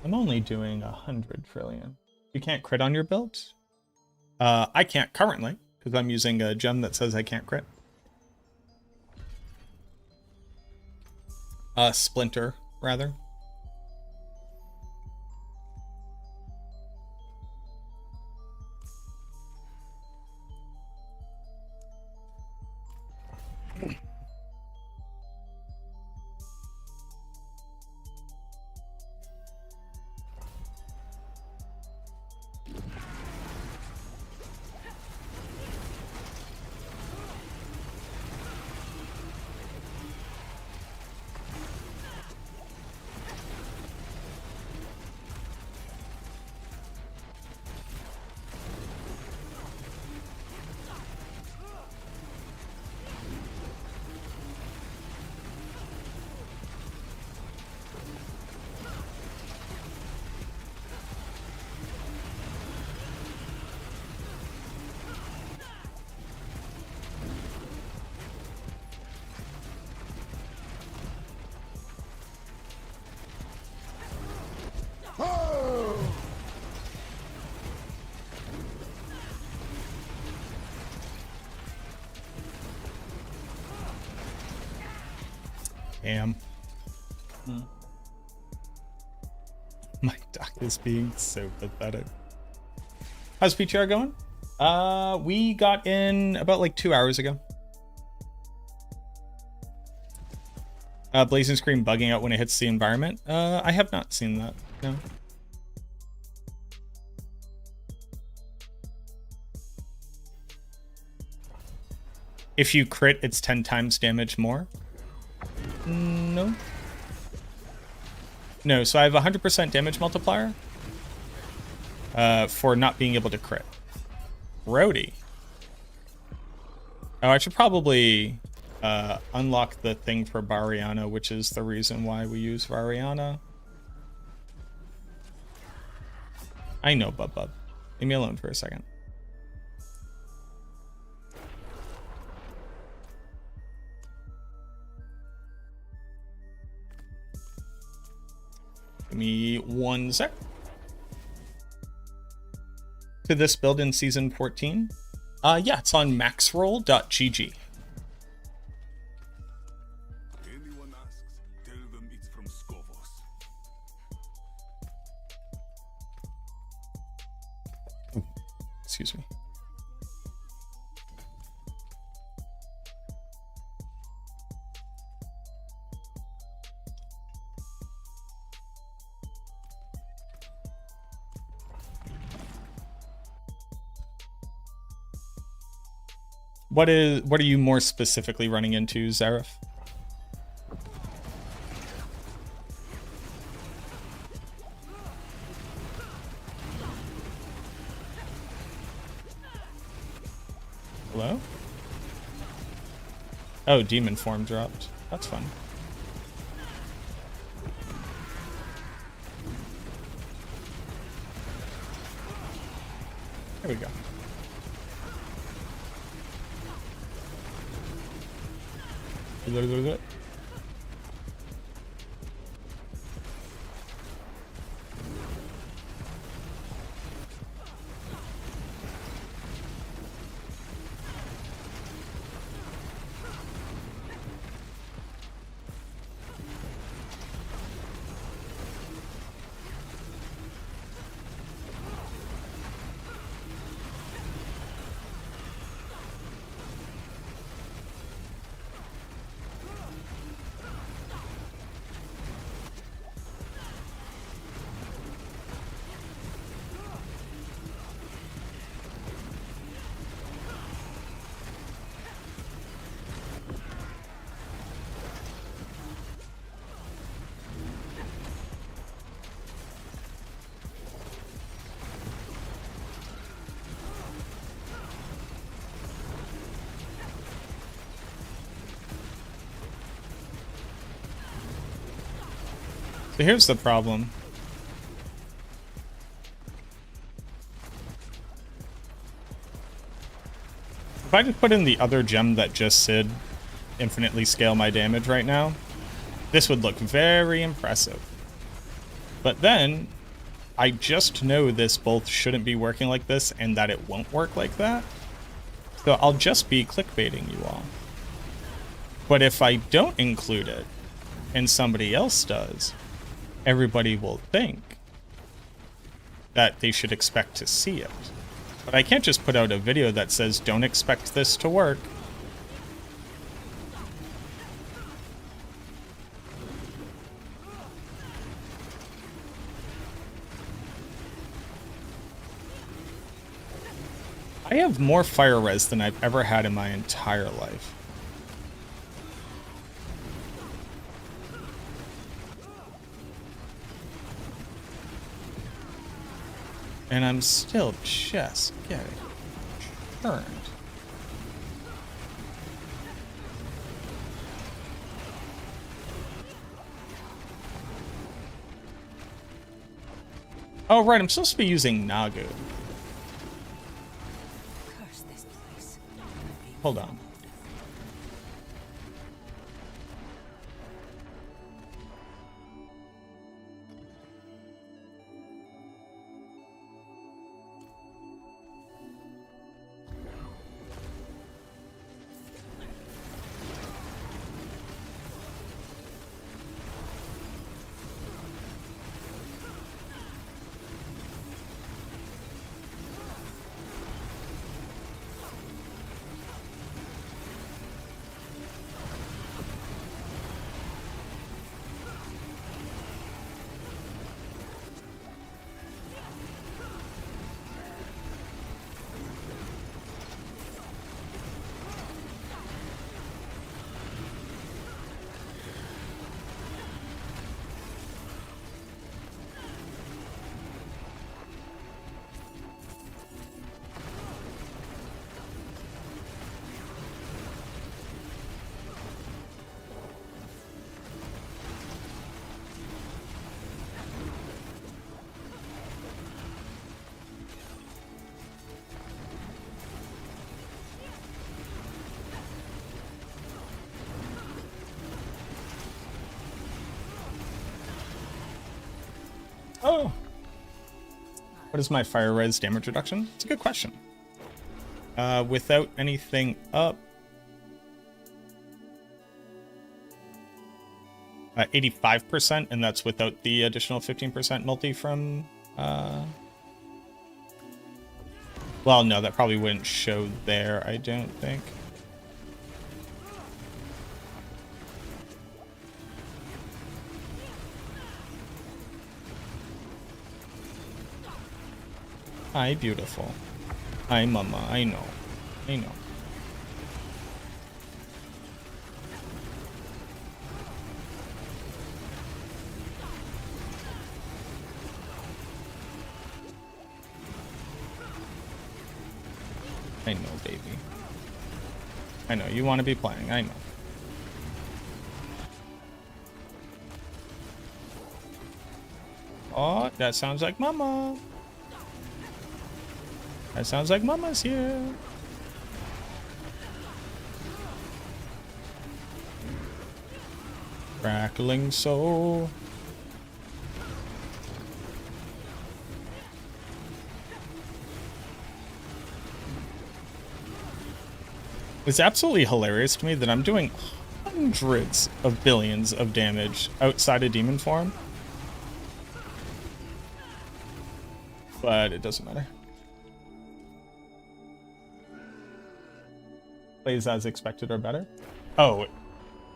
A: I'm only doing 100 trillion. You can't crit on your build? I can't currently, because I'm using a gem that says I can't crit. Splinter, rather. Damn. My duck is being so pathetic. How's PTR going? We got in about like 2 hours ago. Blazing screen bugging out when it hits the environment. I have not seen that. No. If you crit, it's 10 times damage more. No. No, so I have 100% damage multiplier for not being able to crit. Roadie. Oh, I should probably unlock the thing for Variana, which is the reason why we use Variana. I know, Bub. Leave me alone for a second. Give me 1 sec. To this build in season 14? Yeah, it's on maxroll.gg.
F: Anyone asks, tell them it's from Skovos.
A: Excuse me. What are you more specifically running into, Zareth? Hello? Oh, demon form dropped. That's fun. There we go. Look. So here's the problem. If I just put in the other gem that just Sid infinitely scale my damage right now, this would look very impressive. But then, I just know this both shouldn't be working like this and that it won't work like that. So I'll just be clickbaiting you all. But if I don't include it, and somebody else does, everybody will think that they should expect to see it. But I can't just put out a video that says, don't expect this to work. I have more fire res than I've ever had in my entire life. And I'm still just getting turned. Oh, right, I'm supposed to be using Nagu.
C: Curse this place.
A: Hold on. Oh. What is my fire res damage reduction? It's a good question. Without anything up. 85%, and that's without the additional 15% multi from... Well, no, that probably wouldn't show there, I don't think. Hi, beautiful. Hi, mama. I know. I know. I know, baby. I know, you want to be playing. I know. Oh, that sounds like mama. That sounds like mama's here. Crackling soul. It's absolutely hilarious to me that I'm doing hundreds of billions of damage outside of demon form. But it doesn't matter. Plays as expected or better. Oh,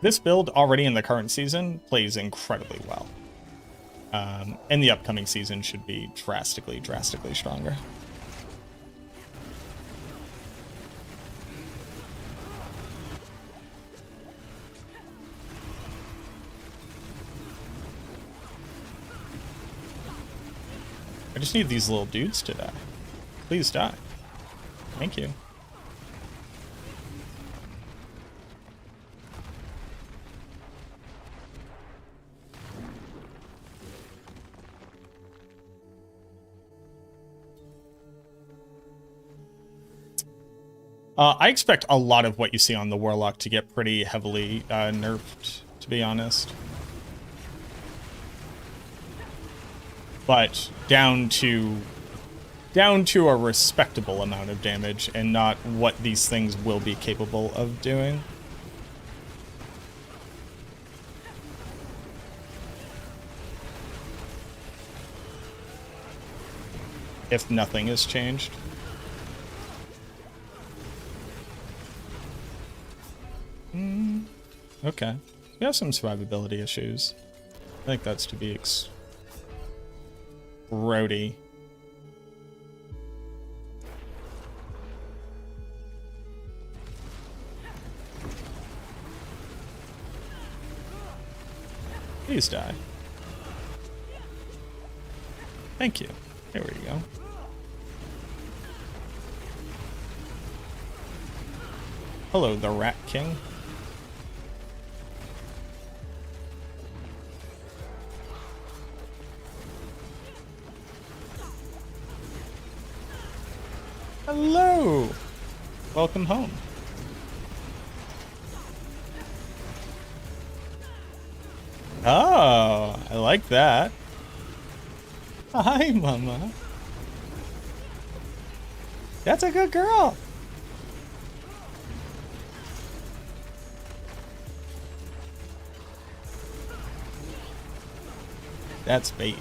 A: this build already in the current season plays incredibly well. And the upcoming season should be drastically stronger. I just need these little dudes to die. Please die. Thank you. I expect a lot of what you see on the Warlock to get pretty heavily nerfed, to be honest. But down to a respectable amount of damage and not what these things will be capable of doing. If nothing has changed. Okay. We have some survivability issues. I think that's to be grody. Please die. Thank you. There we go. Hello, the Rat King. Hello! Welcome home. Oh, I like that. Hi, mama. That's a good girl. That's bait.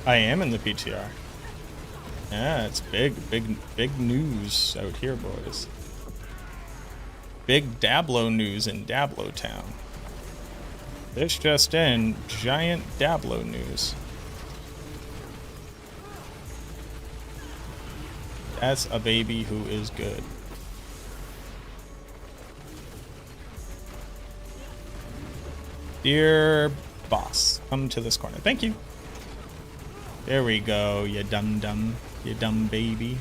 A: I am in the PTR. Yeah, it's big news out here, boys. Big Diablo news in Diablo Town. This just in, giant Diablo news. That's a baby who is good. Dear boss, come to this corner. Thank you. There we go, you dumb baby.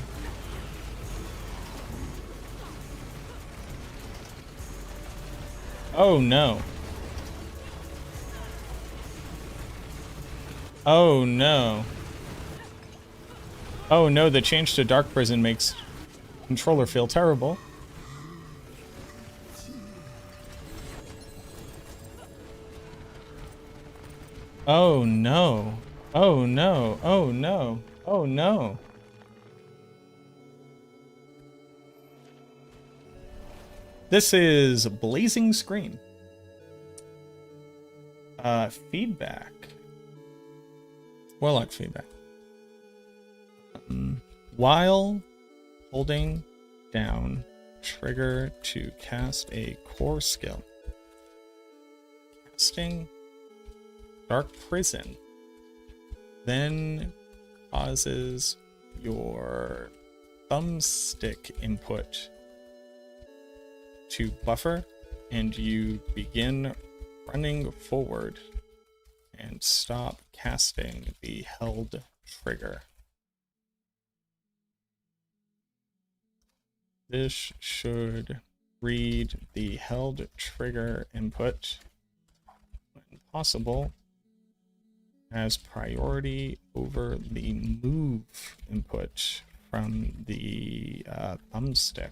A: Oh no. Oh no. Oh no, the change to Dark Prison makes controller feel terrible. Oh no. Oh no. Oh no. Oh no. This is Blazing Screen. Feedback. Warlock feedback. While holding down trigger to cast a core skill, casting Dark Prison then causes your thumbstick input to buffer, and you begin running forward and stop casting the held trigger. This should read the held trigger input when possible as priority over the move input from the thumbstick.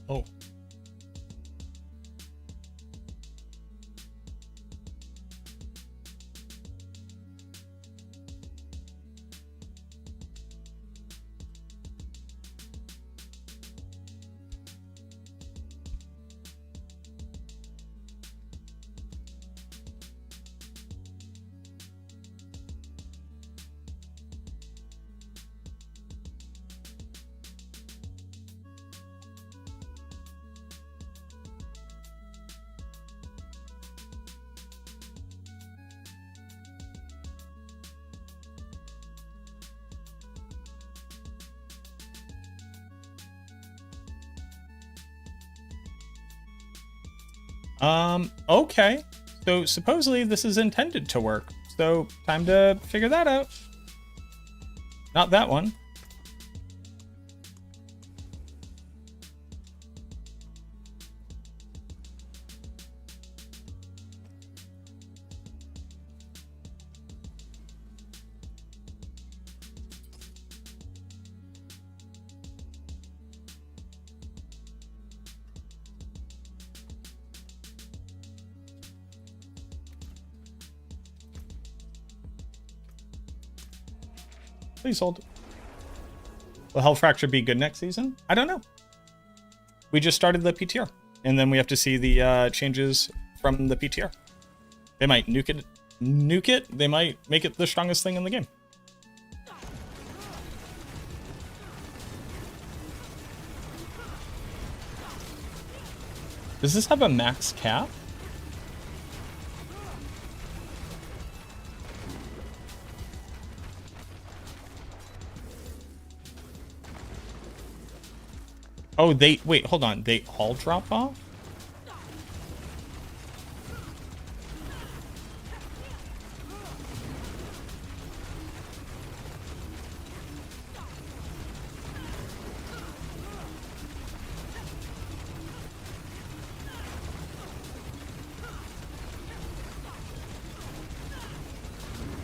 A: Oh. Okay. So supposedly this is intended to work. So time to figure that out. Not that one. Please hold. Will Hell Fracture be good next season? I don't know. We just started the PTR, and then we have to see the changes from the PTR. They might nuke it. They might make it the strongest thing in the game. Does this have a max cap? Oh, wait, hold on. They all drop off?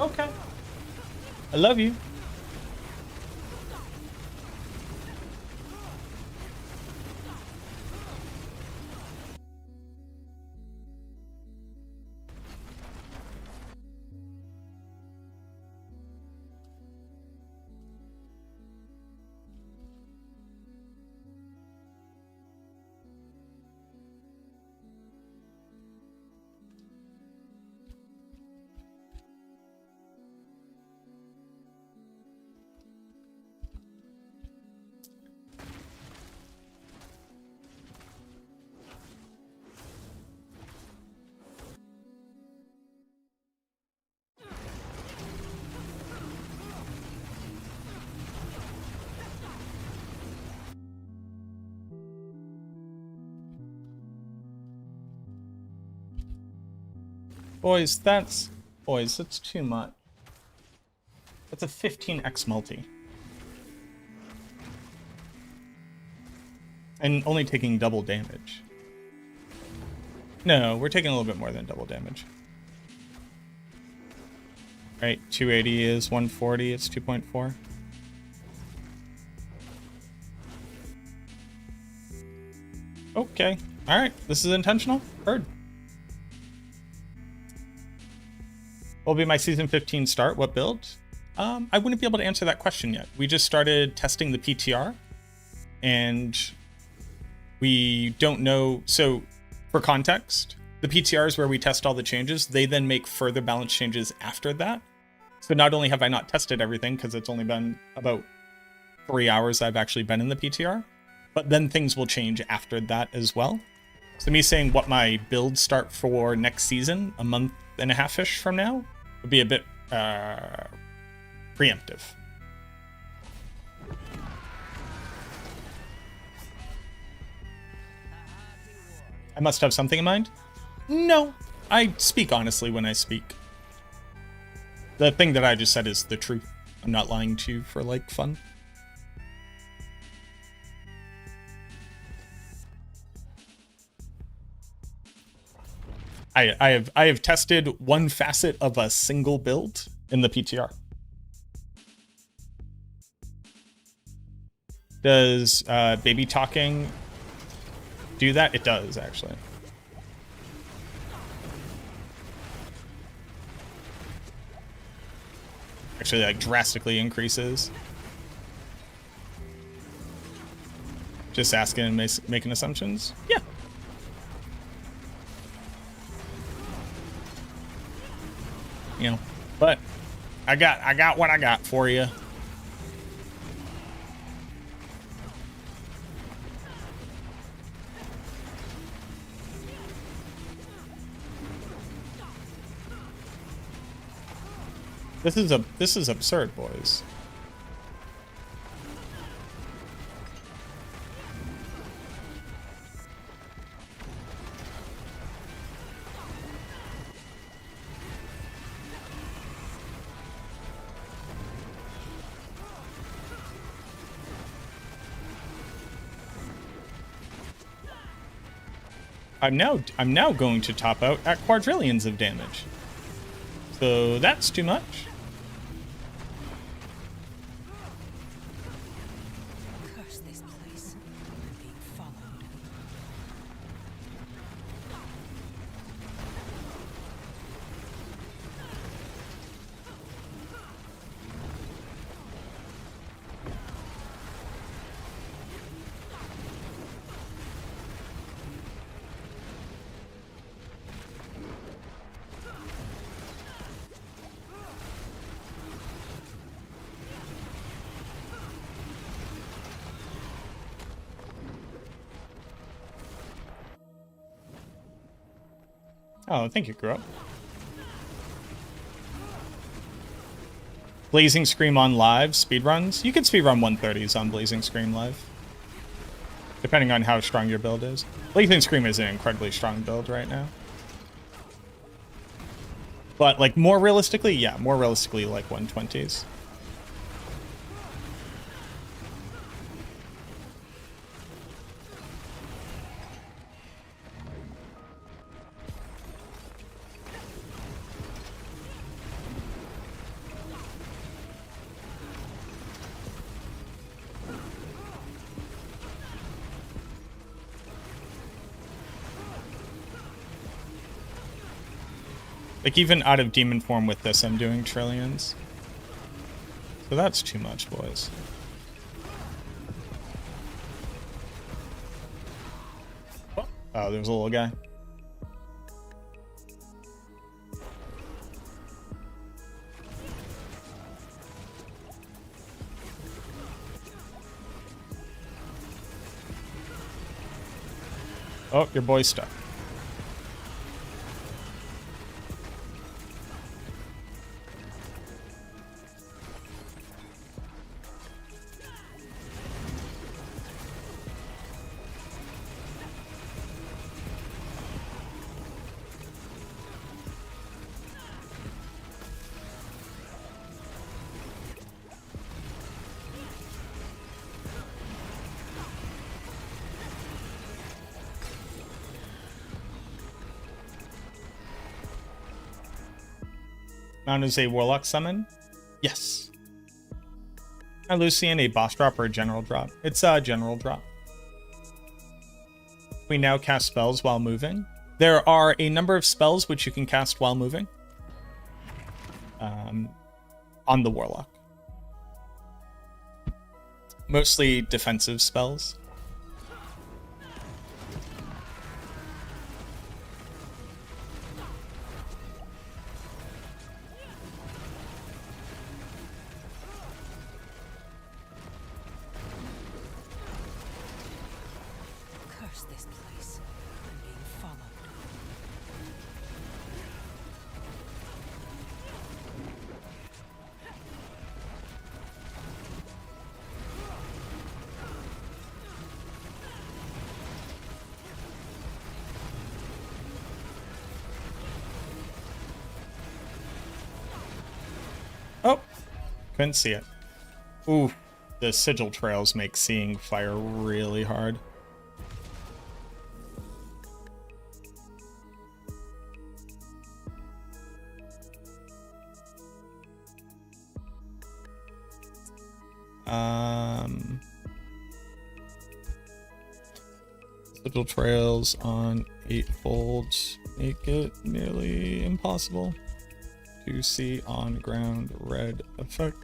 A: Okay. I love you. Boys, that's too much. That's a 15x multi. And only taking double damage. No, we're taking a little bit more than double damage. Right, 280 is 140, it's 2.4. Okay, alright, this is intentional. Heard. What will be my season 15 start? What build? I wouldn't be able to answer that question yet. We just started testing the PTR, and we don't know. So, for context, the PTR is where we test all the changes. They then make further balance changes after that. So not only have I not tested everything, because it's only been about 3 hours I've actually been in the PTR, but then things will change after that as well. So me saying what my builds start for next season, a month and a half-ish from now, would be a bit preemptive. I must have something in mind? No, I speak honestly when I speak. The thing that I just said is the truth. I'm not lying to you for, like, fun. I have tested one facet of a single build in the PTR. Does baby talking do that? It does, actually. Actually, like, drastically increases. Just asking and making assumptions? Yeah. You know, but I got what I got for you. This is absurd, boys. I'm now going to top out at quadrillions of damage. So that's too much.
C: Curse this place. I'm being followed.
A: Oh, thank you, Grow. Blazing Scream on live, speedruns. You can speedrun 130s on Blazing Scream live. Depending on how strong your build is. Blazing Scream is an incredibly strong build right now. But, like, more realistically, yeah, more realistically, like 120s. Like, even out of demon form with this, I'm doing trillions. So that's too much, boys. Oh, there's a little guy. Oh, your boy's stuck. Mount is a Warlock summon? Yes. Are Lucian a boss drop or a general drop? It's a general drop. We now cast spells while moving. There are a number of spells which you can cast while moving. On the Warlock. Mostly defensive spells.
C: Curse this place. I'm being followed.
A: Oh, couldn't see it. Ooh, the sigil trails make seeing fire really hard. Sigil trails on 8-fold make it nearly impossible to see on ground red effect.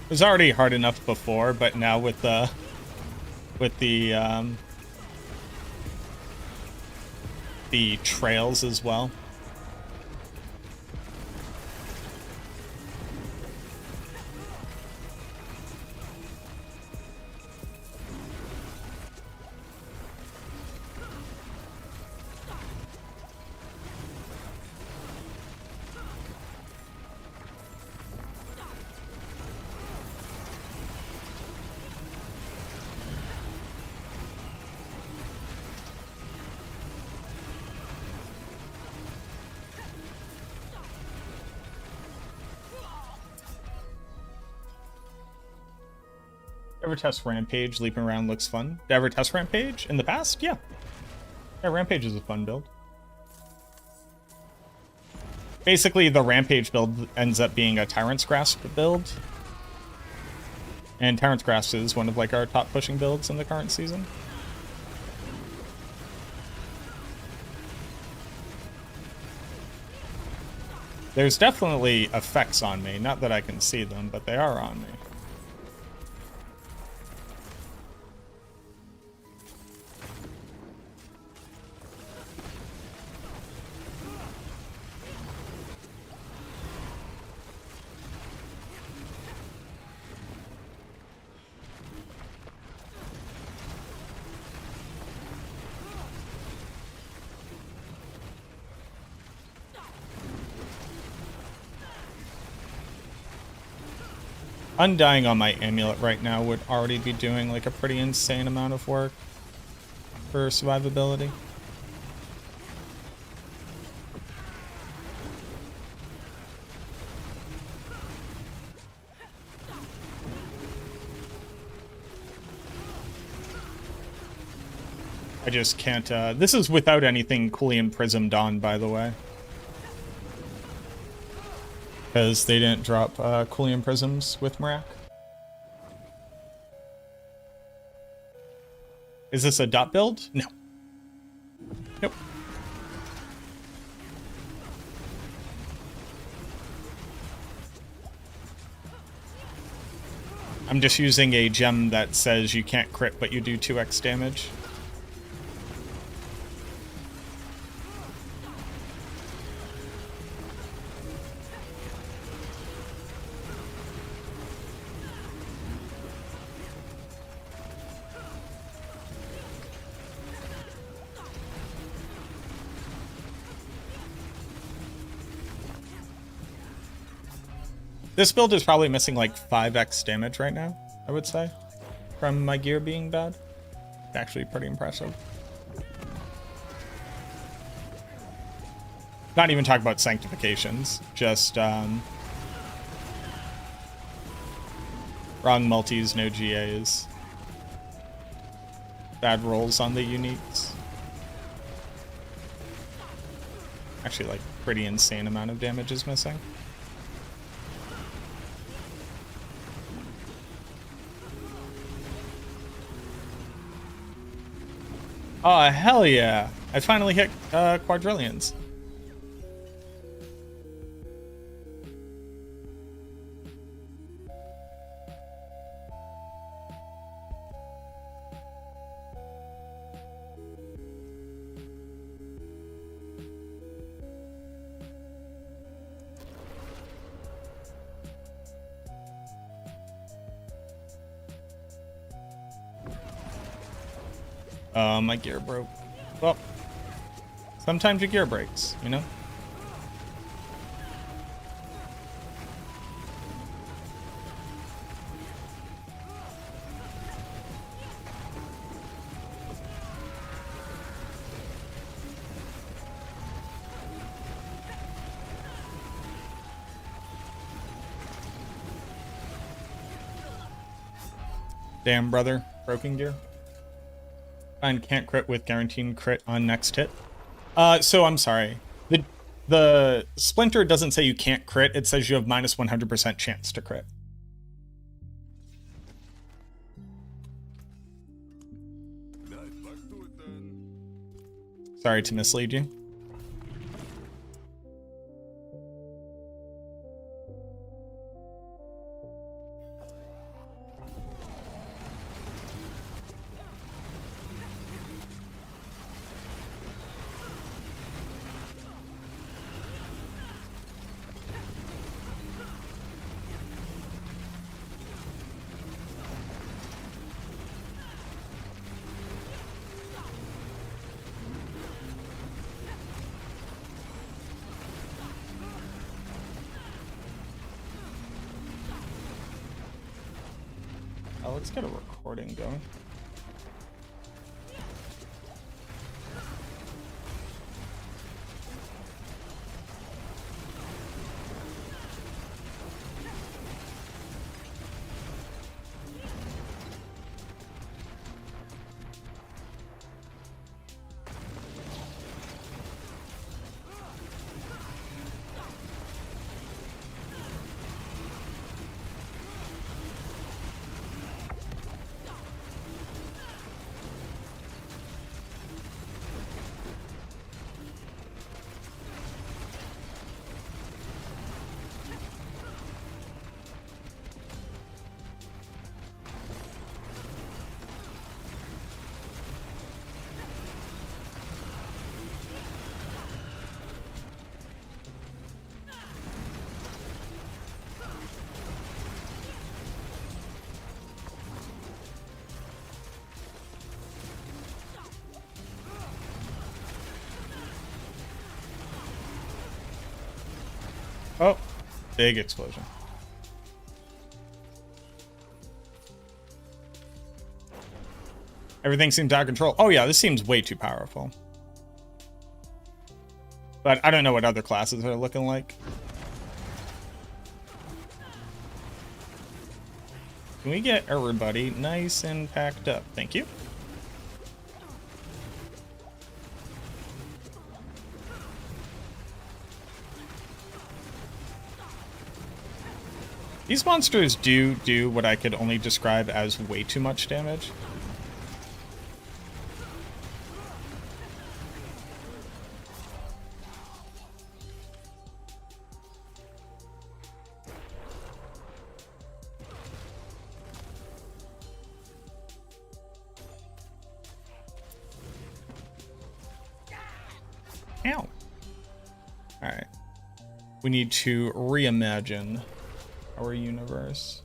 A: It was already hard enough before, but now with the trails as well. Ever test Rampage? Leaping around looks fun. Did I ever test Rampage in the past? Yeah. Yeah, Rampage is a fun build. Basically, the Rampage build ends up being a Tyrant's Grasp build. And Tyrant's Grasp is one of like our top pushing builds in the current season. There's definitely effects on me. Not that I can see them, but they are on me. Undying on my amulet right now would already be doing like a pretty insane amount of work for survivability. I just can't, this is without anything Coolium Prismed on, by the way. Because they didn't drop Coolium Prisms with Marak. Is this a dot build? No. Nope. I'm just using a gem that says you can't crit, but you do 2x damage. This build is probably missing like 5x damage right now, I would say, from my gear being bad. Actually pretty impressive. Not even talk about sanctifications, just wrong multis, no GAs. Bad rolls on the uniques. Actually, like, pretty insane amount of damage is missing. Oh, hell yeah. I finally hit quadrillions. My gear broke. Well, sometimes your gear breaks, you know? Damn, brother. Broken gear. And can't crit with guaranteed crit on next hit. So I'm sorry. The Splinter doesn't say you can't crit. It says you have minus 100% chance to crit.
F: Right, back to it then.
A: Sorry to mislead you. Oh, let's get a recording going. Oh, big explosion. Everything seems out of control. Oh yeah, this seems way too powerful. But I don't know what other classes are looking like. Can we get everybody nice and packed up? Thank you. These monsters do what I could only describe as way too much damage. Ow. Alright. We need to reimagine our universe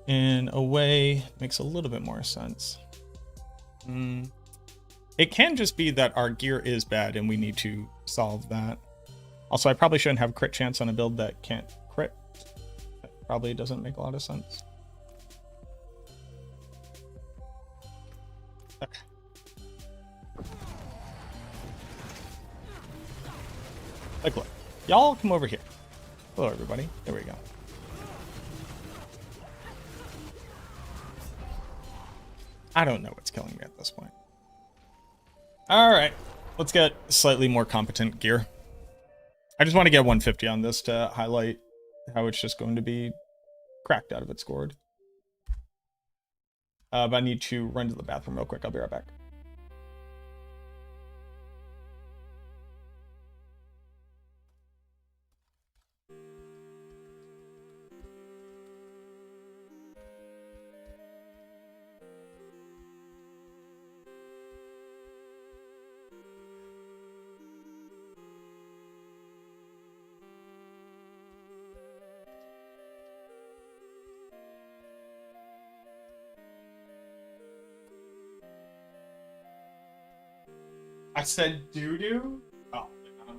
A: in a way makes a little bit more sense. It can just be that our gear is bad and we need to solve that. Also, I probably shouldn't have crit chance on a build that can't crit. That probably doesn't make a lot of sense. Okay. Like, look. Y'all come over here. Hello, everybody. There we go. I don't know what's killing me at this point. Alright. Let's get slightly more competent gear. I just want to get 150 on this to highlight how it's just going to be cracked out of its gourd. But I need to run to the bathroom real quick. I'll be right back. I said doo-doo? Oh, no.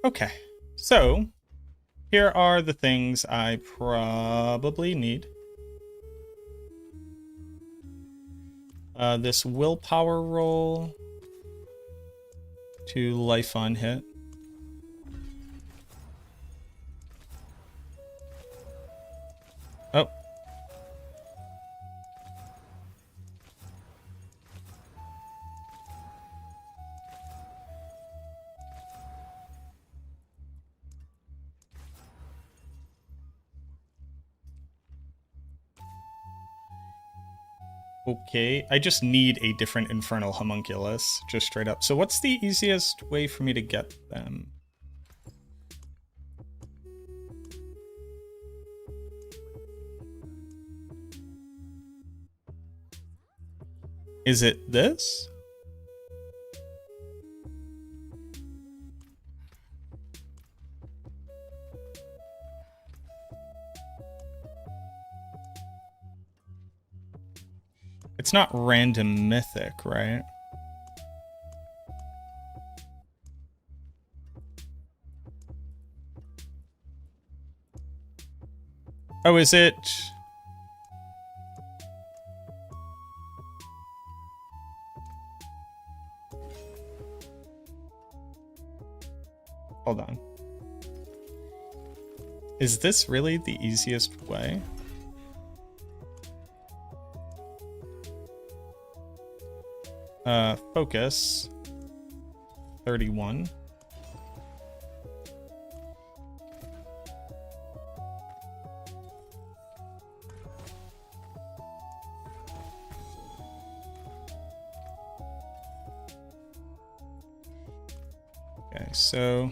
A: Okay, so here are the things I probably need. This willpower roll to life on hit. Oh. Okay, I just need a different infernal homunculus, just straight up. So what's the easiest way for me to get them? Is it this? It's not random mythic, right? Oh, is it? Hold on. Is this really the easiest way? Focus. 31. Okay, so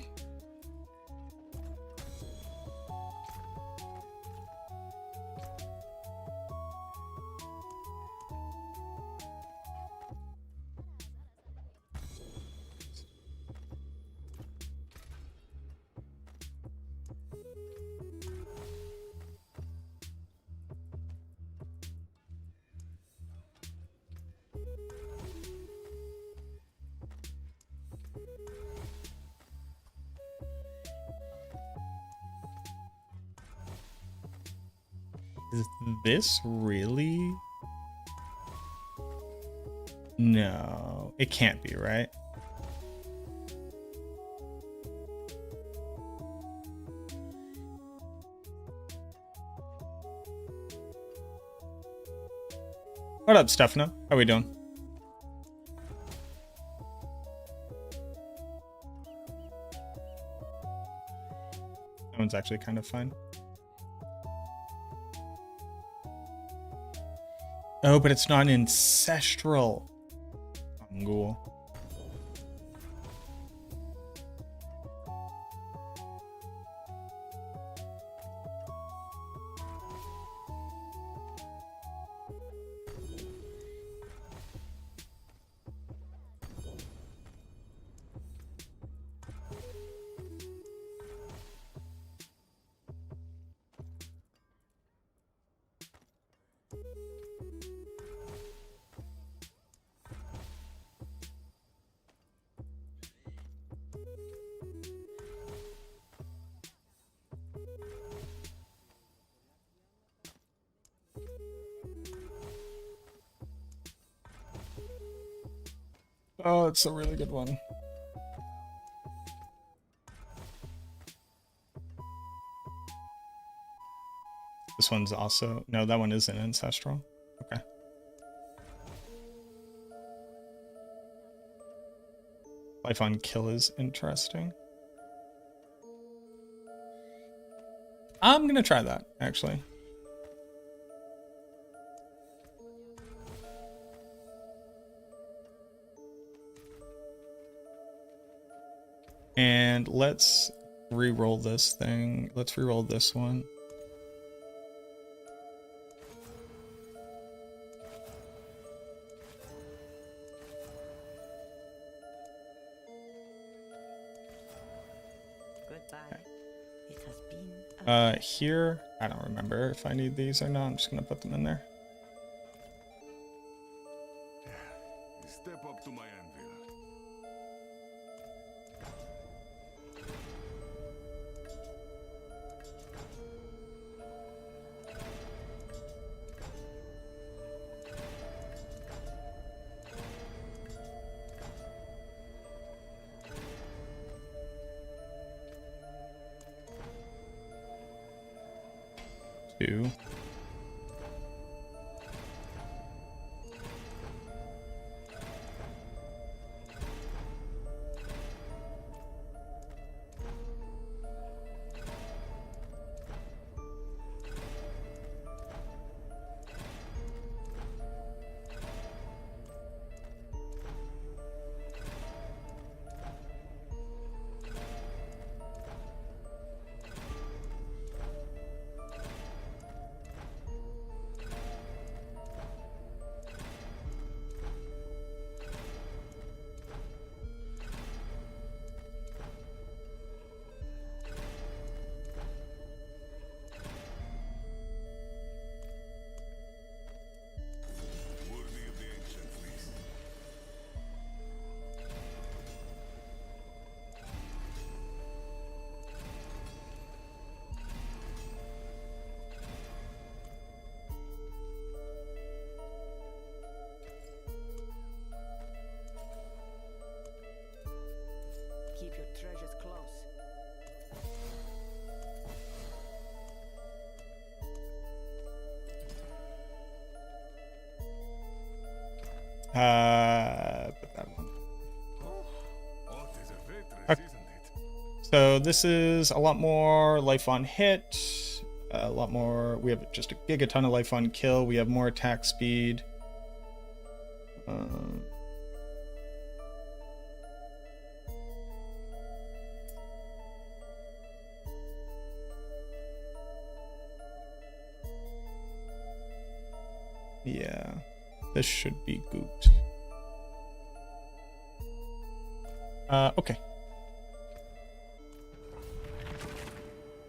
A: is this really? No, it can't be, right? What up, Stefano? How we doing? That one's actually kind of fun. Oh, but it's not ancestral. Ghoul. Oh, it's a really good one. This one's also... No, that one isn't ancestral. Okay. Life on kill is interesting. I'm gonna try that, actually. And let's re-roll this thing. Let's re-roll this one.
C: Goodbye. It has been
A: Here, I don't remember if I need these or not. I'm just gonna put them in there.
F: Step up to my anvil.
A: 2.
F: Worthy of the ancient fleece.
C: Keep your treasures close.
A: Put that one.
F: What is a
A: Okay.
F: veteran, isn't it?
A: So this is a lot more life on hit, a lot more. We have just a gigaton of life on kill. We have more attack speed. Yeah, this should be good. Okay.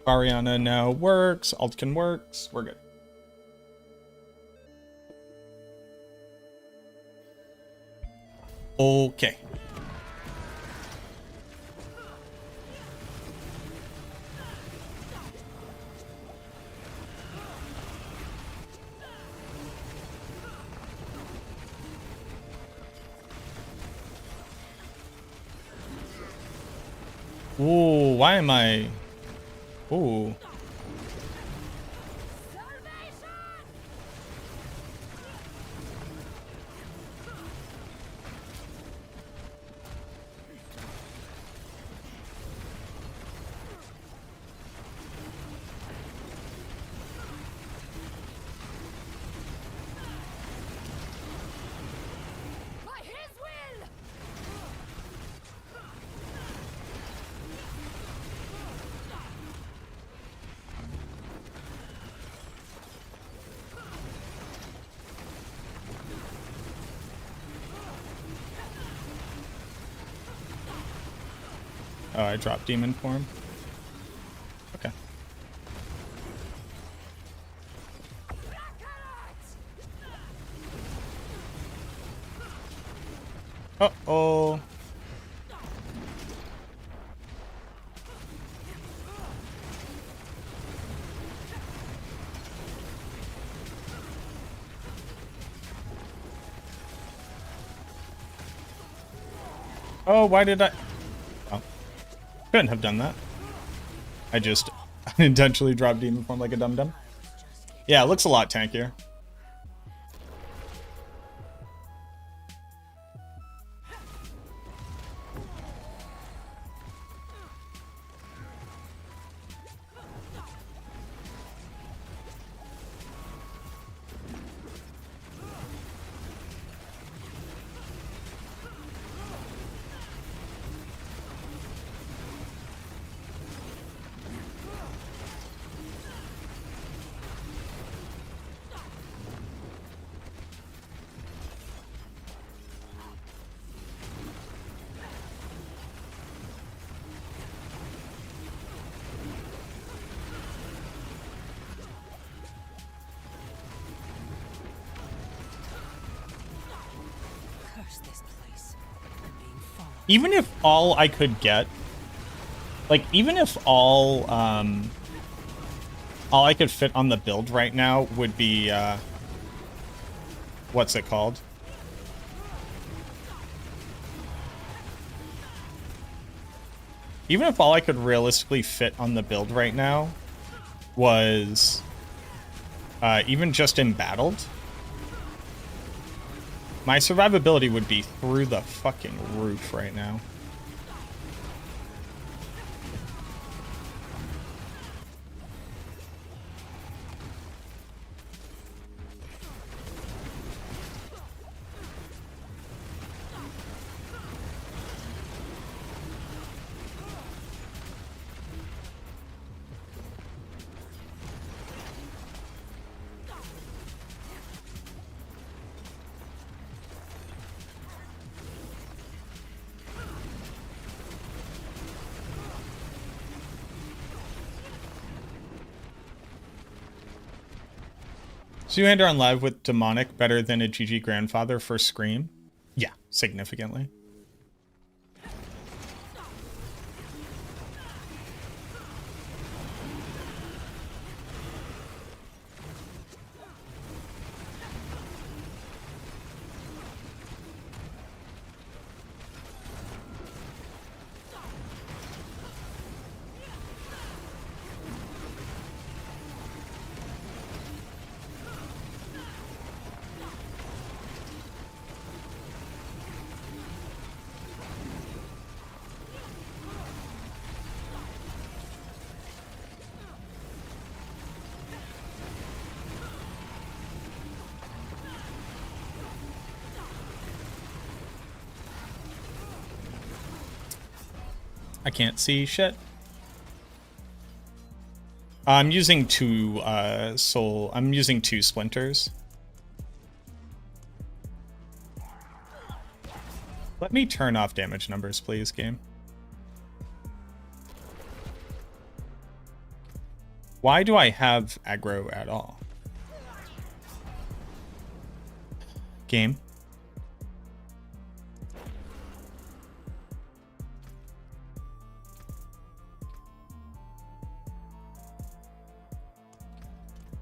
A: Ariana now works. Altkin works. We're good. Okay. Ooh, why am I? Ooh.
C: By his will!
A: Oh, I dropped demon form. Okay. Uh-oh. Oh, why did I? Oh. Couldn't have done that. I just unintentionally dropped demon form like a dum-dum. Yeah, it looks a lot tankier.
C: Curse this place. I'm being followed.
A: Even if all I could get, like, even if all I could fit on the build right now would be, what's it called? Even if all I could realistically fit on the build right now was even just embattled, my survivability would be through the fucking roof right now. Two-hander on live with Demonic better than a GG Grandfather for Scream? Yeah, significantly. I can't see shit. I'm using two I'm using two splinters. Let me turn off damage numbers, please, game. Why do I have aggro at all? Game.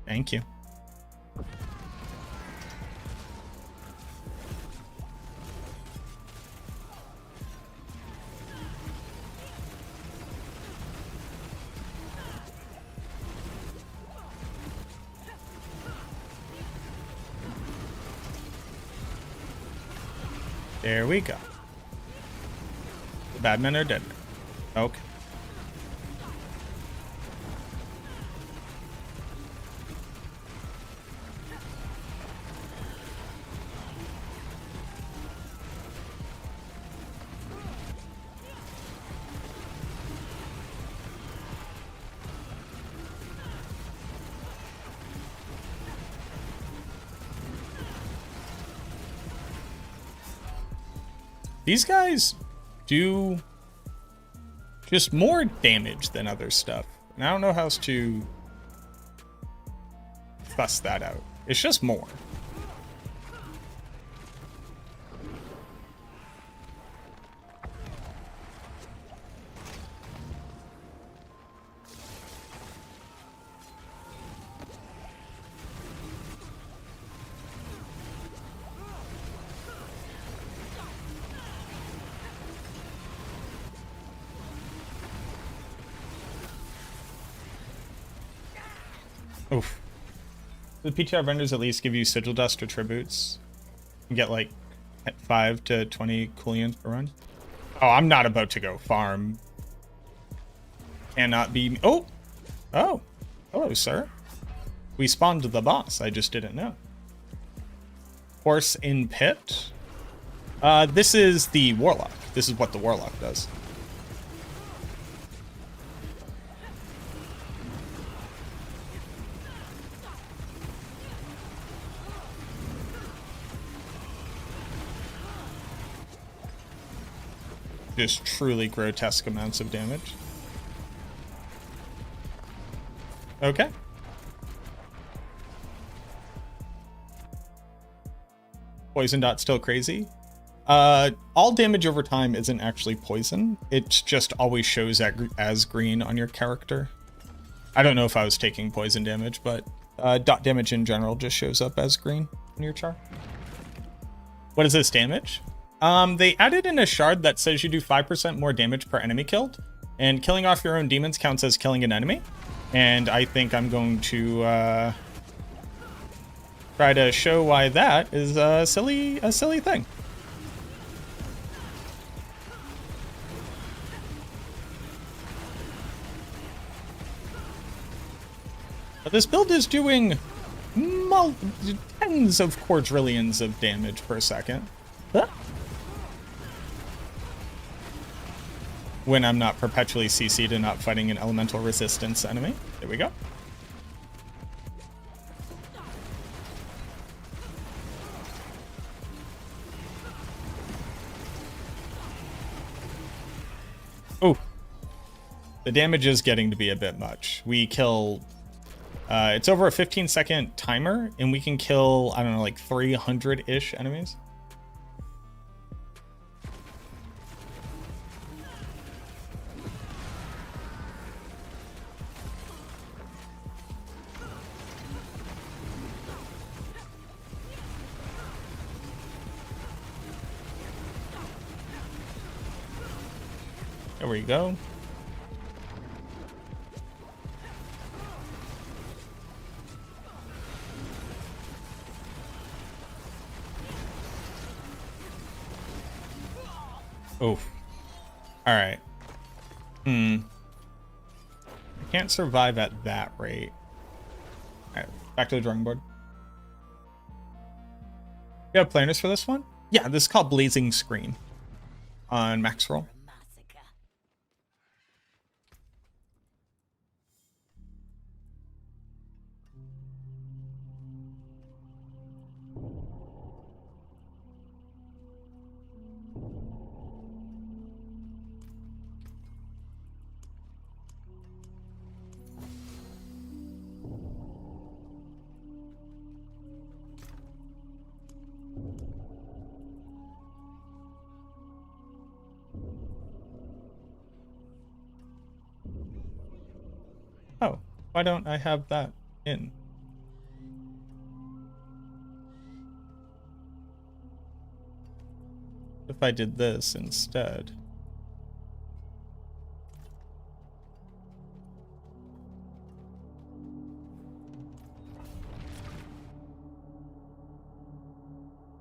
A: Thank you. There we go. The bad men are dead. Okay. These guys do just more damage than other stuff. And I don't know how else to suss that out. It's just more. Oof. The PTR vendors at least give you sigil dust or tributes. You get like 5 to 20 coolians per run. Oh, I'm not about to go farm. Cannot be. Oh! Oh! Hello, sir. We spawned the boss. I just didn't know. Horse in pit. This is the Warlock. This is what the Warlock does. Just truly grotesque amounts of damage. Okay. Poison dot still crazy. All damage over time isn't actually poison. It just always shows as green on your character. I don't know if I was taking poison damage, but dot damage in general just shows up as green on your chart. What is this damage? They added in a shard that says you do 5% more damage per enemy killed, and killing off your own demons counts as killing an enemy. And I think I'm going to try to show why that is a silly thing. But this build is doing tens of quadrillions of damage per second. Huh? When I'm not perpetually CC'd and not fighting an elemental resistance enemy. There we go. Oh, the damage is getting to be a bit much. We kill, it's over a 15-second timer, and we can kill, I don't know, like 300-ish enemies. There we go. Oof. All right. I can't survive at that rate. All right, back to the drawing board. You have planners for this one? Yeah, this is called Blazing Scream on max roll. Oh, why don't I have that in? If I did this instead.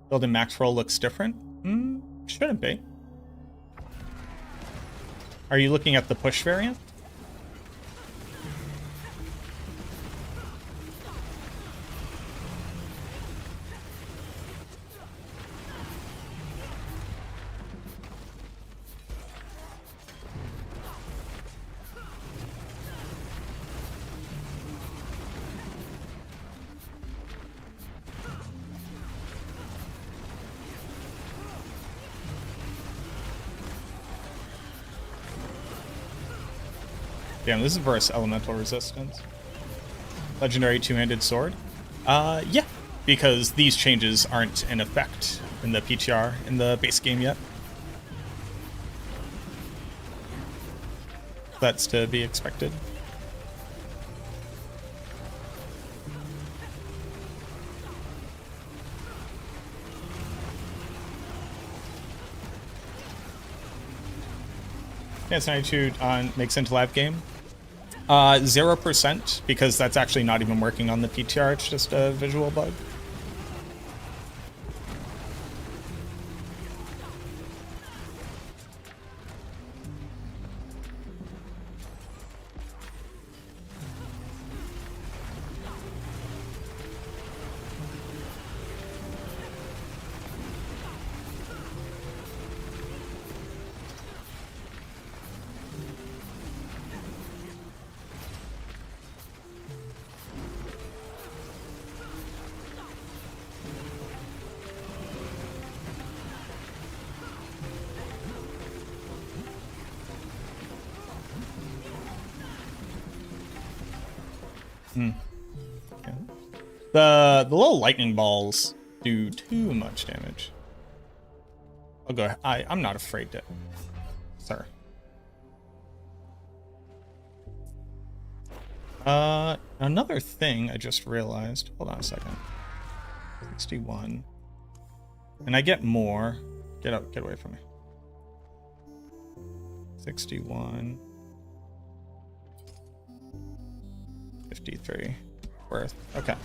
A: Building max roll looks different? Shouldn't be. Are you looking at the push variant? Damn, this is versus elemental resistance. Legendary two-handed sword? Yeah, because these changes aren't in effect in the PTR in the base game yet. That's to be expected. Yeah, it's 92 on makes into live game. 0% because that's actually not even working on the PTR. It's just a visual bug. Yeah. The little lightning balls do too much damage. I'll go. I'm not afraid to. Sir. Another thing I just realized. Hold on a second. 61. And I get more. Get out. Get away from me. 61. 53 worth. Okay.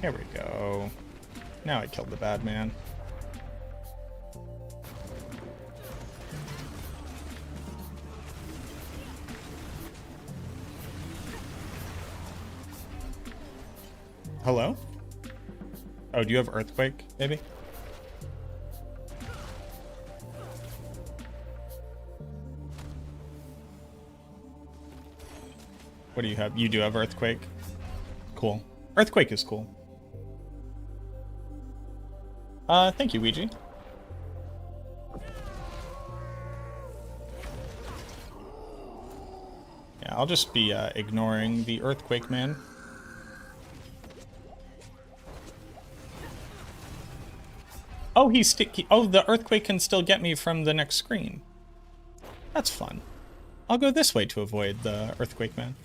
A: Here we go. Now I killed the bad man. Hello? Oh, do you have Earthquake, maybe? What do you have? You do have Earthquake. Cool. Earthquake is cool. Thank you, Ouija. Yeah, I'll just be ignoring the Earthquake man. Oh, he's sticky. Oh, the Earthquake can still get me from the next screen. That's fun. I'll go this way to avoid the Earthquake man.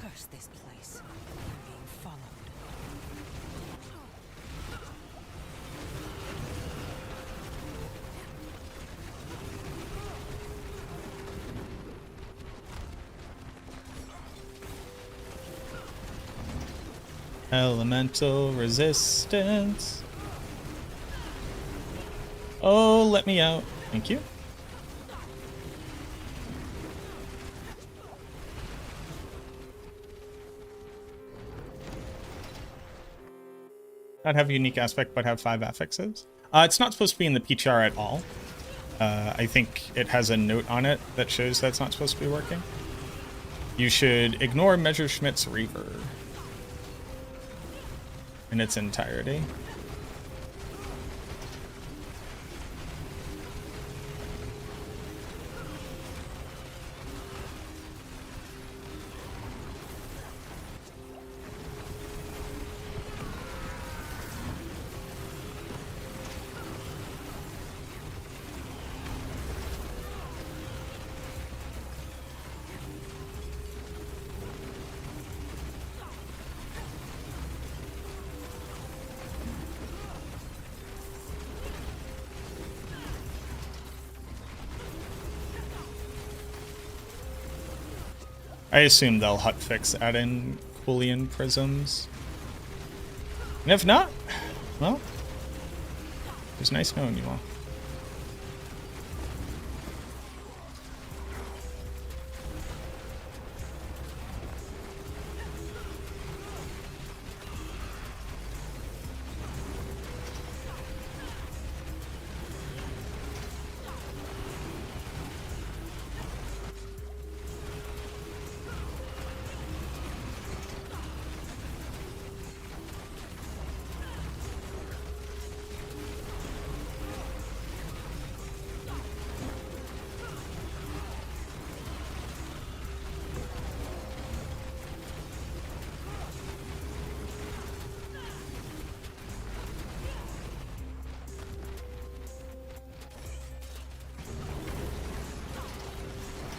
C: Curse this place. I'm being followed.
A: Elemental resistance. Oh, let me out. Thank you. Not have a unique aspect, but have 5 affixes. It's not supposed to be in the PTR at all. I think it has a note on it that shows that's not supposed to be working. You should ignore Messerschmitt's Reaver in its entirety. I assume they'll hotfix add in Coolean prisms. And if not, well, it was nice knowing you all.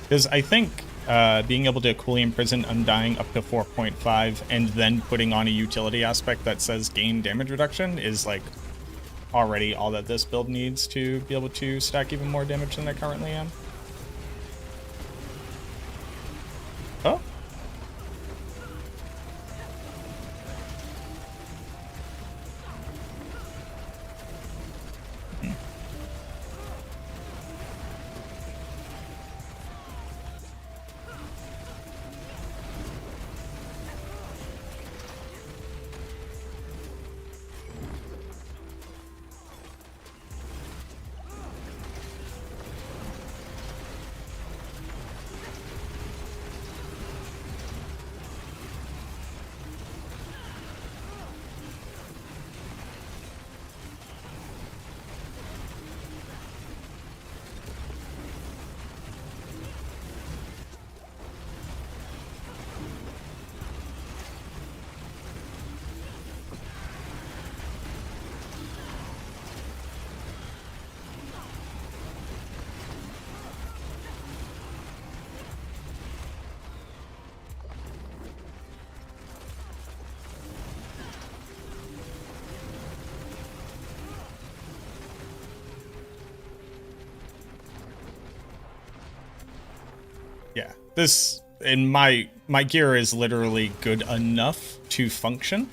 A: Because I think being able to Coolean Prison Undying up to 4.5 and then putting on a utility aspect that says gain damage reduction is like already all that this build needs to be able to stack even more damage than I currently am. Oh. Yeah, this in my gear is literally good enough to function.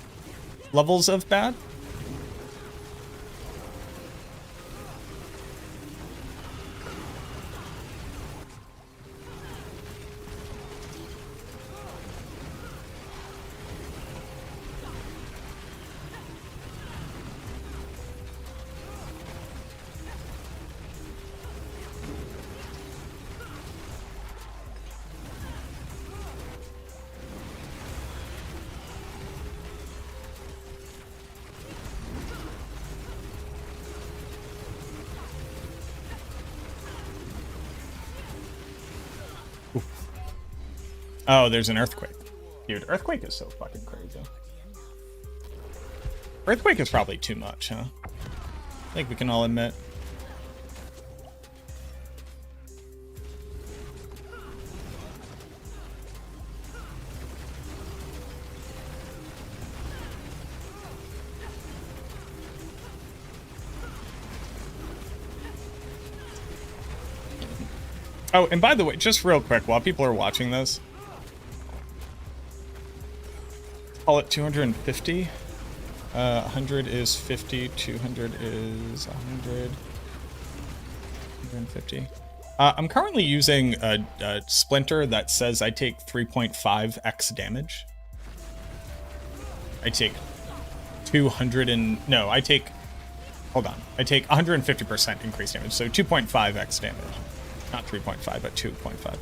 A: Levels of bad. Oh, there's an earthquake. Dude, earthquake is so fucking crazy. Earthquake is probably too much, huh? I think we can all admit. Oh, and by the way, just real quick, while people are watching this, call it 250. 100 is 50. 200 is 100. 150. I'm currently using a splinter that says I take 3.5x damage. I take 200 and... No, I take... Hold on. I take 150% increased damage, so 2.5x damage. Not 3.5, but 2.5.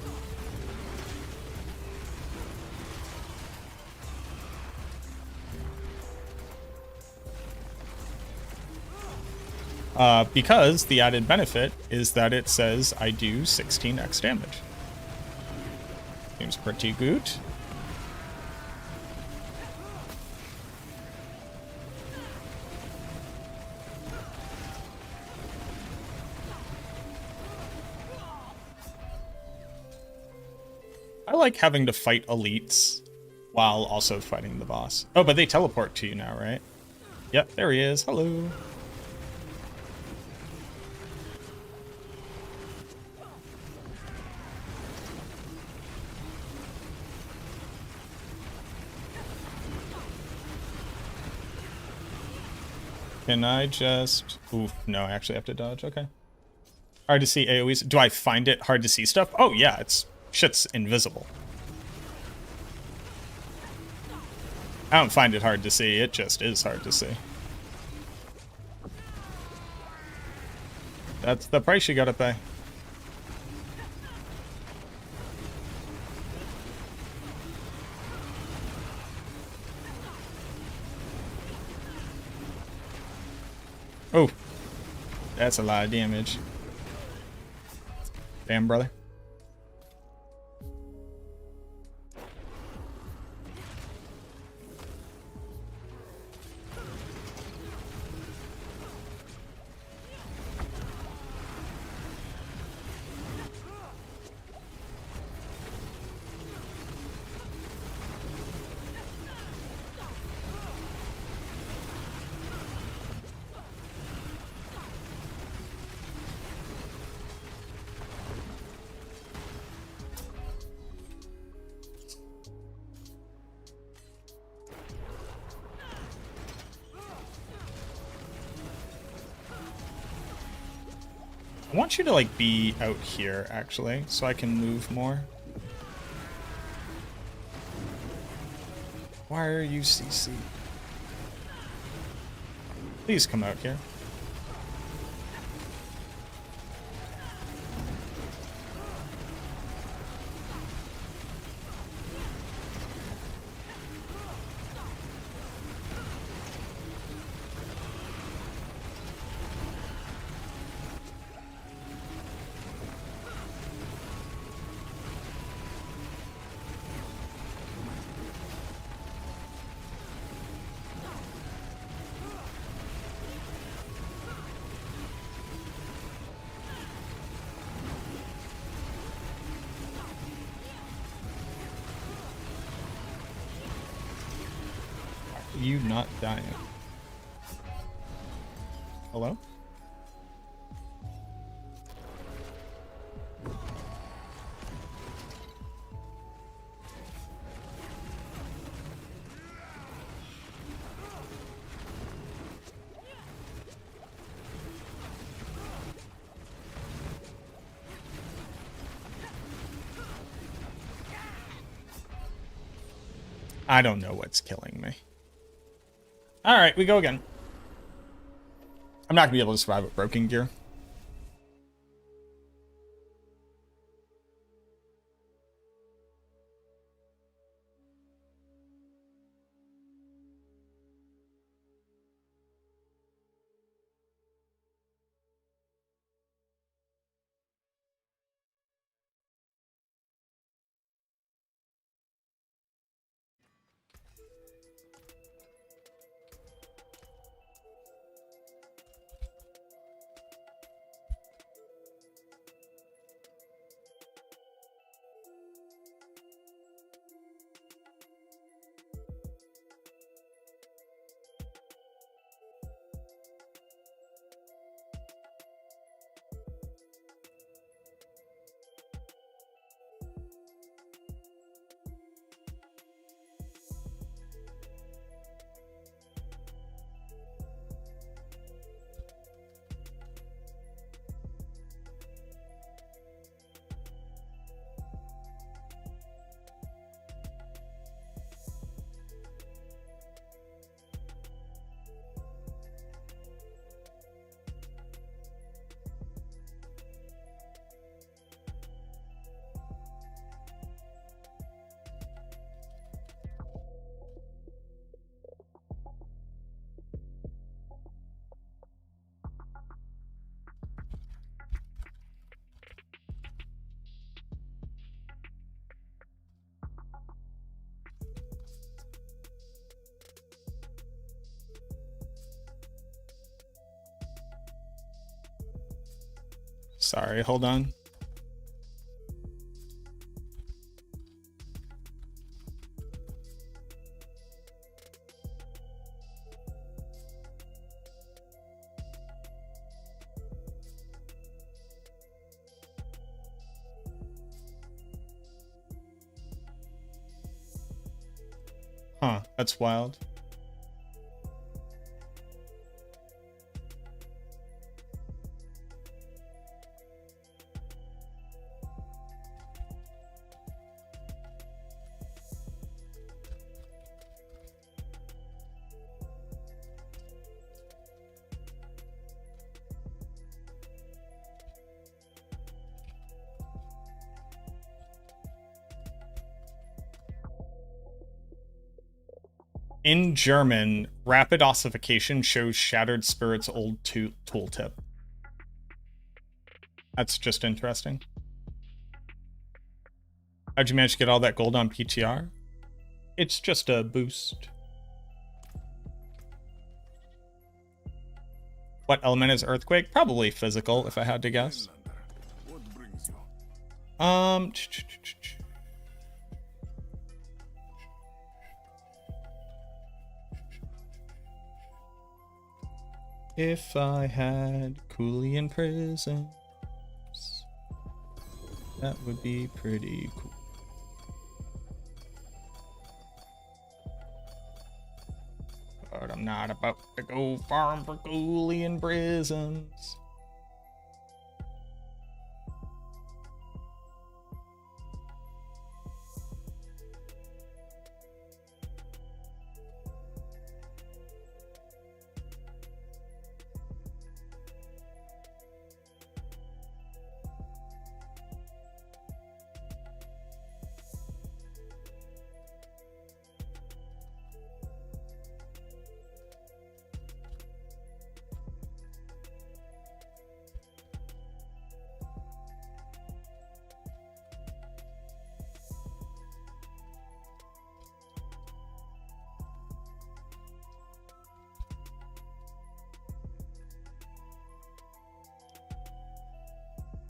A: Because the added benefit is that it says I do 16x damage. Seems pretty good. I like having to fight elites while also fighting the boss. Oh, but they teleport to you now, right? Yep, there he is. Hello. Can I just... Oof, no, I actually have to dodge. Okay. Hard to see AoEs. Do I find it hard to see stuff? Oh, yeah, it's... Shit's invisible. I don't find it hard to see. It just is hard to see. That's the price you gotta pay. Oh, that's a lot of damage. Damn, brother. I want you to, like, be out here, actually, so I can move more. Why are you CC? Please come out here. You not dying. Hello? I don't know what's killing me. All right, we go again. I'm not gonna be able to survive with broken gear. Sorry, hold on. Huh, that's wild. In German, rapid ossification shows Shattered Spirit's old tooltip. That's just interesting. How'd you manage to get all that gold on PTR? It's just a boost. What element is earthquake? Probably physical, if I had to guess.
F: What brings you?
A: If I had Coolian prisms, that would be pretty cool. But I'm not about to go farm for Coolian prisms.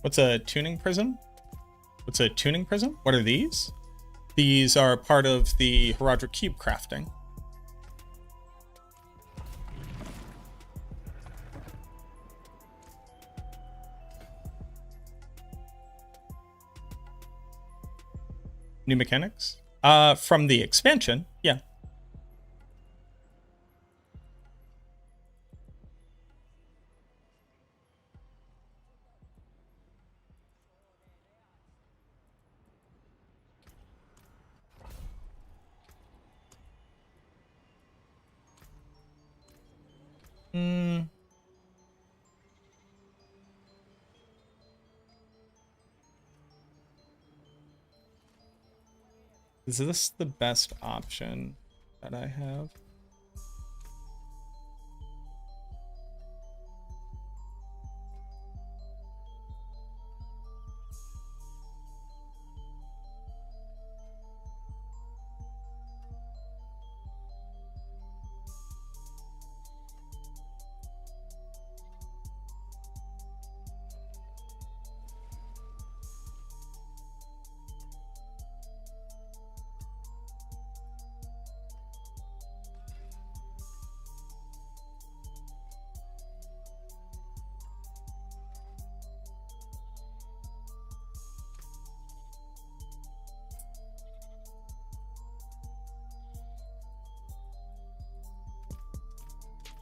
A: What's a tuning prism? What's a tuning prism? What are these? These are part of the Herodric Cube crafting. New mechanics? From the expansion, yeah. Is this the best option that I have?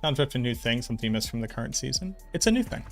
A: Sounds like a new thing, something you missed from the current season. It's a new thing.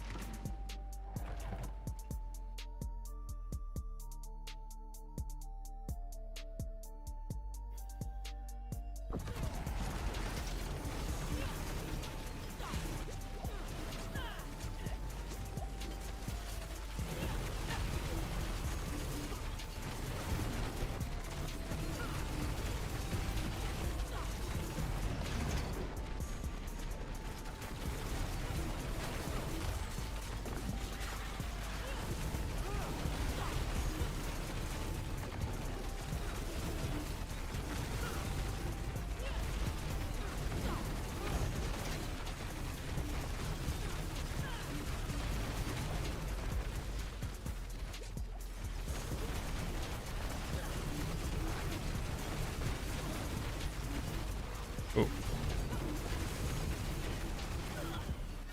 A: Oh.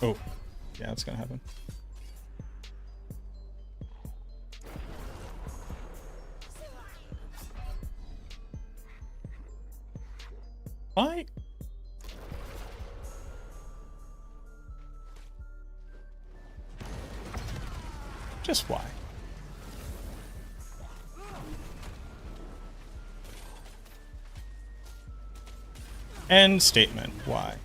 A: Oh. Yeah, that's gonna happen. Why? Just why? End statement. Why?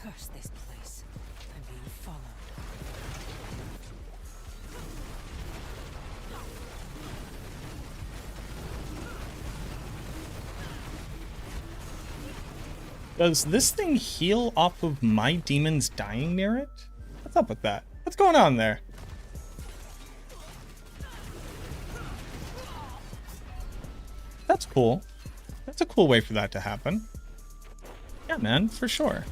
C: Curse this place. I'm being followed.
A: Does this thing heal off of my demons dying near it? What's up with that? What's going on there? That's cool. That's a cool way for that to happen. Yeah, man, for sure.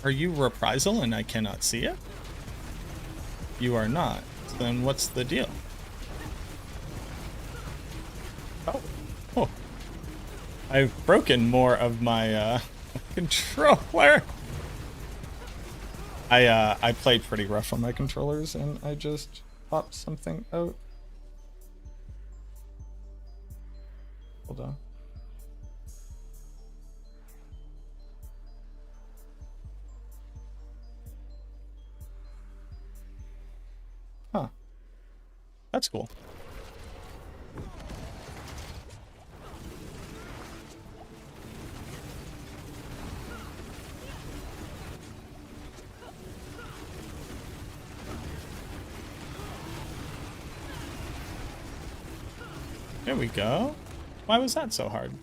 A: Are you reprisal and I cannot see it? You are not. Then what's the deal? Oh. Oh. I've broken more of my controller. I played pretty rough on my controllers and I just popped something out. Hold on. That's cool. There we go. Why was that so hard?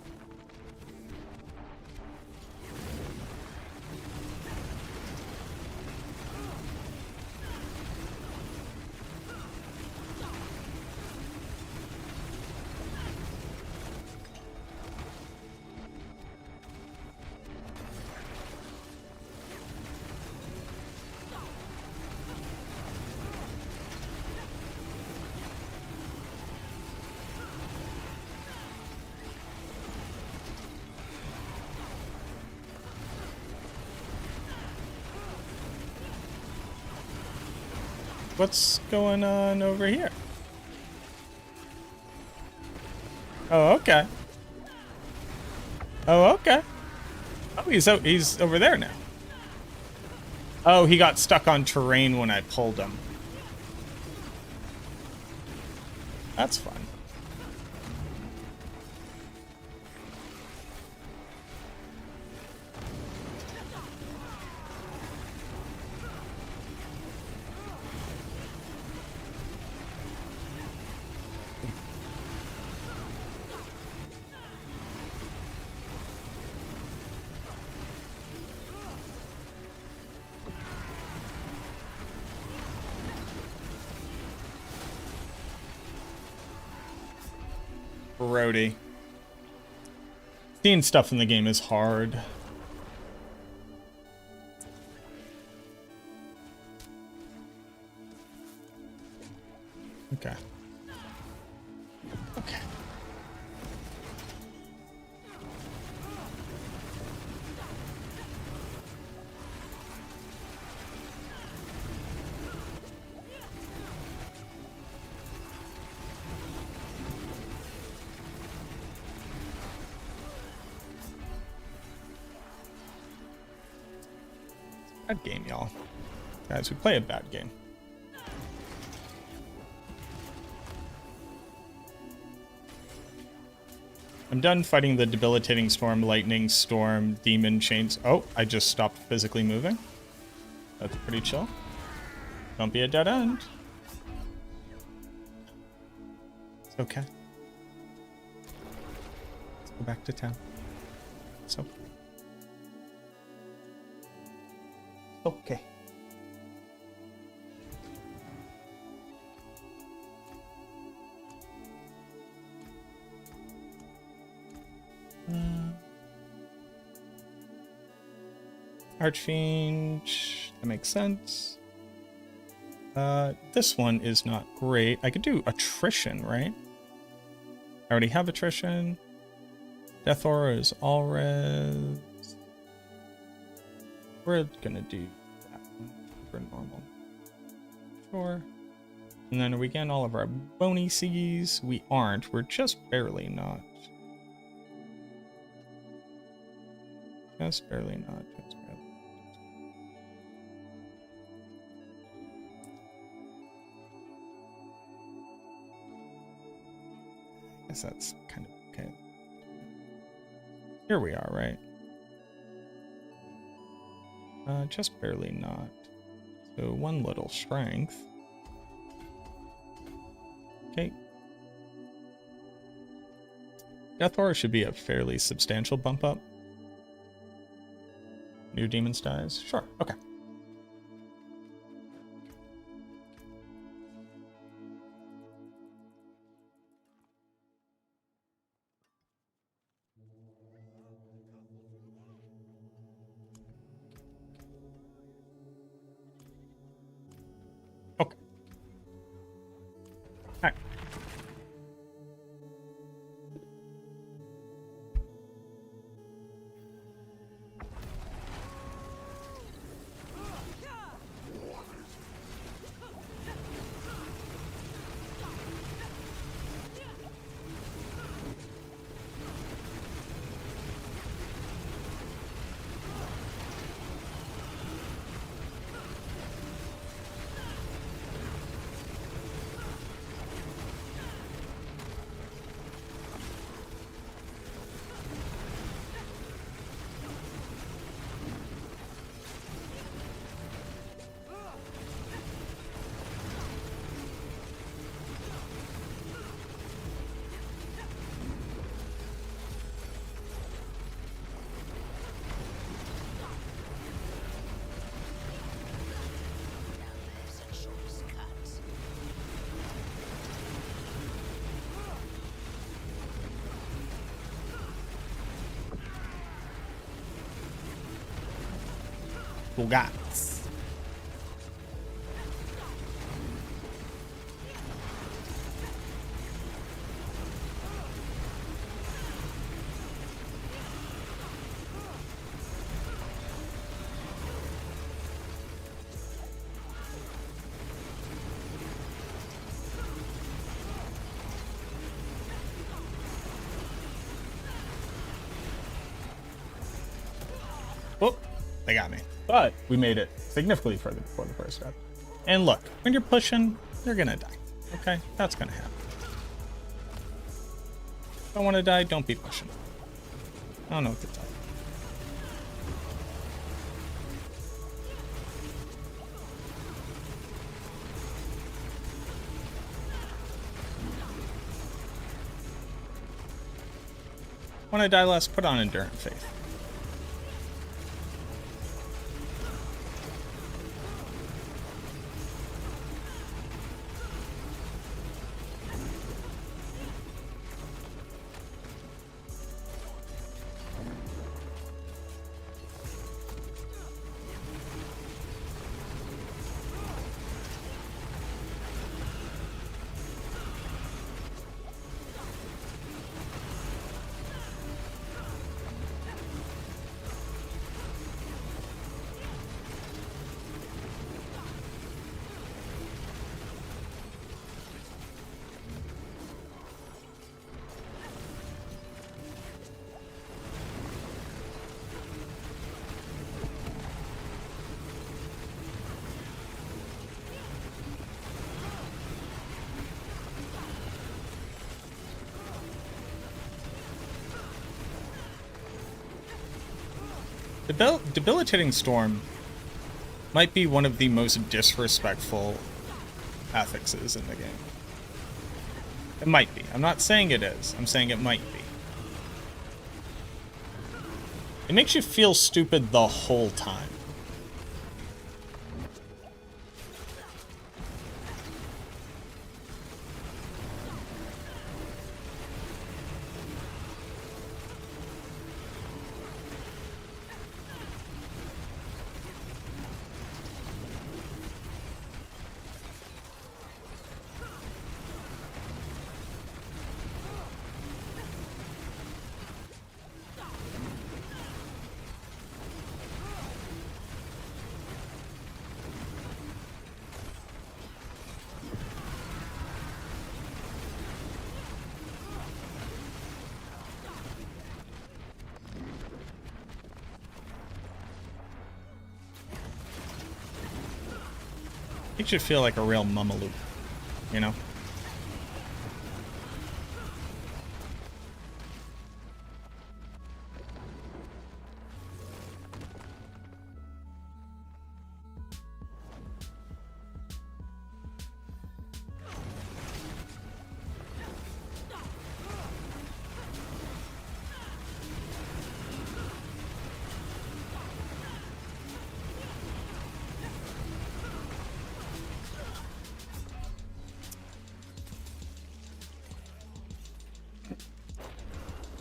A: What's going on over here? Oh, okay. Oh, okay. Oh, he's over there now. Oh, he got stuck on terrain when I pulled him. That's fun. Brody. Seeing stuff in the game is hard. Okay. Okay. Bad game, y'all. Guys, we play a bad game. I'm done fighting the debilitating storm, lightning storm, demon chains. Oh, I just stopped physically moving. That's pretty chill. Don't be a dead end. It's okay. Let's go back to town. It's okay. Okay. Archfiend, that makes sense. This one is not great. I could do attrition, right? I already have attrition. Death Aura is all res. We're gonna do that one for normal. Sure. And then are we getting all of our bony C's? We aren't. We're just barely not. Just barely not. Just barely. I guess that's kind of okay. Here we are, right? Just barely not. So one little strength. Okay. Death Aura should be a fairly substantial bump up. New demons dies? Sure, okay. Okay. Alright. Bugats. Oh, they got me. But we made it significantly further before the first step. And look, when you're pushing, you're gonna die. Okay? That's gonna happen. Don't want to die, don't be pushing. I don't know what to tell you. When I die less, put on Endurance Faith. Debilitating Storm might be one of the most disrespectful affixes in the game. It might be. I'm not saying it is. I'm saying it might be. It makes you feel stupid the whole time. Makes you feel like a real mumaloop, you know?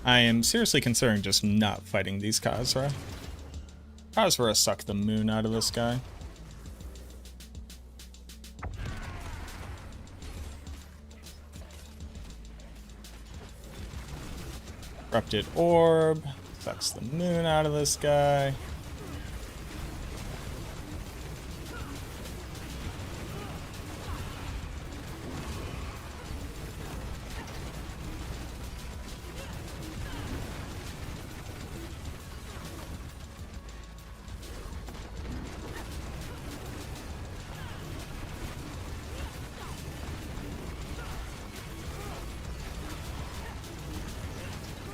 A: I am seriously considering just not fighting these Khazra. Khazra suck the moon out of this guy. Corrupted Orb sucks the moon out of this guy.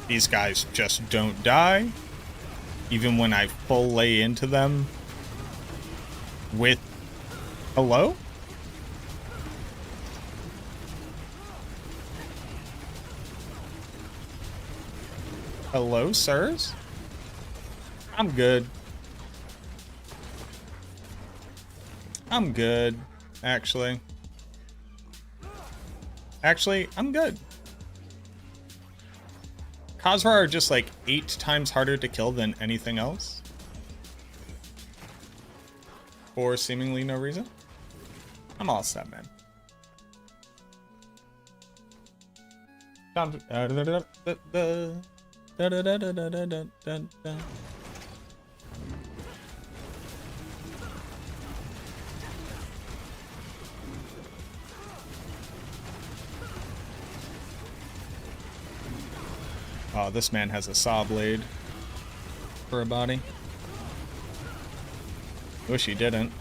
A: These guys just don't die, even when I full lay into them with hello? Hello, sirs? I'm good. I'm good, actually. Actually, I'm good. Khazra are just like 8 times harder to kill than anything else. for seemingly no reason. I'm all set, man. Oh, this man has a saw blade for a body. Wish he didn't.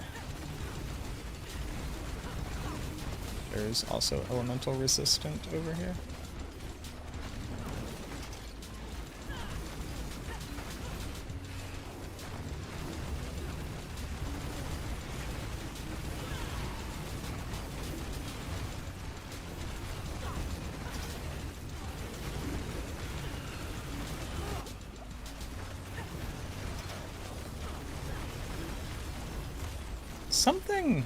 A: There's also elemental resistant over here. Something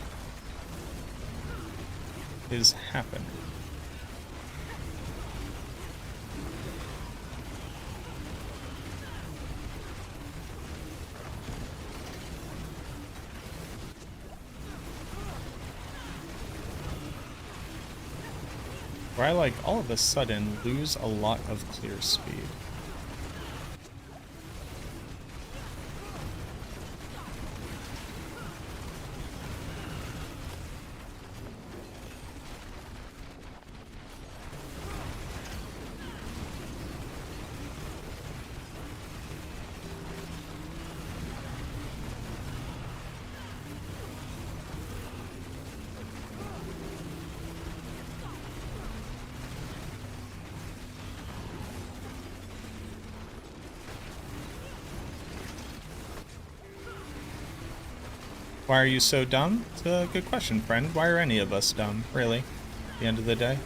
A: is happening. Where I like all of a sudden lose a lot of clear speed. Why are you so dumb? It's a good question, friend. Why are any of us dumb, really, at the end of the day?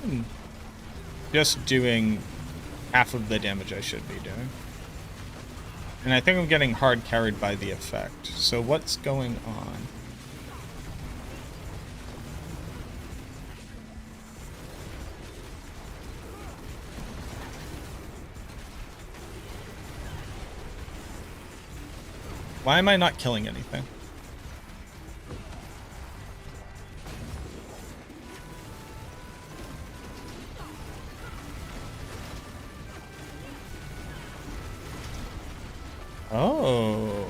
A: I'm just doing half of the damage I should be doing. And I think I'm getting hard carried by the effect. So what's going on? Why am I not killing anything? Oh.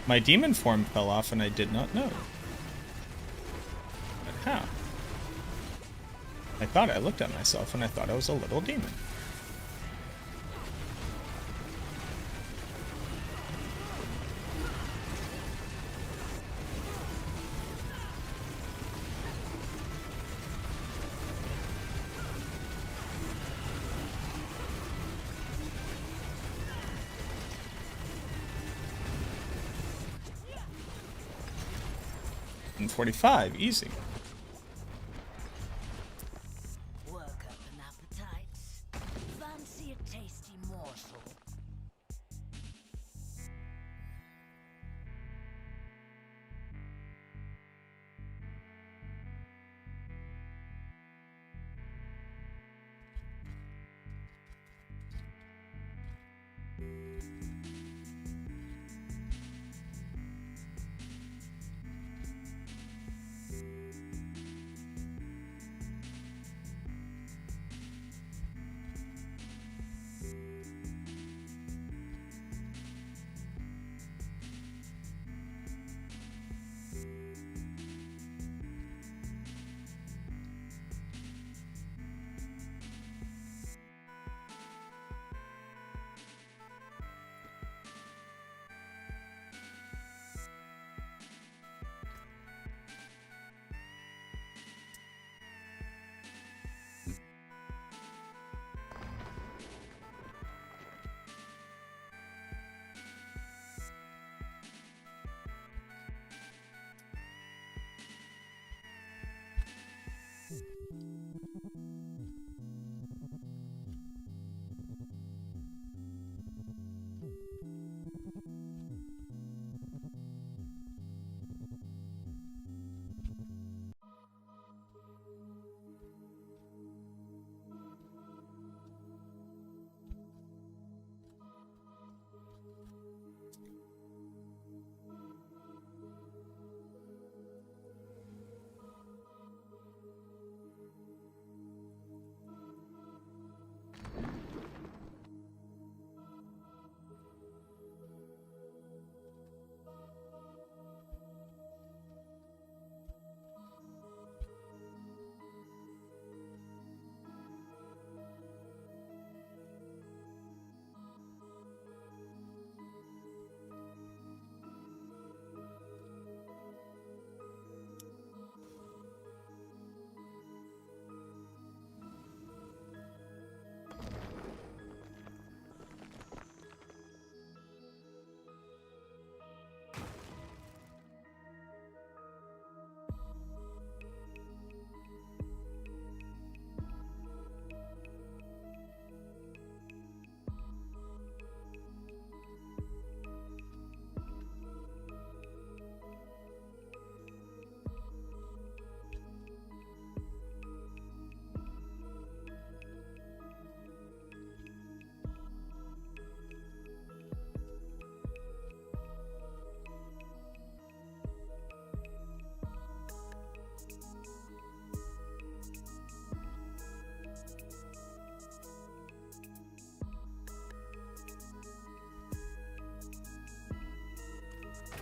A: My demon form fell off and I did not know. But how? I thought I looked at myself and I thought I was a little demon. And 45, easy.
C: Work up an appetite. Fancy a tasty morsel.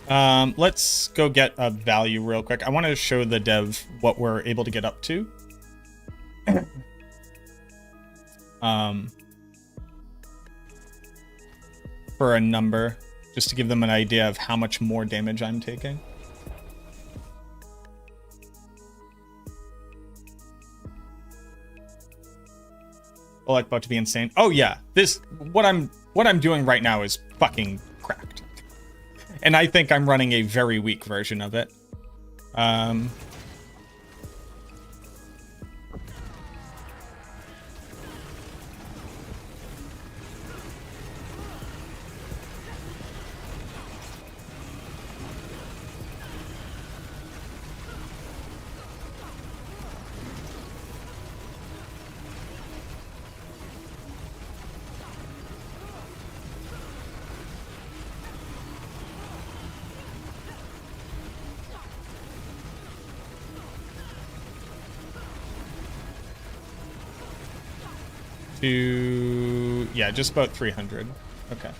A: Let's go get a value real quick. I want to show the dev what we're able to get up to. For a number, just to give them an idea of how much more damage I'm taking. Oh, like about to be insane. Oh yeah, this what I'm doing right now is fucking cracked. And I think I'm running a very weak version of it. Yeah, just about 300. Okay.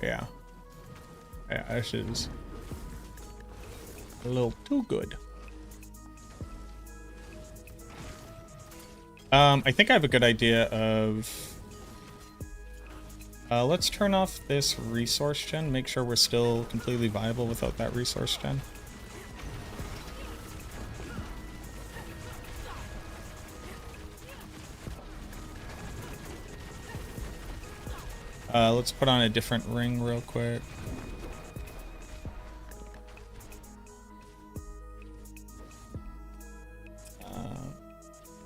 A: Yeah. Yeah, this is a little too good. I think I have a good idea of... let's turn off this resource gen, make sure we're still completely viable without that resource gen. Let's put on a different ring real quick.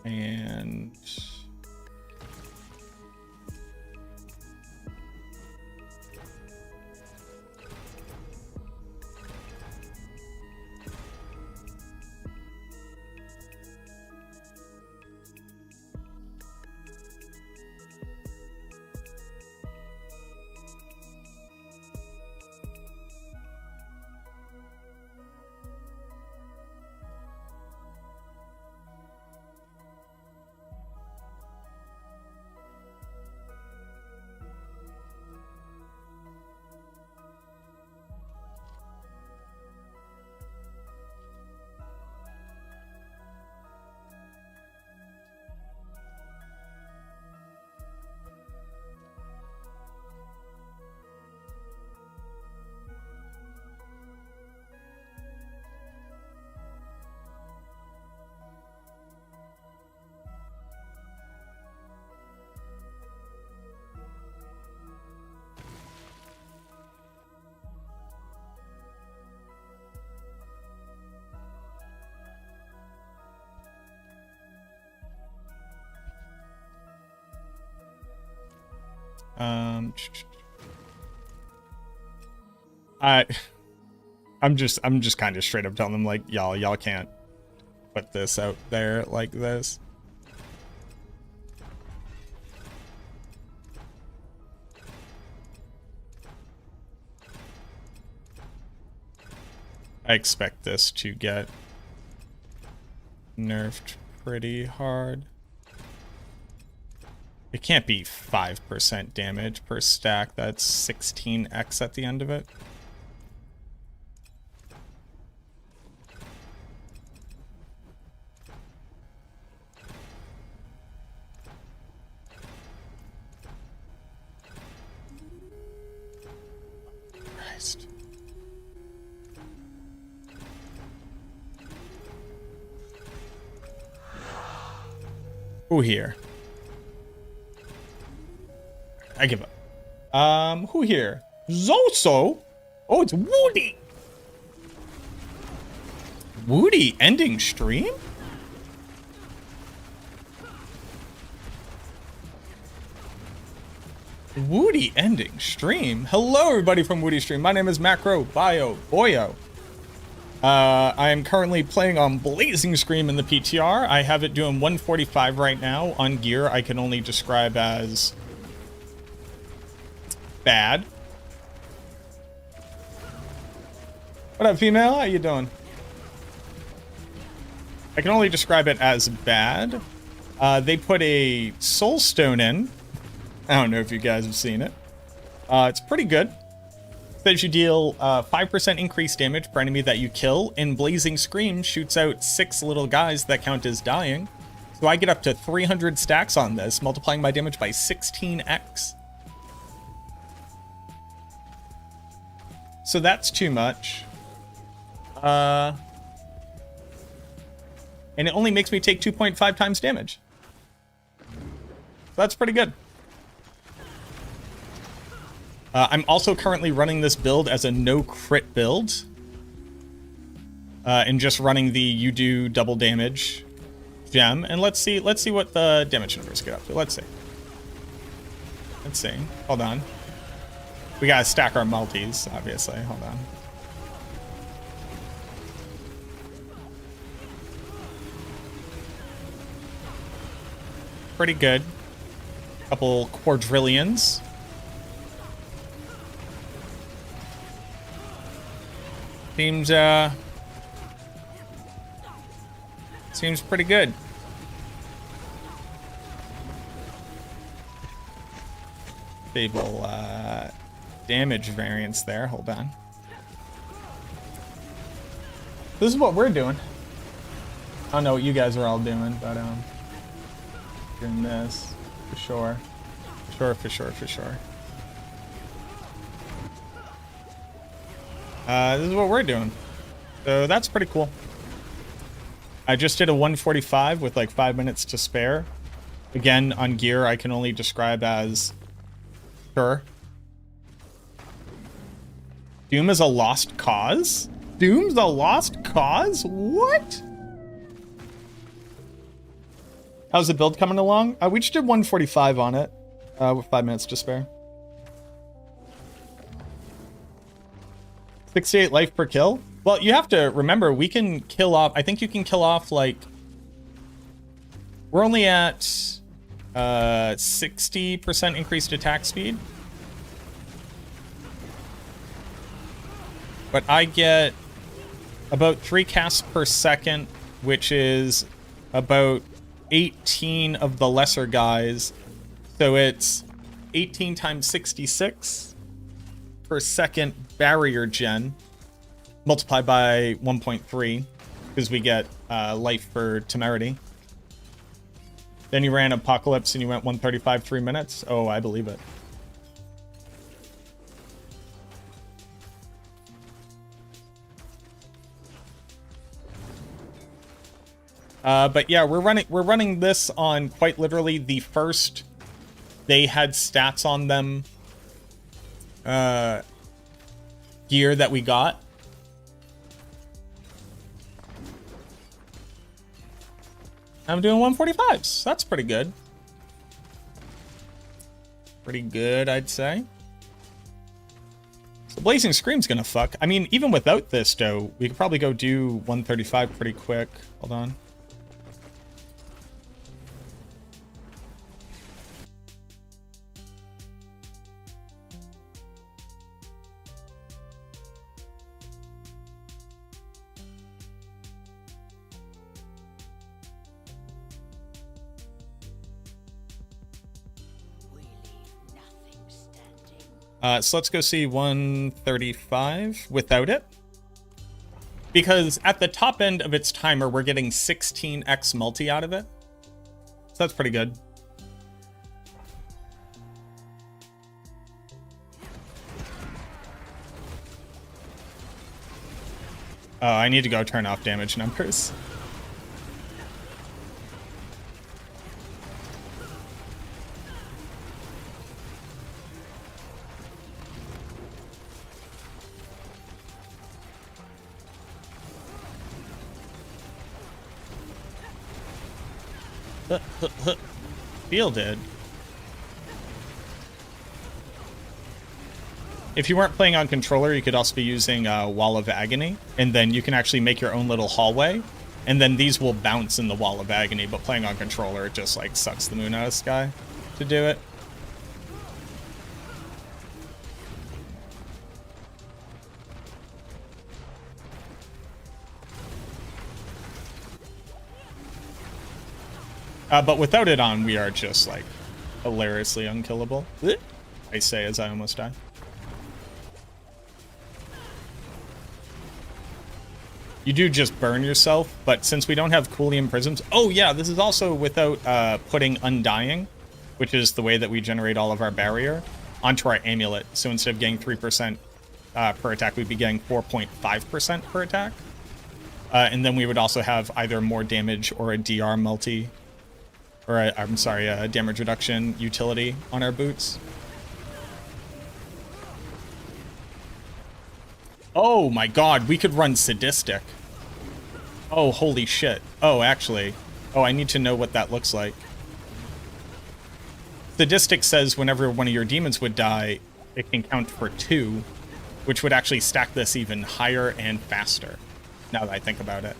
A: And... I'm just kind of straight up telling them like, y'all can't put this out there like this. I expect this to get nerfed pretty hard. It can't be 5% damage per stack. That's 16x at the end of it. Christ. Who here? I give up. Who here? Zoso? Oh, it's Woody. Woody ending stream? Woody ending stream. Hello, everybody from Woody Stream. My name is MacroBioBoi. I am currently playing on Blazing Scream in the PTR. I have it doing 145 right now. On gear, I can only describe as bad. What up, female? How you doing? I can only describe it as bad. They put a soul stone in. I don't know if you guys have seen it. It's pretty good. It says you deal 5% increased damage per enemy that you kill, and Blazing Scream shoots out 6 little guys that count as dying. So I get up to 300 stacks on this, multiplying my damage by 16x. So that's too much. And it only makes me take 2.5 times damage. That's pretty good. I'm also currently running this build as a no crit build. And just running the you do double damage gem. And let's see what the damage numbers get up to. Let's see. Hold on. We gotta stack our multis, obviously. Hold on. Pretty good. Couple quadrillions. Seems pretty good. Stable damage variance there. Hold on. This is what we're doing. I don't know what you guys are all doing, but doing this for sure. For sure. This is what we're doing. So that's pretty cool. I just did a 145 with like 5 minutes to spare. Again, on gear, I can only describe as sure. Doom is a lost cause? Doom's a lost cause? What? How's the build coming along? We just did 145 on it with 5 minutes to spare. 68 life per kill? Well, you have to remember, we can kill off... I think you can kill off, like... We're only at 60% increased attack speed. But I get about 3 casts per second, which is about 18 of the lesser guys. So it's 18 times 66 per second barrier gen, multiplied by 1.3, because we get life for temerity. Then you ran Apocalypse and you went 135 3 minutes. Oh, I believe it. But yeah, we're running this on quite literally the first they had stats on them gear that we got. I'm doing 145s. That's pretty good. Pretty good, I'd say. So Blazing Scream's gonna fuck. I mean, even without this, though, we could probably go do 135 pretty quick. Hold on. So let's go see 135 without it. Because at the top end of its timer, we're getting 16x multi out of it. So that's pretty good. Oh, I need to go turn off damage numbers. Fielded. If you weren't playing on controller, you could also be using Wall of Agony, and then you can actually make your own little hallway, and then these will bounce in the Wall of Agony, but playing on controller, it just like sucks the moon out of the sky to do it. But without it on, we are just like hilariously unkillable. I say as I almost die. You do just burn yourself, but since we don't have Coolium Prisms... Oh yeah, this is also without putting Undying, which is the way that we generate all of our barrier, onto our amulet. So instead of getting 3% per attack, we'd be getting 4.5% per attack. And then we would also have either more damage or a DR multi... Or, I'm sorry, a damage reduction utility on our boots. Oh my god, we could run Sadistic. Oh, holy shit. Oh, actually. Oh, I need to know what that looks like. Sadistic says whenever one of your demons would die, it can count for 2, which would actually stack this even higher and faster, now that I think about it.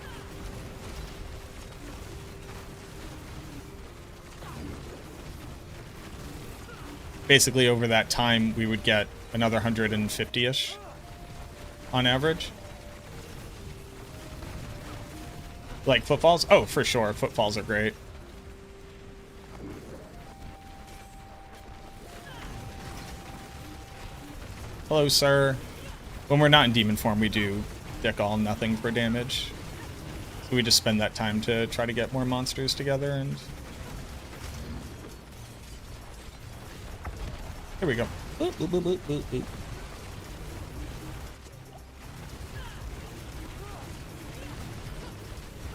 A: Basically, over that time, we would get another 150-ish on average. Like footfalls? Oh, for sure. Footfalls are great. Hello, sir. When we're not in demon form, we do dick all nothing for damage. So we just spend that time to try to get more monsters together and... Here we go. Boop, boop, boop, boop, boop, boop.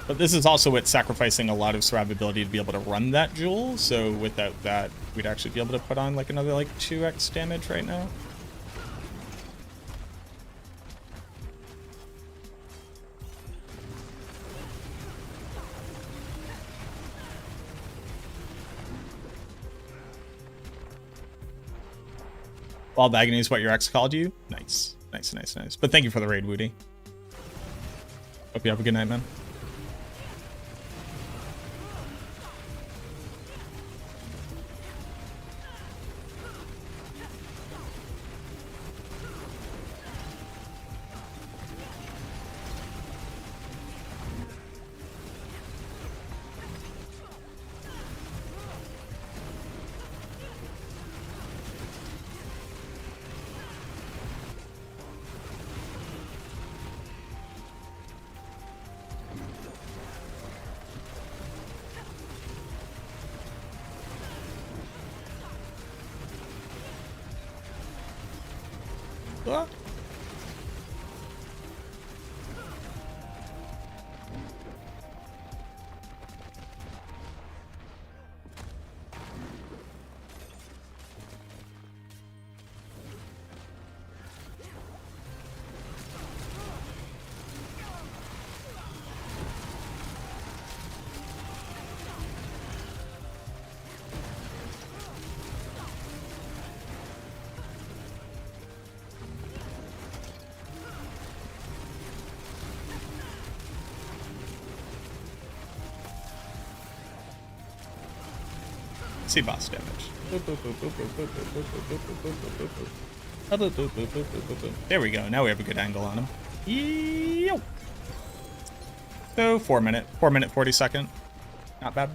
A: But this is also with sacrificing a lot of survivability to be able to run that jewel, so without that, we'd actually be able to put on like another like 2x damage right now. Wall of Agony is what your ex called you? Nice. Nice, nice, nice. But thank you for the raid, Woody. Hope you have a good night, man. What? See boss damage. There we go. Now we have a good angle on him. Yo. So 4 minute 40 second. Not bad.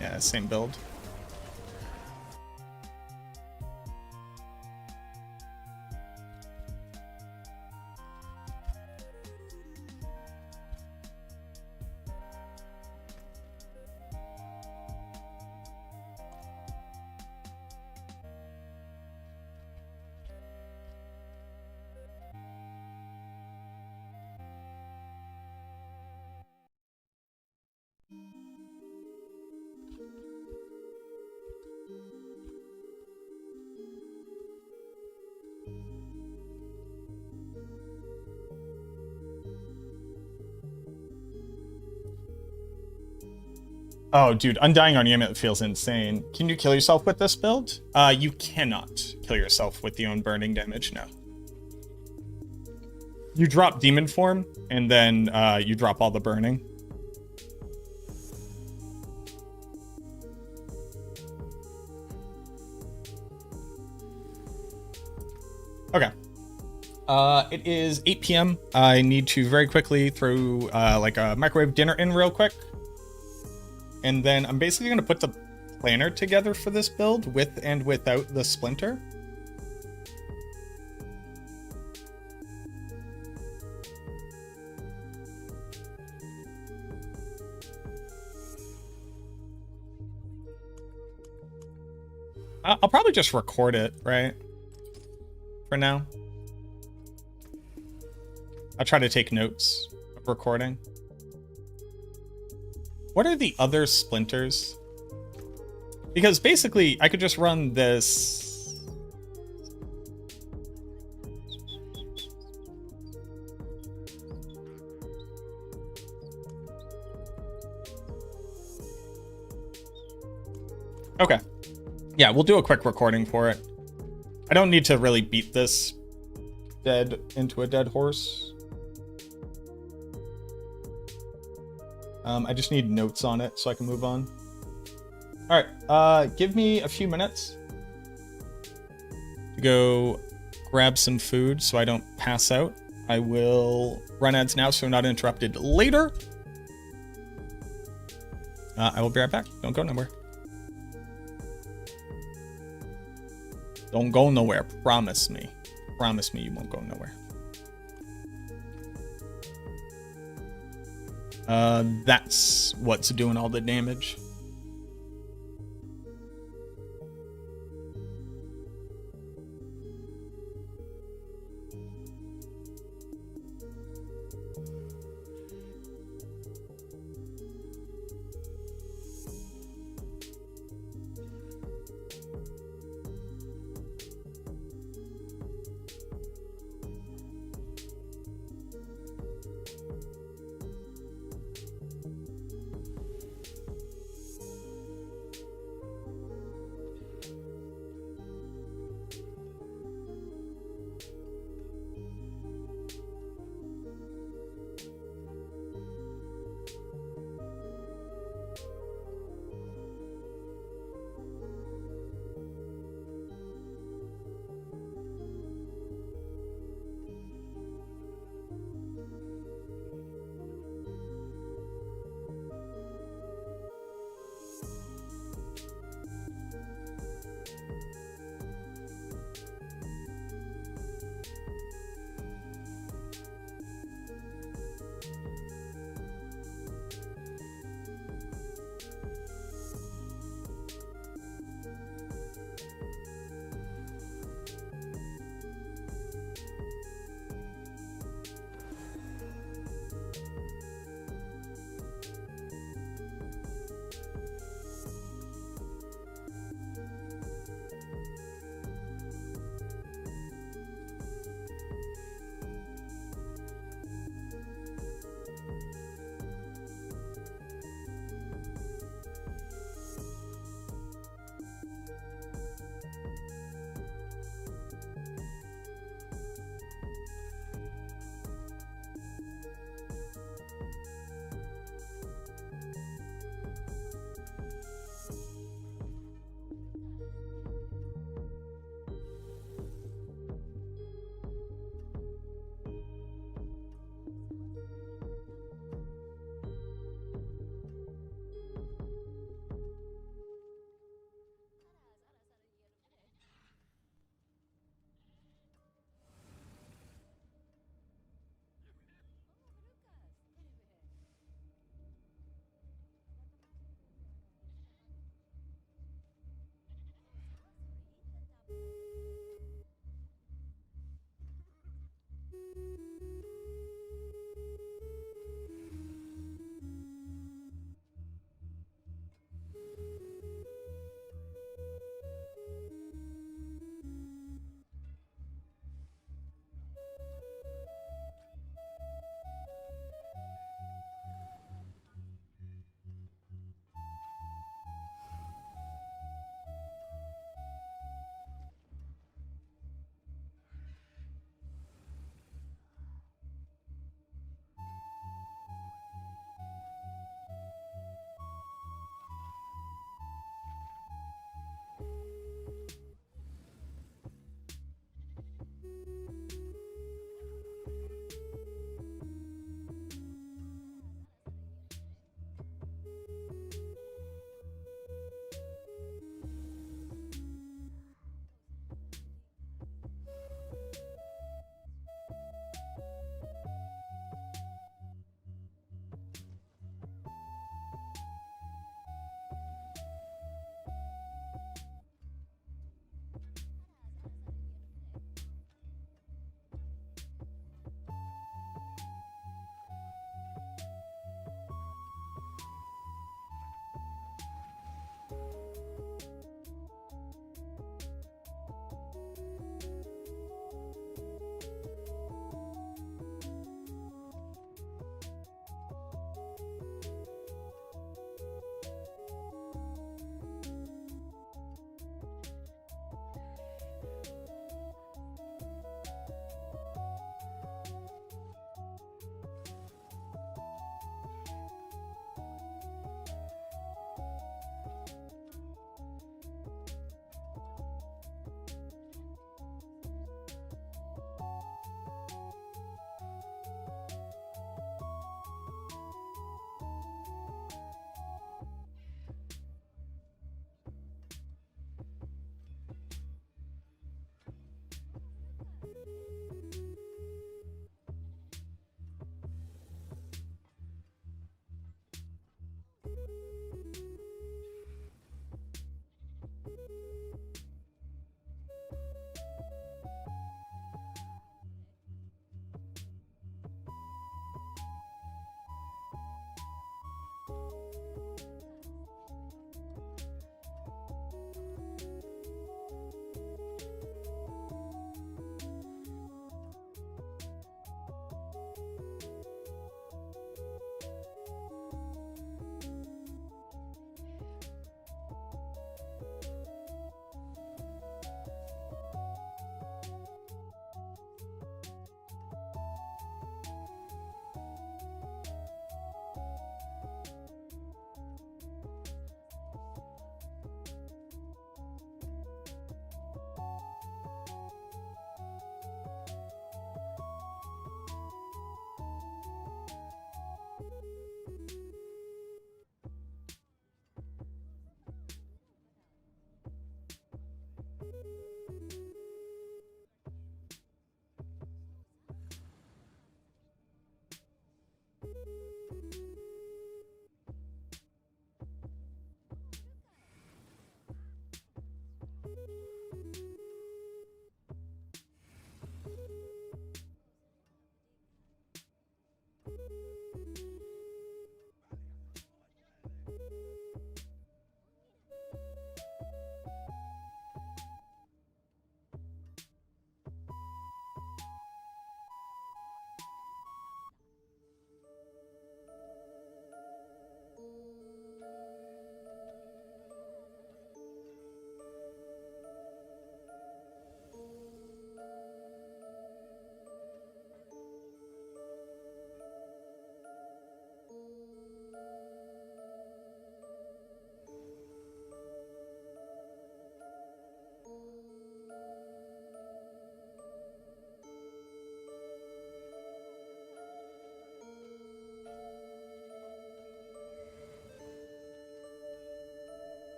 A: Yeah, same build. Oh, dude, undying on Yamit feels insane. Can you kill yourself with this build? You cannot kill yourself with the own burning damage, no. You drop demon form, and then you drop all the burning. Okay. It is 8 p.m. I need to very quickly throw like a microwave dinner in real quick. And then I'm basically going to put the planner together for this build with and without the splinter. I'll probably just record it, right? For now. I'll try to take notes of recording. What are the other splinters? Because basically, I could just run this. Okay. Yeah, we'll do a quick recording for it. I don't need to really beat this dead into a dead horse. I just need notes on it so I can move on. All right, give me a few minutes to go grab some food so I don't pass out. I will run ads now so I'm not interrupted later. I will be right back. Don't go nowhere. Don't go nowhere. Promise me. Promise me you won't go nowhere. That's what's doing all the damage.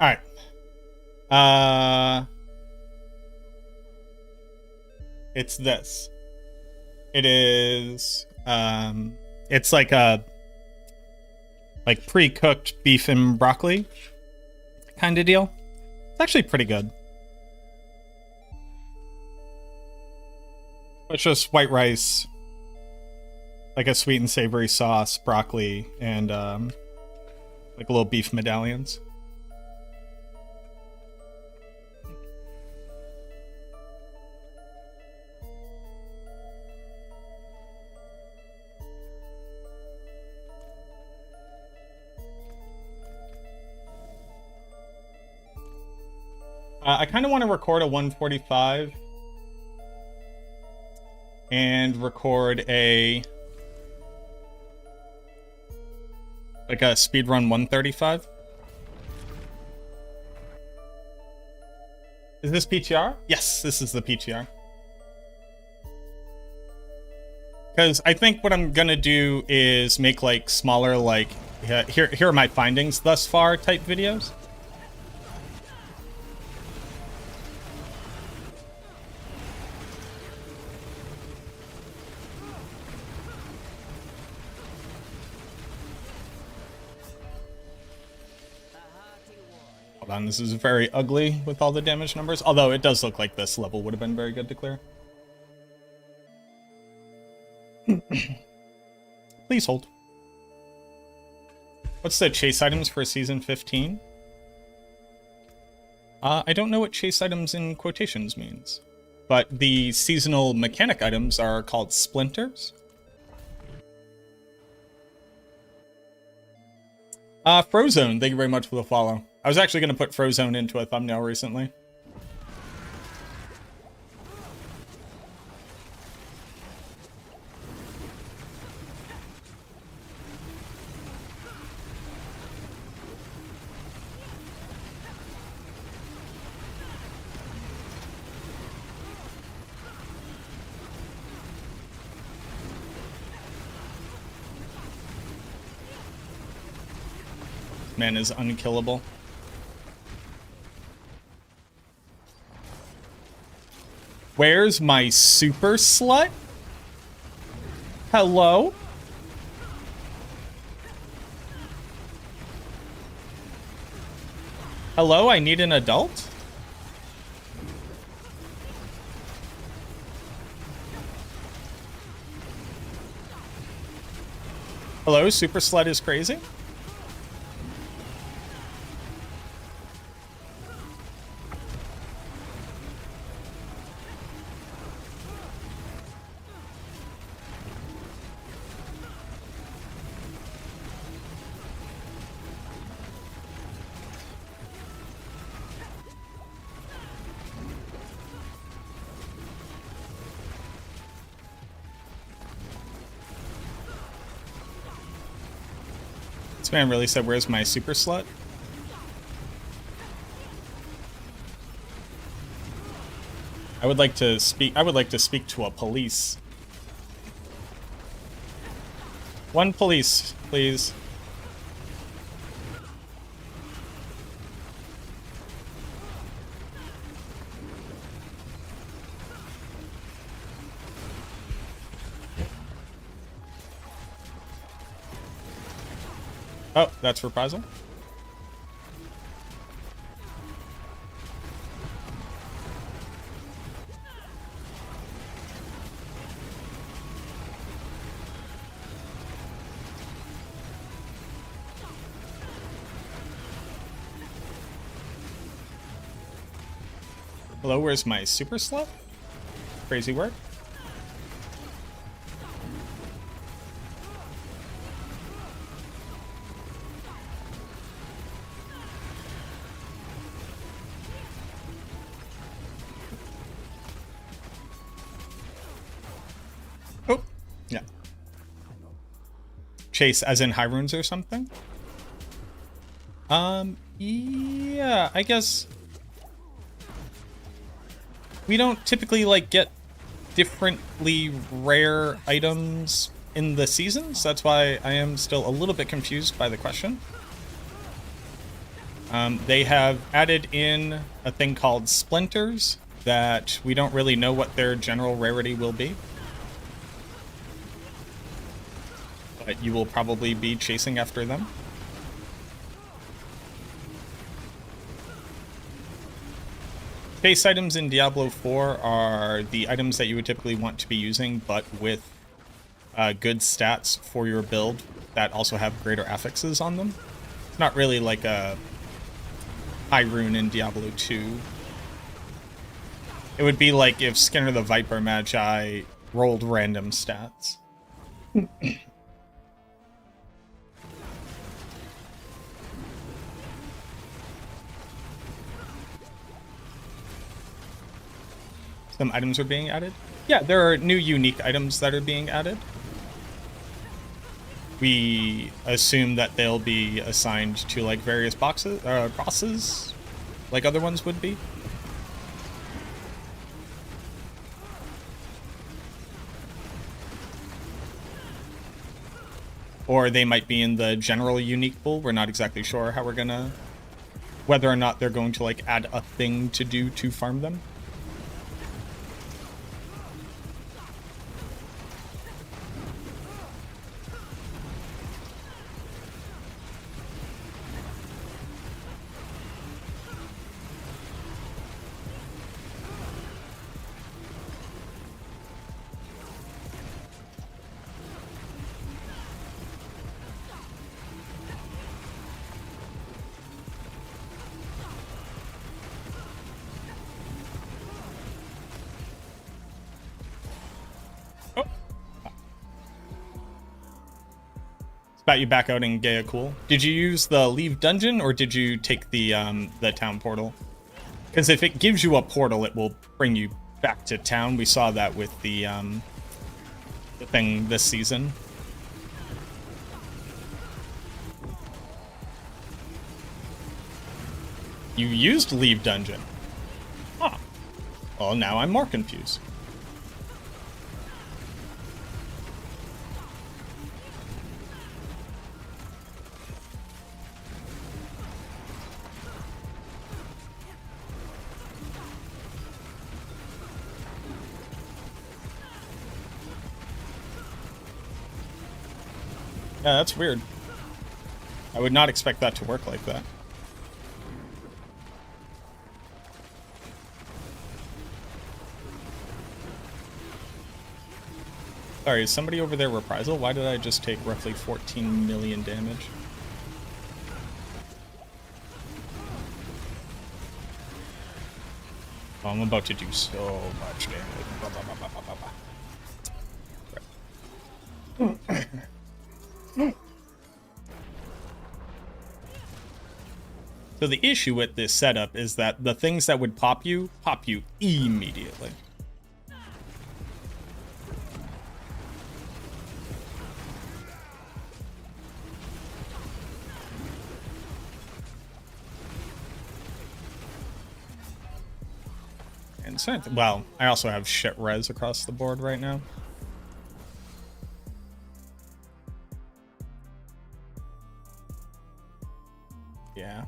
A: All right. It's this. It is it's like a pre-cooked beef and broccoli kind of deal. It's actually pretty good. It's just white rice, like a sweet and savory sauce, broccoli, and like little beef medallions. I kind of want to record a 145 and record a speedrun 135. Is this PTR? Yes, this is the PTR. Because I think what I'm gonna do is make like smaller, like here are my findings thus far type videos. Hold on, this is very ugly with all the damage numbers. Although it does look like this level would have been very good to clear. Please hold. What's the chase items for season 15? I don't know what chase items in quotations means, but the seasonal mechanic items are called splinters. Frozone, thank you very much for the follow. I was actually going to put Frozone into a thumbnail recently. Man is unkillable. Where's my super slut? Hello? Hello, I need an adult? Hello, Super Sled is crazy. This man really said, "Where's my super slut?" I would like to speak to a police. One police, please. Oh, that's reprisal. Hello, where's my super slut? Crazy work. Oh, yeah. Chase as in high runes or something? Yeah, I guess we don't typically like get differently rare items in the seasons. That's why I am still a little bit confused by the question. They have added in a thing called splinters that we don't really know what their general rarity will be. But you will probably be chasing after them. Base items in Diablo 4 are the items that you would typically want to be using, but with good stats for your build that also have greater affixes on them. It's not really like a high rune in Diablo 2. It would be like if Skinner the Viper Magi rolled random stats. Some items are being added. Yeah, there are new unique items that are being added. We assume that they'll be assigned to like various bosses, like other ones would be. Or they might be in the general unique pool. We're not exactly sure how we're gonna, whether or not they're going to like add a thing to do to farm them. About you back out in Gaia Cool. Did you use the leave dungeon or did you take the town portal? Because if it gives you a portal, it will bring you back to town. We saw that with the thing this season. You used leave dungeon. Huh. Well, now I'm more confused. Yeah, that's weird. I would not expect that to work like that. Sorry, is somebody over there reprisal? Why did I just take roughly 14 million damage? Oh, I'm about to do so much damage. Blah, blah, blah, blah, blah, blah. So the issue with this setup is that the things that would pop you immediately. And so, well, I also have shit res across the board right now. Yeah.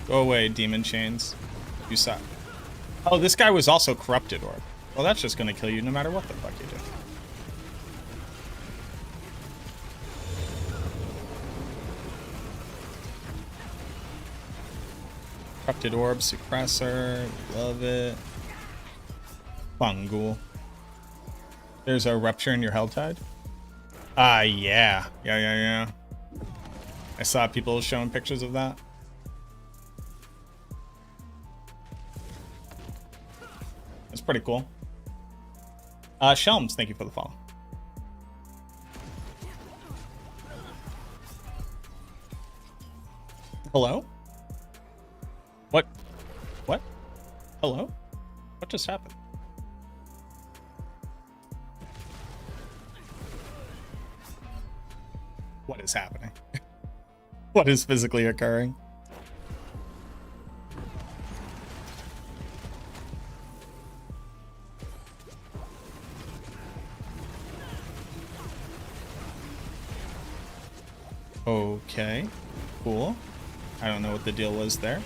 A: Go away, demon chains. You suck. Oh, this guy was also corrupted orb. Well, that's just gonna kill you no matter what the fuck you do. Corrupted orb, suppressor, love it. Fungal. There's a rupture in your hell tide. Yeah. Yeah. I saw people showing pictures of that. That's pretty cool. Shelms, thank you for the follow. Hello? What? What? Hello? What just happened? What is happening? What is physically occurring? Okay, cool. I don't know what the deal was there.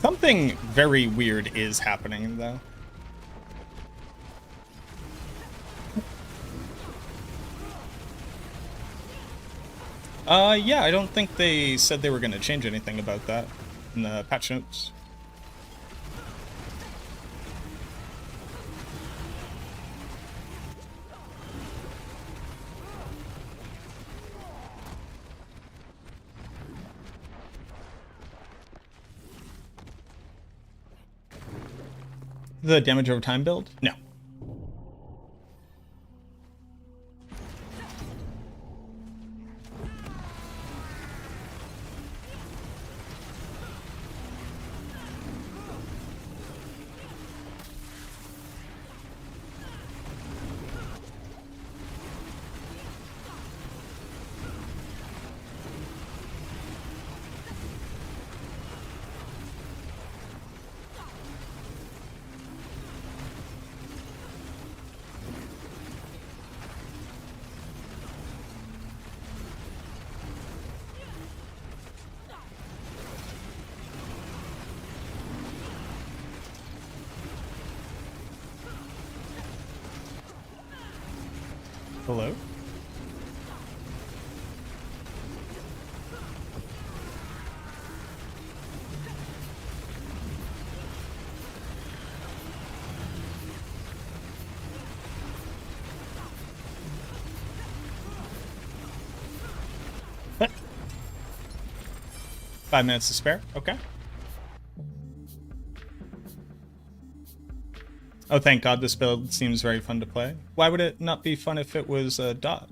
A: Something very weird is happening, though. Yeah, I don't think they said they were going to change anything about that in the patch notes. The damage over time build? No. Hello? What? 5 minutes to spare? Okay. Oh, thank God this build seems very fun to play. Why would it not be fun if it was a dot?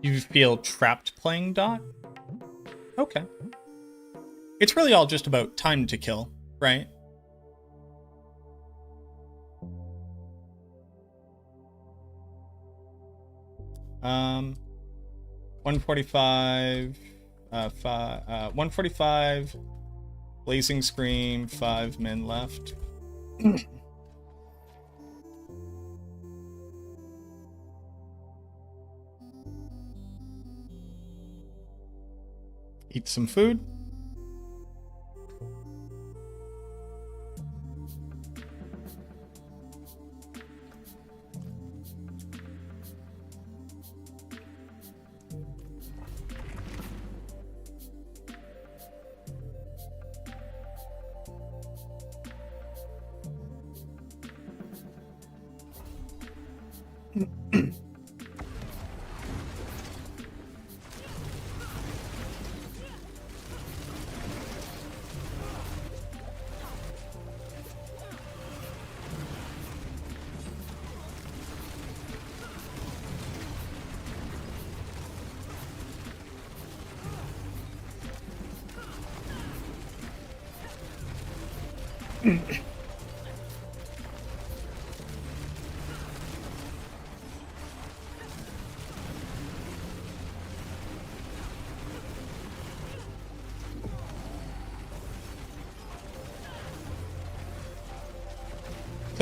A: You feel trapped playing Dot? Okay. It's really all just about time to kill, right? Um, 145, 145, Blazing Scream, 5 men left. Eat some food.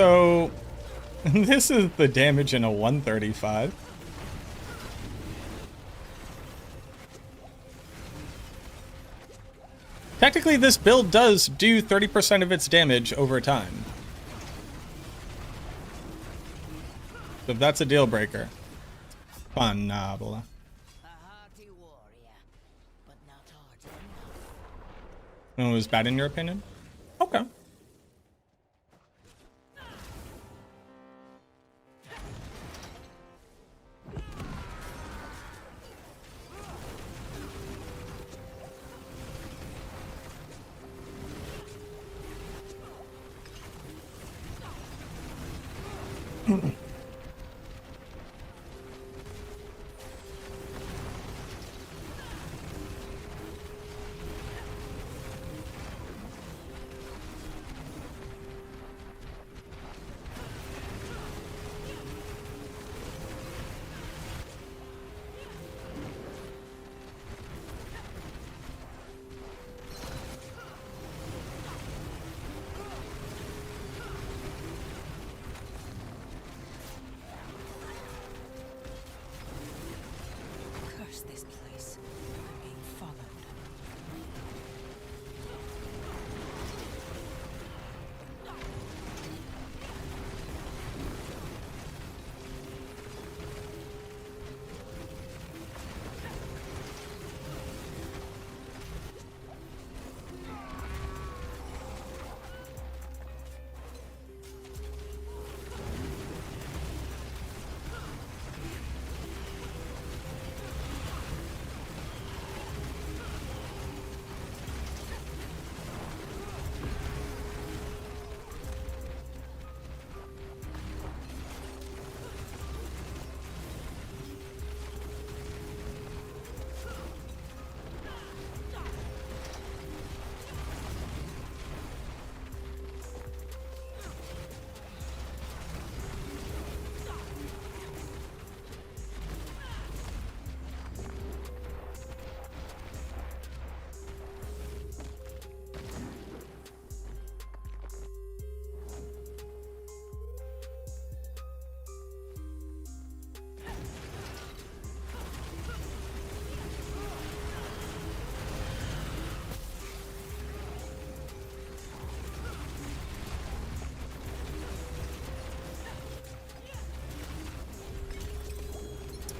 A: So, this is the damage in a 135. Technically, this build does do 30% of its damage over time. So if that's a deal breaker. Phenomenal.
C: A hearty warrior, but not hearty enough.
A: It was bad in your opinion? Okay.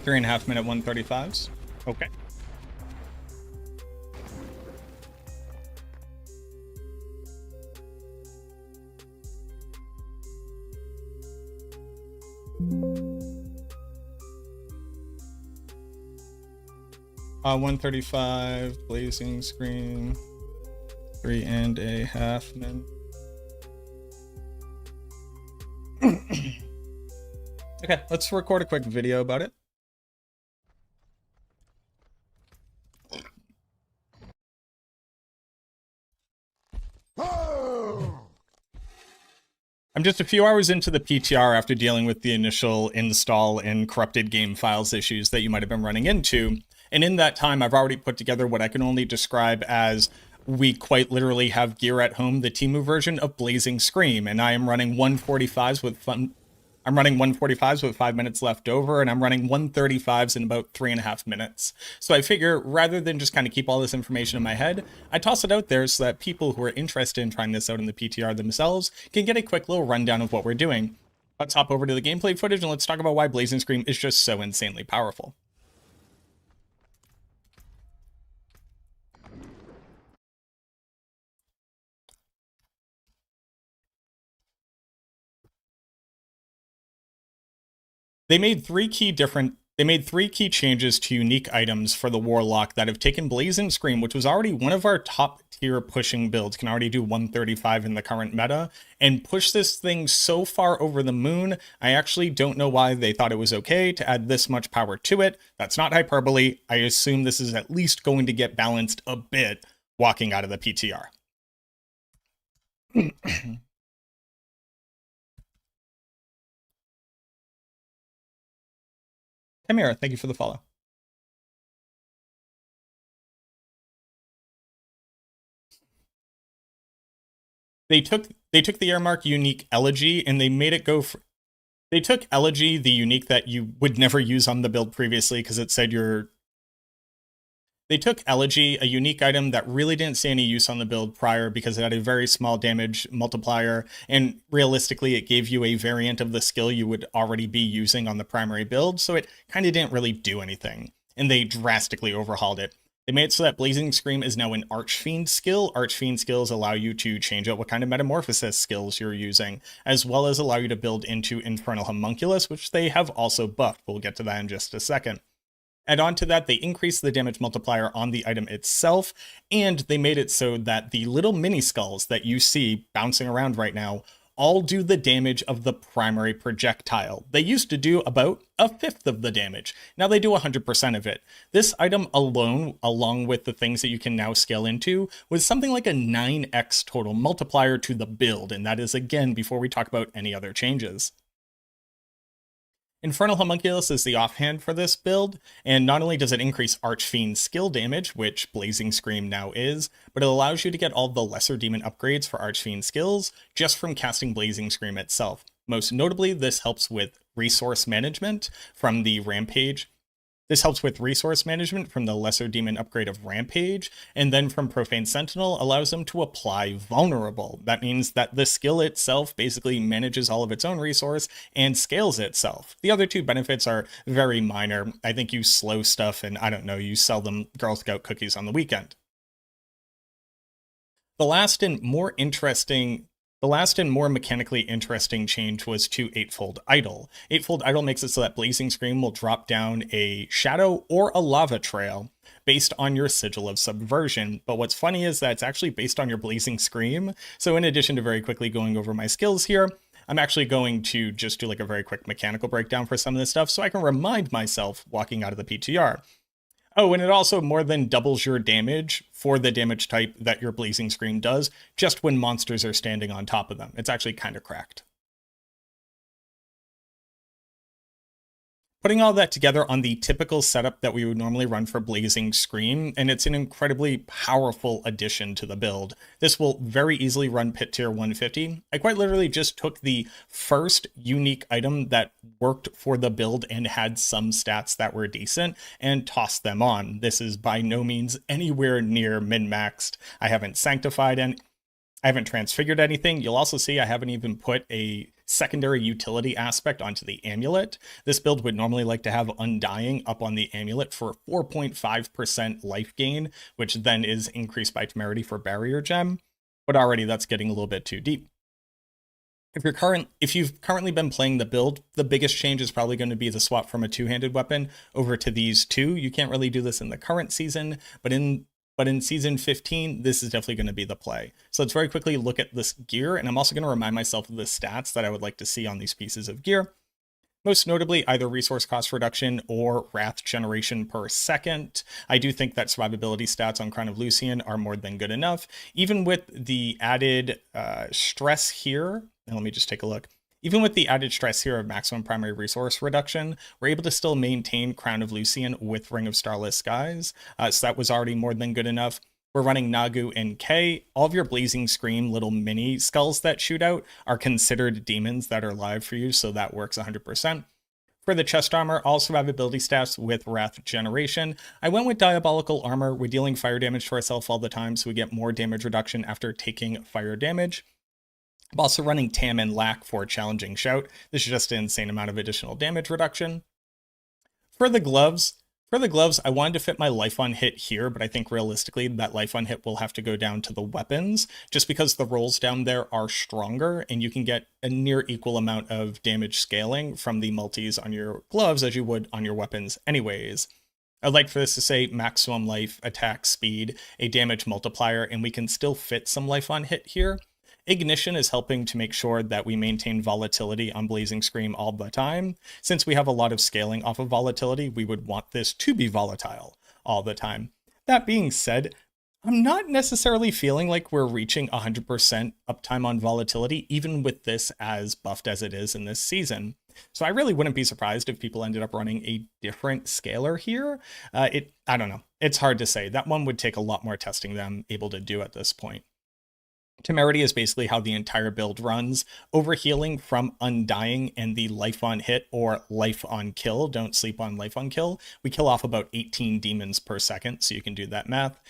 A: 3.5 minute 135s. Okay. Uh, 135 blazing screen, 3.5 min. Okay, let's record a quick video about it. I'm just a few hours into the PTR after dealing with the initial install and corrupted game files issues that you might have been running into. And in that time, I've already put together what I can only describe as we quite literally have gear at home, the Temu version of Blazing Scream. And I am running 145s with fun. I'm running 145s with 5 minutes left over, and I'm running 135s in about 3.5 minutes. So I figure rather than just kind of keep all this information in my head, I toss it out there so that people who are interested in trying this out in the PTR themselves can get a quick little rundown of what we're doing. Let's hop over to the gameplay footage and let's talk about why Blazing Scream is just so insanely powerful. They made three key changes to unique items for the Warlock that have taken Blazing Scream, which was already one of our top tier pushing builds, can already do 135 in the current meta, and push this thing so far over the moon. I actually don't know why they thought it was okay to add this much power to it. That's not hyperbole. I assume this is at least going to get balanced a bit walking out of the PTR. Chimera, thank you for the follow. They took the Airmark unique Elegy and they made it go for... They took Elegy, the unique that you would never use on the build previously because it said you're... They took Elegy, a unique item that really didn't see any use on the build prior because it had a very small damage multiplier, and realistically it gave you a variant of the skill you would already be using on the primary build, so it kind of didn't really do anything, and they drastically overhauled it. They made it so that Blazing Scream is now an Archfiend skill. Archfiend skills allow you to change out what kind of metamorphosis skills you're using, as well as allow you to build into Infernal Homunculus, which they have also buffed. We'll get to that in just a second. Add on to that, they increased the damage multiplier on the item itself, and they made it so that the little mini skulls that you see bouncing around right now all do the damage of the primary projectile. They used to do about 1/5 of the damage. Now they do 100% of it. This item alone, along with the things that you can now scale into, was something like a 9x total multiplier to the build, and that is again before we talk about any other changes. Infernal Homunculus is the offhand for this build, and not only does it increase Archfiend skill damage, which Blazing Scream now is, but it allows you to get all the lesser demon upgrades for Archfiend skills just from casting Blazing Scream itself. Most notably, this helps with resource management from the Rampage. This helps with resource management from the lesser demon upgrade of Rampage, and then from Profane Sentinel allows them to apply Vulnerable. That means that the skill itself basically manages all of its own resource and scales itself. The other two benefits are very minor. I think you slow stuff and, I don't know, you sell them Girl Scout cookies on the weekend. The last and more mechanically interesting change was to Eightfold Idol. Eightfold Idol makes it so that Blazing Scream will drop down a shadow or a lava trail based on your Sigil of Subversion. But what's funny is that it's actually based on your Blazing Scream. So in addition to very quickly going over my skills here, I'm actually going to just do like a very quick mechanical breakdown for some of this stuff so I can remind myself walking out of the PTR. Oh, and it also more than doubles your damage for the damage type that your Blazing Scream does, just when monsters are standing on top of them. It's actually kind of cracked. Putting all that together on the typical setup that we would normally run for Blazing Scream, and it's an incredibly powerful addition to the build. This will very easily run Pit Tier 150. I quite literally just took the first unique item that worked for the build and had some stats that were decent and tossed them on. This is by no means anywhere near min-maxed. I haven't sanctified and I haven't transfigured anything. You'll also see I haven't even put a secondary utility aspect onto the amulet. This build would normally like to have Undying up on the amulet for 4.5% life gain, which then is increased by temerity for barrier gem, but already that's getting a little bit too deep. If you've currently been playing the build, the biggest change is probably going to be the swap from a two-handed weapon over to these two. You can't really do this in the current season, but in season 15, this is definitely going to be the play. So let's very quickly look at this gear, and I'm also going to remind myself of the stats that I would like to see on these pieces of gear. Most notably, either resource cost reduction or wrath generation per second. I do think that survivability stats on Crown of Lucian are more than good enough. Even with the added stress here, and let me just take a look. Even with the added stress here of maximum primary resource reduction, we're able to still maintain Crown of Lucian with Ring of Starless Skies. So that was already more than good enough. We're running Nagu and K. All of your Blazing Scream little mini skulls that shoot out are considered demons that are live for you, so that works 100%. For the chest armor, all survivability stats with Wrath Generation. I went with Diabolical Armor. We're dealing fire damage to ourselves all the time, so we get more damage reduction after taking fire damage. I'm also running Tam and Lack for Challenging Shout. This is just an insane amount of additional damage reduction. For the gloves, I wanted to fit my life on hit here, but I think realistically that life on hit will have to go down to the weapons, just because the rolls down there are stronger, and you can get a near equal amount of damage scaling from the multis on your gloves as you would on your weapons anyways. I'd like for this to say maximum life, attack speed, a damage multiplier, and we can still fit some life on hit here. Ignition is helping to make sure that we maintain volatility on Blazing Scream all the time. Since we have a lot of scaling off of volatility, we would want this to be volatile all the time. That being said, I'm not necessarily feeling like we're reaching 100% uptime on volatility, even with this as buffed as it is in this season. So I really wouldn't be surprised if people ended up running a different scaler here. I don't know. It's hard to say. That one would take a lot more testing than I'm able to do at this point. Temerity is basically how the entire build runs. Overhealing from Undying and the life on hit or life on kill. Don't sleep on life on kill. We kill off about 18 demons per second, so you can do that math.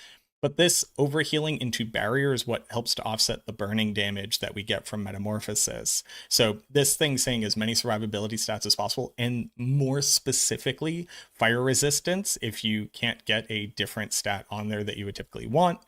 A: But this overhealing into barrier is what helps to offset the burning damage that we get from Metamorphosis. So this thing saying as many survivability stats as possible, and more specifically, fire resistance if you can't get a different stat on there that you would typically want.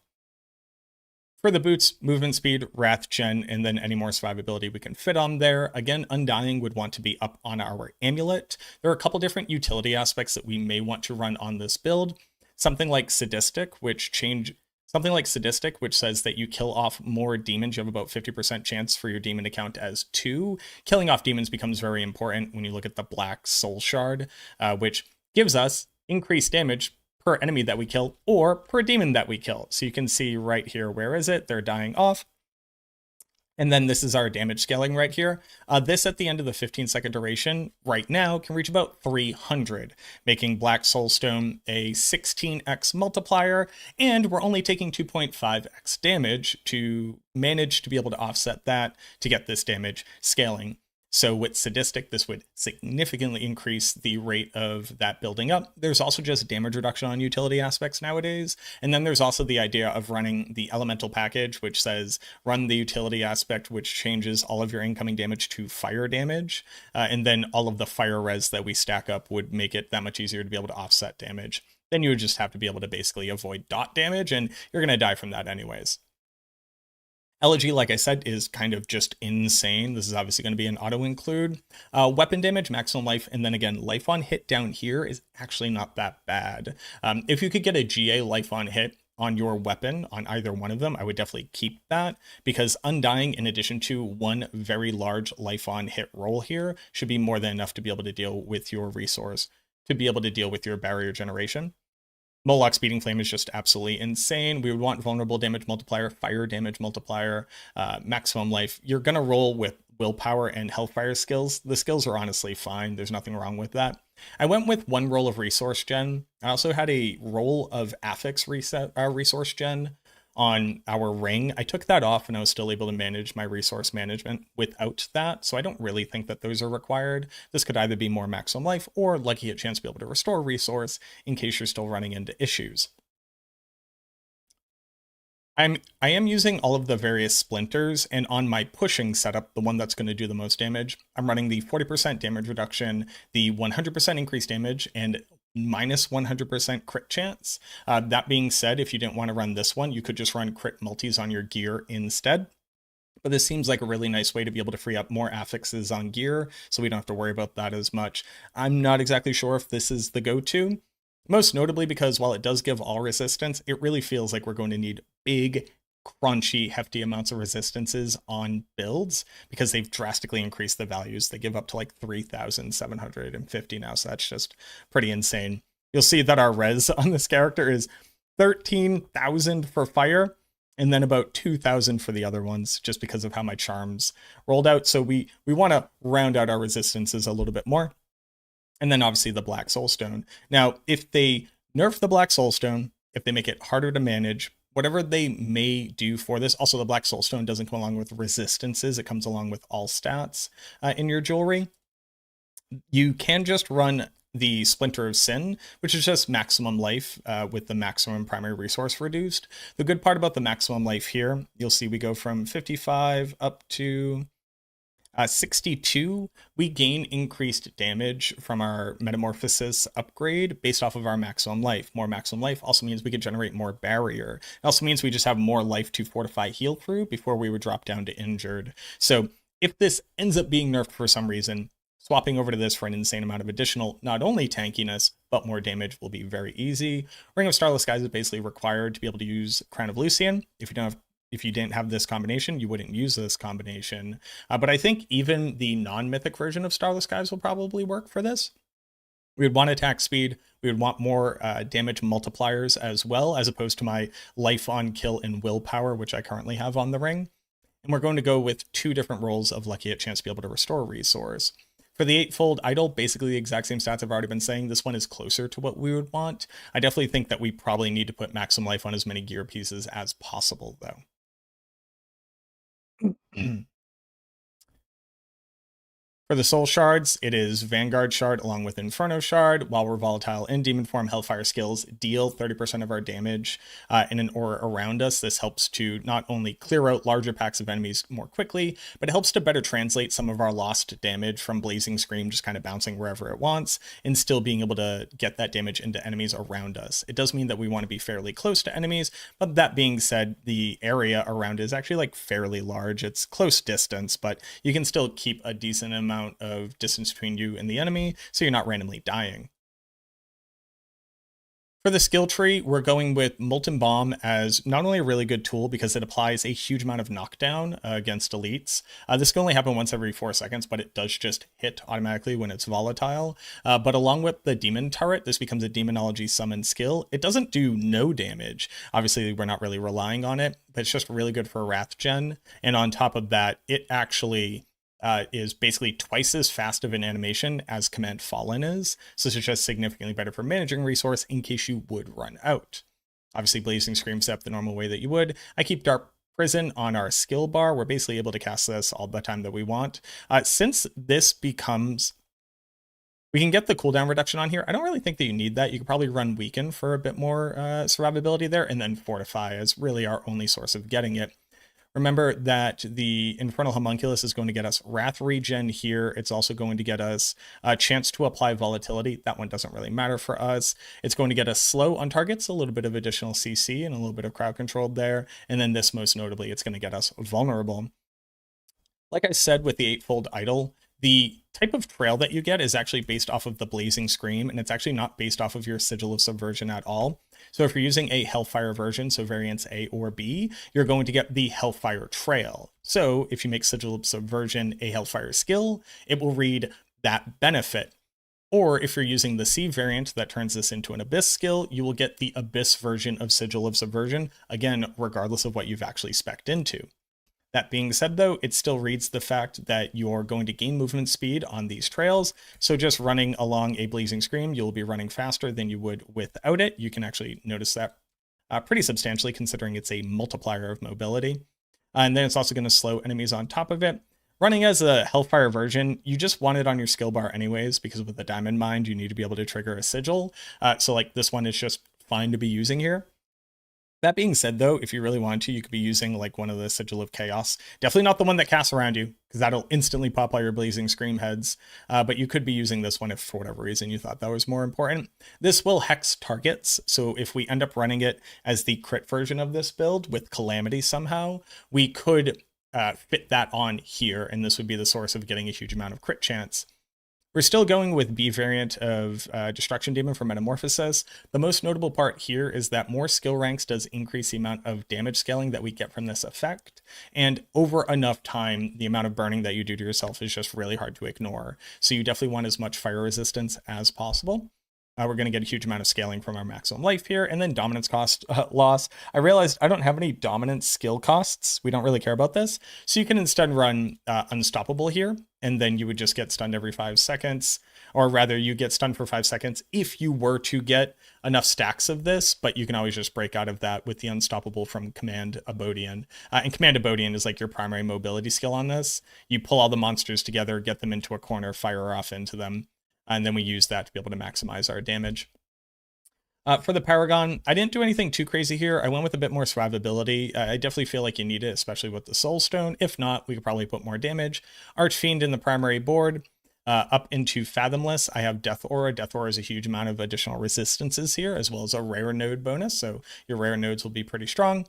A: For the boots, movement speed, wrath gen, and then any more survivability we can fit on there. Again, Undying would want to be up on our amulet. There are a couple different utility aspects that we may want to run on this build. Something like Sadistic, which says that you kill off more demons. You have about 50% chance for your demon to count as 2. Killing off demons becomes very important when you look at the Black Soul Shard, which gives us increased damage per enemy that we kill or per demon that we kill. So you can see right here, where is it? They're dying off. And then this is our damage scaling right here. This at the end of the 15-second duration right now can reach about 300, making Black Soulstone a 16x multiplier, and we're only taking 2.5x damage to manage to be able to offset that to get this damage scaling. So with Sadistic, this would significantly increase the rate of that building up. There's also just damage reduction on utility aspects nowadays. And then there's also the idea of running the elemental package, which says run the utility aspect, which changes all of your incoming damage to fire damage. And then all of the fire res that we stack up would make it that much easier to be able to offset damage. Then you would just have to be able to basically avoid dot damage, and you're going to die from that anyways. Elegy, like I said, is kind of just insane. This is obviously going to be an auto-include. Weapon damage, maximum life, and then again, life on hit down here is actually not that bad. If you could get a GA life on hit on your weapon, on either one of them, I would definitely keep that, because Undying, in addition to one very large life on hit roll here, should be more than enough to be able to deal with your resource, to be able to deal with your barrier generation. Moloch's Beating Flame is just absolutely insane. We would want vulnerable damage multiplier, fire damage multiplier, maximum life. You're going to roll with willpower and hellfire skills. The skills are honestly fine. There's nothing wrong with that. I went with one roll of resource gen. I also had a roll of affix resource gen on our ring. I took that off and I was still able to manage my resource management without that, so I don't really think that those are required. This could either be more maximum life or lucky a chance to be able to restore resource in case you're still running into issues. I am using all of the various splinters, and on my pushing setup, the one that's going to do the most damage, I'm running the 40% damage reduction, the 100% increased damage, and minus 100% crit chance. That being said, if you didn't want to run this one, you could just run crit multis on your gear instead. But this seems like a really nice way to be able to free up more affixes on gear, so we don't have to worry about that as much. I'm not exactly sure if this is the go-to, most notably because while it does give all resistance, it really feels like we're going to need big, crunchy, hefty amounts of resistances on builds because they've drastically increased the values. They give up to like 3,750 now, so that's just pretty insane. You'll see that our res on this character is 13,000 for fire, and then about 2,000 for the other ones, just because of how my charms rolled out. So we want to round out our resistances a little bit more. And then obviously the Black Soulstone. Now, if they nerf the Black Soulstone, if they make it harder to manage, whatever they may do for this, also the Black Soulstone doesn't come along with resistances, it comes along with all stats in your jewelry. You can just run the Splinter of Sin, which is just maximum life with the maximum primary resource reduced. The good part about the maximum life here, you'll see we go from 55 up to 62. We gain increased damage from our Metamorphosis upgrade based off of our maximum life. More maximum life also means we could generate more barrier. It also means we just have more life to fortify heal through before we would drop down to injured. So if this ends up being nerfed for some reason, swapping over to this for an insane amount of additional, not only tankiness, but more damage will be very easy. Ring of Starless Skies is basically required to be able to use Crown of Lucian. If you didn't have this combination, you wouldn't use this combination. But I think even the non-mythic version of Starless Skies will probably work for this. We would want attack speed. We would want more damage multipliers as well, as opposed to my life on kill and willpower, which I currently have on the ring. And we're going to go with 2 different rolls of Lucky at Chance to be able to restore resource. For the 8-fold idol, basically the exact same stats I've already been saying. This one is closer to what we would want. I definitely think that we probably need to put maximum life on as many gear pieces as possible, though. For the Soul Shards, it is Vanguard Shard along with Inferno Shard. While we're volatile in Demon form, Hellfire skills deal 30% of our damage in an aura around us. This helps to not only clear out larger packs of enemies more quickly, but it helps to better translate some of our lost damage from Blazing Scream just kind of bouncing wherever it wants and still being able to get that damage into enemies around us. It does mean that we want to be fairly close to enemies, but that being said, the area around is actually like fairly large. It's close distance, but you can still keep a decent amount of distance between you and the enemy, so you're not randomly dying. For the skill tree, we're going with Molten Bomb as not only a really good tool because it applies a huge amount of knockdown against elites. This can only happen once every 4 seconds, but it does just hit automatically when it's volatile. But along with the Demon Turret, this becomes a Demonology summon skill. It doesn't do no damage. Obviously, we're not really relying on it, but it's just really good for Wrath Gen. And on top of that, it actually is basically twice as fast of an animation as Command Fallen is. So it's just significantly better for managing resource in case you would run out. Obviously, Blazing Scream step the normal way that you would. I keep Dark Prison on our skill bar. We're basically able to cast this all the time that we want. Since this becomes... We can get the cooldown reduction on here. I don't really think that you need that. You could probably run Weaken for a bit more survivability there, and then Fortify is really our only source of getting it. Remember that the Infernal Homunculus is going to get us Wrath Regen here. It's also going to get us a chance to apply Volatility. That one doesn't really matter for us. It's going to get us Slow on targets, a little bit of additional CC and a little bit of crowd controlled there. And then this, most notably, it's going to get us Vulnerable. Like I said with the 8-fold idol, the type of trail that you get is actually based off of the Blazing Scream, and it's actually not based off of your Sigil of Subversion at all. So if you're using a Hellfire version, so variants A or B, you're going to get the Hellfire trail. So if you make Sigil of Subversion a Hellfire skill, it will read that benefit. Or if you're using the C variant that turns this into an Abyss skill, you will get the Abyss version of Sigil of Subversion, again, regardless of what you've actually spec'd into. That being said, though, it still reads the fact that you're going to gain movement speed on these trails. So just running along a Blazing Scream, you'll be running faster than you would without it. You can actually notice that pretty substantially, considering it's a multiplier of mobility. And then it's also going to slow enemies on top of it. Running as a Hellfire version, you just want it on your skill bar anyways, because with the Diamond Mind, you need to be able to trigger a Sigil. So like this one is just fine to be using here. That being said, though, if you really wanted to, you could be using like one of the Sigil of Chaos. Definitely not the one that casts around you, because that'll instantly pop all your Blazing Scream heads. But you could be using this one if for whatever reason you thought that was more important. This will hex targets, so if we end up running it as the crit version of this build with Calamity somehow, we could fit that on here, and this would be the source of getting a huge amount of crit chance. We're still going with B variant of Destruction Demon for Metamorphosis. The most notable part here is that more skill ranks does increase the amount of damage scaling that we get from this effect. And over enough time, the amount of burning that you do to yourself is just really hard to ignore. So you definitely want as much fire resistance as possible. We're going to get a huge amount of scaling from our maximum life here, and then dominance cost loss. I realized I don't have any dominance skill costs. We don't really care about this. So you can instead run Unstoppable here, and then you would just get stunned every 5 seconds. Or rather, you get stunned for 5 seconds if you were to get enough stacks of this, but you can always just break out of that with the Unstoppable from Command Abodian. And Command Abodian is like your primary mobility skill on this. You pull all the monsters together, get them into a corner, fire off into them. And then we use that to be able to maximize our damage. For the Paragon, I didn't do anything too crazy here. I went with a bit more survivability. I definitely feel like you need it, especially with the Soul Stone. If not, we could probably put more damage. Archfiend in the primary board. Up into Fathomless, I have Death Aura. Death Aura is a huge amount of additional resistances here, as well as a rare node bonus. So your rare nodes will be pretty strong.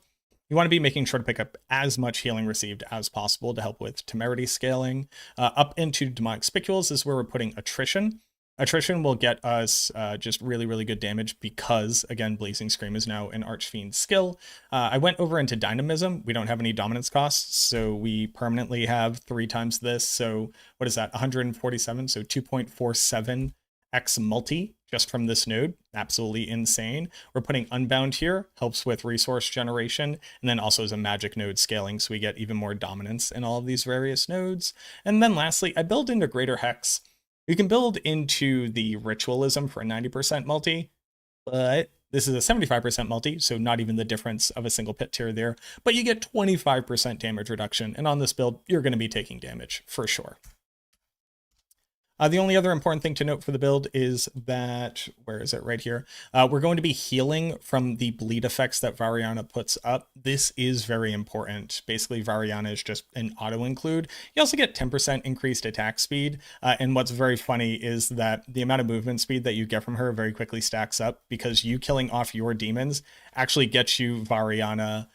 A: You want to be making sure to pick up as much healing received as possible to help with temerity scaling. Up into Demonic Spicules is where we're putting Attrition. Attrition will get us just really, really good damage because, again, Blazing Scream is now an Archfiend skill. I went over into Dynamism. We don't have any dominance costs, so we permanently have 3 times this. So what is that? 147, so 2.47x multi just from this node. Absolutely insane. We're putting Unbound here, helps with resource generation, and then also as a magic node scaling, so we get even more dominance in all of these various nodes. And then lastly, I build into Greater Hex. You can build into the Ritualism for a 90% multi, but this is a 75% multi, so not even the difference of a single pit tier there, but you get 25% damage reduction, and on this build, you're going to be taking damage for sure. The only other important thing to note for the build is that, where is it? Right here. We're going to be healing from the bleed effects that Variana puts up. This is very important. Basically, Variana is just an auto-include. You also get 10% increased attack speed. And what's very funny is that the amount of movement speed that you get from her very quickly stacks up because you killing off your demons actually gets you Variana.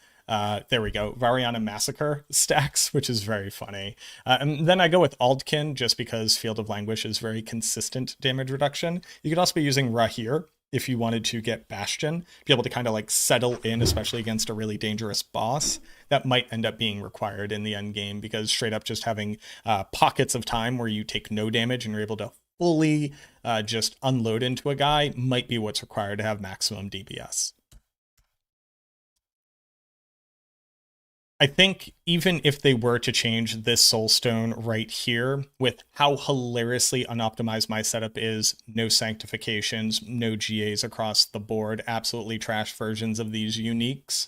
A: There we go, Variana Massacre stacks, which is very funny. And then I go with Aldkin just because Field of Languish is very consistent damage reduction. You could also be using Rahir if you wanted to get Bastion, be able to kind of like settle in, especially against a really dangerous boss. That might end up being required in the end game because straight up just having pockets of time where you take no damage and you're able to fully just unload into a guy might be what's required to have maximum DPS. I think even if they were to change this Soul Stone right here, with how hilariously unoptimized my setup is, no sanctifications, no GAs across the board, absolutely trash versions of these uniques,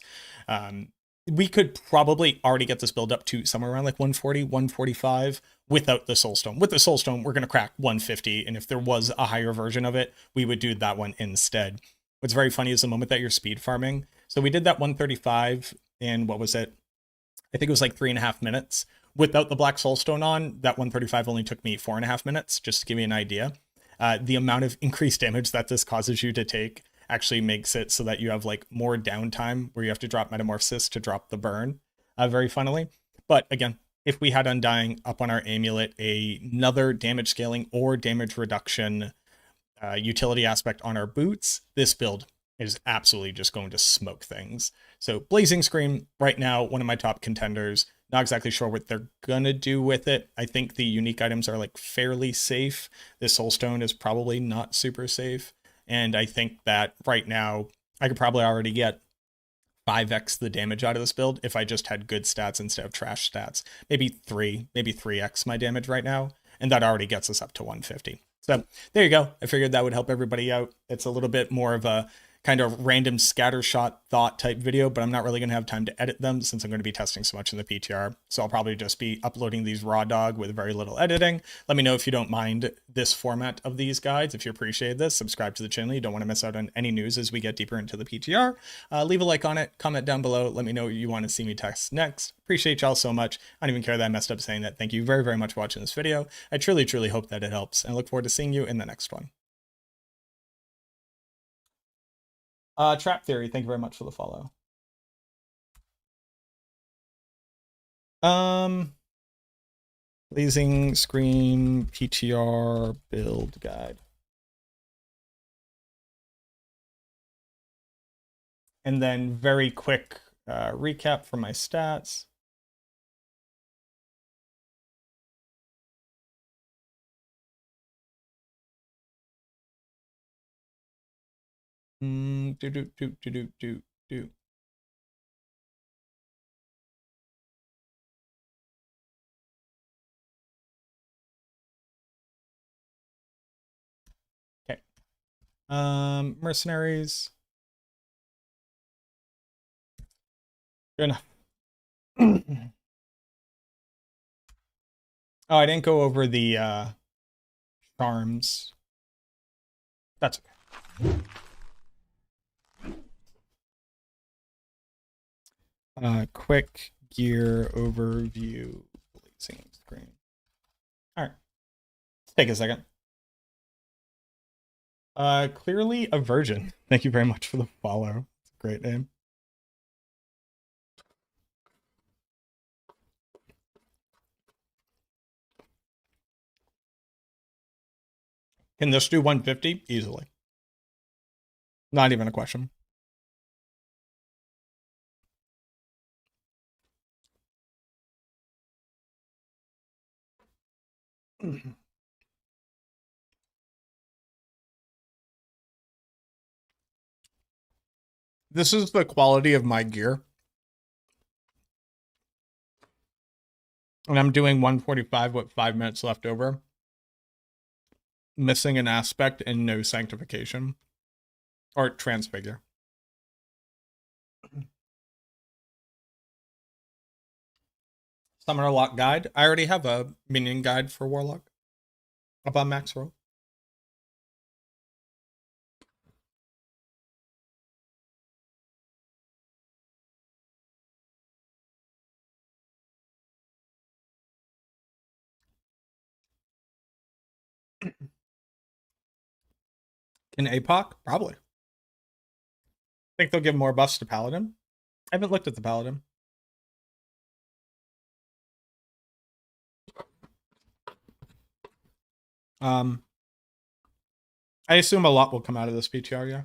A: we could probably already get this build up to somewhere around like 140, 145 without the Soul Stone. With the Soul Stone, we're going to crack 150, and if there was a higher version of it, we would do that one instead. What's very funny is the moment that you're speed farming. So we did that 135 in, what was it? I think it was like 3.5 minutes. Without the Black Soulstone on, that 135 only took me 4.5 minutes, just to give you an idea. The amount of increased damage that this causes you to take actually makes it so that you have like more downtime where you have to drop Metamorphosis to drop the burn, very funnily. But again, if we had Undying up on our amulet, another damage scaling or damage reduction utility aspect on our boots, this build is absolutely just going to smoke things. So Blazing Scream, right now, one of my top contenders. Not exactly sure what they're gonna do with it. I think the unique items are like fairly safe. This Soulstone is probably not super safe. And I think that right now, I could probably already get 5x the damage out of this build if I just had good stats instead of trash stats. Maybe 3x my damage right now. And that already gets us up to 150. So there you go. I figured that would help everybody out. It's a little bit more of a kind of random scattershot thought type video, but I'm not really going to have time to edit them since I'm going to be testing so much in the PTR. So I'll probably just be uploading these raw dog with very little editing. Let me know if you don't mind this format of these guides. If you appreciate this, subscribe to the channel. You don't want to miss out on any news as we get deeper into the PTR. Leave a like on it, comment down below. Let me know what you want to see me test next. Appreciate y'all so much. I don't even care that I messed up saying that. Thank you very, very much for watching this video. I truly, truly hope that it helps, and I look forward to seeing you in the next one. Trap Theory, thank you very much for the follow. Blazing Screen PTR build guide. And then very quick recap for my stats. Do. Okay. Mercenaries. Good enough. Oh, I didn't go over the charms. That's okay. Quick gear overview. Blazing screen. All right. Let's take a second. Clearly a virgin. Thank you very much for the follow. It's a great name. Can this do 150? Easily. Not even a question. This is the quality of my gear. And I'm doing 145 with 5 minutes left over. Missing an aspect and no sanctification. Or transfigure. Summoner Lock guide. I already have a minion guide for Warlock. Up on max roll. Can APOC? Probably. Think they'll give more buffs to Paladin? I haven't looked at the Paladin. I assume a lot will come out of this PTR, yeah.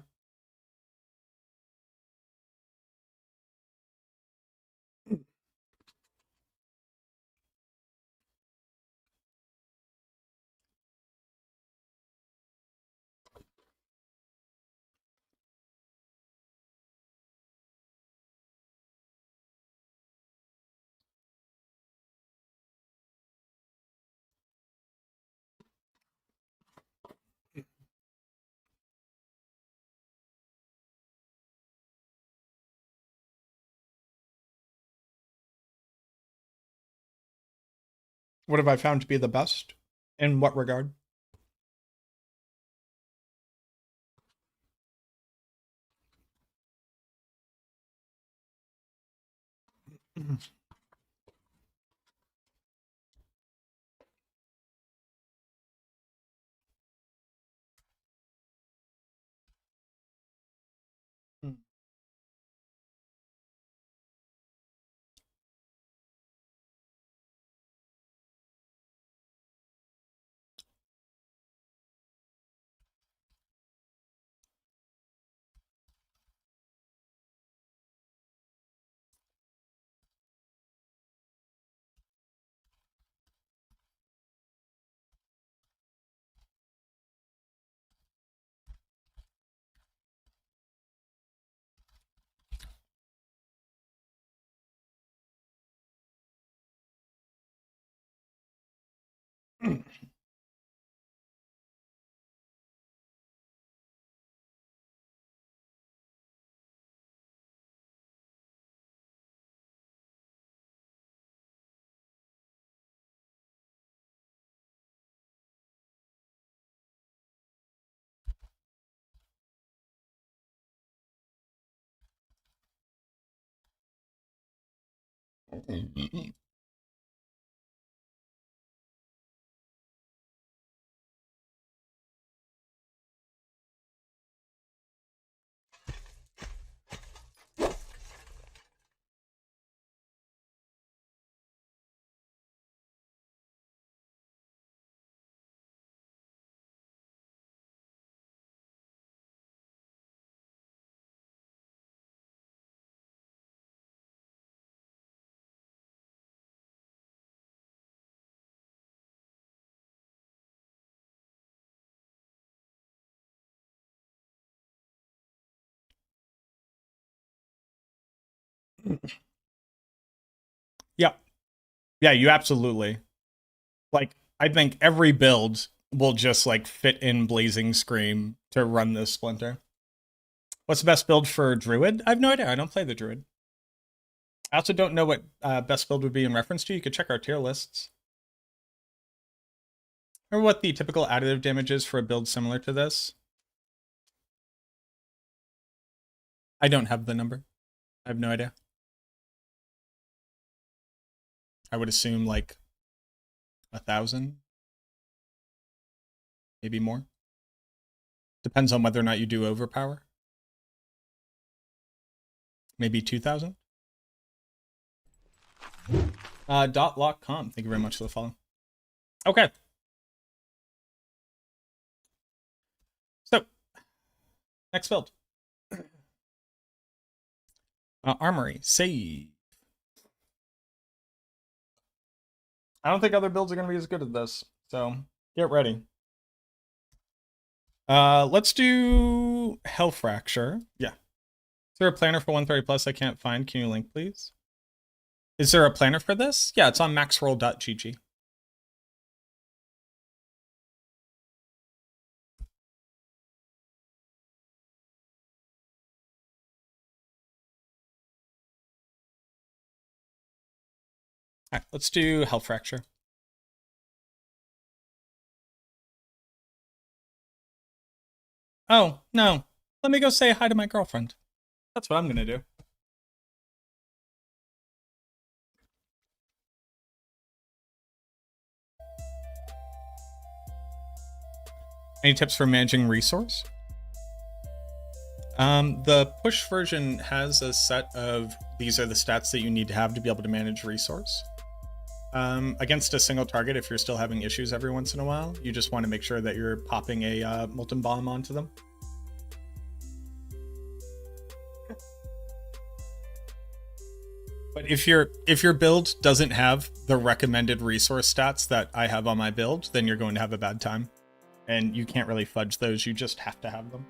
A: What have I found to be the best? In what regard? Yeah. Yeah, you absolutely. Like, I think every build will just like fit in Blazing Scream to run this Splinter. What's the best build for Druid? I have no idea. I don't play the Druid. I also don't know what best build would be in reference to. You could check our tier lists. Remember what the typical additive damage is for a build similar to this? I don't have the number. I have no idea. I would assume like 1,000, maybe more. Depends on whether or not you do overpower. Maybe 2,000. .lock.com. Thank you very much for the follow. Okay. So, next build. Armory. Save. I don't think other builds are going to be as good as this. So, get ready. Let's do Hell Fracture. Yeah. Is there a planner for 130 plus I can't find? Can you link, please? Is there a planner for this? Yeah, it's on maxroll.gg. All right, let's do Hell Fracture. Oh, no. Let me go say hi to my girlfriend. That's what I'm going to do. Any tips for managing resource? The push version has a set of these are the stats that you need to have to be able to manage resource. Against a single target, if you're still having issues every once in a while, you just want to make sure that you're popping a molten bomb onto them. But if your build doesn't have the recommended resource stats that I have on my build, then you're going to have a bad time. And you can't really fudge those, you just have to have them.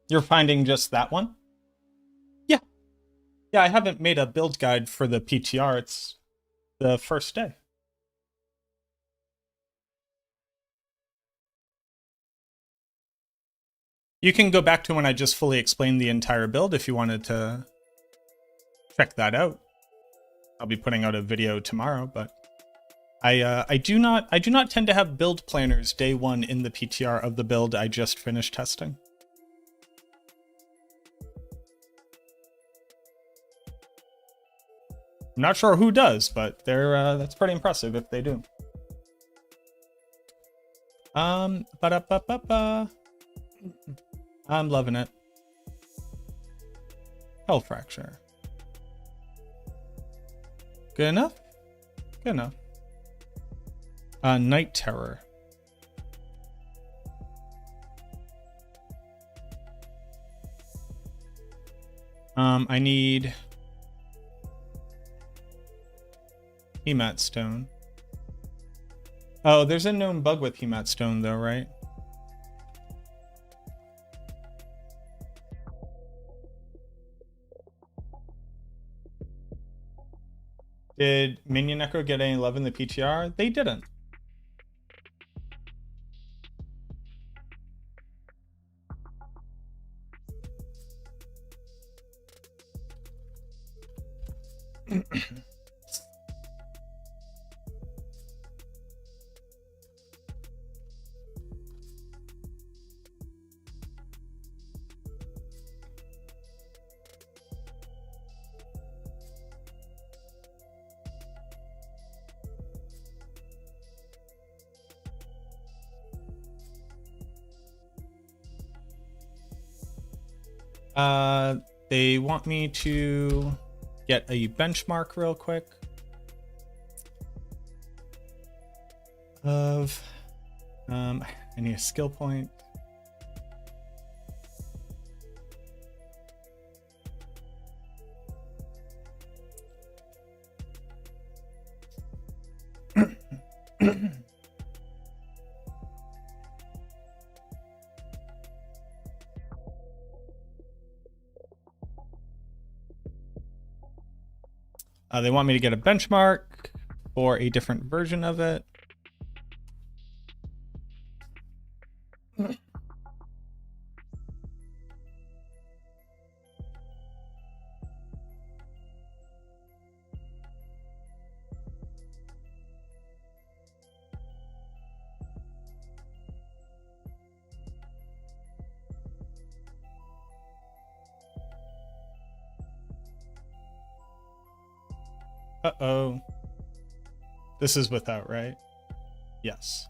A: You're finding just that one? Yeah. Yeah, I haven't made a build guide for the PTR. It's the first day. You can go back to when I just fully explained the entire build if you wanted to check that out. I'll be putting out a video tomorrow, but I do not tend to have build planners day one in the PTR of the build I just finished testing. I'm not sure who does, but that's pretty impressive if they do. Ba-da-ba-ba-ba. I'm loving it. Hell fracture. Good enough? Good enough. Night terror. I need Hemat stone. Oh, there's a known bug with Hemat stone though, right? Did Minion Echo get any love in the PTR? They didn't. They want me to get a benchmark real quick of I need a skill point. They want me to get a benchmark for a different version of it. Uh-oh. This is without, right? Yes.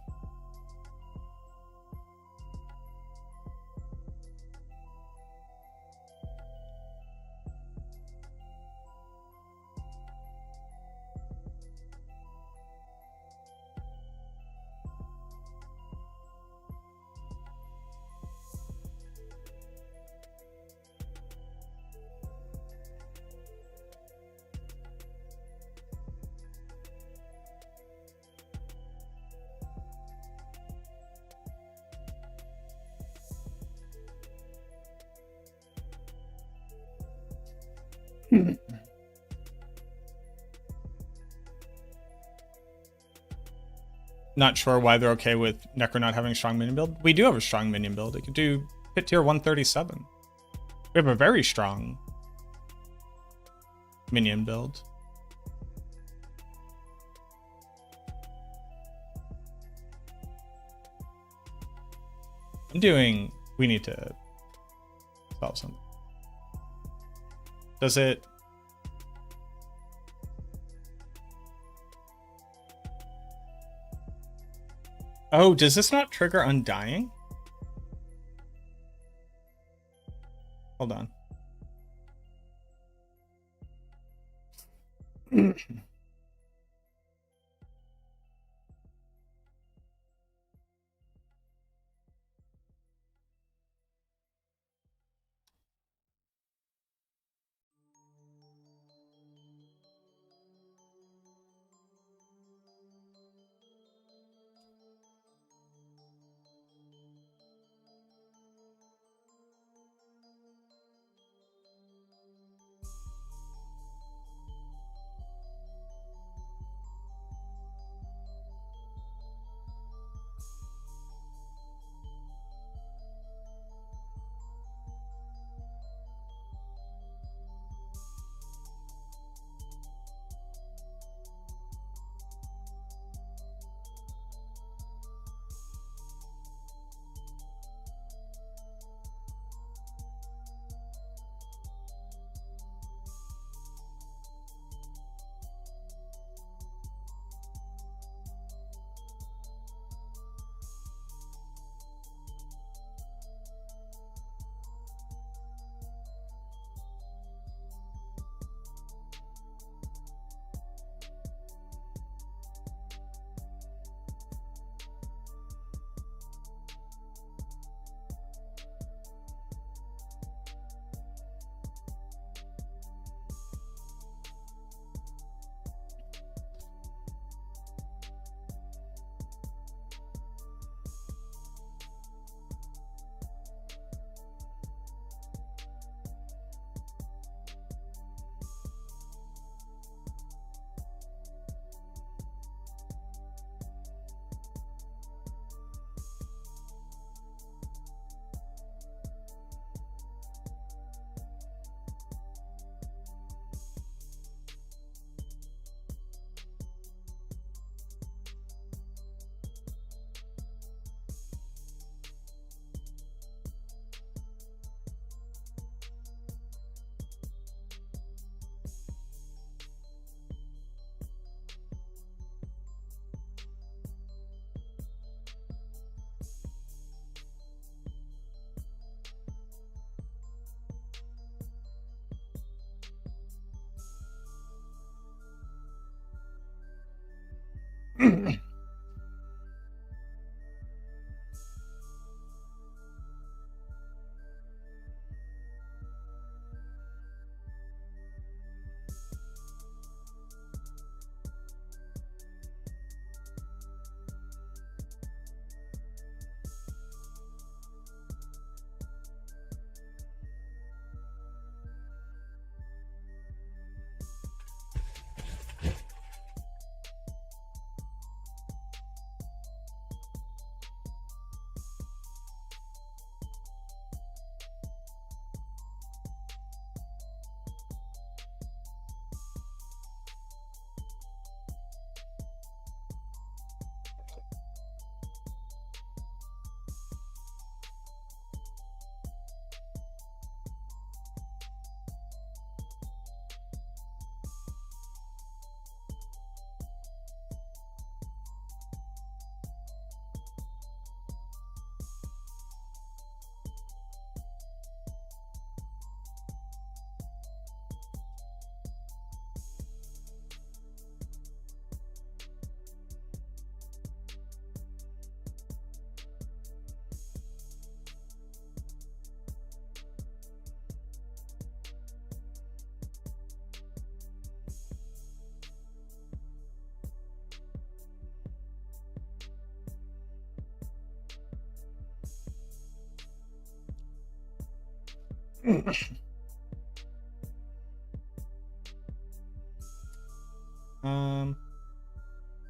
A: Not sure why they're okay with Necro not having a strong minion build. We do have a strong minion build. It could do pit tier 137. We have a very strong minion build. We need to solve something. Does it? Oh, does this not trigger Undying? Hold on.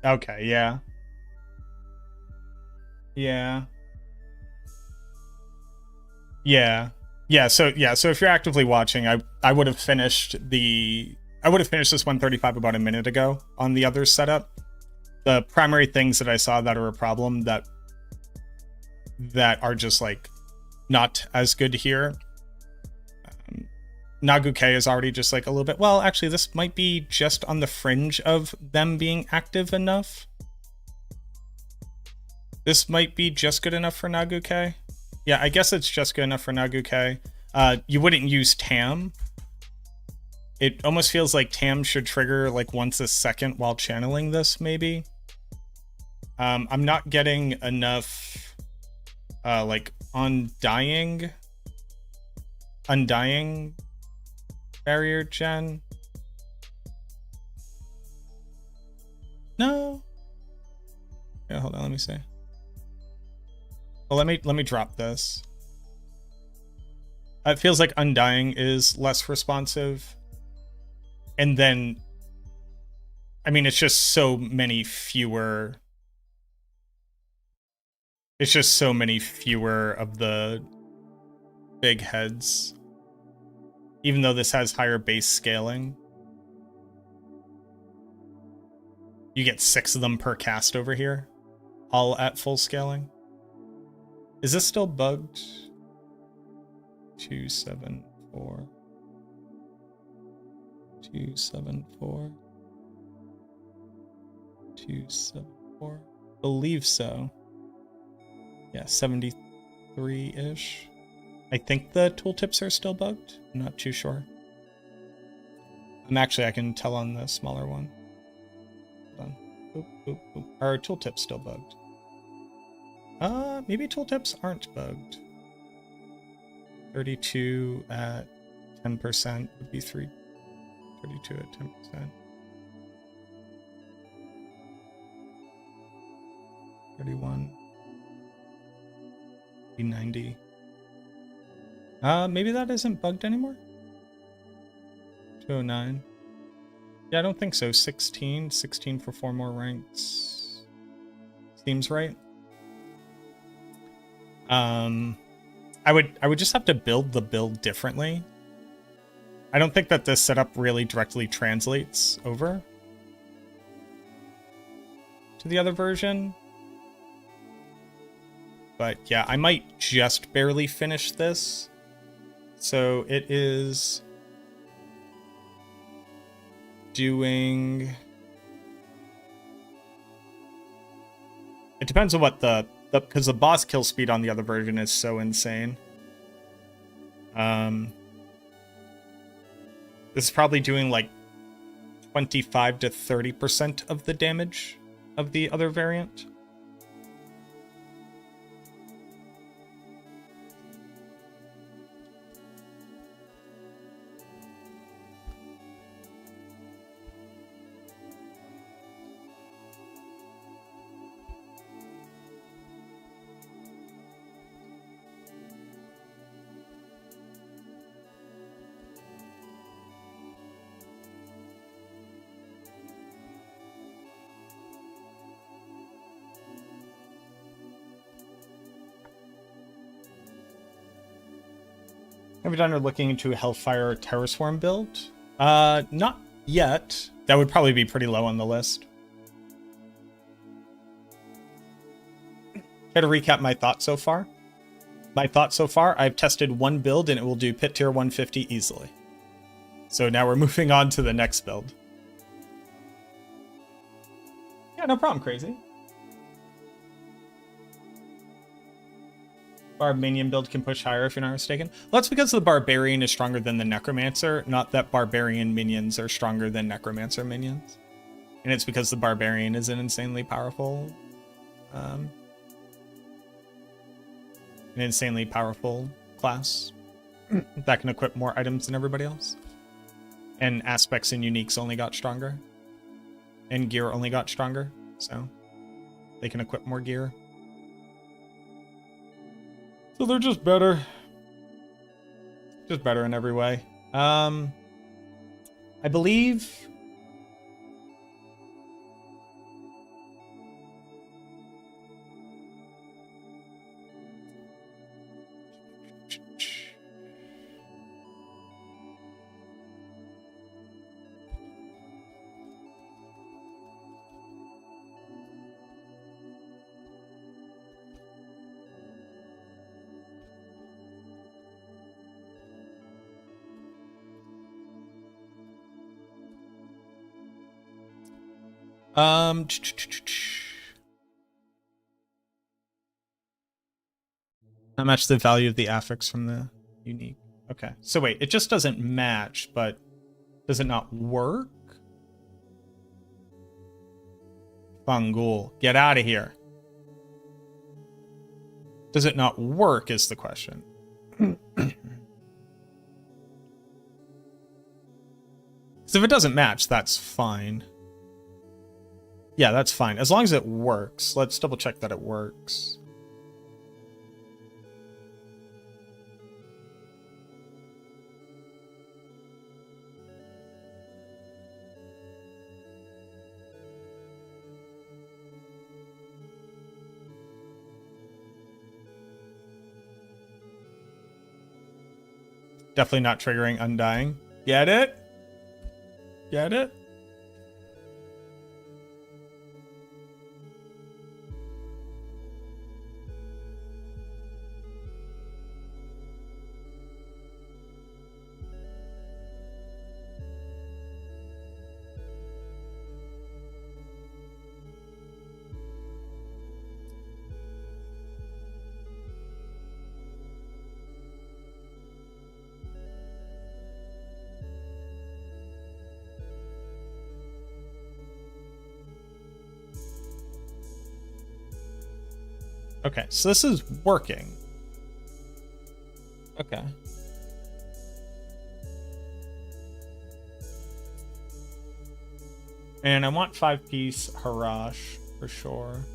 A: Okay, yeah. Yeah. Yeah. So if you're actively watching, I would have finished this 135 about a minute ago on the other setup. The primary things that I saw that are a problem that are just like not as good here. Naguke is already just like a little bit, well, actually this might be just on the fringe of them being active enough. This might be just good enough for Naguke. Yeah, I guess it's just good enough for Naguke. You wouldn't use Tam. It almost feels like Tam should trigger like once a second while channeling this, maybe. I'm not getting enough like undying barrier gen. No. Yeah, hold on, let me see. Well, let me drop this. It feels like Undying is less responsive. And then, I mean, it's just so many fewer. It's just so many fewer of the big heads. Even though this has higher base scaling. You get 6 of them per cast over here. All at full scaling. Is this still bugged? 274. 274. 274. Believe so. Yeah, 73-ish. I think the tooltips are still bugged. I'm not too sure. I can tell on the smaller one. Hold on. Oop, oop, oop. Are tooltips still bugged? Maybe tooltips aren't bugged. 32 at 10% would be 32 at 10%. 31. Be 90. Maybe that isn't bugged anymore? 209. Yeah, I don't think so. 16 for 4 more ranks. Seems right. I would just have to build the build differently. I don't think that this setup really directly translates over to the other version. But yeah, I might just barely finish this. So it is doing... It depends on what because the boss kill speed on the other version is so insane. This is probably doing like 25 to 30% of the damage of the other variant. Have you done or looking into Hellfire Terraswarm build? Not yet. That would probably be pretty low on the list. Try to recap my thoughts so far. My thoughts so far, I've tested one build and it will do pit tier 150 easily. So now we're moving on to the next build. Yeah, no problem, Crazy. Barb minion build can push higher if you're not mistaken. Well, that's because the Barbarian is stronger than the Necromancer, not that Barbarian minions are stronger than Necromancer minions. And it's because the Barbarian is an insanely powerful class that can equip more items than everybody else. And aspects and uniques only got stronger. And gear only got stronger, so they can equip more gear. So they're just better. Just better in every way. I believe... Not match the value of the affix from the unique. Okay, so wait, it just doesn't match, but does it not work? Fungul, get out of here. Does it not work is the question. Because if it doesn't match, that's fine. Yeah, that's fine. As long as it works. Let's double check that it works. Definitely not triggering Undying. Get it? Get it? Okay, so this is working. Okay. And I want 5-piece Harash for sure.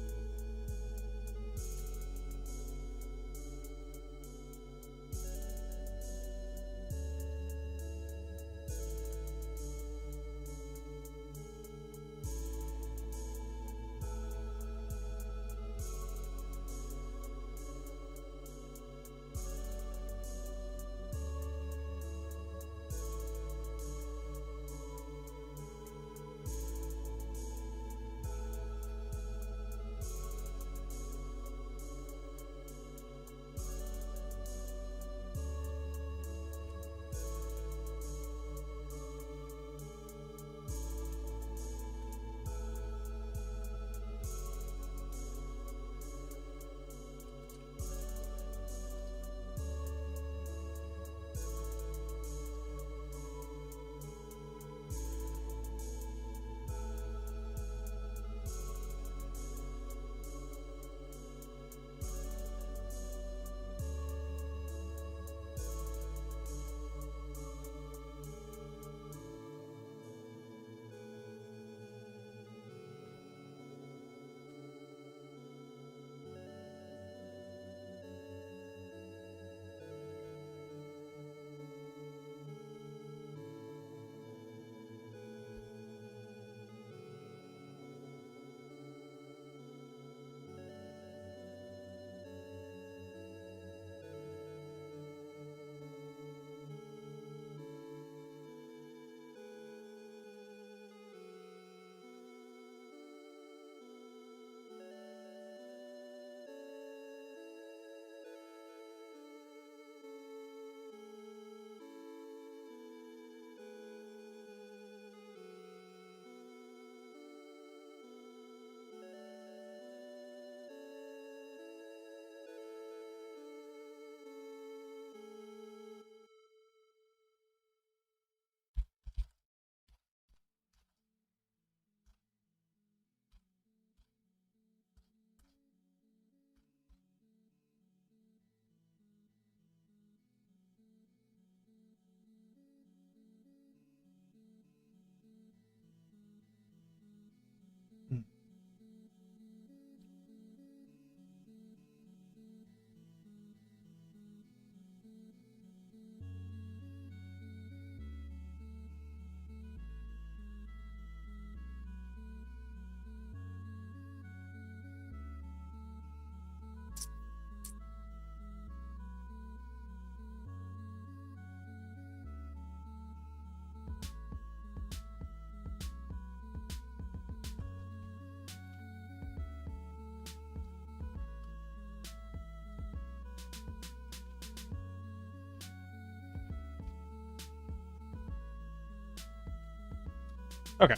A: Okay.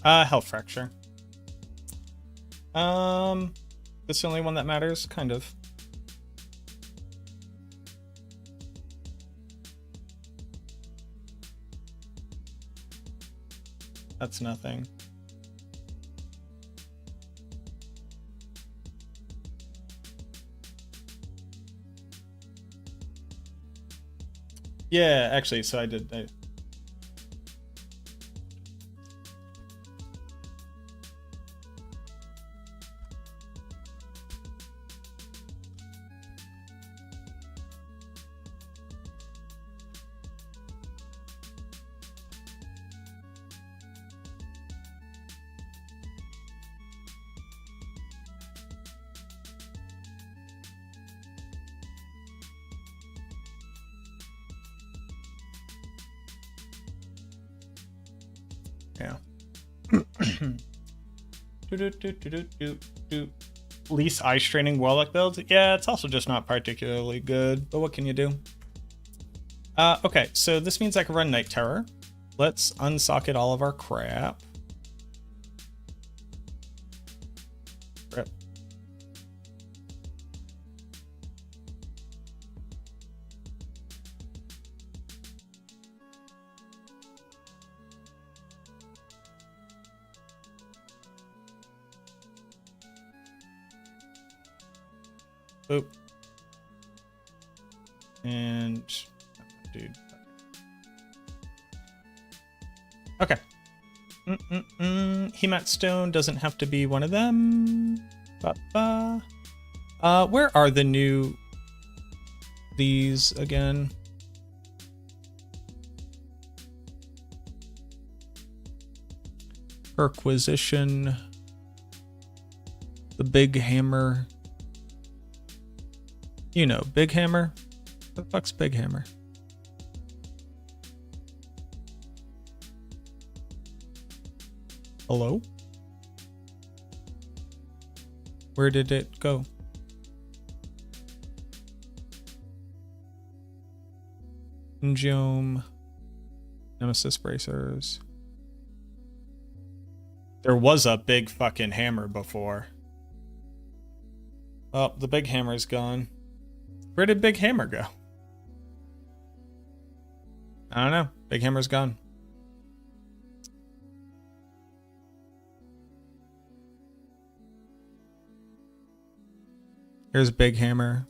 A: Health fracture. This is the only one that matters, kind of. That's nothing. Yeah, actually, so I did. Yeah. Least eye straining Warlock build. Yeah, it's also just not particularly good, but what can you do? Okay, so this means I can run Night Terror. Let's unsocket all of our crap. Rip. Boop. And dude. Okay. Hemat Stone doesn't have to be one of them. Where are the new these again? Perquisition. The big hammer. You know, big hammer. What the fuck's big hammer? Hello? Where did it go? Ingiome. Nemesis bracers. There was a big fucking hammer before. Oh, the big hammer's gone. Where did Big Hammer go? I don't know. Big Hammer's gone. Here's Big Hammer.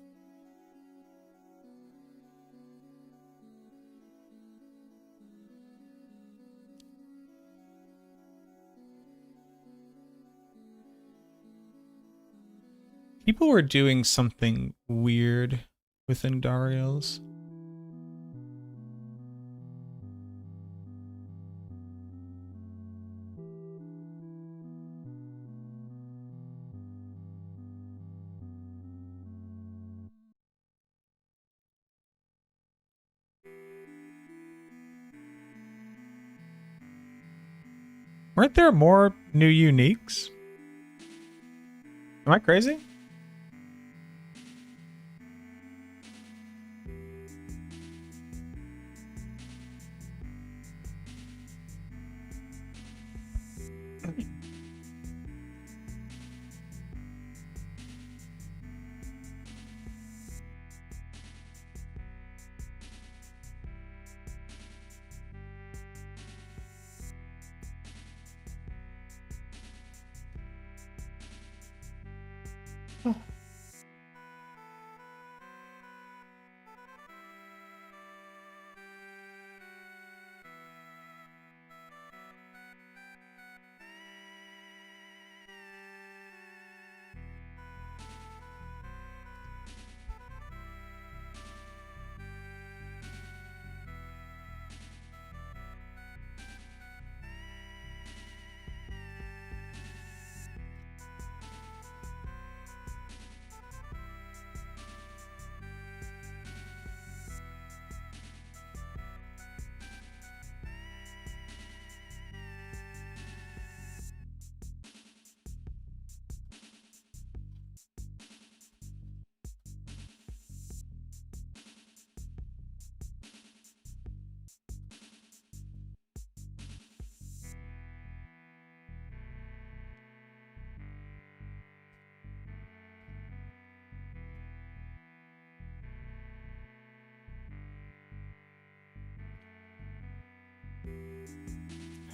A: People were doing something weird within Dariel's. Weren't there more new uniques? Am I crazy?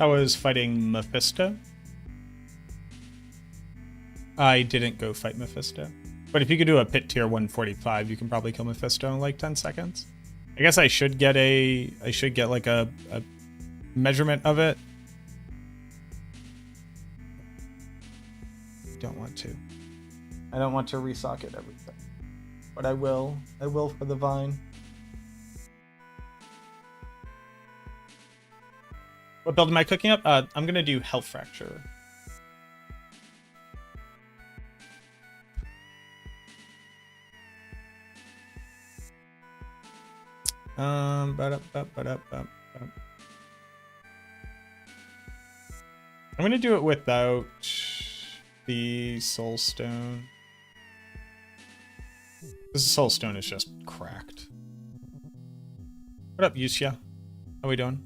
A: I was fighting Mephisto. I didn't go fight Mephisto. But if you could do a pit tier 145, you can probably kill Mephisto in like 10 seconds. I guess I should get like a measurement of it. Don't want to. I don't want to resocket everything. But I will. I will for the vine. What build am I cooking up? I'm gonna do Health Fracture. I'm gonna do it without the Soul Stone. This Soul Stone is just cracked. What up, Yusha? How we doing?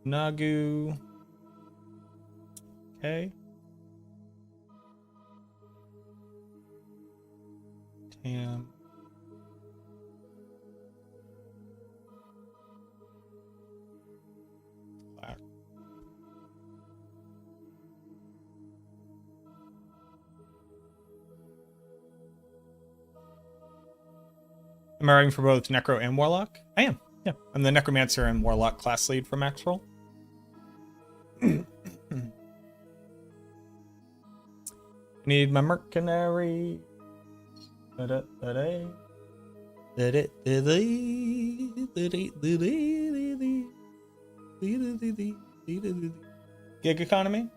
A: Nagu. Okay. Damn. Black. Am I writing for both Necro and Warlock? I am. Yeah. I'm the Necromancer and Warlock class lead for Max Roll. Need my mercenary. Gig economy?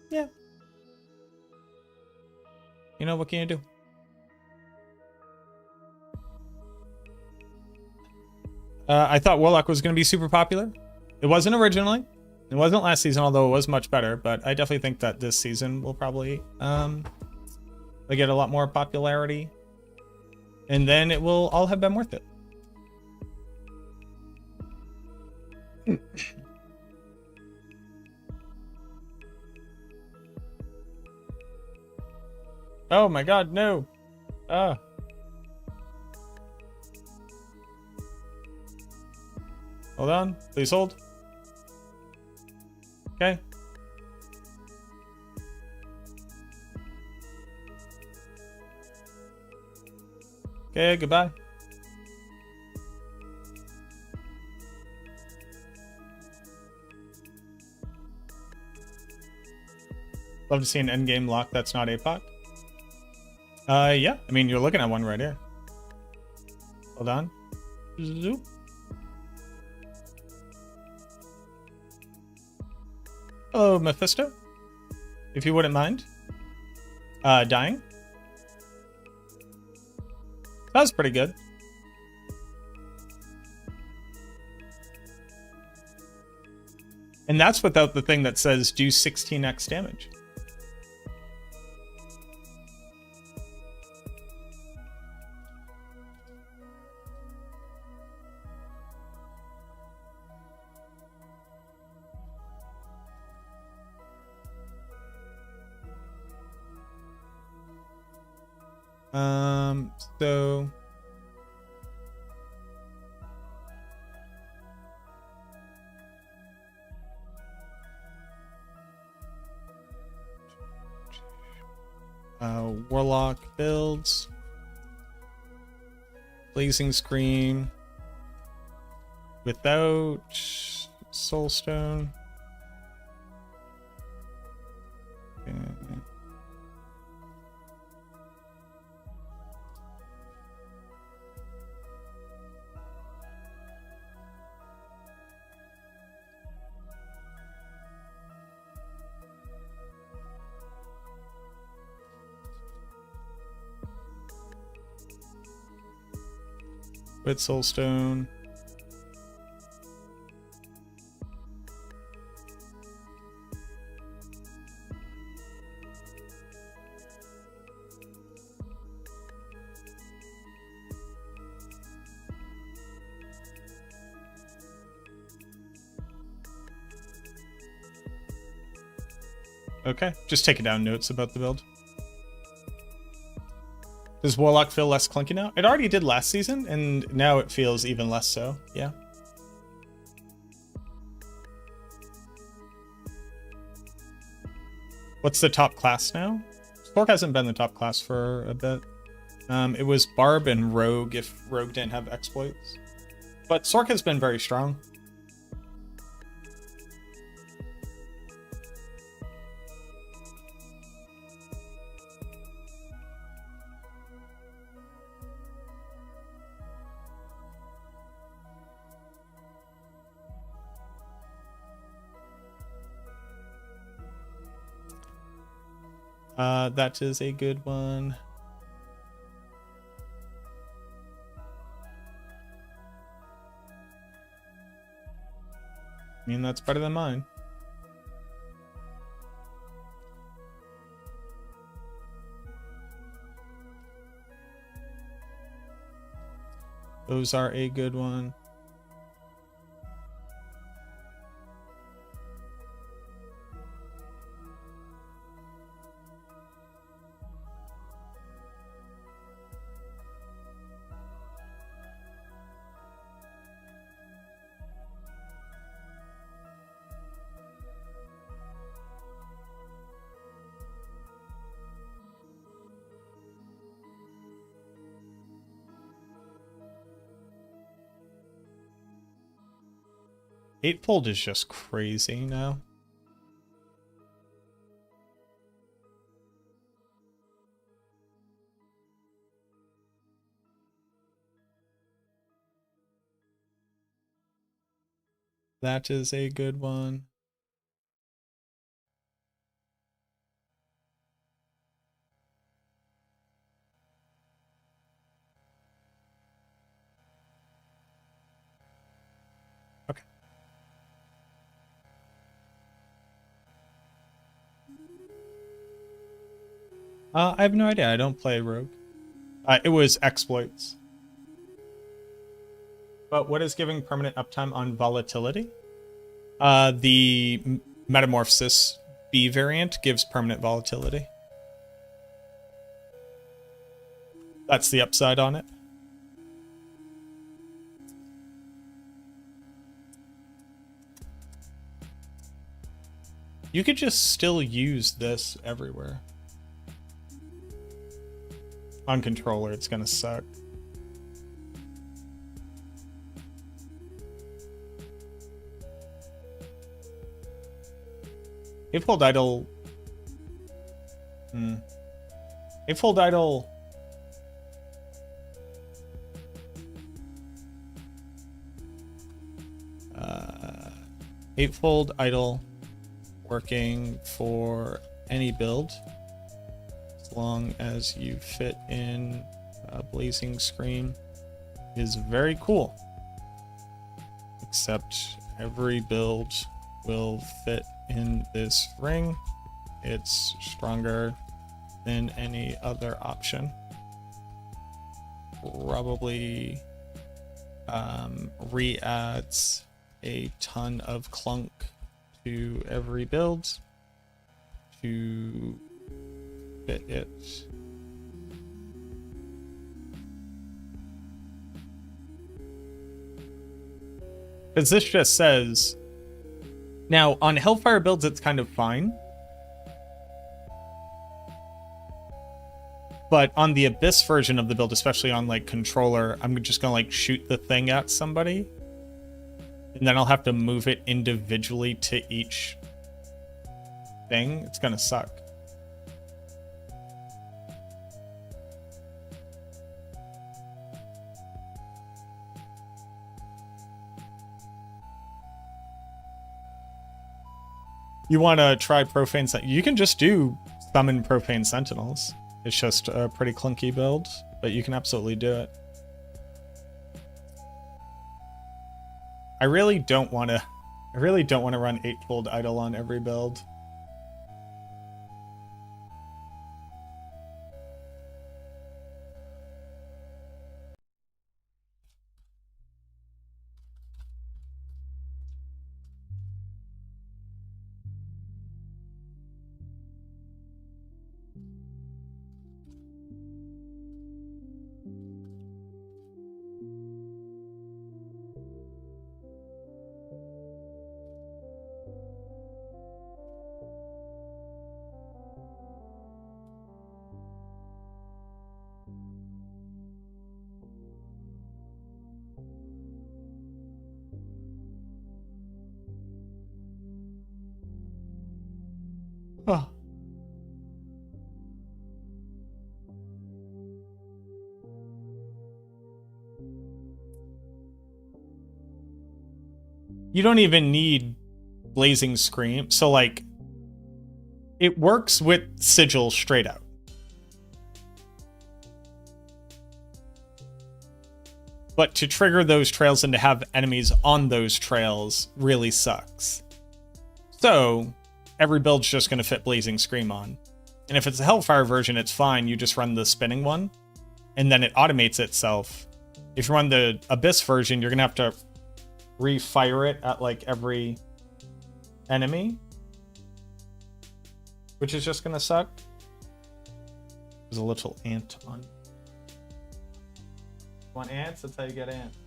A: Yeah. You know, what can you do? I thought Warlock was going to be super popular. It wasn't originally. It wasn't last season, although it was much better. But I definitely think that this season will probably get a lot more popularity. And then it will all have been worth it. Oh my god, no. Hold on, please hold. Okay. Okay, goodbye. Love to see an endgame lock that's not APOC. Yeah, I mean, you're looking at one right here. Hold on. Zoop. Hello, Mephisto. If you wouldn't mind. Dying. That was pretty good. And that's without the thing that says do 16x damage. So Warlock builds. Blazing Scream without Soulstone. Okay. With Soulstone. Okay, just taking down notes about the build. Does Warlock feel less clunky now? It already did last season, and now it feels even less so, yeah. What's the top class now? Spork hasn't been the top class for a bit. It was Barb and Rogue if Rogue didn't have exploits. But Sork has been very strong. That is a good one. I mean, that's better than mine. Those are a good one. Eightfold is just crazy now. That is a good one. Okay. I have no idea. I don't play Rogue. It was exploits. But what is giving permanent uptime on volatility? The Metamorphosis B variant gives permanent volatility. That's the upside on it. You could just still use this everywhere. On controller, it's gonna suck. Eightfold Idol. Eightfold Idol. Eightfold Idol working for any build as long as you fit in a blazing screen is very cool. Except every build will fit in this ring. It's stronger than any other option. Probably re-adds a ton of clunk to every build to fit it. Because this just says, now on Hellfire builds it's kind of fine, but on the Abyss version of the build, especially on like controller, I'm just gonna like shoot the thing at somebody and then I'll have to move it individually to each thing. It's gonna suck. You want to try Profane Sentinels? You can just do summon Profane Sentinels. It's just a pretty clunky build, but you can absolutely do it. I really don't want to run Eightfold Idol on every build. Oh. You don't even need Blazing Scream. So, like, it works with Sigil straight out. But to trigger those trails and to have enemies on those trails really sucks. So, every build's just going to fit Blazing Scream on. And if it's a Hellfire version, it's fine. You just run the spinning one, and then it automates itself. If you run the Abyss version, you're going to have to refire it at, like, every enemy, which is just going to suck. There's a little ant on. Want ants? That's how you get ants.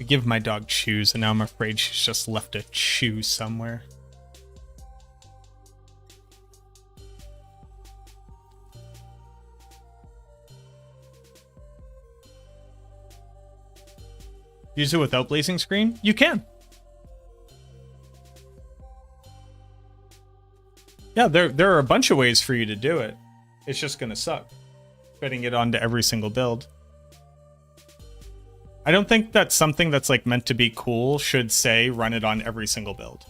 A: I give my dog chews, and now I'm afraid she's just left a chew somewhere. Use it without Blazing Screen? You can. Yeah, there are a bunch of ways for you to do it. It's just gonna suck fitting it onto every single build. I don't think that something that's like meant to be cool should say run it on every single build.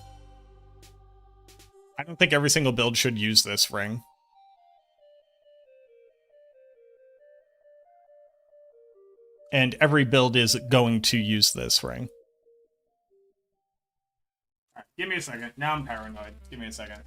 A: I don't think every single build should use this ring. And every build is going to use this ring. All right, give me a second. Now I'm paranoid. Give me a second.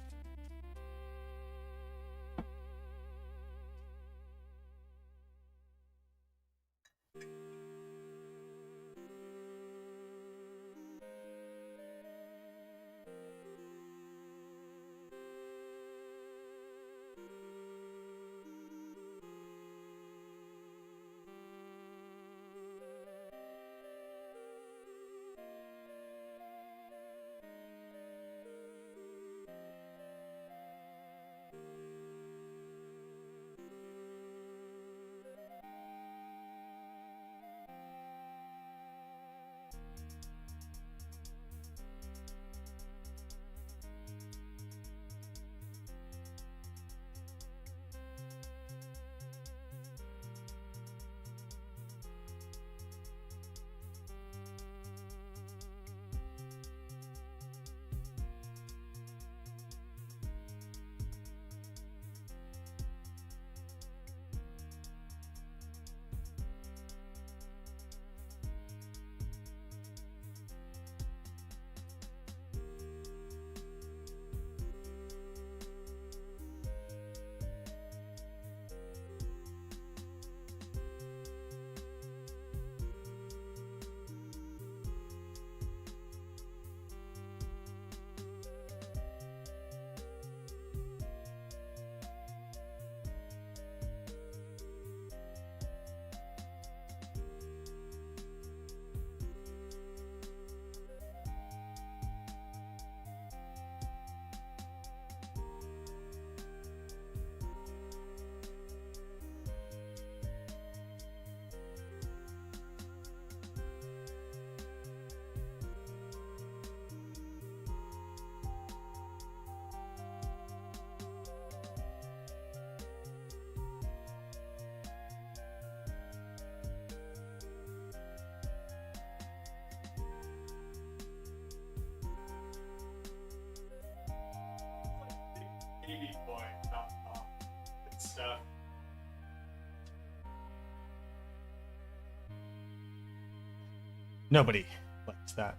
A: Nobody likes that.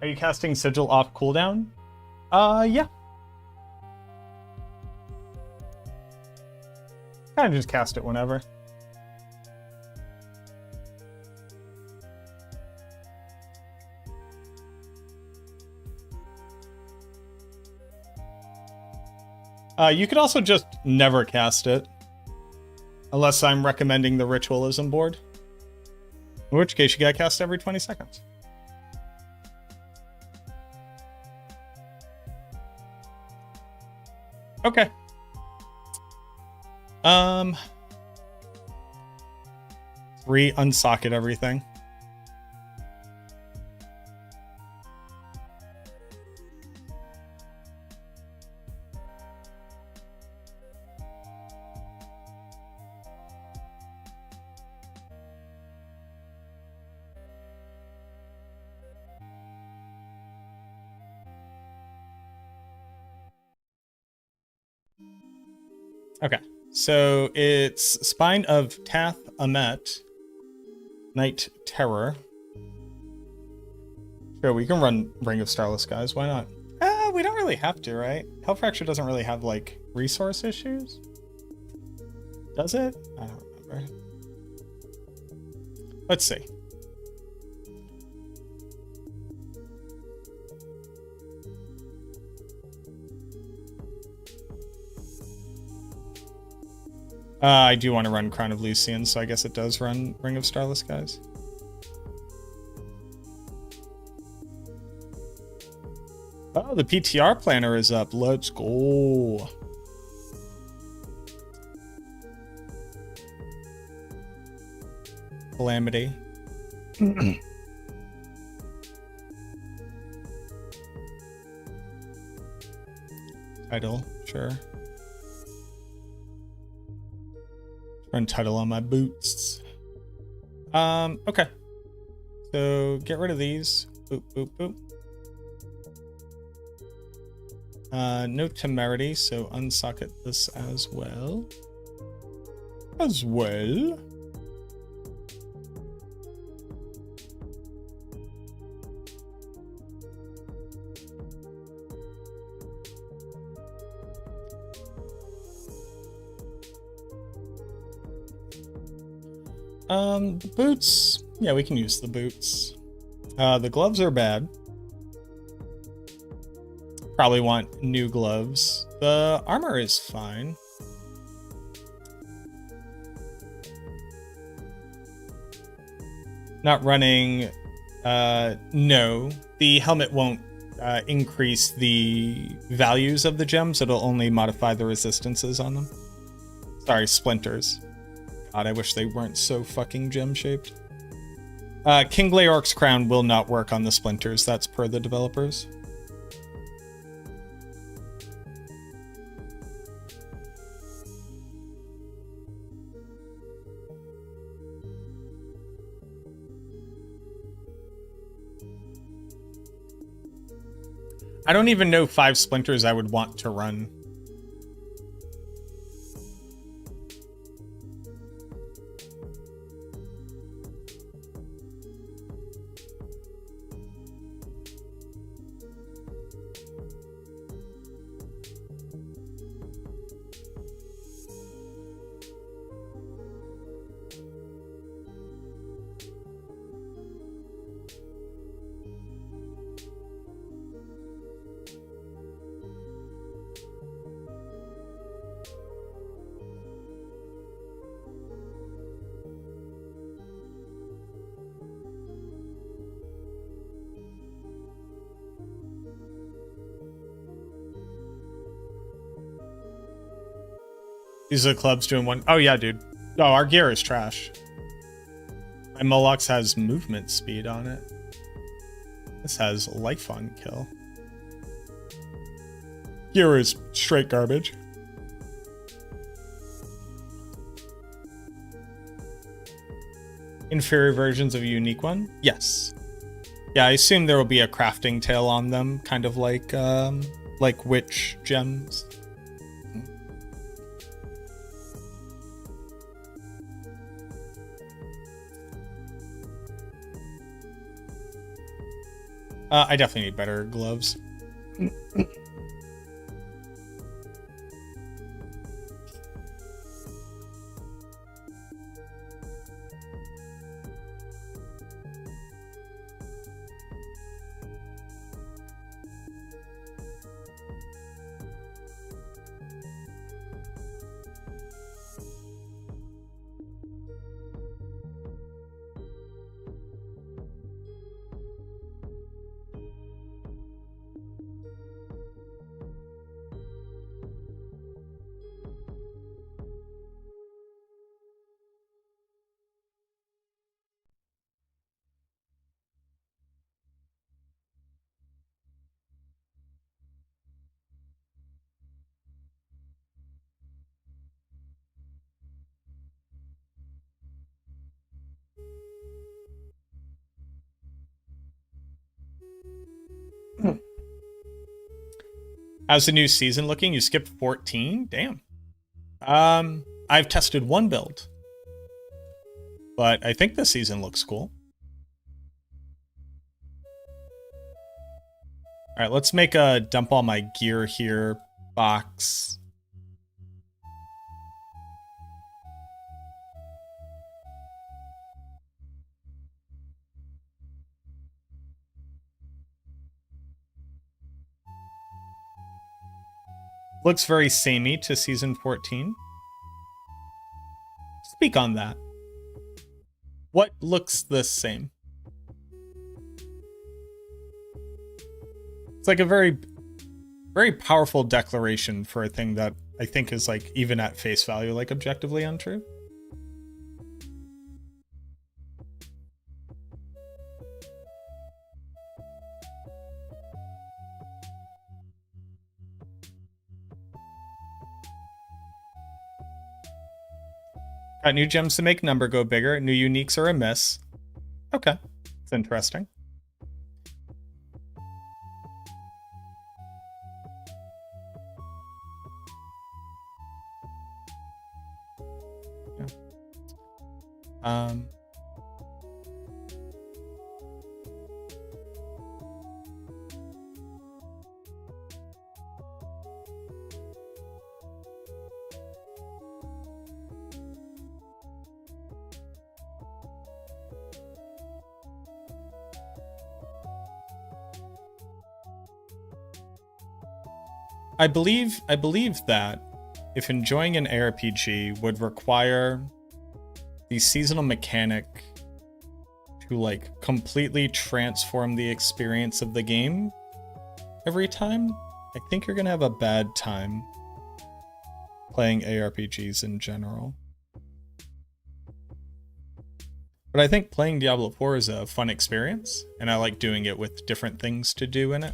A: Are you casting Sigil off cooldown? Yeah. Kind of just cast it whenever. You could also just never cast it. Unless I'm recommending the Ritualism board. In which case you gotta cast every 20 seconds. Okay. Unsocket everything. Okay, so it's Spine of Tath Amet, Night Terror. Sure, we can run Ring of Starless Skies, why not? We don't really have to, right? Hellfracture doesn't really have, like, resource issues? Does it? I don't remember. Let's see. I do want to run Crown of Lucian, so I guess it does run Ring of Starless Skies. Oh, the PTR planner is up. Let's go. Calamity. Title, sure. Run title on my boots. Okay. So get rid of these. Boop, boop, boop. No temerity, so unsocket this as well. As well. The boots. Yeah, we can use the boots. The gloves are bad. Probably want new gloves. The armor is fine. Not running. No. The helmet won't increase the values of the gems. It'll only modify the resistances on them. Sorry, splinters. God, I wish they weren't so fucking gem-shaped. King Leorc's crown will not work on the splinters. That's per the developers. I don't even know 5 splinters I would want to run. These are the clubs doing one. Oh, yeah, dude. Oh, our gear is trash. My Moloch has movement speed on it. This has life on kill. Gear is straight garbage. Inferior versions of a unique one? Yes. Yeah, I assume there will be a crafting tail on them, kind of like witch gems. I definitely need better gloves. How's the new season looking? You skipped 14? Damn. I've tested one build, but I think the season looks cool. All right, let's make a dump all my gear here box. Looks very samey to season 14. Speak on that. What looks the same? It's like a very, very powerful declaration for a thing that I think is like even at face value, like objectively untrue. Got new gems to make number go bigger. New uniques are a miss. Okay, it's interesting. Yeah. I believe that if enjoying an ARPG would require the seasonal mechanic to like completely transform the experience of the game every time, I think you're gonna have a bad time playing ARPGs in general. But I think playing Diablo 4 is a fun experience, and I like doing it with different things to do in it.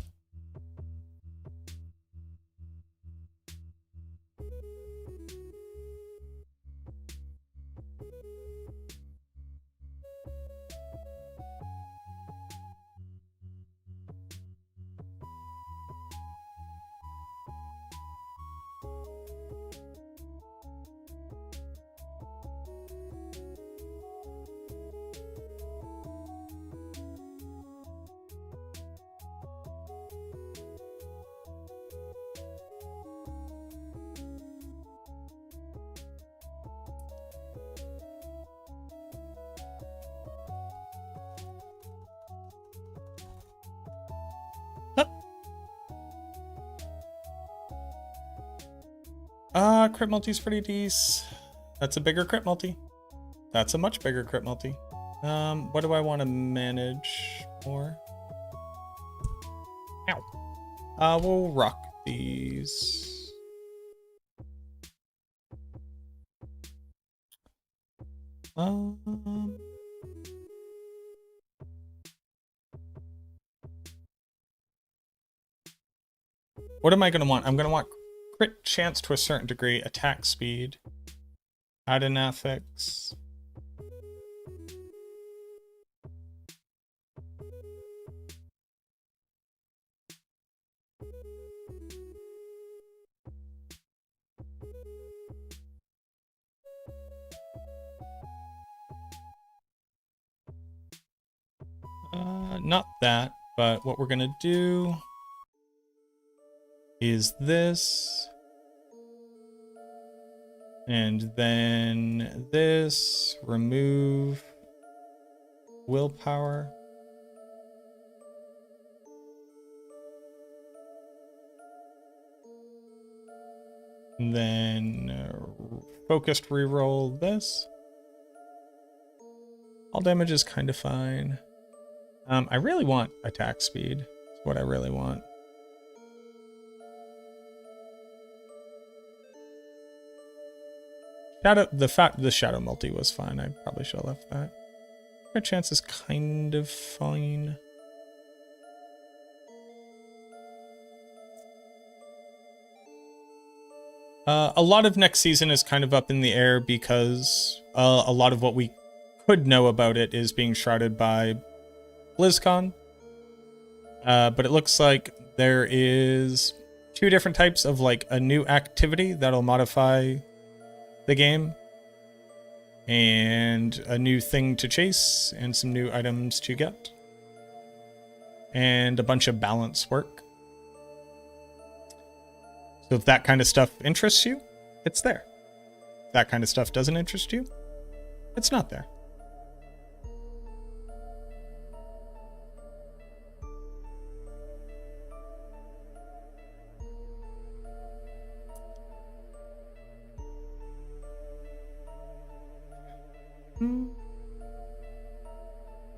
A: Crit multi's pretty decent. That's a bigger crit multi. That's a much bigger crit multi. What do I want to manage more? Ow. We'll rock these. What am I going to want? I'm going to want crit chance to a certain degree, attack speed, add an affix. Not that. But what we're gonna do is this. And then this, remove willpower. And then focused reroll this. All damage is kind of fine. I really want attack speed. That's what I really want. The shadow multi was fine. I probably should have left that. Our chance is kind of fine. A lot of next season is kind of up in the air because a lot of what we could know about it is being shrouded by BlizzCon. But it looks like there is 2 different types of like a new activity that'll modify the game, and a new thing to chase, and some new items to get, and a bunch of balance work. So if that kind of stuff interests you, it's there. If that kind of stuff doesn't interest you, it's not there.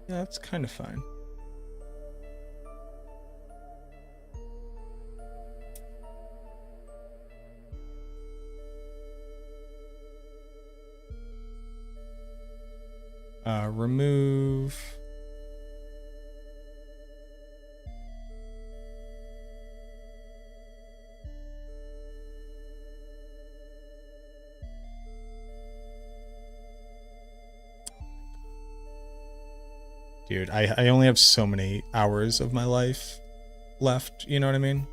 A: Yeah, that's kind of fine. Remove. Dude, I only have so many hours of my life left, you know what I mean?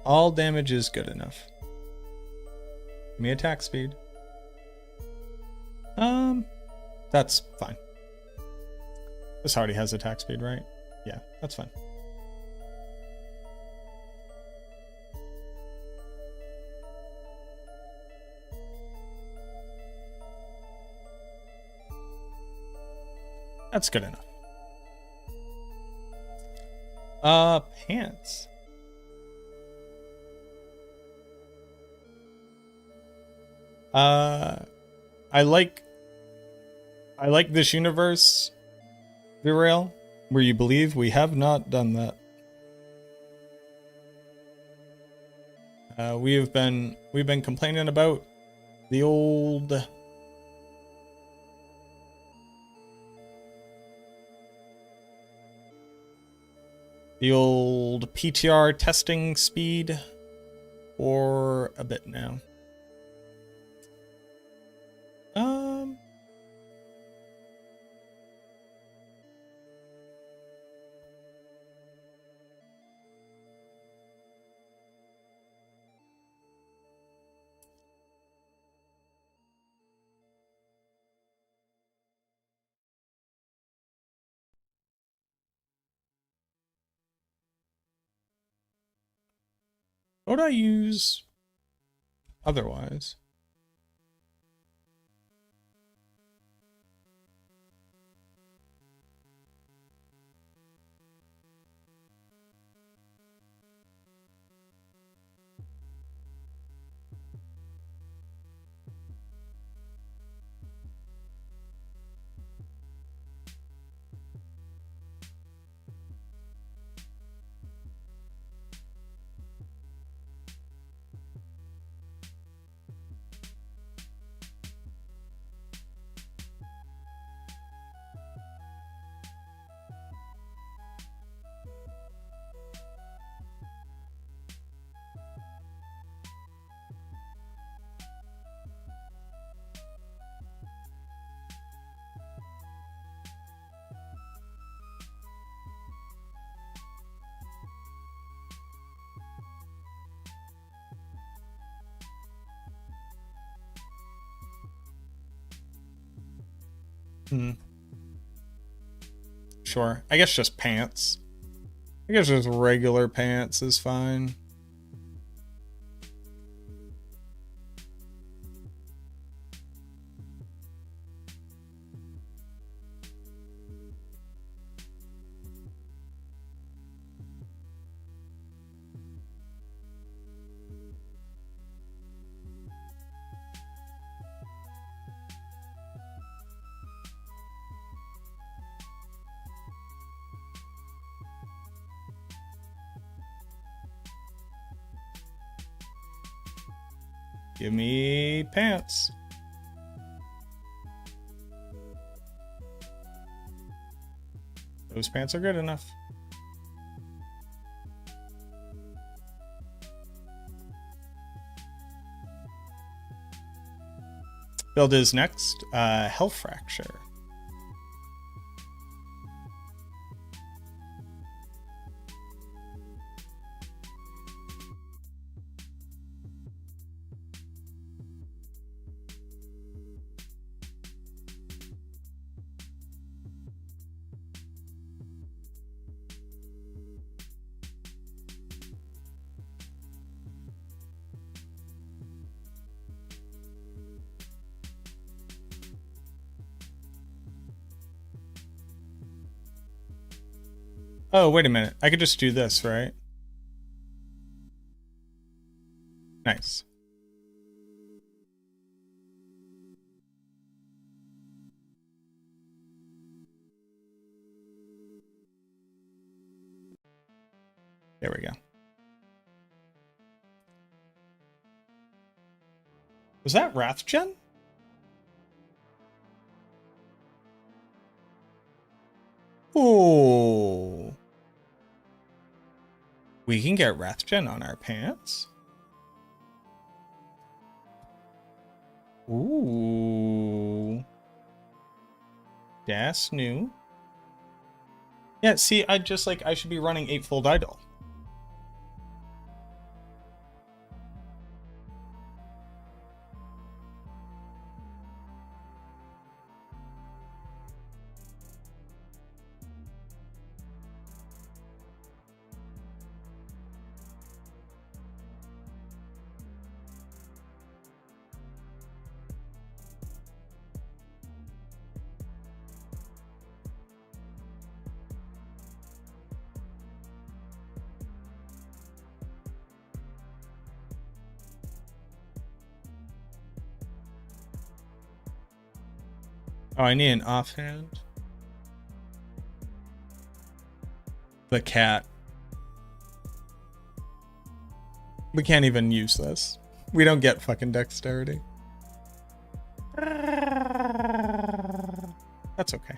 A: All damage is good enough. Give me attack speed. That's fine. This already has attack speed, right? Yeah, that's fine. That's good enough. Pants. I like this universe, Virail, where you believe we have not done that. We've been complaining about the old PTR testing speed for a bit now. What would I use otherwise? Hmm. Sure. I guess just pants. I guess just regular pants is fine. Give me pants. Those pants are good enough. Build is next. Health Fracture. Oh, wait a minute. I could just do this, right? Nice. There we go. Was that Wrathgen? Ooh. We can get Wrathgen on our pants. Ooh. That's new. Yeah, see, I should be running Eightfold Idol. Oh, I need an offhand. The cat. We can't even use this. We don't get fucking dexterity. That's okay.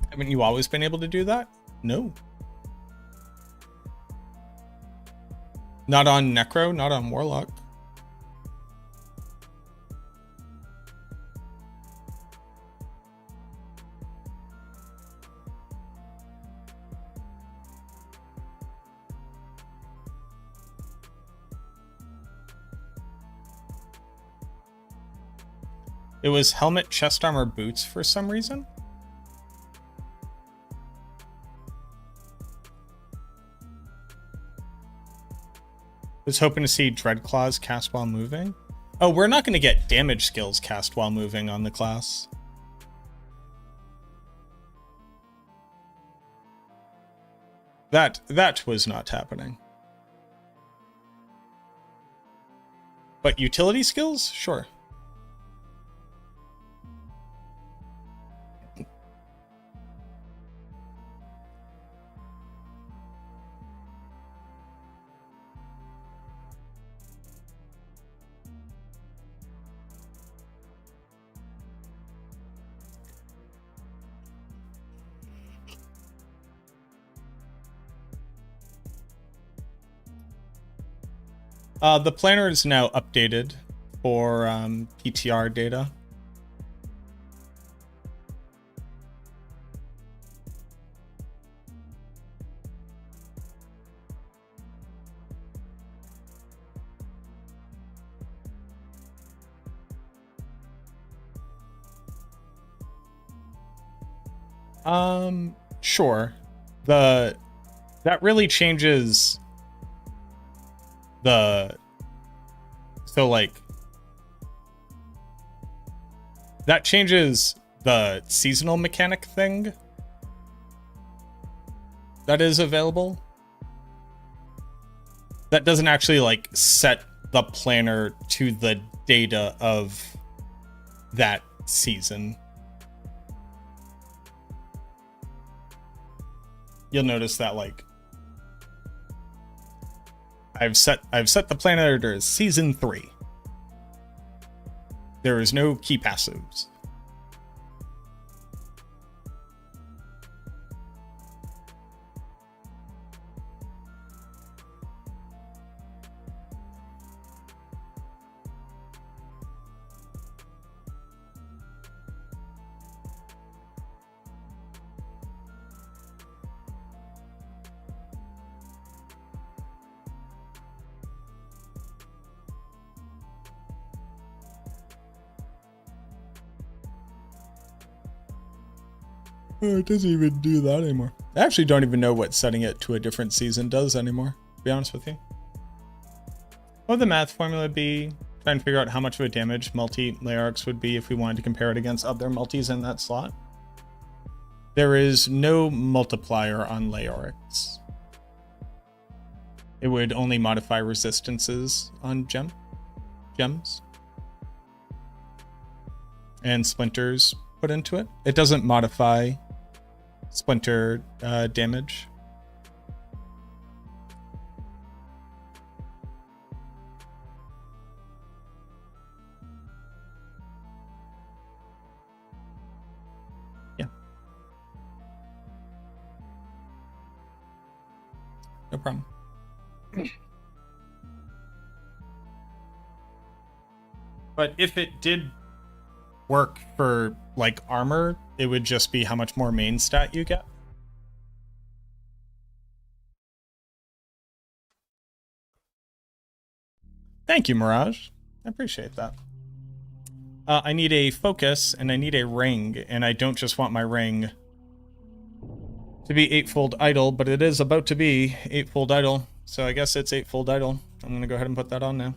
A: Haven't you always been able to do that? No. Not on Necro, not on Warlock. It was helmet, chest armor, boots for some reason. Was hoping to see Dreadclaws cast while moving. Oh, we're not going to get damage skills cast while moving on the class. That was not happening. But utility skills? Sure. The planner is now updated for PTR data. Sure. That really changes the, so like, that changes the seasonal mechanic thing that is available. That doesn't actually like set the planner to the data of that season. You'll notice that like I've set the planner to season 3. There is no key passives. Oh, it doesn't even do that anymore. I actually don't even know what setting it to a different season does anymore, to be honest with you. What would the math formula be? Trying to figure out how much of a damage multi-Layorix would be if we wanted to compare it against other multis in that slot. There is no multiplier on Layorix. It would only modify resistances on gems. And splinters put into it. It doesn't modify splinter damage. Yeah. No problem. But if it did work for like armor, it would just be how much more main stat you get. Thank you, Mirage. I appreciate that. I need a focus and I need a ring, and I don't just want my ring to be 8-fold idle, but it is about to be 8-fold idle, so I guess it's 8-fold idle. I'm gonna go ahead and put that on now.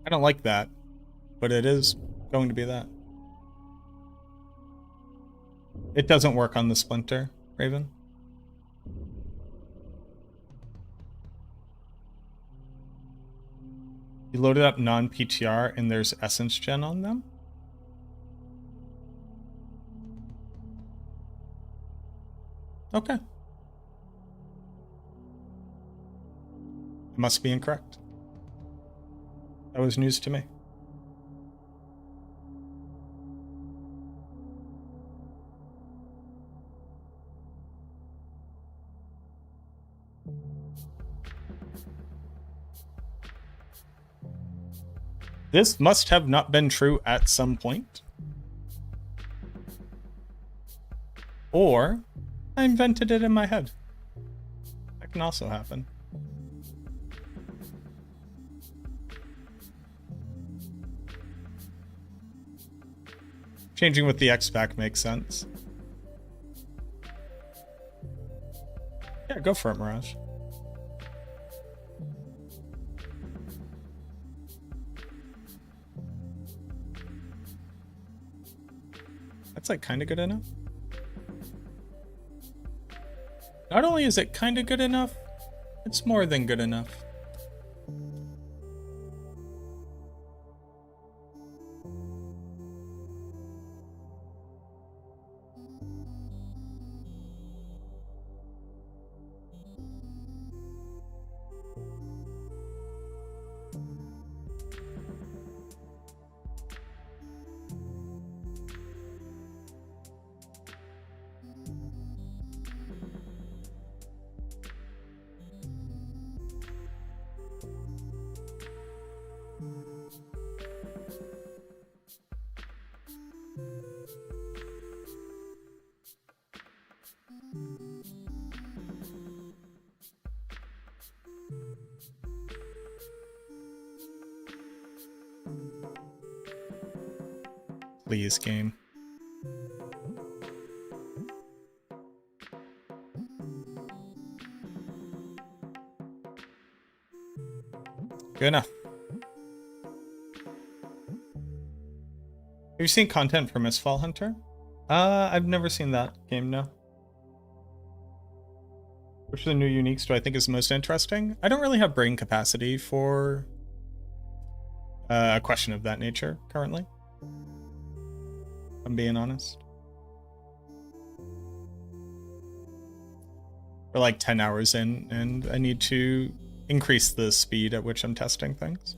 A: I don't like that, but it is going to be that. It doesn't work on the splinter, Raven. You loaded up non-PTR and there's essence gen on them? Okay. It must be incorrect. That was news to me. This must have not been true at some point. Or I invented it in my head. That can also happen. Changing with the X-Pack makes sense. Yeah, go for it, Mirage. That's like kind of good enough. Not only is it kind of good enough, it's more than good enough. Please, game. Good enough. Have you seen content for Mistfall Hunter? I've never seen that game, no. Which of the new uniques do I think is most interesting? I don't really have brain capacity for a question of that nature currently. I'm being honest. We're like 10 hours in, and I need to increase the speed at which I'm testing things.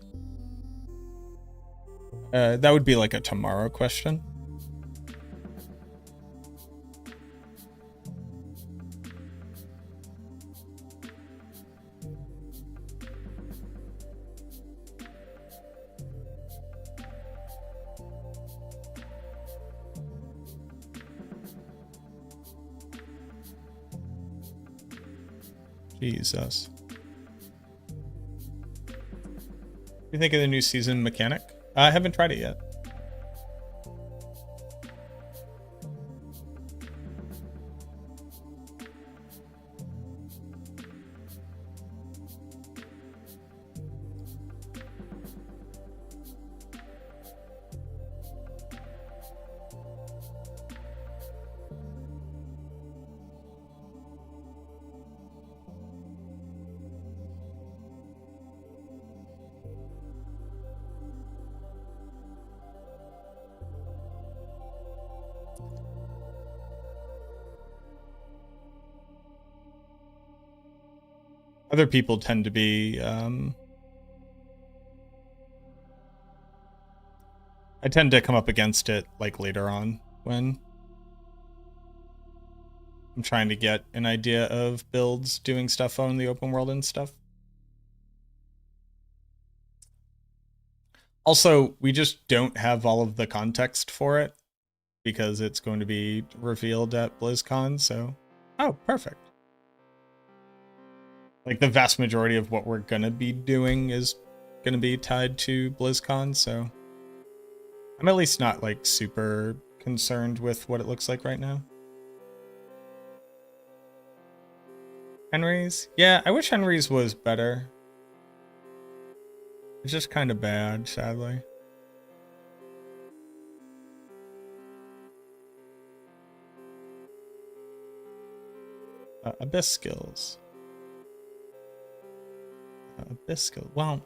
A: That would be like a tomorrow question. Jesus. What do you think of the new season mechanic? I haven't tried it yet. Other people tend to be, I tend to come up against it like later on when I'm trying to get an idea of builds doing stuff on the open world and stuff. Also, we just don't have all of the context for it because it's going to be revealed at BlizzCon, so... Oh, perfect. Like, the vast majority of what we're gonna be doing is gonna be tied to BlizzCon, so... I'm at least not, like, super concerned with what it looks like right now. Henry's? Yeah, I wish Henry's was better. It's just kind of bad, sadly. Abyss skills. Abyss skill. Well,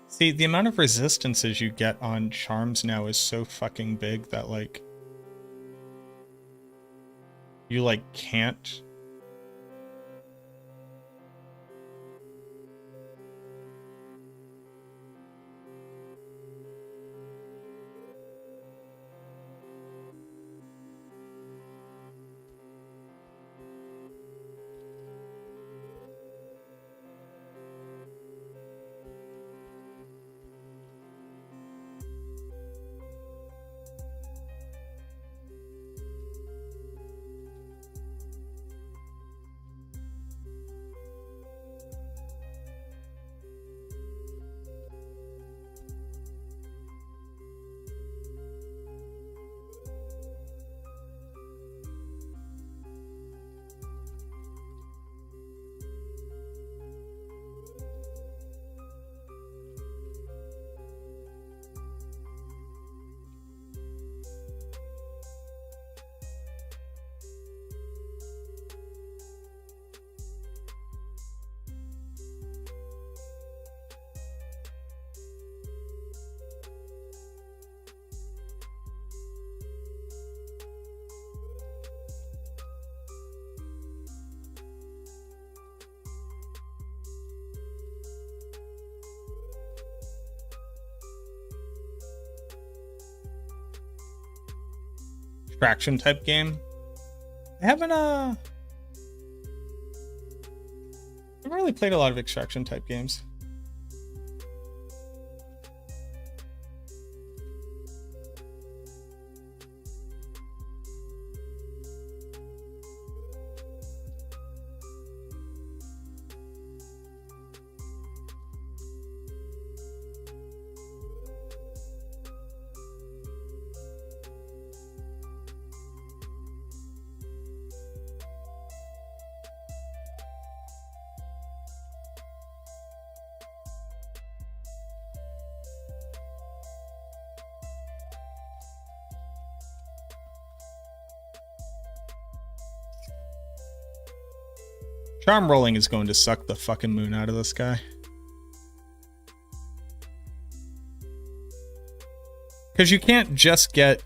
A: see, the amount of resistances you get on charms now is so fucking big that, like, you, like, can't. Extraction type game. I haven't really played a lot of extraction type games. Charm rolling is going to suck the fucking moon out of this guy. Because you can't just get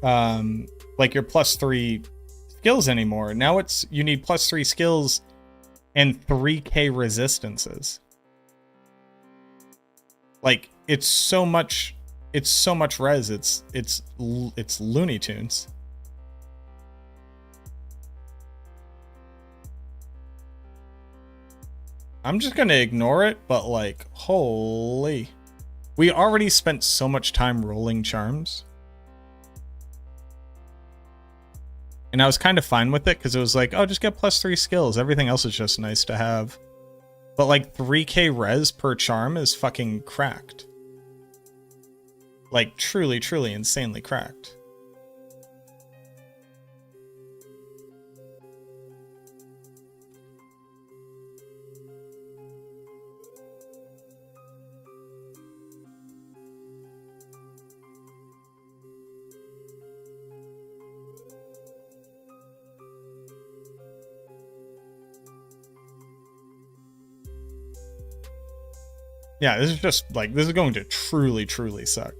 A: like your +3 skills anymore. Now it's you need +3 skills and 3k resistances. Like it's so much res. It's Looney Tunes. I'm just gonna ignore it, but like, holy. We already spent so much time rolling charms. And I was kind of fine with it because it was like, oh, just get +3 skills. Everything else is just nice to have. But like 3k res per charm is fucking cracked. Like truly, truly insanely cracked. Yeah, this is just like, this is going to truly, truly suck.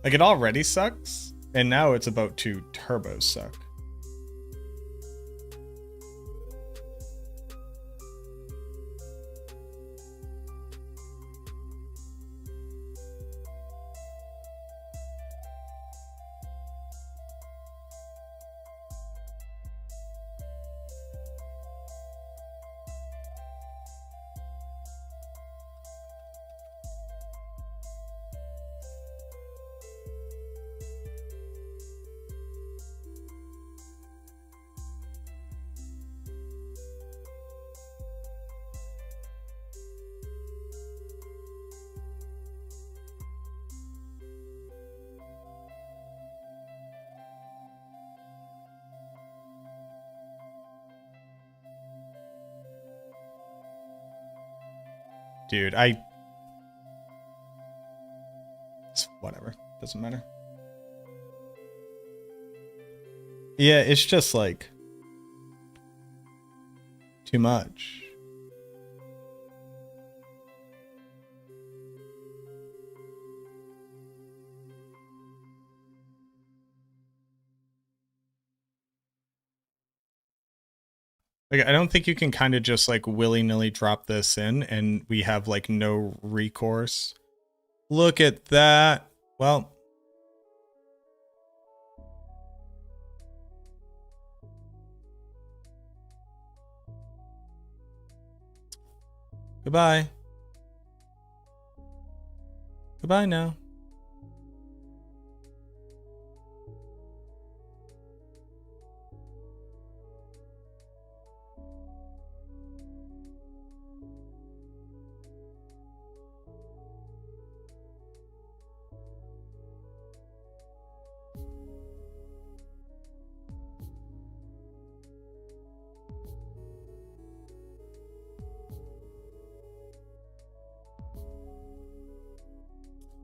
A: Like it already sucks, and now it's about to turbo suck. Dude, it's whatever. Doesn't matter. Yeah, it's just like too much. Like, I don't think you can kind of just like willy-nilly drop this in and we have like no recourse. Look at that. Well, goodbye. Goodbye now.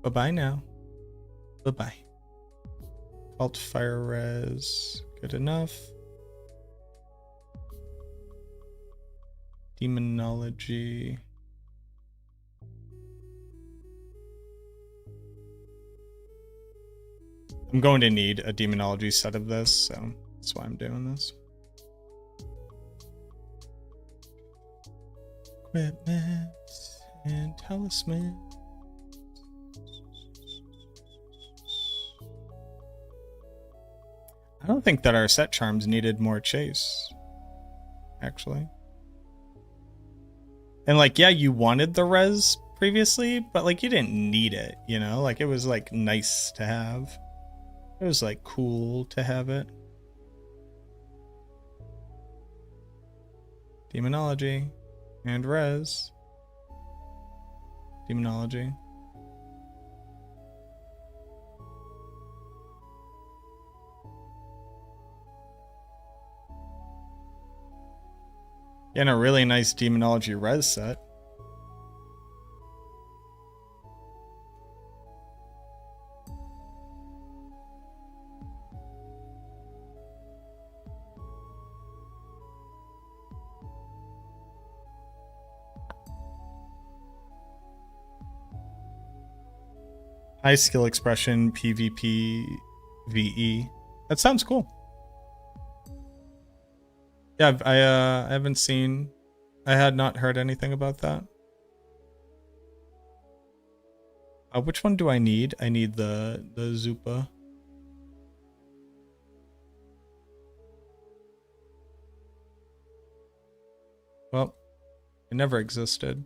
A: Bye-bye now. Bye-bye. Alt fire res. Good enough. Demonology. I'm going to need a demonology set of this, so that's why I'm doing this. Equipment and talisman. I don't think that our set charms needed more chase. actually. And like, yeah, you wanted the res previously, but like you didn't need it, you know? Like it was like nice to have. It was like cool to have it. Demonology and res. Demonology. And a really nice demonology res set. High skill expression, PvP, VE. That sounds cool. Yeah, I haven't seen. I had not heard anything about that. Which one do I need? I need the Zupa. Well, it never existed.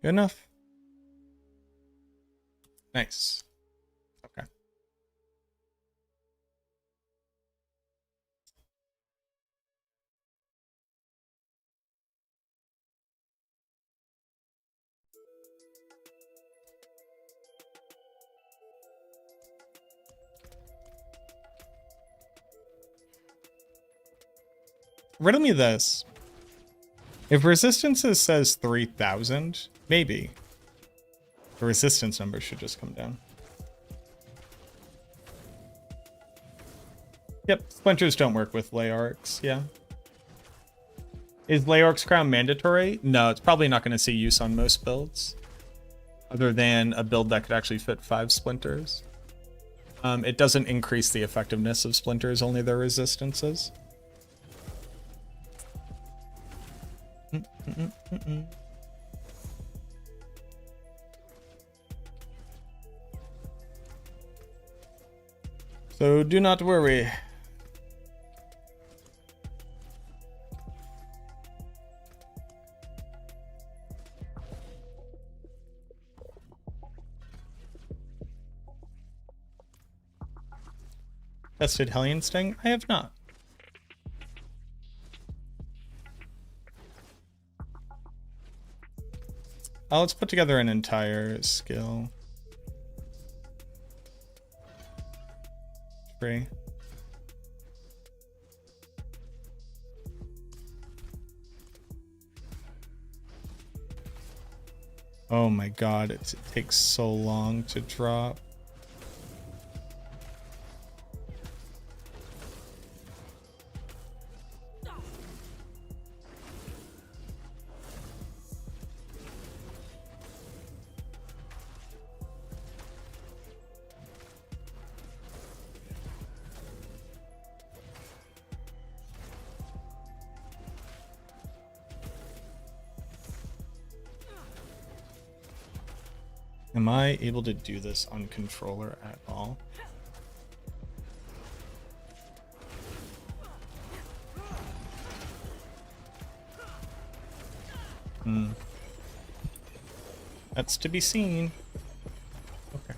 A: Good enough. Nice. Okay. Riddle me this. If resistances says 3,000, maybe the resistance number should just come down. Yep, splinters don't work with Laorix, yeah. Is Laorix Crown mandatory? No, it's probably not going to see use on most builds. Other than a build that could actually fit 5 splinters. It doesn't increase the effectiveness of splinters, only their resistances. So do not worry. Tested Hellion Sting? I have not. Let's put together an entire skill. Free. Oh my god, it takes so long to drop. Am I able to do this on controller at all? That's to be seen. Okay.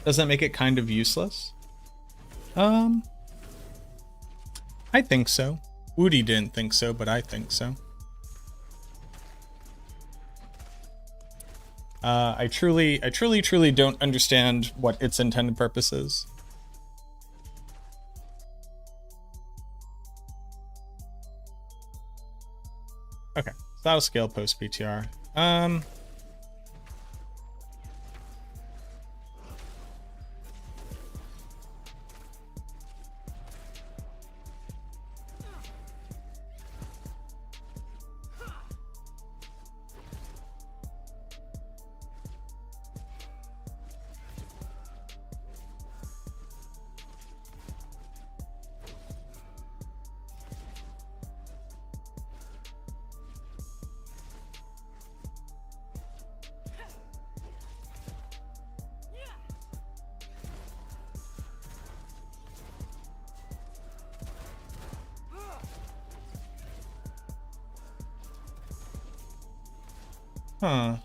A: Does that make it kind of useless? I think so. Woody didn't think so, but I think so. I truly don't understand what its intended purpose is. Okay, so that'll scale post PTR. Huh.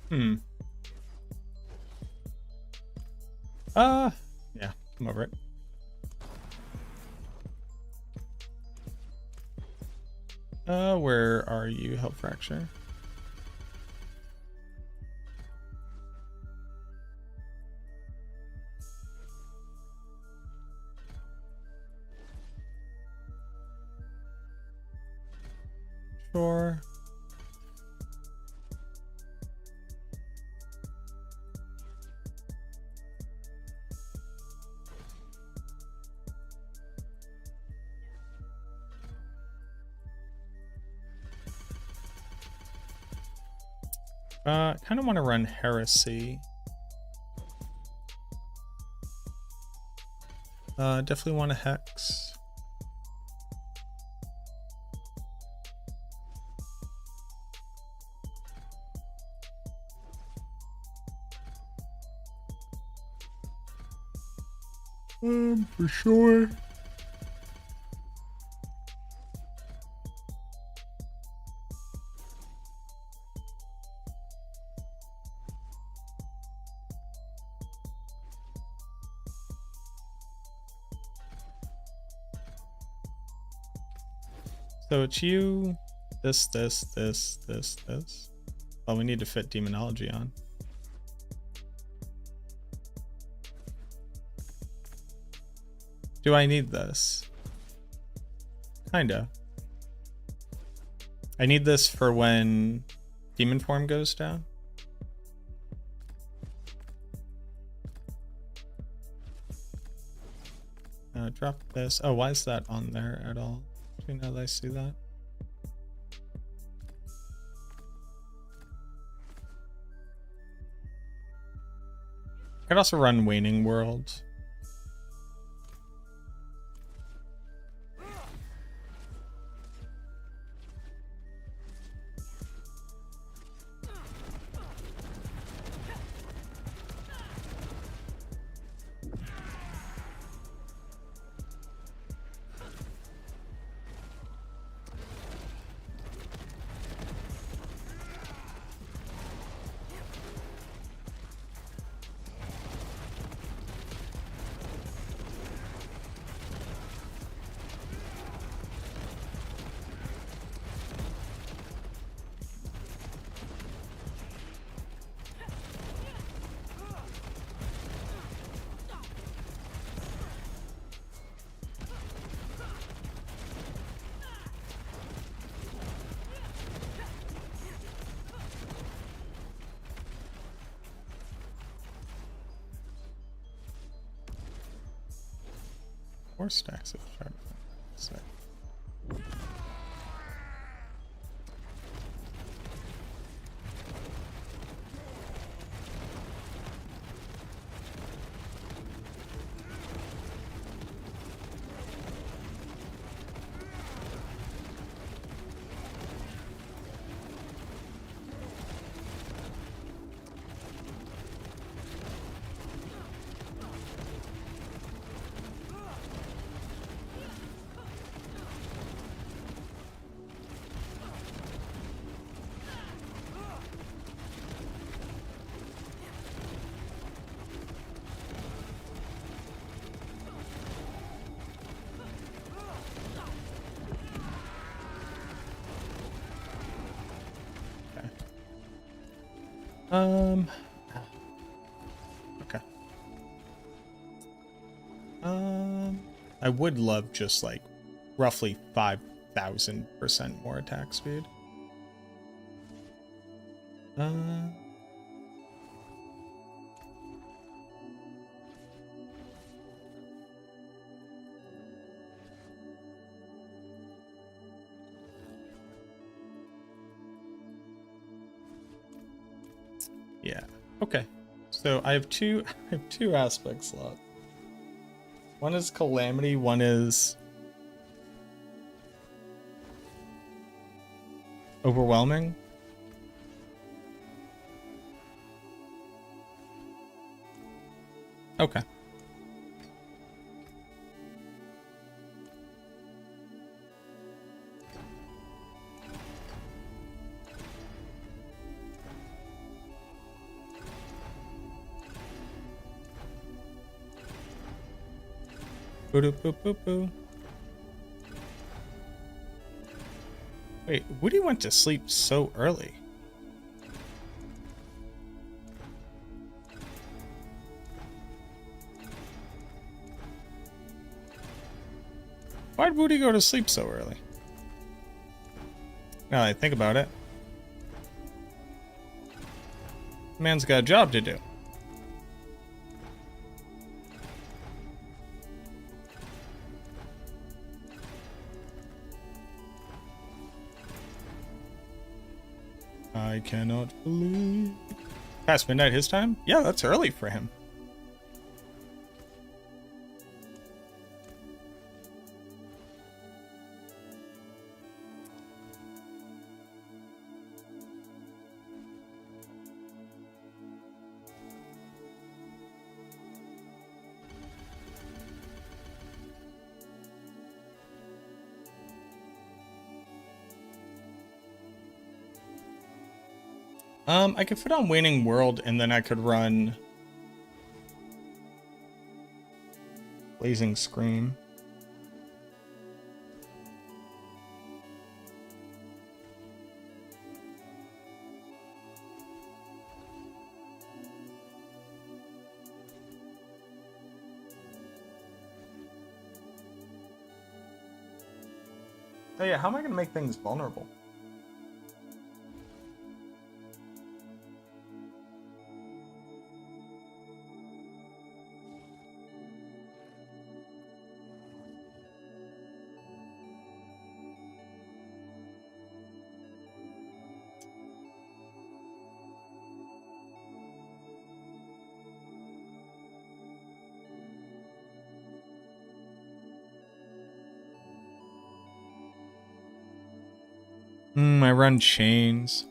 A: Hmm. Yeah, I'm over it. Where are you, Help Fracture? Sure. Kind of want to run Heresy. Definitely want a Hex. For sure. So it's you, this. Oh, we need to fit Demonology on. Do I need this? Kinda. I need this for when Demon Form goes down. Drop this. Oh, why is that on there at all? Now that I see that. I could also run Waning World. Four stacks of sharp. Sick. Okay. I would love just like roughly 5,000% more attack speed. Yeah. Okay. So I have two aspect slots. One is Calamity, one is Overwhelming. Okay. Boo-doo-boo-boo-boo. Wait, Woody went to sleep so early. Why'd Woody go to sleep so early? Now that I think about it. Man's got a job to do. I cannot believe. Past midnight his time? Yeah, that's early for him. I could fit on Waning World, and then I could run Blazing Scream. Oh yeah, how am I gonna make things vulnerable? I run chains.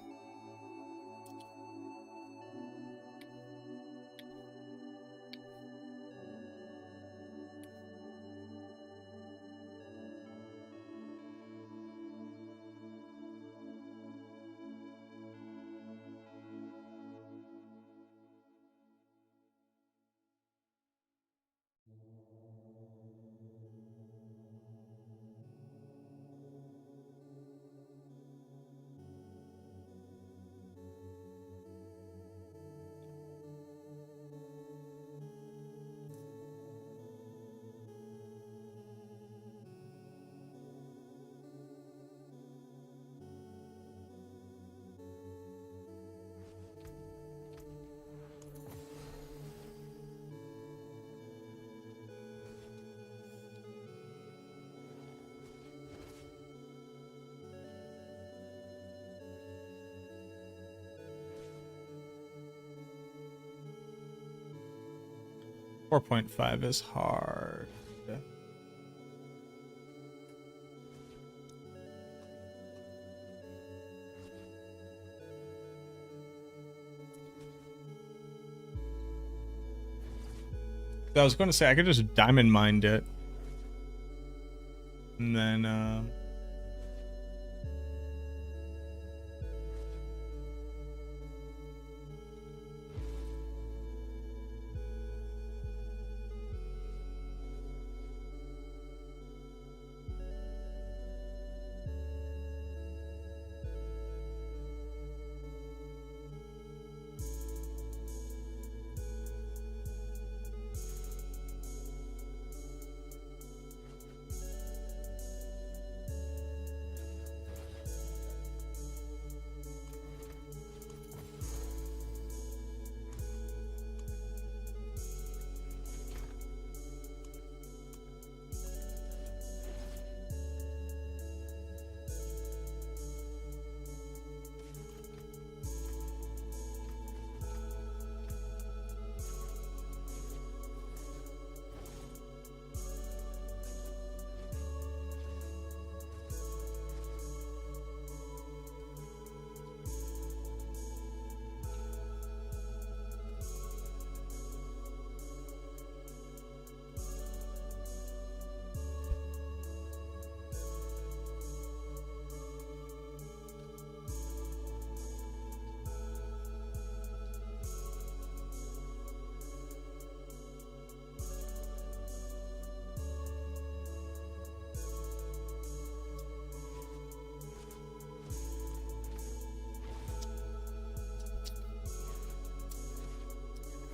A: .5 is hard. I was going to say I could just diamond mine it, and then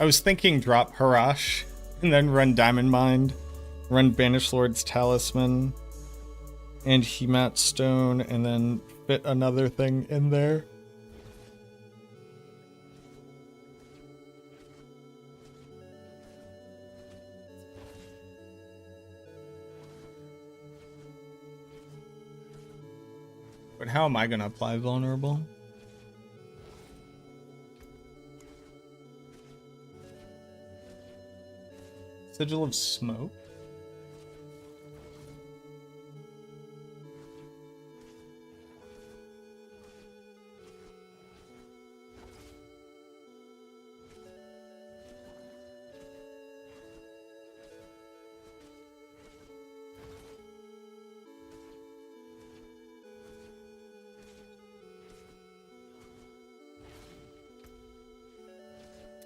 A: I was thinking drop Harash and then run Diamond Mind, run Banished Lord's Talisman and Hemat Stone, and then fit another thing in there. But how am I gonna apply vulnerable? Sigil of Smoke?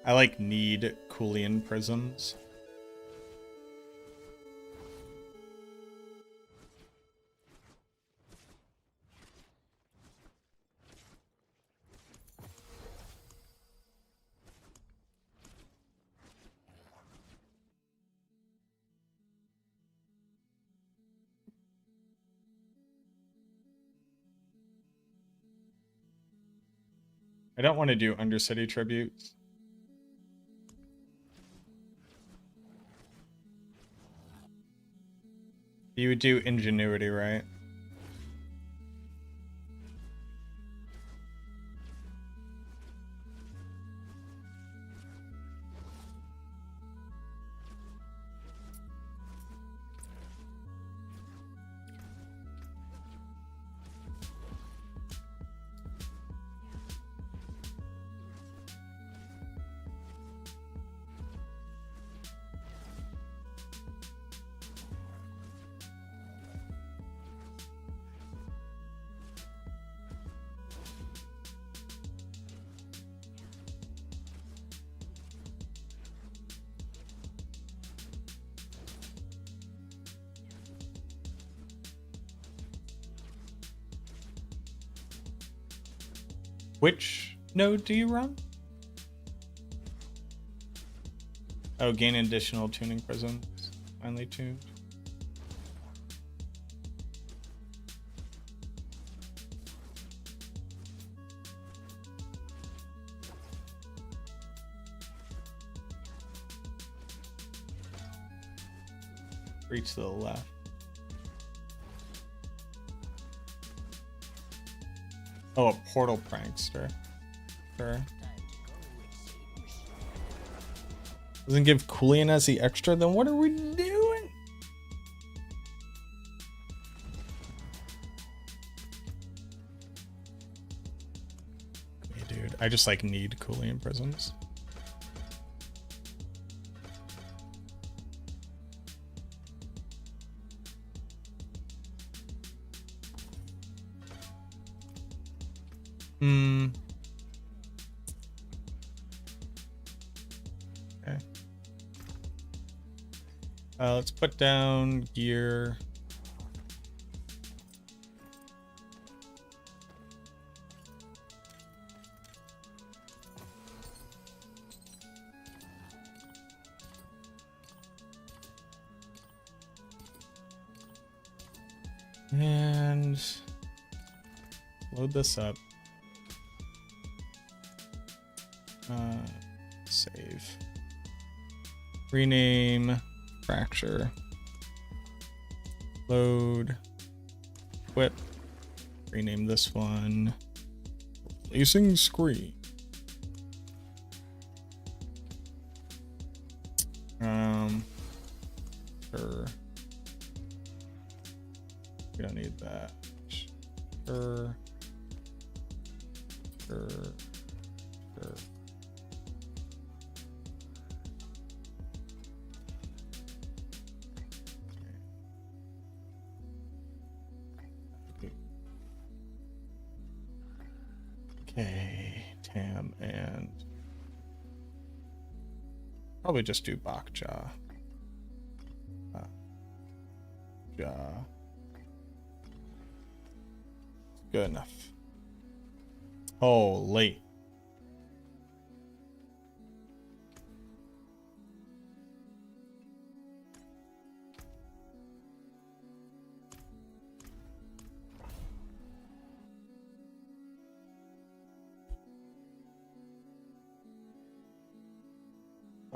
A: I like need Coolian prisms. I don't want to do Undercity tributes. You would do Ingenuity, right? Which node do you run? Oh, gain additional tuning prisms. Finely tuned. Reach to the left. Oh, a portal prankster. Sure. Doesn't give Coolian as the extra, then what are we doing? Hey, dude, I just like need Coolian prisms. Okay. Let's put down gear. And load this up. Save. Rename. Fracture. Load. Equip. Rename this one. Releasing screen. Sure. We don't need that. Sure. Sure. Sure. Okay, Tam and probably just do Bokja. Ja. Good enough. Oh, late.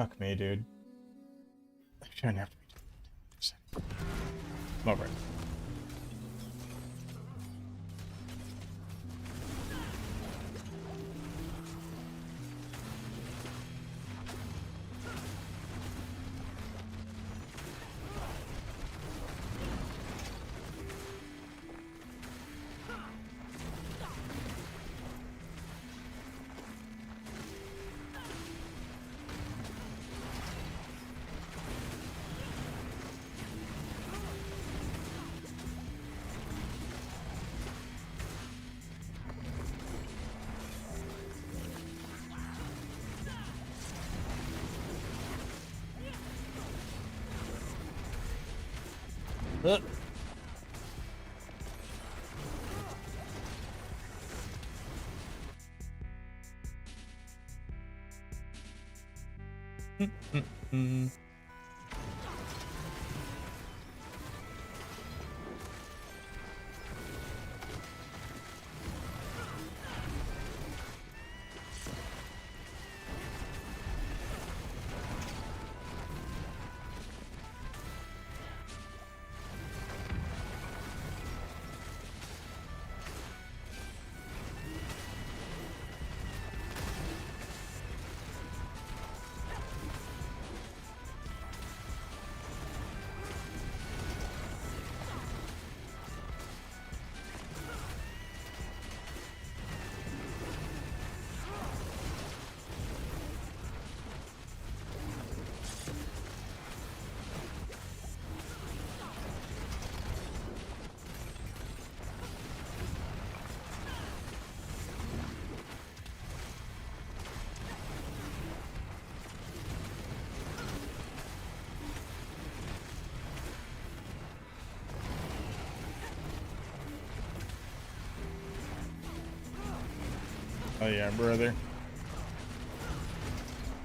A: Fuck me, dude. I shouldn't have to be. I'm over it. Oh yeah, brother.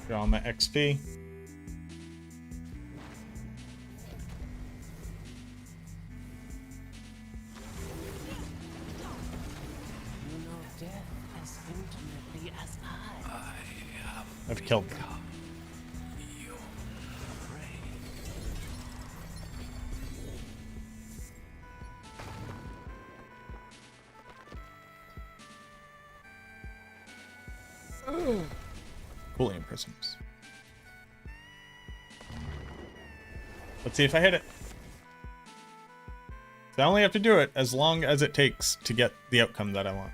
A: Got all my XP.
G: You know death as intimately as I.
A: I've killed them.
E: You pray.
A: Cooling prisms. Let's see if I hit it. So I only have to do it as long as it takes to get the outcome that I want.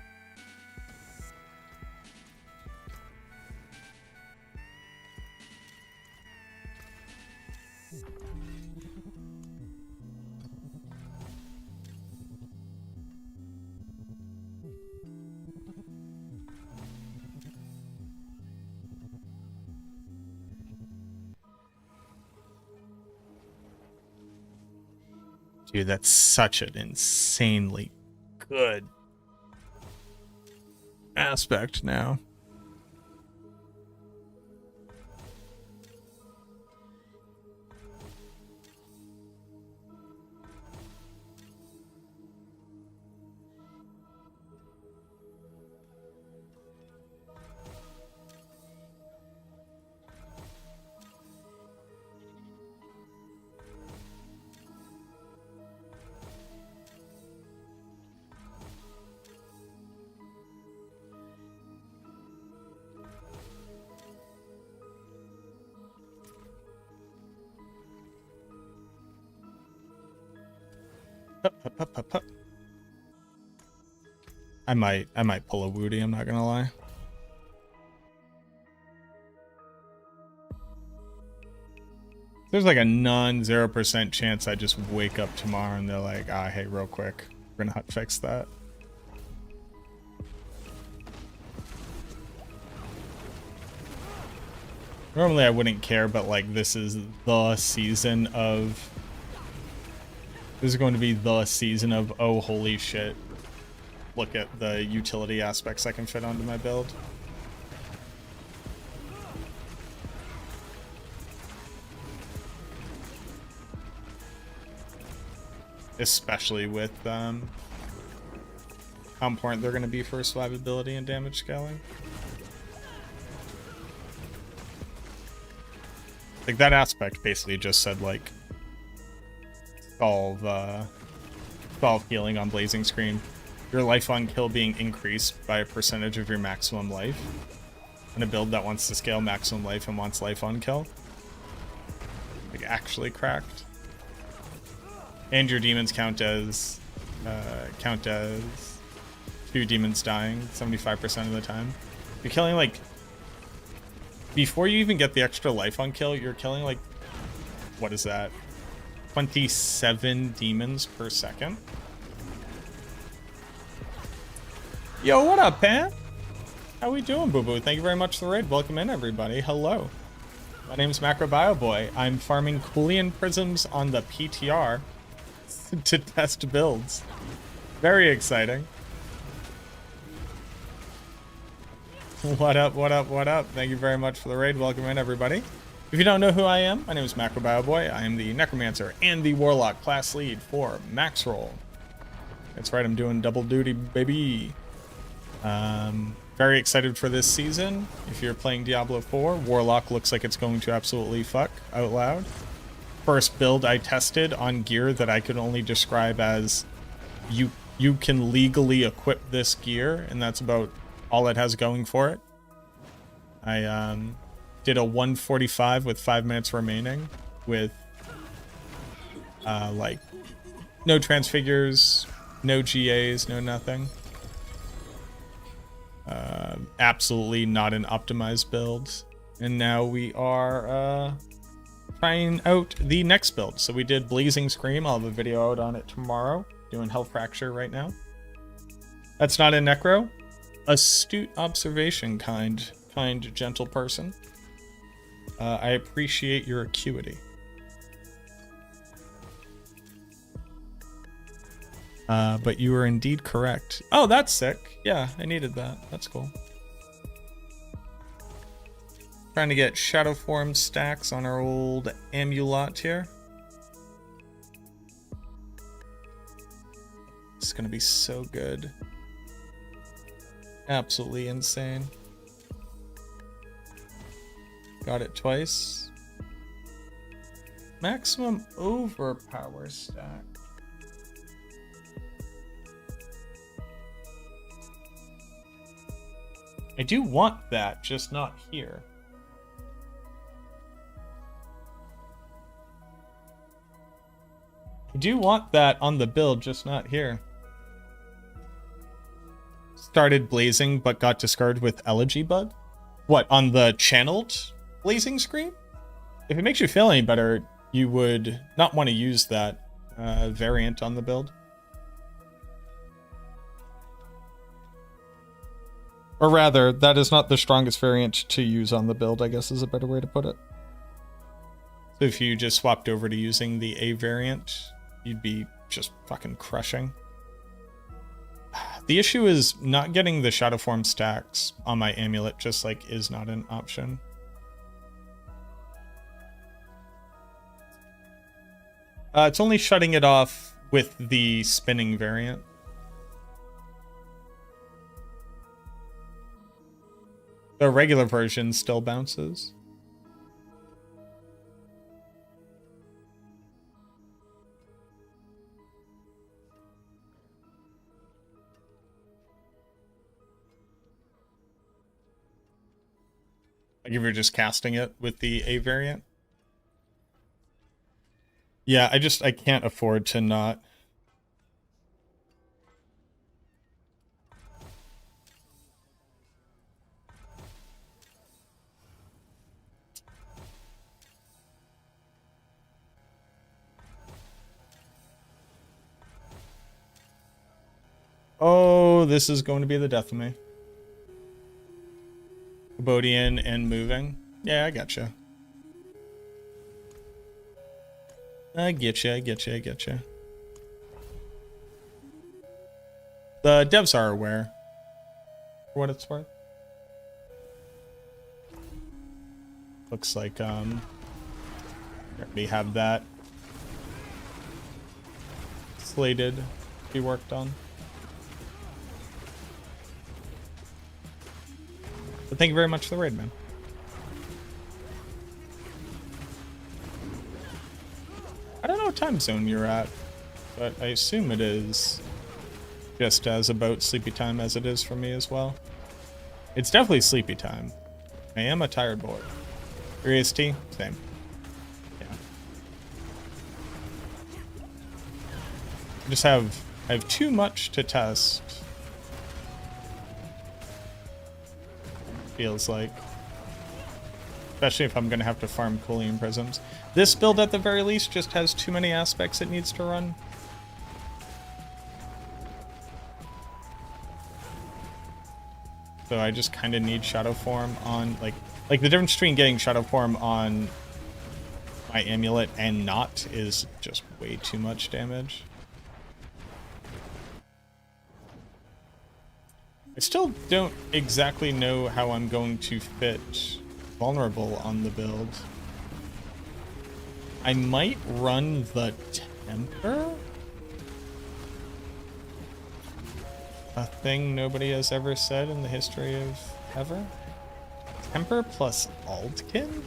A: Dude, that's such an insanely good aspect now. Hup. I might pull a Woody, I'm not gonna lie. There's like a non-0% chance I just wake up tomorrow and they're like, ah, hey, real quick, we're gonna fix that. Normally I wouldn't care, but like this is the season of... This is going to be the season of, oh, holy shit. Look at the utility aspects I can fit onto my build. Especially with how important they're going to be for survivability and damage scaling. Like, that aspect basically just said, like, solve healing on Blazing Screen. Your life on kill being increased by a percentage of your maximum life. In a build that wants to scale maximum life and wants life on kill. Like, actually cracked. And your demons count as 2 demons dying 75% of the time. You're killing, like, before you even get the extra life on kill, you're killing, like, what is that? 27 demons per second. Yo, what up, Pan? How we doing, boo-boo? Thank you very much for the raid. Welcome in, everybody. Hello. My name is MacroBioBoi. I'm farming Coolian prisms on the PTR to test builds. Very exciting. What up, what up, what up? Thank you very much for the raid. Welcome in, everybody. If you don't know who I am, my name is MacroBioBoi. I am the Necromancer and the Warlock class lead for Max Roll. That's right, I'm doing double duty, baby. Very excited for this season. If you're playing Diablo 4, Warlock looks like it's going to absolutely fuck out loud. First build I tested on gear that I could only describe as you can legally equip this gear, and that's about all it has going for it. I did a 145 with 5 minutes remaining with like no transfigures, no GAs, no nothing. Absolutely not an optimized build. And now we are trying out the next build. So we did Blazing Scream. I'll have a video out on it tomorrow. Doing Health Fracture right now. That's not a necro. Astute observation, kind, gentle person. I appreciate your acuity. But you were indeed correct. Oh, that's sick. Yeah, I needed that. That's cool. Trying to get shadow form stacks on our old amulet here. It's gonna be so good. Absolutely insane. Got it twice. Maximum overpower stack. I do want that, just not here. I do want that on the build, just not here. Started blazing, but got discarded with Elegy Bug? What, on the channeled Blazing Scream? If it makes you feel any better, you would not want to use that variant on the build. Or rather, that is not the strongest variant to use on the build, I guess is a better way to put it. So if you just swapped over to using the A variant, you'd be just fucking crushing. The issue is not getting the shadow form stacks on my amulet just like is not an option. It's only shutting it off with the spinning variant. The regular version still bounces. Like if you're just casting it with the A variant. Yeah, I can't afford to not. Oh, this is going to be the death of me. Cambodian and moving. Yeah, I gotcha. I get you. The devs are aware, for what it's worth. Looks like we already have that slated to be worked on. But thank you very much for the raid, man. what time zone you're at, but I assume it is just as about sleepy time as it is for me as well. It's definitely sleepy time. I am a tired boy. Your EST? Same. Yeah. I have too much to test. Feels like. Especially if I'm gonna have to farm Coolium Prisms. This build at the very least just has too many aspects it needs to run. So I just kind of need Shadow Form on, like the difference between getting Shadow Form on my amulet and not is just way too much damage. I still don't exactly know how I'm going to fit Vulnerable on the build. I might run the Temper? A thing nobody has ever said in the history of ever? Temper plus Aldkin?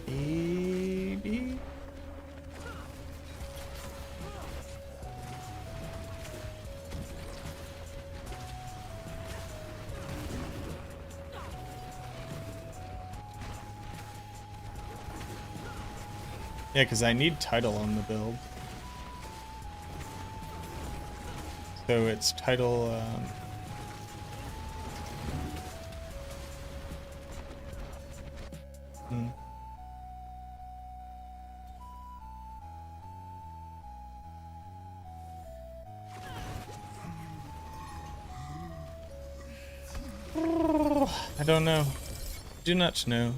A: Maybe? Yeah, because I need title on the build. So it's title, I don't know. Do not know.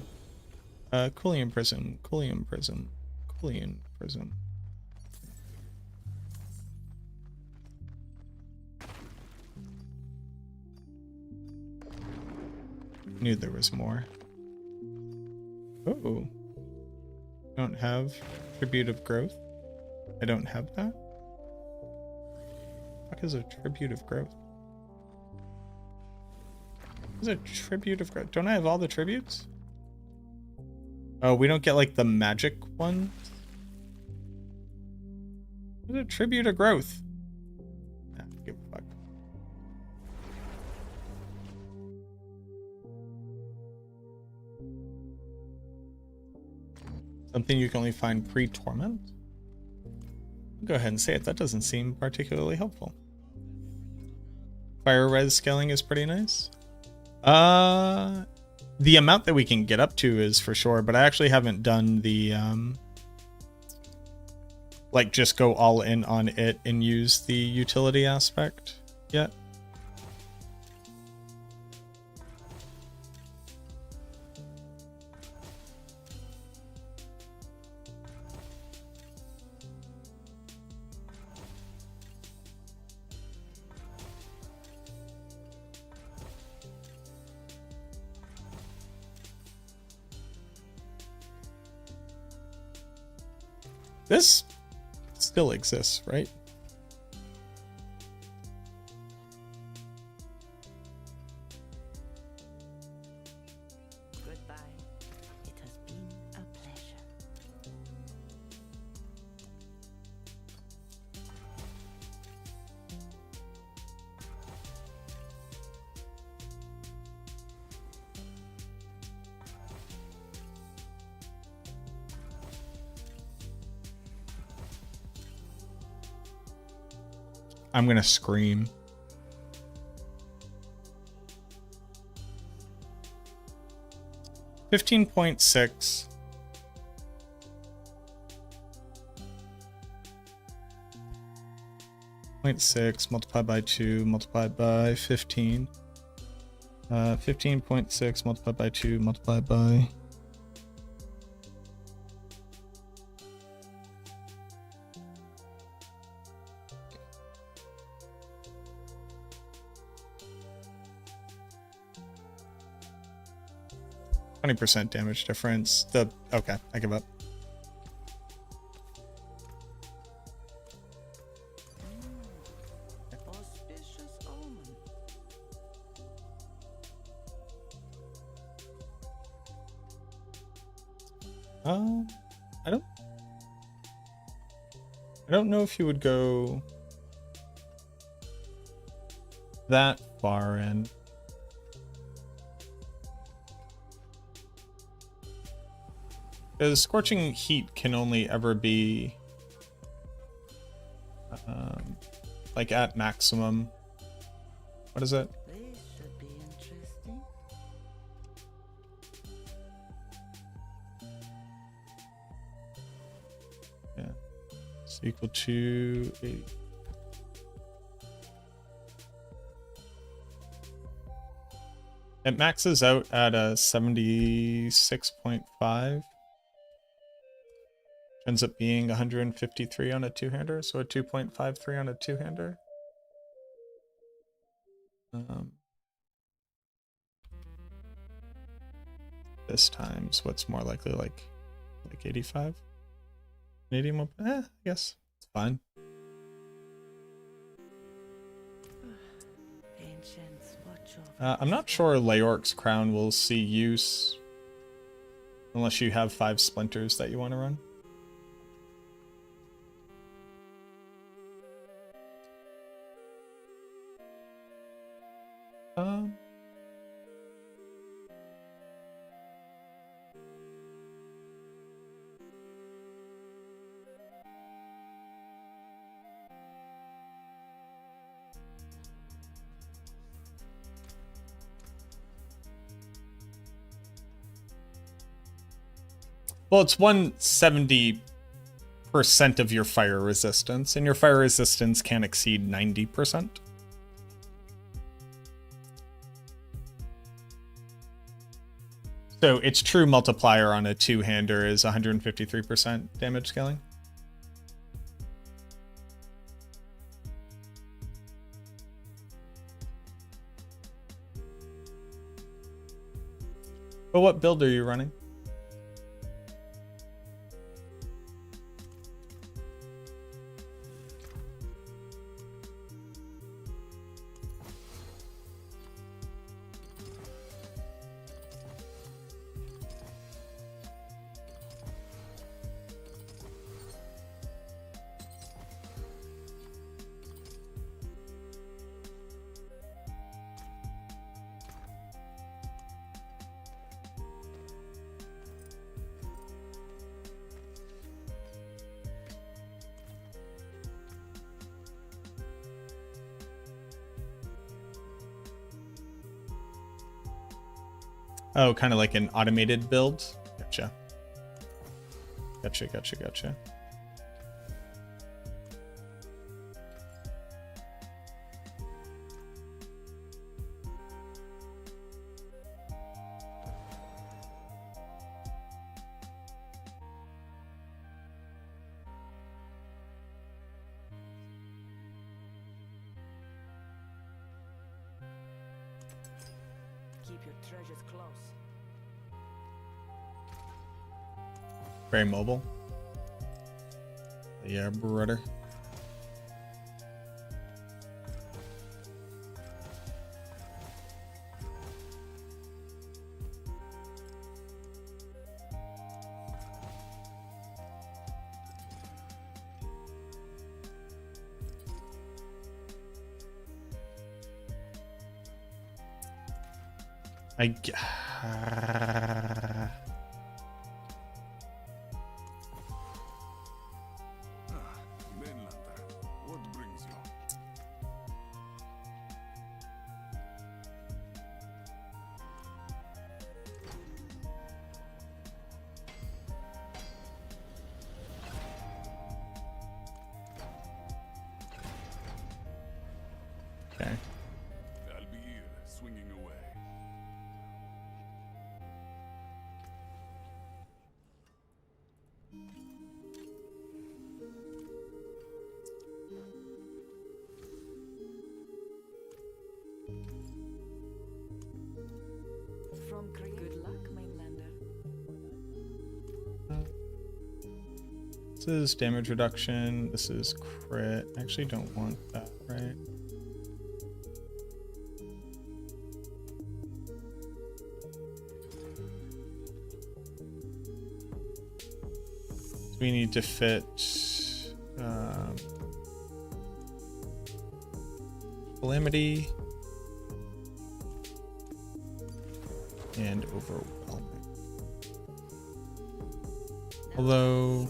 A: Coolium Prism, Coolium Prism, Coolium Prism. Knew there was more. Oh. Don't have Tribute of Growth. I don't have that. What is a Tribute of Growth? What is a Tribute of Growth? Don't I have all the tributes? Oh, we don't get like the magic ones? What is a Tribute of Growth? Nah, give a fuck. Something you can only find pre-torment? Go ahead and say it. That doesn't seem particularly helpful. Fire res scaling is pretty nice. The amount that we can get up to is for sure, but I actually haven't done the like just go all in on it and use the utility aspect yet. This still exists, right?
G: Goodbye. It has been a pleasure.
A: I'm gonna scream. $15.6. .6 multiplied by 2 multiplied by 15. 15.6 multiplied by 2 multiplied by 20% damage difference. Okay, I give up.
G: Auspicious omen.
A: I I don't know if you would go that far in. Because Scorching Heat can only ever be like at maximum. What is it?
G: This should be interesting.
A: Yeah. It's equal to 8. It maxes out at a 76.5. Ends up being 153 on a two-hander, so a 2.53 on a two-hander. This times what's more likely, like 85? Canadian, I guess it's fine.
G: Ancients, watch over
A: I'm not sure Leorc's Crown will see use unless you have 5 splinters that you want to run. Well, it's 170% of your fire resistance, and your fire resistance can't exceed 90%. So its true multiplier on a two-hander is 153% damage scaling. But what build are you running? Oh, kind of like an automated build? Gotcha. Gotcha.
G: Keep your treasures close.
A: Very mobile. Yeah, brother.
F: Mainlander, what brings you?
A: Okay.
F: I'll be here, swinging away.
C: From good luck, Mainlander.
A: This is damage reduction. This is crit. I actually don't want that, right? We need to fit Calamity. And overwhelming. Although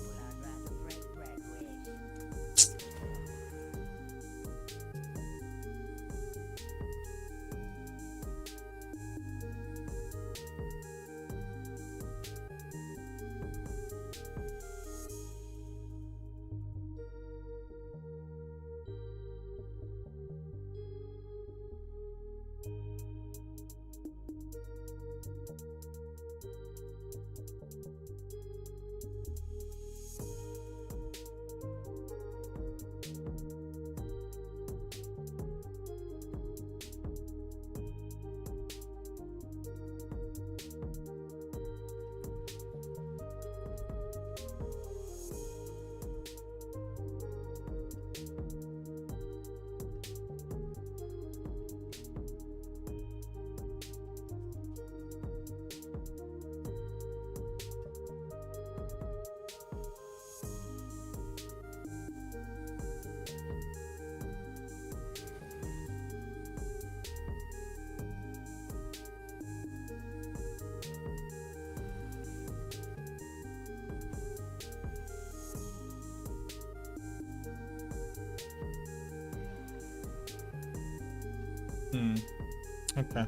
A: okay.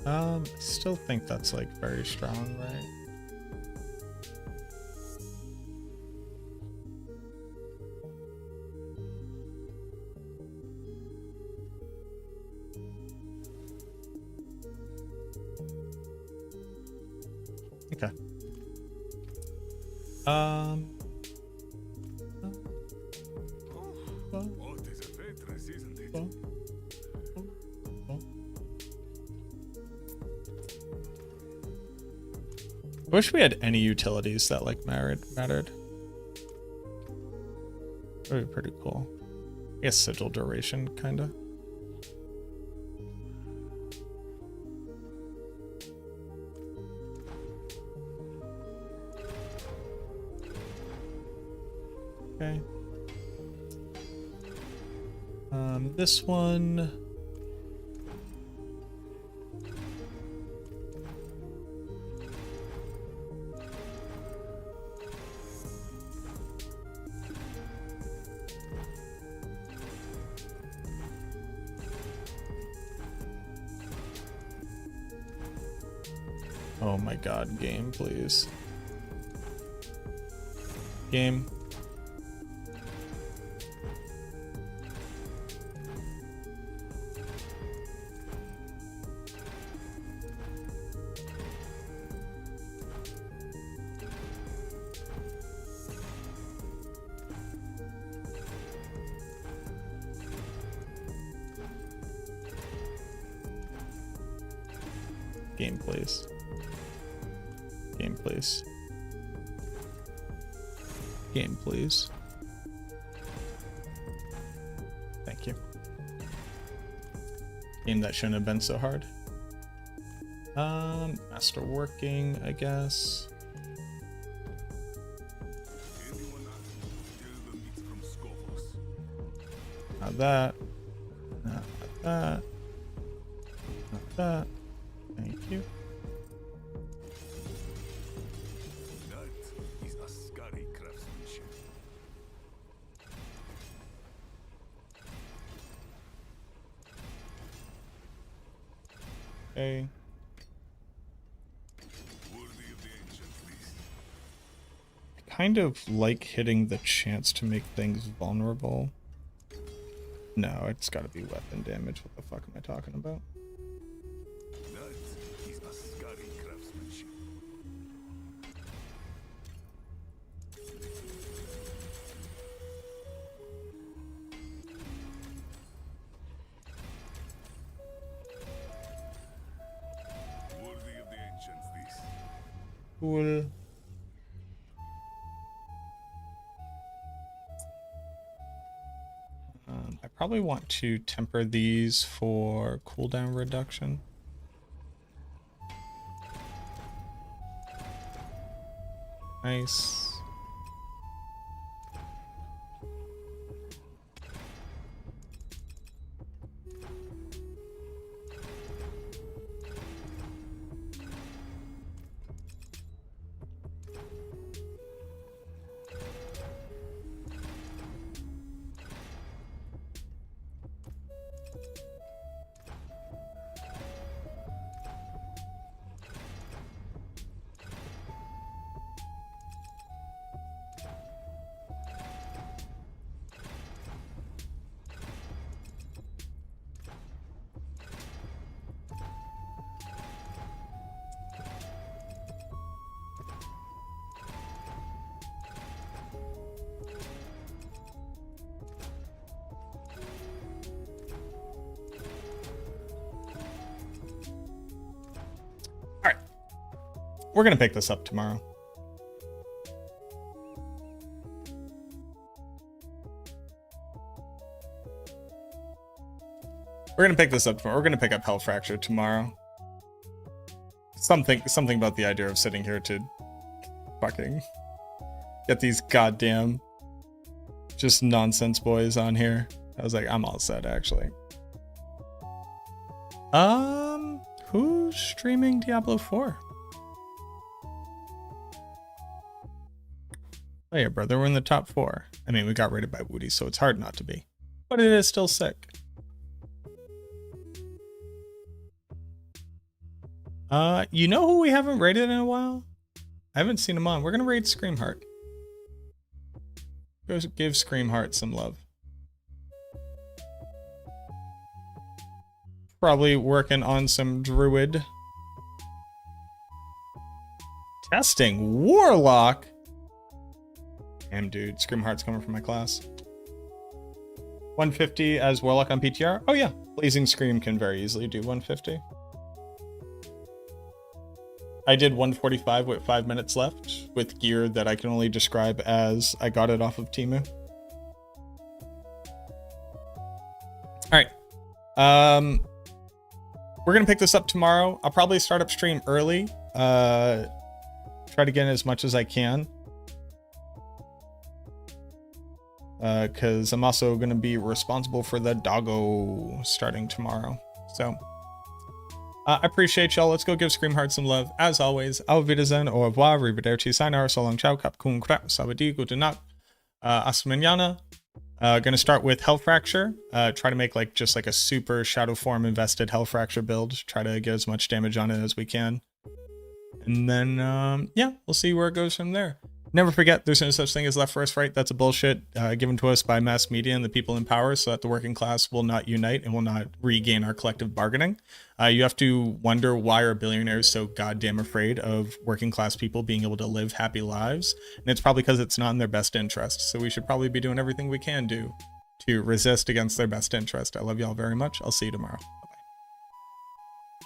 A: I still think that's like very strong, right? Okay.
F: What is a waitress, isn't it?
A: I wish we had any utilities that like mattered. That would be pretty cool. I guess sigil duration, kinda. Okay. This one. Oh my god, game, please. Game. Game, please. Game, please. Game, please. Thank you. Game that shouldn't have been so hard. Master working, I guess.
F: Anyone ask? Tell them it's from Skovos.
A: Not that. Not that. Not that. Thank you.
F: That is a scary craftsmanship.
A: Okay.
F: Worthy of the ancient, please.
A: I kind of like hitting the chance to make things vulnerable. No, it's gotta be weapon damage. What the fuck am I talking about?
F: That is a scary craftsmanship. Worthy of the ancients, this.
A: Cool. I probably want to temper these for cooldown reduction. Nice. we're gonna pick this up tomorrow. We're gonna pick this up tomorrow. We're gonna pick up Hell Fracture tomorrow. Something about the idea of sitting here to fucking get these goddamn just nonsense boys on here. I was like, I'm all set actually. Who's streaming Diablo 4? Oh yeah, brother, we're in the top 4. I mean, we got rated by Woody, so it's hard not to be. But it is still sick. You know who we haven't rated in a while? I haven't seen him on. We're gonna raid Screamheart. Go give Screamheart some love. Probably working on some druid. Testing Warlock. Damn, dude. Screamheart's coming from my class. 150 as Warlock on PTR. Oh yeah, Blazing Scream can very easily do 150. I did 145 with 5 minutes left with gear that I can only describe as I got it off of Temu. All right. We're going to pick this up tomorrow. I'll probably start up stream early. Try to get in as much as I can. Because I'm also going to be responsible for the doggo starting tomorrow. So... I appreciate y'all. Let's go give Screamheart some love. As always, auf Wiedersehen, au revoir, arrivederci, sayonara, so long, ciao, kapkun, krap, sabadi, gute nacht, hasta mañana. Gonna start with Hell Fracture. Try to make just a super Shadow Form invested Hell Fracture build. Try to get as much damage on it as we can. And then, yeah, we'll see where it goes from there. Never forget, there's no such thing as left versus right. That's a bullshit given to us by mass media and the people in power so that the working class will not unite and will not regain our collective bargaining. You have to wonder why are billionaires so goddamn afraid of working class people being able to live happy lives. And it's probably because it's not in their best interest. So we should probably be doing everything we can do to resist against their best interest. I love y'all very much. I'll see you tomorrow.